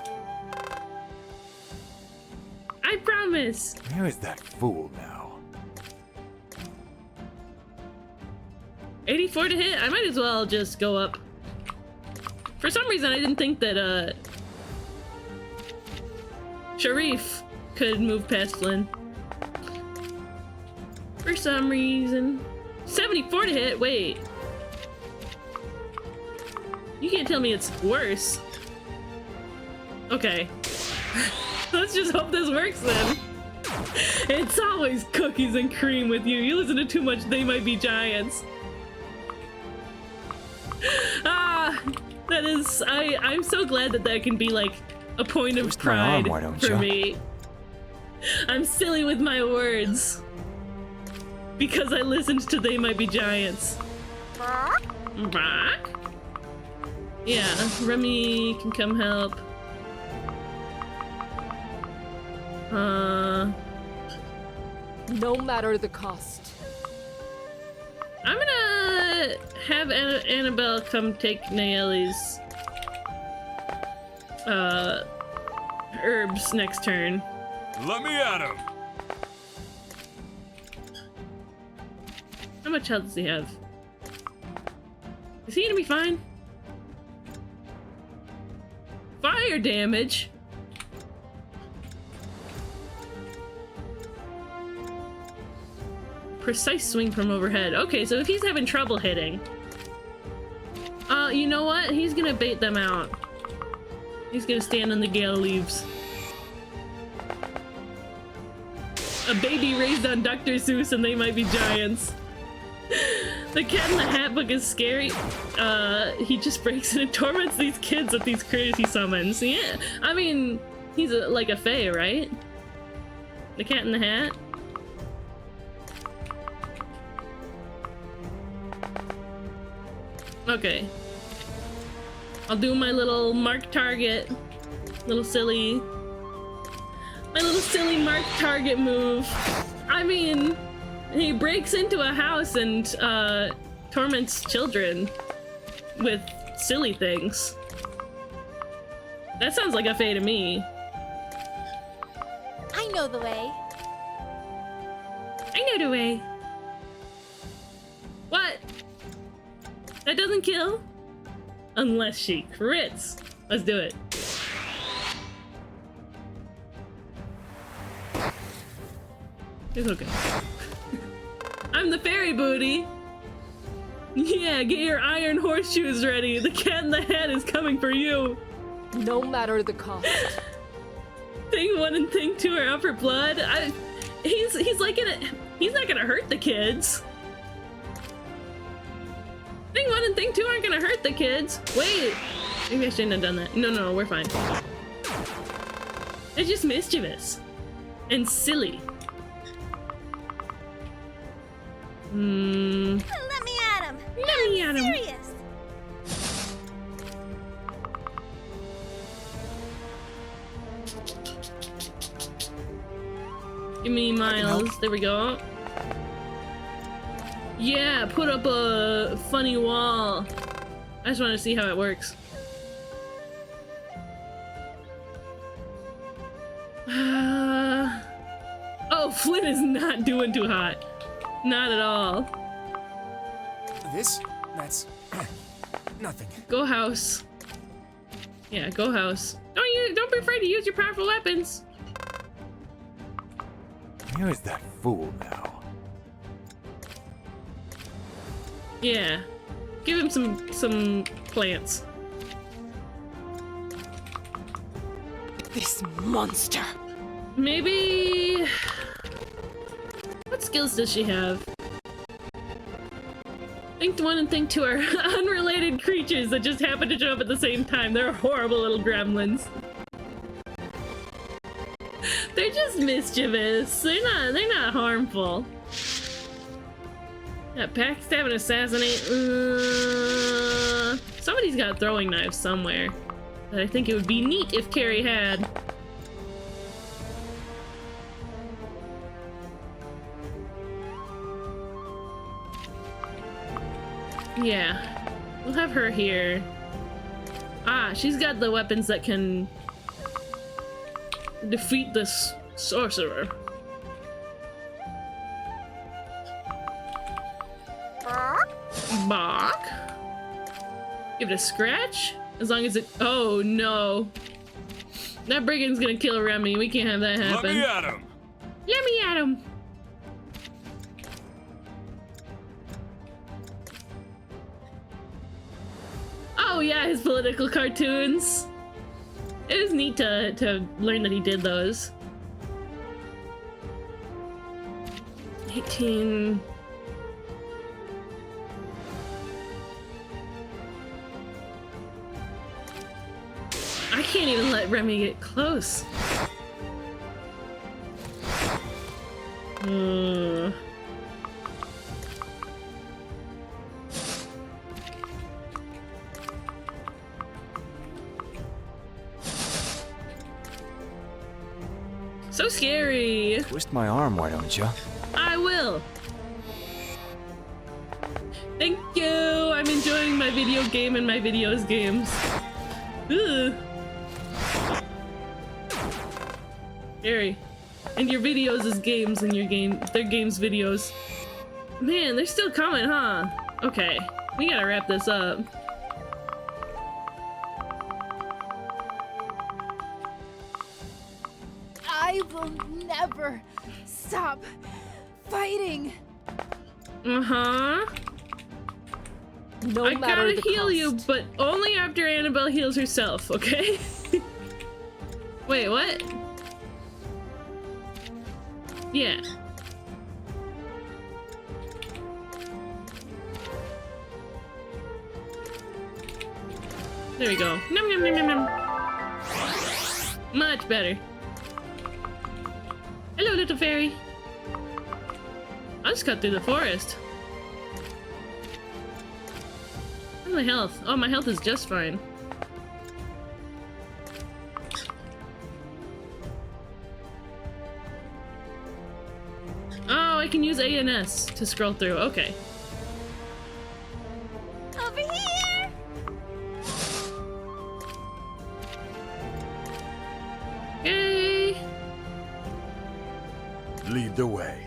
I promise! Where is that fool now? 84 to hit? I might as well just go up. For some reason, I didn't think that, Sharif could move past Flynn. For some reason. 74 to hit? Wait. You can't tell me it's worse. Okay. Let's just hope this works then. It's always cookies and cream with you. You listen to too much They Might Be Giants. That is... I'm so glad that can be like a point of pride for me. I'm silly with my words. Because I listened to They Might Be Giants. Yeah, Remy can come help. No matter the cost. I'm gonna have Annabelle come take Nayeli's herbs next turn. Let me at him. How much health does he have? Is he gonna be fine? Fire damage? Precise swing from overhead. Okay, so if he's having trouble hitting, you know what? He's gonna bait them out. He's gonna stand on the gale leaves. A baby raised on Dr. Seuss and They Might Be Giants. The Cat in the Hat book is scary. He just breaks in and torments these kids with these critters he summons. Yeah, I mean, he's like a fae, right? The Cat in the Hat? Okay. I'll do my little mark target. My little silly mark target move. I mean, he breaks into a house and torments children with silly things. That sounds like a fae to me. I know the way. I know the way. What? That doesn't kill? Unless she crits. Let's do it. It's okay. I'm the fairy booty. Yeah, get your iron horseshoes ready. The Cat in the Hat is coming for you. No matter the cost. Thing 1 and Thing 2 are out for blood. He's not gonna hurt the kids. Thing 1 and Thing 2 aren't gonna hurt the kids. Wait, Maybe I shouldn't have done that. No, no, we're fine. It's just mischievous. And silly. Let me at him. Let me at him. Serious. Give me Miles. There we go. Yeah, put up a funny wall. I just want to see how it works. Oh, Flynn is not doing too hot. Not at all. This? That's nothing. Go house. Yeah, go house. Don't be afraid to use your powerful weapons. Where's that fool now? Yeah. Give him some plants. This monster. Maybe... What skills does she have? Think 1 and Think 2 are unrelated creatures that just happen to show up at the same time. They're horrible little gremlins. They're just mischievous. They're not harmful. Yeah, backstab and assassinate. Somebody's got throwing knives somewhere. But I think it would be neat if Carrie had. Yeah, we'll have her here. Ah, she's got the weapons that can defeat this sorcerer. Bark? Give it a scratch? As long as it— oh no. That brigand's gonna kill Remy. We can't have that happen. Let me at him. Let me at him. Oh yeah, his political cartoons. It was neat to learn that he did those. 18. I can't even let Remy get close. So scary. Twist my arm, why don't you? I will. Thank you. I'm enjoying my video game and my videos games. Ugh. Scary. And your videos is games and your game— they're games videos. Man, they're still coming, huh? Okay, we gotta wrap this up. I will never stop fighting. Uh-huh. No I matter gotta the heal you, cost. but only after Annabelle heals herself, okay? Wait, what? Yeah. There we go. Nom nom nom nom nom. Much better. Hello, little fairy. I'll just cut through the forest. How's my health? Oh, my health is just fine. Oh, I can use A and S to scroll through. Okay. Over here. Okay. Lead the way.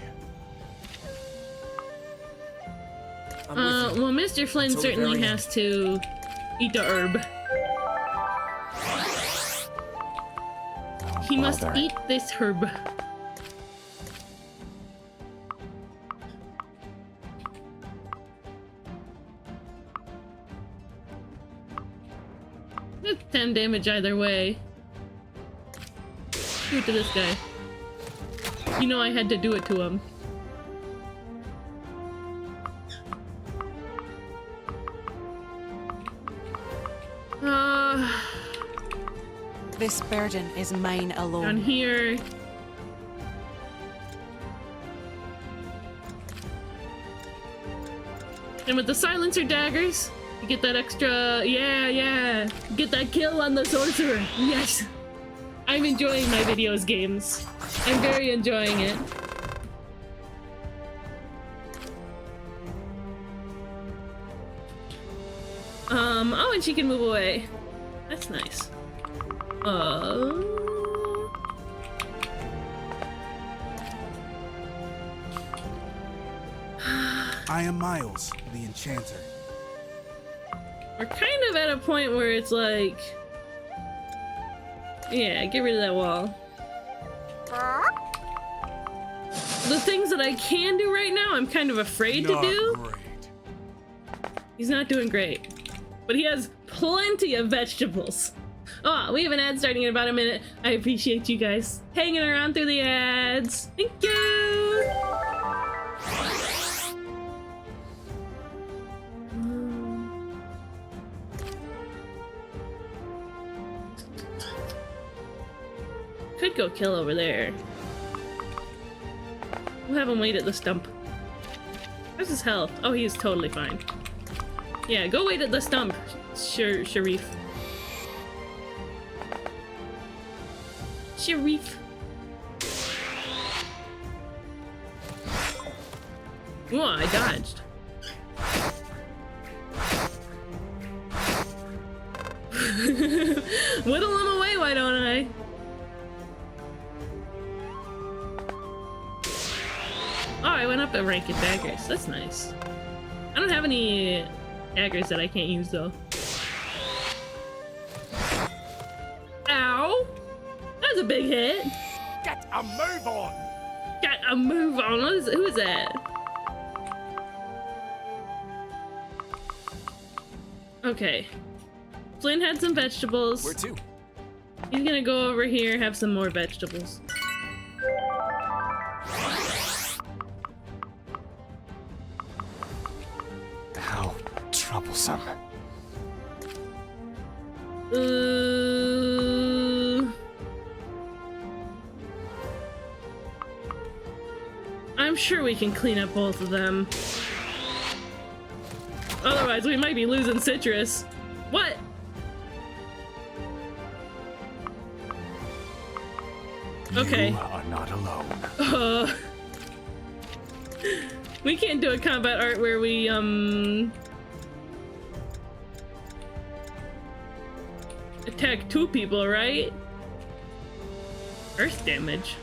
Well, Mr. Flynn Until the certainly very has to eat the herb. Oh, He must bother. eat this herb. That's 10 damage either way. Do it to this guy. You know I had to do it to him. This burden is mine alone. Down here. And with the silencer daggers, you get that extra, yeah, get that kill on the sorcerer. Yes. I'm enjoying my videos games. I'm very enjoying it. Oh, and she can move away. That's nice. I am Miles, the enchanter. We're kind of at a point where it's like, yeah, get rid of that wall. The things that I can do right now, I'm kind of afraid to do. Great. He's not doing great, but he has plenty of vegetables. Oh, we have an ad starting in about a minute. I appreciate you guys hanging around through the ads. Thank you. Could go kill over there. We'll have him wait at the stump. How's his health? Oh, he's totally fine. Yeah, go wait at the stump, Sharif. Sharif. Oh, I dodged. Whittle him away, why don't I? Oh, I went up a rank in daggers. That's nice. I don't have any daggers that I can't use though. Ow! That was a big hit. Get a move on! Got a move on. Who is that? Okay. Flynn had some vegetables. Where to? He's gonna go over here and have some more vegetables. How troublesome. I'm sure we can clean up both of them. Otherwise, we might be losing citrus. What? Okay. You are not alone. We can't do a combat art where we, attack two people, right? Earth damage.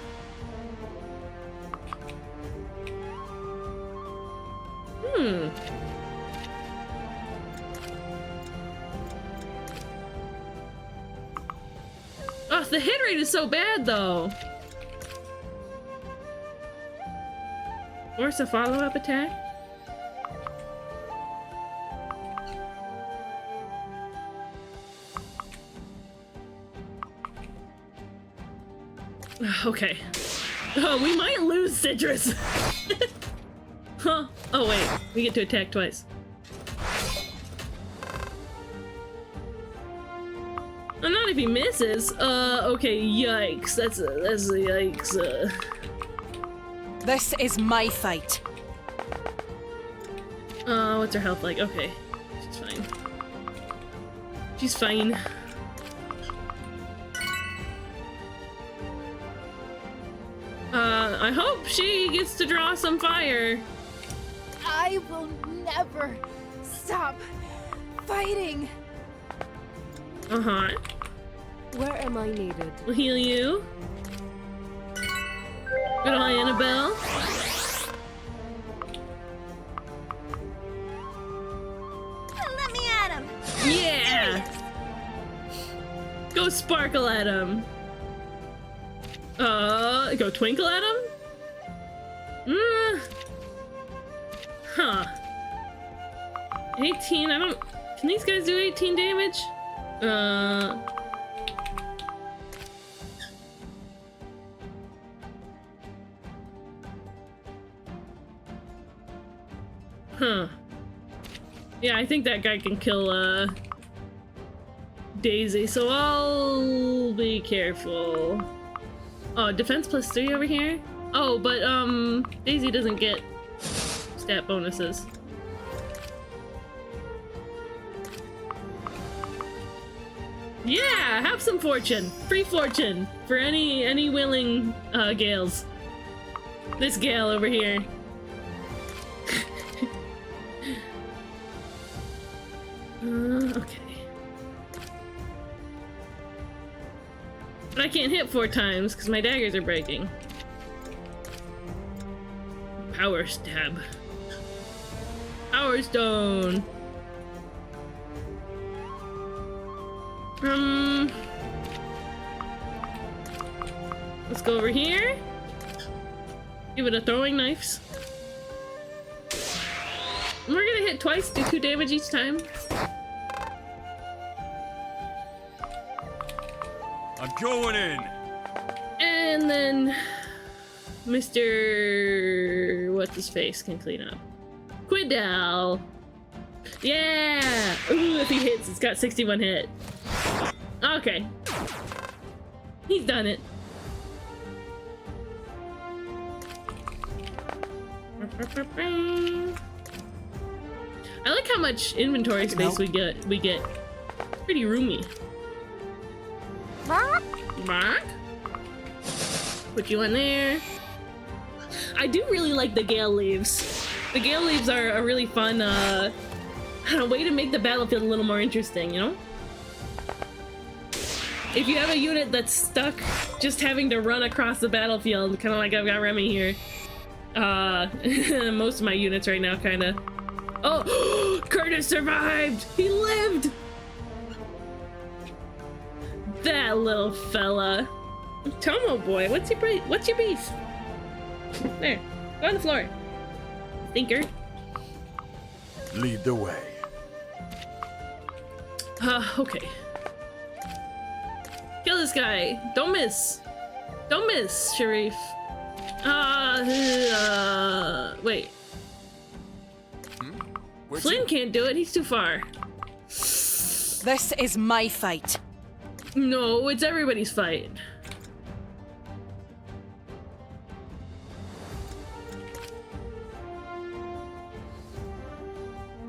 Oh, the hit rate is so bad, though. Force a follow-up attack? Okay. Oh, we might lose citrus. Huh. Oh, wait. We get to attack twice. Oh, not if he misses. Okay, yikes. That's a yikes. This is my fight. What's her health like? Okay. She's fine. She's fine. I hope she gets to draw some fire. I will never stop fighting. Uh-huh. Where am I needed? We'll heal you. Good old Annabelle. Let me at him. Yeah! Go sparkle at him. Go twinkle at him? Huh. 18, I don't... Can these guys do 18 damage? Huh. Yeah, I think that guy can kill, Daisy, so I'll be careful. Oh, defense +3 over here? Oh, but Daisy doesn't get stat bonuses. Yeah, have some fortune. Free fortune for any willing Gales. This Gale over here. Okay. But I can't hit 4 times because my daggers are breaking. Power stab. Power stone. Let's go over here. Give it a throwing knives. And we're gonna hit twice, do 2 damage each time. I'm going in. And then Mr. What's his face can clean up. Quidel. Yeah. Ooh, if he hits, it's got 61 hit. Okay. He's done it. I like how much inventory space we get. Pretty roomy. Mark? Put you in there. I do really like the Gale Leaves. The Gale Leaves are a really fun way to make the battlefield a little more interesting, you know? If you have a unit that's stuck just having to run across the battlefield, kind of like I've got Remy here. Most of my units right now, kind of. Oh, Curtis survived! He lived! That little fella. Tomo boy, what's your beef? There, go on the floor. Thinker. Lead the way. Okay. Kill this guy. Don't miss. Don't miss, Sharif. Wait. Flynn can't do it. He's too far. This is my fight. No, it's everybody's fight.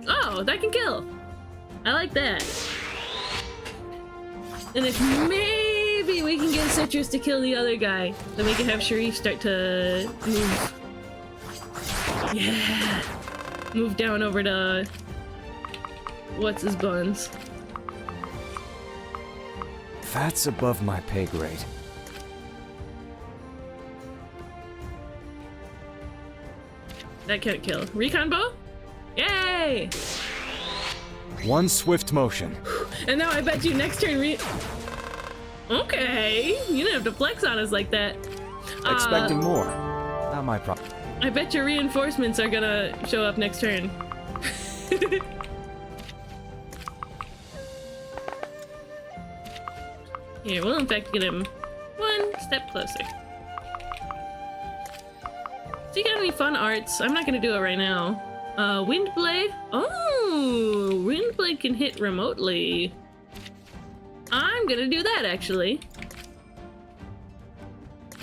Oh, that can kill. I like that. And if maybe we can get Citrus to kill the other guy, then we can have Sharif start to move. Yeah. Move down over to what's his buns. That's above my pay grade. That can't kill. Recon bow? Yay! One swift motion. And now I bet you next turn Okay, you didn't have to flex on us like that. Expecting more. Not my problem. I bet your reinforcements are gonna show up next turn. Here, we'll in fact get him one step closer. Do you got any fun arts? I'm not gonna do it right now. Windblade? Oh, Windblade can hit remotely. I'm gonna do that actually.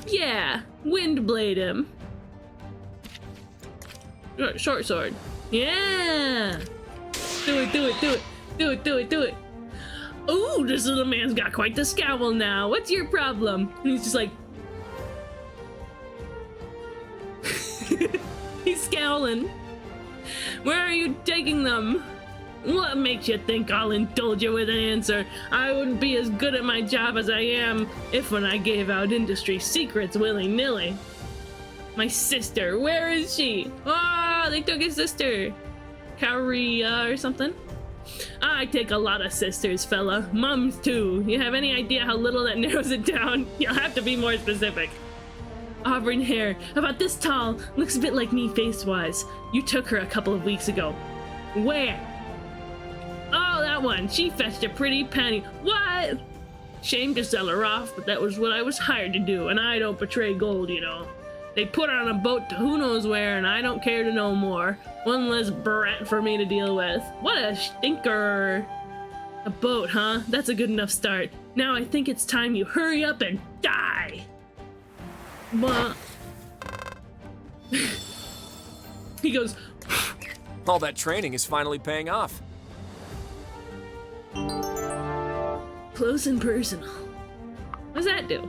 Yeah, Windblade him. Short sword. Yeah! Do it, do it, do it. Do it, do it, do it. Ooh, this little man's got quite the scowl now. What's your problem? And he's just like... He's scowling. Where are you taking them? What makes you think I'll indulge you with an answer? I wouldn't be as good at my job as I am if when I gave out industry secrets willy-nilly. My sister, where is she? Ah, they took his sister. Kauria or something. I take a lot of sisters, fella. Mums too. You have any idea how little that narrows it down? You'll have to be more specific. Auburn hair, about this tall, looks a bit like me face-wise. You took her a couple of weeks ago. Where? Oh, that one. She fetched a pretty penny. What? Shame to sell her off, but that was what I was hired to do, and I don't betray gold, you know. They put her on a boat to who knows where, and I don't care to know more. One less brat for me to deal with. What a stinker. A boat, huh? That's a good enough start. Now I think it's time you hurry up and die! Bah. He goes, All that training is finally paying off. close and personal. What does that do?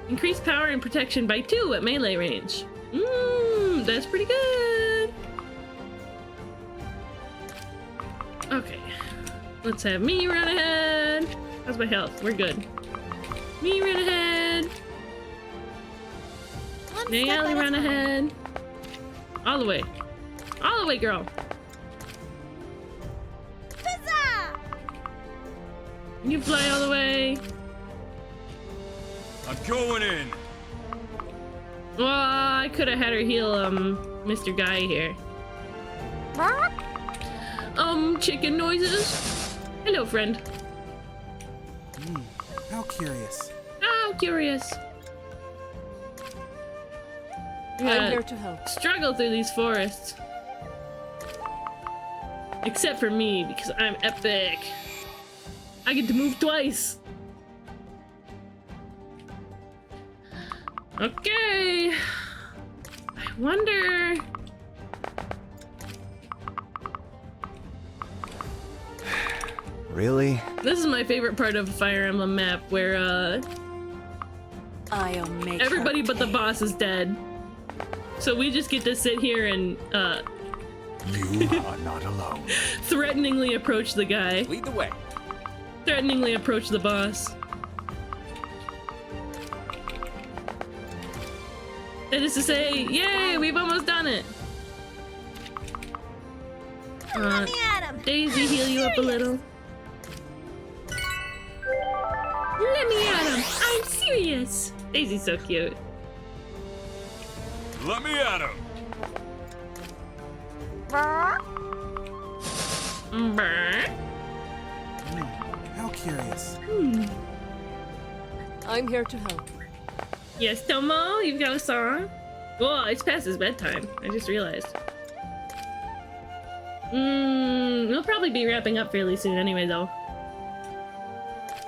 Increase power and protection by 2 at melee range. That's pretty good. Okay. Let's have me run ahead. How's my health? We're good. Me run ahead. Nayeli run ahead. All the way. All the way, girl. Huzzah! You fly all the way. I'm going in. Well, I could have had her heal, Mr. Guy here. Chicken noises. Hello, friend. How curious. How curious. I'm here to help. Struggle through these forests. Except for me, because I'm epic. I get to move twice. Okay. I wonder. Really? This is my favorite part of a Fire Emblem map, where I'll make everybody her but the pay. boss is dead. So we just get to sit here and You are not alone. threateningly approach the guy. Lead the way. Threateningly approach the boss. That is to say, yay, we've almost done it. Let me at him. Daisy, heal you up a little. Let me at him. I'm serious. Daisy's so cute. Let me at him. Brr. How curious. I'm here to help. Yes, Tomo, you've got a song? Whoa, it's past his bedtime. I just realized. We'll probably be wrapping up fairly soon anyway, though.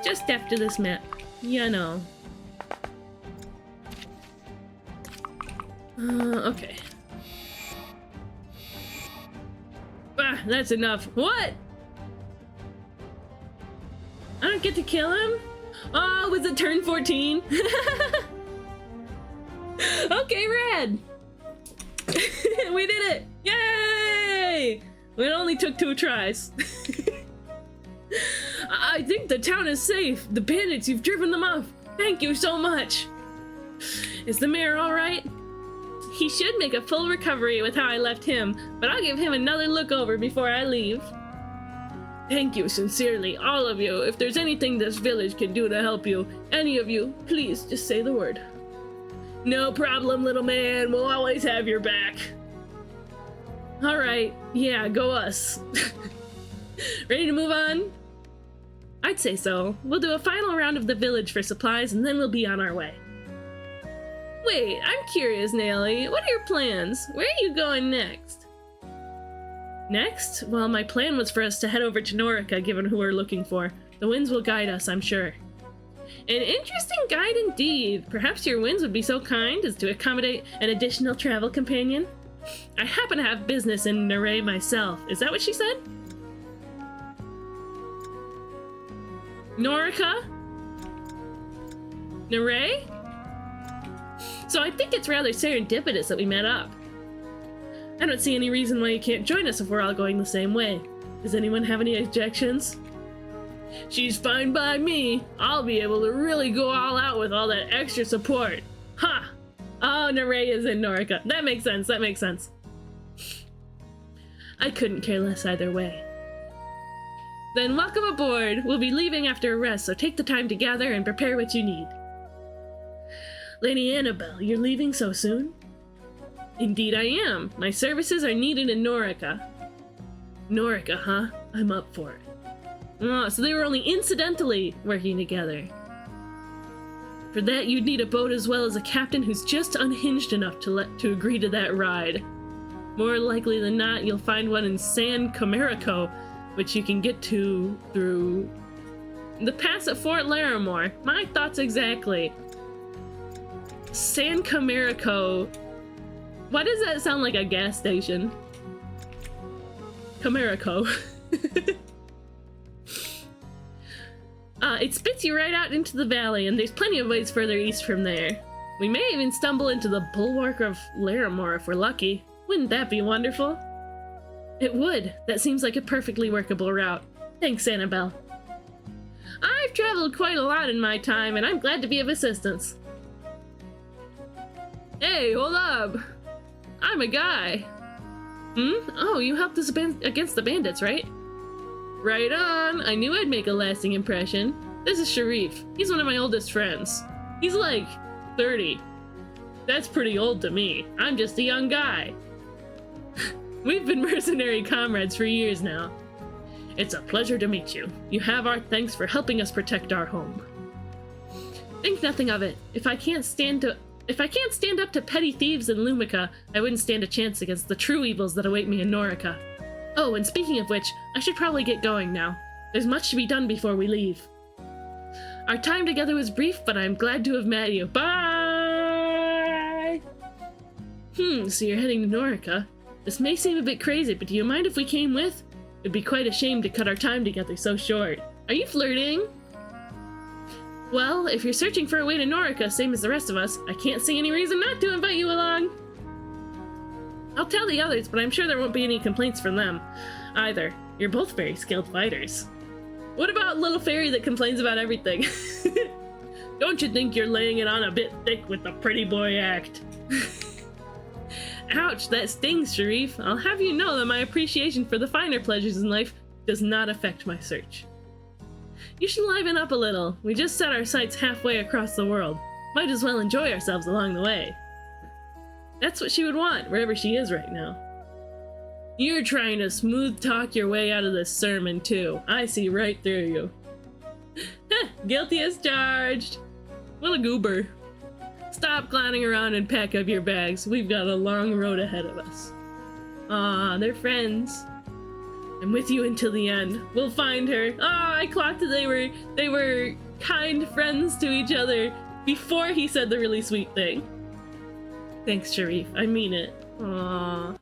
Just after this map. You know. Okay. Ah, that's enough. What? I don't get to kill him? Oh, was it turn 14? Okay, rad! We did it! Yay! It only took 2 tries. I think the town is safe. The bandits, you've driven them off. Thank you so much. Is the mayor alright? He should make a full recovery with how I left him, but I'll give him another look over before I leave. Thank you sincerely, all of you. If there's anything this village can do to help you, any of you, please just say the word. No problem, little man. We'll always have your back. Alright, yeah, go us. Ready to move on? I'd say so. We'll do a final round of the village for supplies and then we'll be on our way. Wait, I'm curious, Nayeli. What are your plans? Where are you going next? Next? Well, my plan was for us to head over to Norica, given who we're looking for. The winds will guide us, I'm sure. An interesting guide indeed. Perhaps your winds would be so kind as to accommodate an additional travel companion? I happen to have business in Nare myself. Is that what she said? Norica? Nare? So I think it's rather serendipitous that we met up. I don't see any reason why you can't join us if we're all going the same way. Does anyone have any objections? She's fine by me. I'll be able to really go all out with all that extra support. Ha! Oh, Nare is in Norica. That makes sense, that makes sense. I couldn't care less either way. Then welcome aboard. We'll be leaving after a rest, so take the time to gather and prepare what you need. Lady Annabelle, you're leaving so soon? Indeed I am. My services are needed in Norica. Norica, huh? I'm up for it. Oh, so they were only incidentally working together. For that, you'd need a boat as well as a captain who's just unhinged enough to agree to that ride. More likely than not, you'll find one in San Camerico, which you can get to through the pass at Fort Larimore. My thoughts exactly. San Camerico. Why does that sound like a gas station? Camerico. It spits you right out into the valley, and there's plenty of ways further east from there. We may even stumble into the bulwark of Larimore if we're lucky. Wouldn't that be wonderful? It would. That seems like a perfectly workable route. Thanks, Annabelle. I've traveled quite a lot in my time, and I'm glad to be of assistance. Hey, hold up! I'm a guy. Oh, you helped us against the bandits, right? Right on! I knew I'd make a lasting impression. This is Sharif. He's one of my oldest friends. He's like 30. That's pretty old to me. I'm just a young guy. We've been mercenary comrades for years now. It's a pleasure to meet you. You have our thanks for helping us protect our home. Think nothing of it. If I can't stand up to petty thieves in Lumica, I wouldn't stand a chance against the true evils that await me in Norica. Oh, and speaking of which, I should probably get going now. There's much to be done before we leave. Our time together was brief, but I'm glad to have met you. Bye! So you're heading to Norica. This may seem a bit crazy, but do you mind if we came with? It'd be quite a shame to cut our time together so short. Are you flirting? Well, if you're searching for a way to Norica, same as the rest of us, I can't see any reason not to invite you along. I'll tell the others, but I'm sure there won't be any complaints from them either. You're both very skilled fighters. What about little fairy that complains about everything? Don't you think you're laying it on a bit thick with the pretty boy act? Ouch, that stings, Sharif. I'll have you know that my appreciation for the finer pleasures in life does not affect my search. You should liven up a little. We just set our sights halfway across the world. Might as well enjoy ourselves along the way. That's what she would want, wherever she is right now. You're trying to smooth talk your way out of this sermon, too. I see right through you. Guilty as charged. What a goober. Stop clowning around and pack up your bags. We've got a long road ahead of us. Aw, they're friends. I'm with you until the end. We'll find her. Ah, I clocked that they were kind friends to each other before he said the really sweet thing. Thanks, Sharif. I mean it. Aww.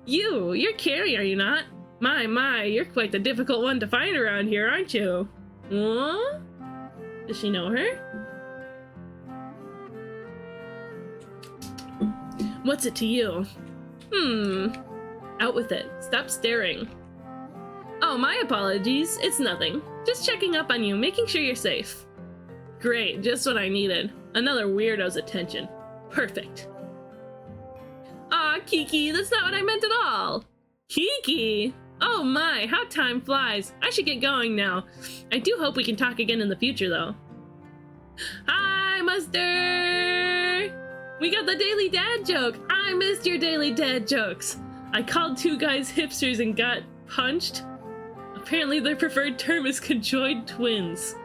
You're Carrie, are you not? My, you're quite the difficult one to find around here, aren't you? Aww? Does she know her? What's it to you? Out with it. Stop staring. Oh, my apologies. It's nothing. Just checking up on you, making sure you're safe. Great, just what I needed. Another weirdo's attention. Perfect. Aw, Kiki, that's not what I meant at all. Kiki? Oh my, how time flies. I should get going now. I do hope we can talk again in the future, though. Hi, Mustard! We got the daily dad joke. I missed your daily dad jokes. I called two guys hipsters and got punched. Apparently their preferred term is conjoined twins.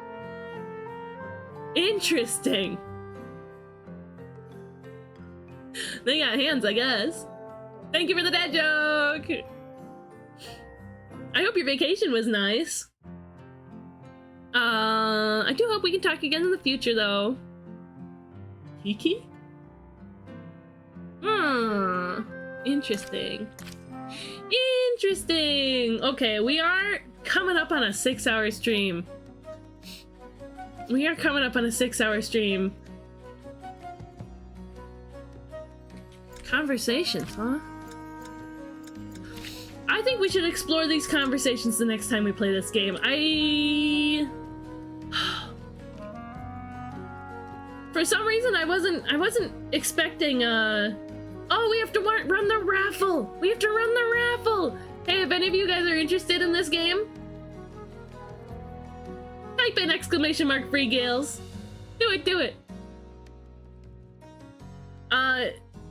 Interesting. They got hands, I guess. Thank you for the dad joke. I hope your vacation was nice. I do hope we can talk again in the future, though. Kiki? Interesting. Interesting. Okay, we are coming up on a 6-hour stream. Conversations, huh? I think we should explore these conversations the next time we play this game. For some reason, I wasn't expecting, oh, we have to run the raffle! We have to run the raffle! Hey, if any of you guys are interested in this game, type in ! free gales. Do it!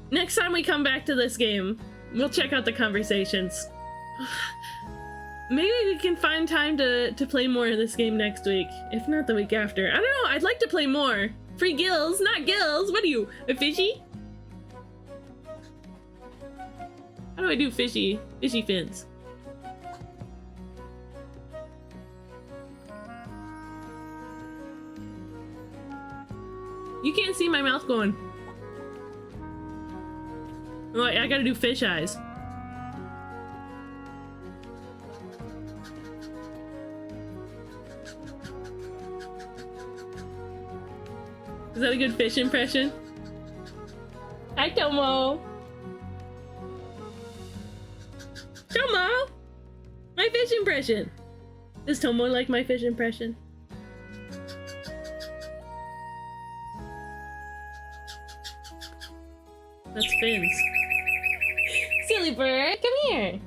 Next time we come back to this game, we'll check out the conversations. Maybe we can find time to play more of this game next week. If not, the week after. I don't know, I'd like to play more. Free gills, not gills. What are you, a fishy? How do I do fishy fins? You can't see my mouth going. Oh, I gotta do fish eyes. Is that a good fish impression? Hi, Tomo. Tomo! My fish impression. Does Tomo like my fish impression? That's fins. Silly bird, come here.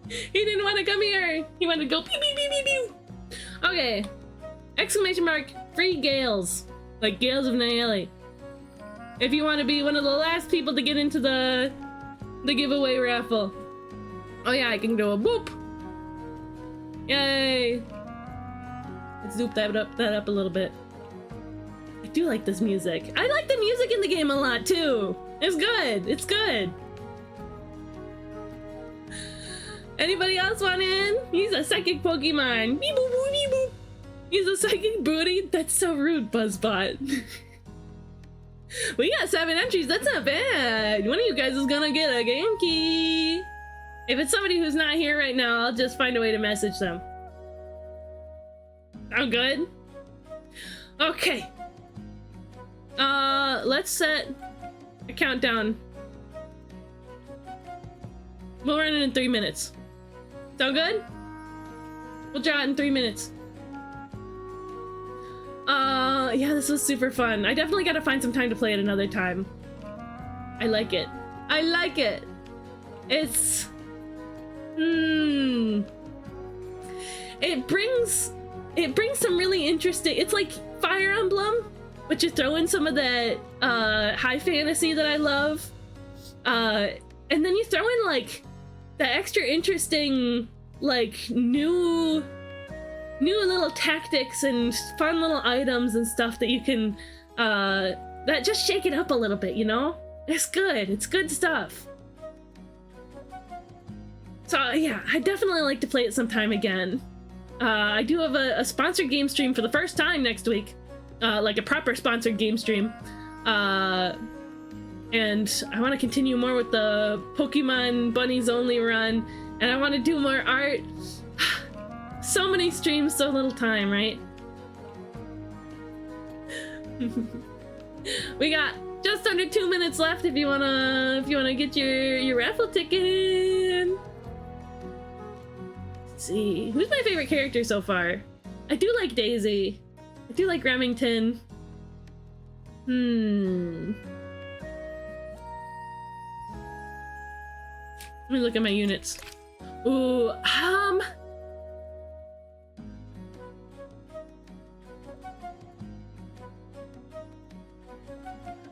He didn't want to come here. He wanted to go pew pew pew pew pew. Okay. Exclamation mark, free gales. Like Gales of Nayeli. If you want to be one of the last people to get into the giveaway raffle. Oh yeah, I can do a boop. Yay. Let's zoop that up a little bit. I do like this music. I like the music in the game a lot too. It's good. It's good. Anybody else want in? He's a psychic Pokemon. Beep, boop, boop, beep, boop. He's a psychic booty. That's so rude, Buzzbot. We got 7 entries. That's not bad. One of you guys is gonna get a game key. If it's somebody who's not here right now, I'll just find a way to message them. Sound good? Okay. Let's set a countdown. We'll run it in 3 minutes. Sound good? We'll draw it in 3 minutes. Yeah, this was super fun. I definitely gotta find some time to play it another time. I like it. I like it. It's... It brings some really interesting... It's like Fire Emblem, but you throw in some of that high fantasy that I love. And then you throw in like the extra interesting, like new little tactics and fun little items and stuff that you can that just shake it up a little bit, you know? It's good. It's good stuff. So yeah, I definitely like to play it sometime again. I do have a sponsored game stream for the first time next week, like a proper sponsored game stream. And I want to continue more with the Pokemon Bunnies Only run, and I want to do more art. So many streams, so little time, right? We got just under 2 minutes left if you wanna get your raffle ticket in. Let's see, who's my favorite character so far? I do like Daisy. I do like Remington. Let me look at my units. Ooh,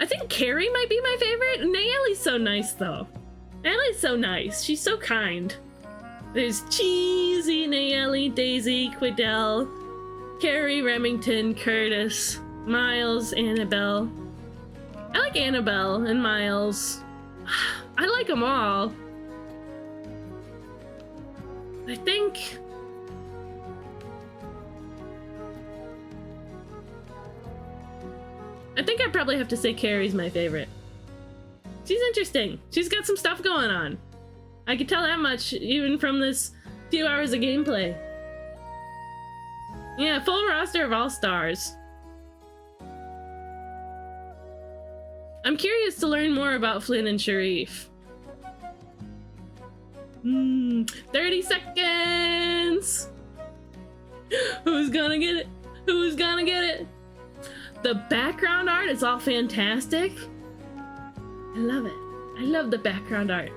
I think Carrie might be my favorite. Nayeli's so nice, though. Nayeli's so nice. She's so kind. There's Cheesy, Nayeli, Daisy, Quidel, Carrie, Remington, Curtis, Miles, Annabelle. I like Annabelle and Miles. I like them all. I think... I'd probably have to say Carrie's my favorite. She's interesting. She's got some stuff going on. I could tell that much even from this few hours of gameplay. Yeah, full roster of all-stars. I'm curious to learn more about Flynn and Sharif. 30 seconds! Who's gonna get it? Who's gonna get it? The background art is all fantastic. I love it. I love the background art.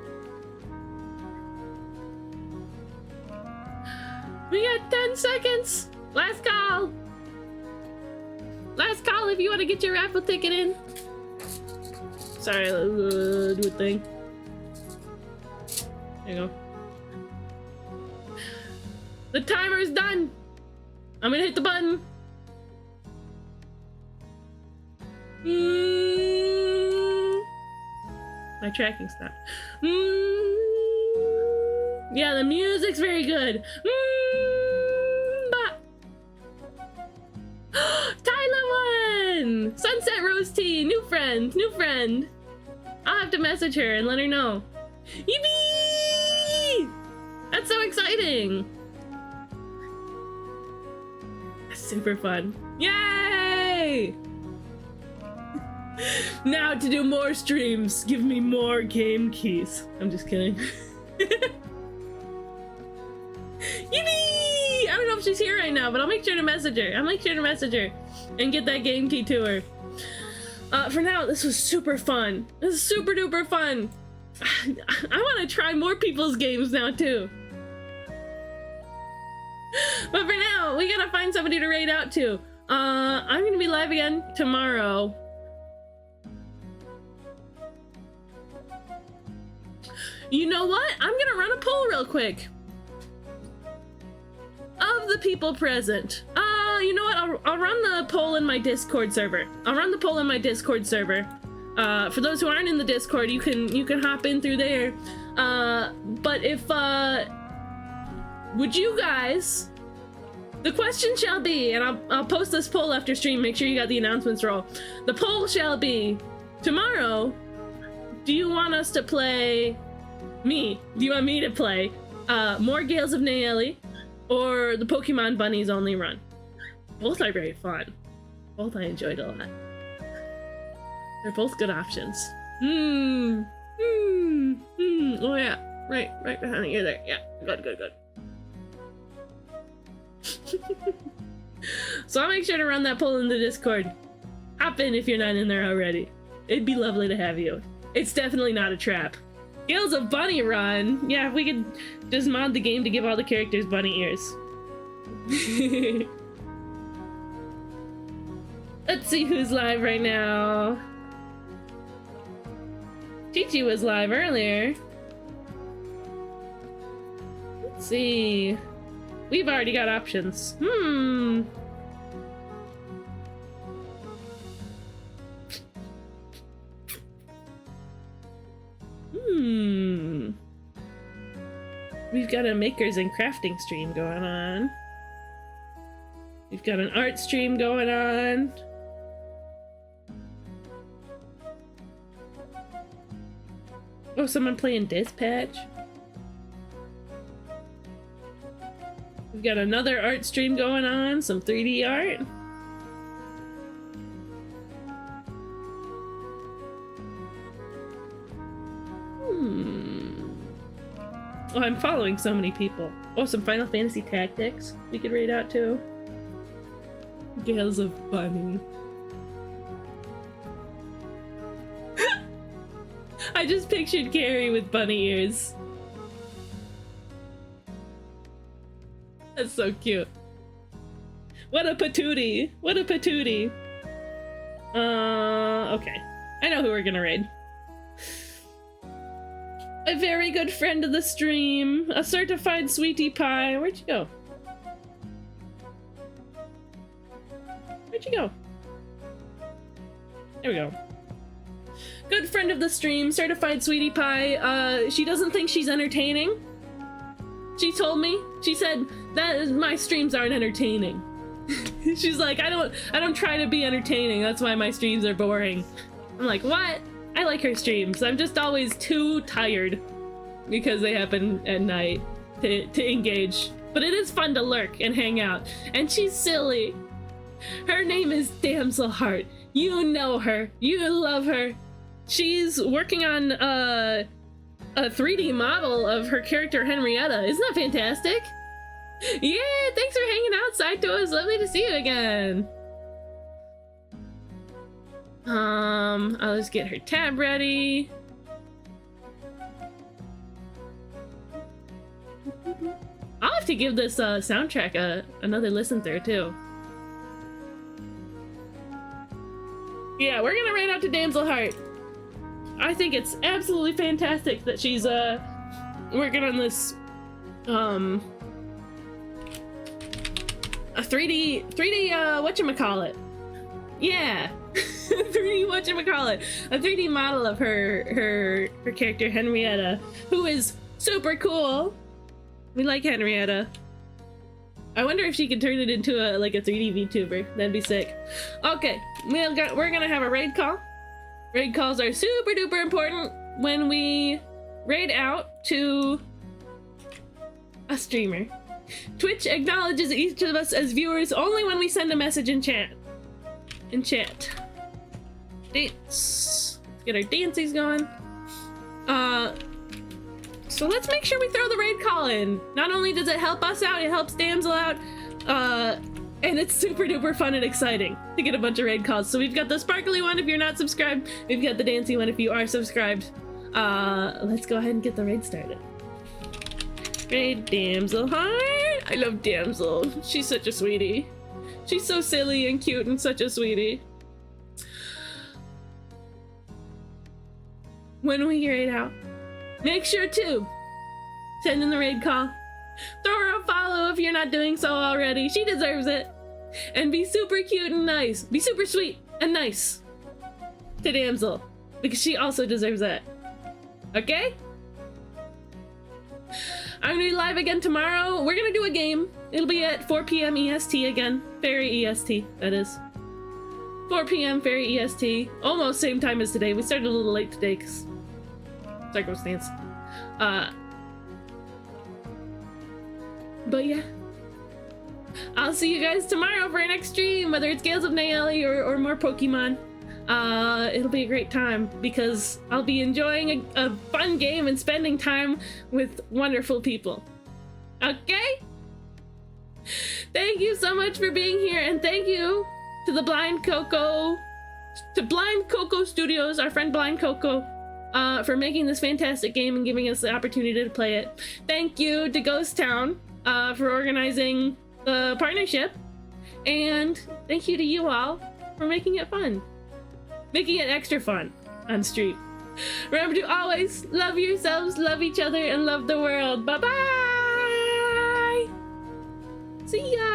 We got 10 seconds. Last call. Last call if you want to get your raffle ticket in. Sorry, do a thing. There you go. The timer's done. I'm gonna hit the button. My tracking stopped. Yeah, the music's very good. Tyler won! Sunset Rose Tea, new friend, new friend. I'll have to message her and let her know. Yippee! That's so exciting. That's super fun. Yay! Now to do more streams. Give me more game keys. I'm just kidding. Yippee! I don't know if she's here right now, but I'll make sure to message her. I'll make sure to message her and get that game key to her. For now, this was super fun. This is super duper fun. I want to try more people's games now too. But for now, we gotta find somebody to raid out to. I'm gonna be live again tomorrow. You know what? I'm gonna run a poll real quick. Of the people present. You know what? I'll run the poll in my Discord server. For those who aren't in the Discord, you can hop in through there. But if would you guys? The question shall be, and I'll post this poll after stream. Make sure you got the announcements roll. The poll shall be tomorrow. Do you want us to play me? Do you want me to play more Gales of Nayeli or the Pokemon Bunnies Only Run? Both are very fun. Both I enjoyed a lot. They're both good options. Oh yeah, right behind you there. Yeah, good. So I'll make sure to run that poll in the Discord. Hop in if you're not in there already. It'd be lovely to have you. It's definitely not a trap. Gales of Bunny Run. Yeah, if we could just mod the game to give all the characters bunny ears. Let's see who's live right now. Chi-Chi was live earlier. Let's see. We've already got options. We've got a makers and crafting stream going on. We've got an art stream going on. Oh, someone playing Dispatch. We've got another art stream going on, some 3D art. Oh, I'm following so many people. Oh, some Final Fantasy Tactics we could raid out too. Gales of Bunny. I just pictured Carrie with bunny ears. That's so cute. What a patootie. What a patootie. Okay. I know who we're gonna raid. A very good friend of the stream. A certified sweetie pie. Where'd you go? Where'd you go? There we go. Good friend of the stream, certified sweetie pie. She doesn't think she's entertaining. She told me. She said that my streams aren't entertaining. She's like, I don't try to be entertaining. That's why my streams are boring. I'm like, what? I like her streams. I'm just always too tired because they happen at night to engage. But it is fun to lurk and hang out. And she's silly. Her name is Damsel Heart. You know her. You love her. She's working on a 3D model of her character Henrietta. Isn't that fantastic? Yeah, thanks for hanging outside to us. Lovely to see you again. I'll just get her tab ready. I'll have to give this soundtrack another listen through too. Yeah, we're gonna raid out to Damsel Heart. I think it's absolutely fantastic that she's working on this a 3D whatchamacallit. Yeah, 3D whatchamacallit, a 3D model of her character Henrietta, who is super cool. We like Henrietta. I wonder if she could turn it into a 3D VTuber. That'd be sick. Okay, we're gonna have a raid call. Raid calls are super duper important when we raid out to a streamer. Twitch acknowledges each of us as viewers only when we send a message in chat. Dance. Let's get our dances going. So let's make sure we throw the raid call in. Not only does it help us out, it helps Damsel out. And it's super duper fun and exciting to get a bunch of raid calls. So we've got the sparkly one if you're not subscribed. We've got the dancey one if you are subscribed. Let's go ahead and get the raid started. Raid Damsel Heart. I love Damsel. She's such a sweetie. She's so silly and cute and such a sweetie. When we raid out, make sure to send in the raid call. Throw her a follow if you're not doing so already. She deserves it. And be super cute and nice. Be super sweet and nice to Damsel, because she also deserves that. Okay? I'm gonna be live again tomorrow. We're gonna do a game. It'll be at 4 p.m. EST again. Fairy EST, that is. 4 p.m. Fairy EST. Almost same time as today. We started a little late today because circumstance. But yeah. I'll see you guys tomorrow for our next stream, whether it's Gales of Nayeli or more Pokemon. It'll be a great time because I'll be enjoying a fun game and spending time with wonderful people. Okay? Thank you so much for being here, and thank you to the Blind Coco Studios, our friend Blind Coco, for making this fantastic game and giving us the opportunity to play it. Thank you to Ghost Town for organizing the partnership, and thank you to you all for making it fun. Making it extra fun on stream. Remember to always love yourselves, love each other, and love the world. Bye-bye! See ya!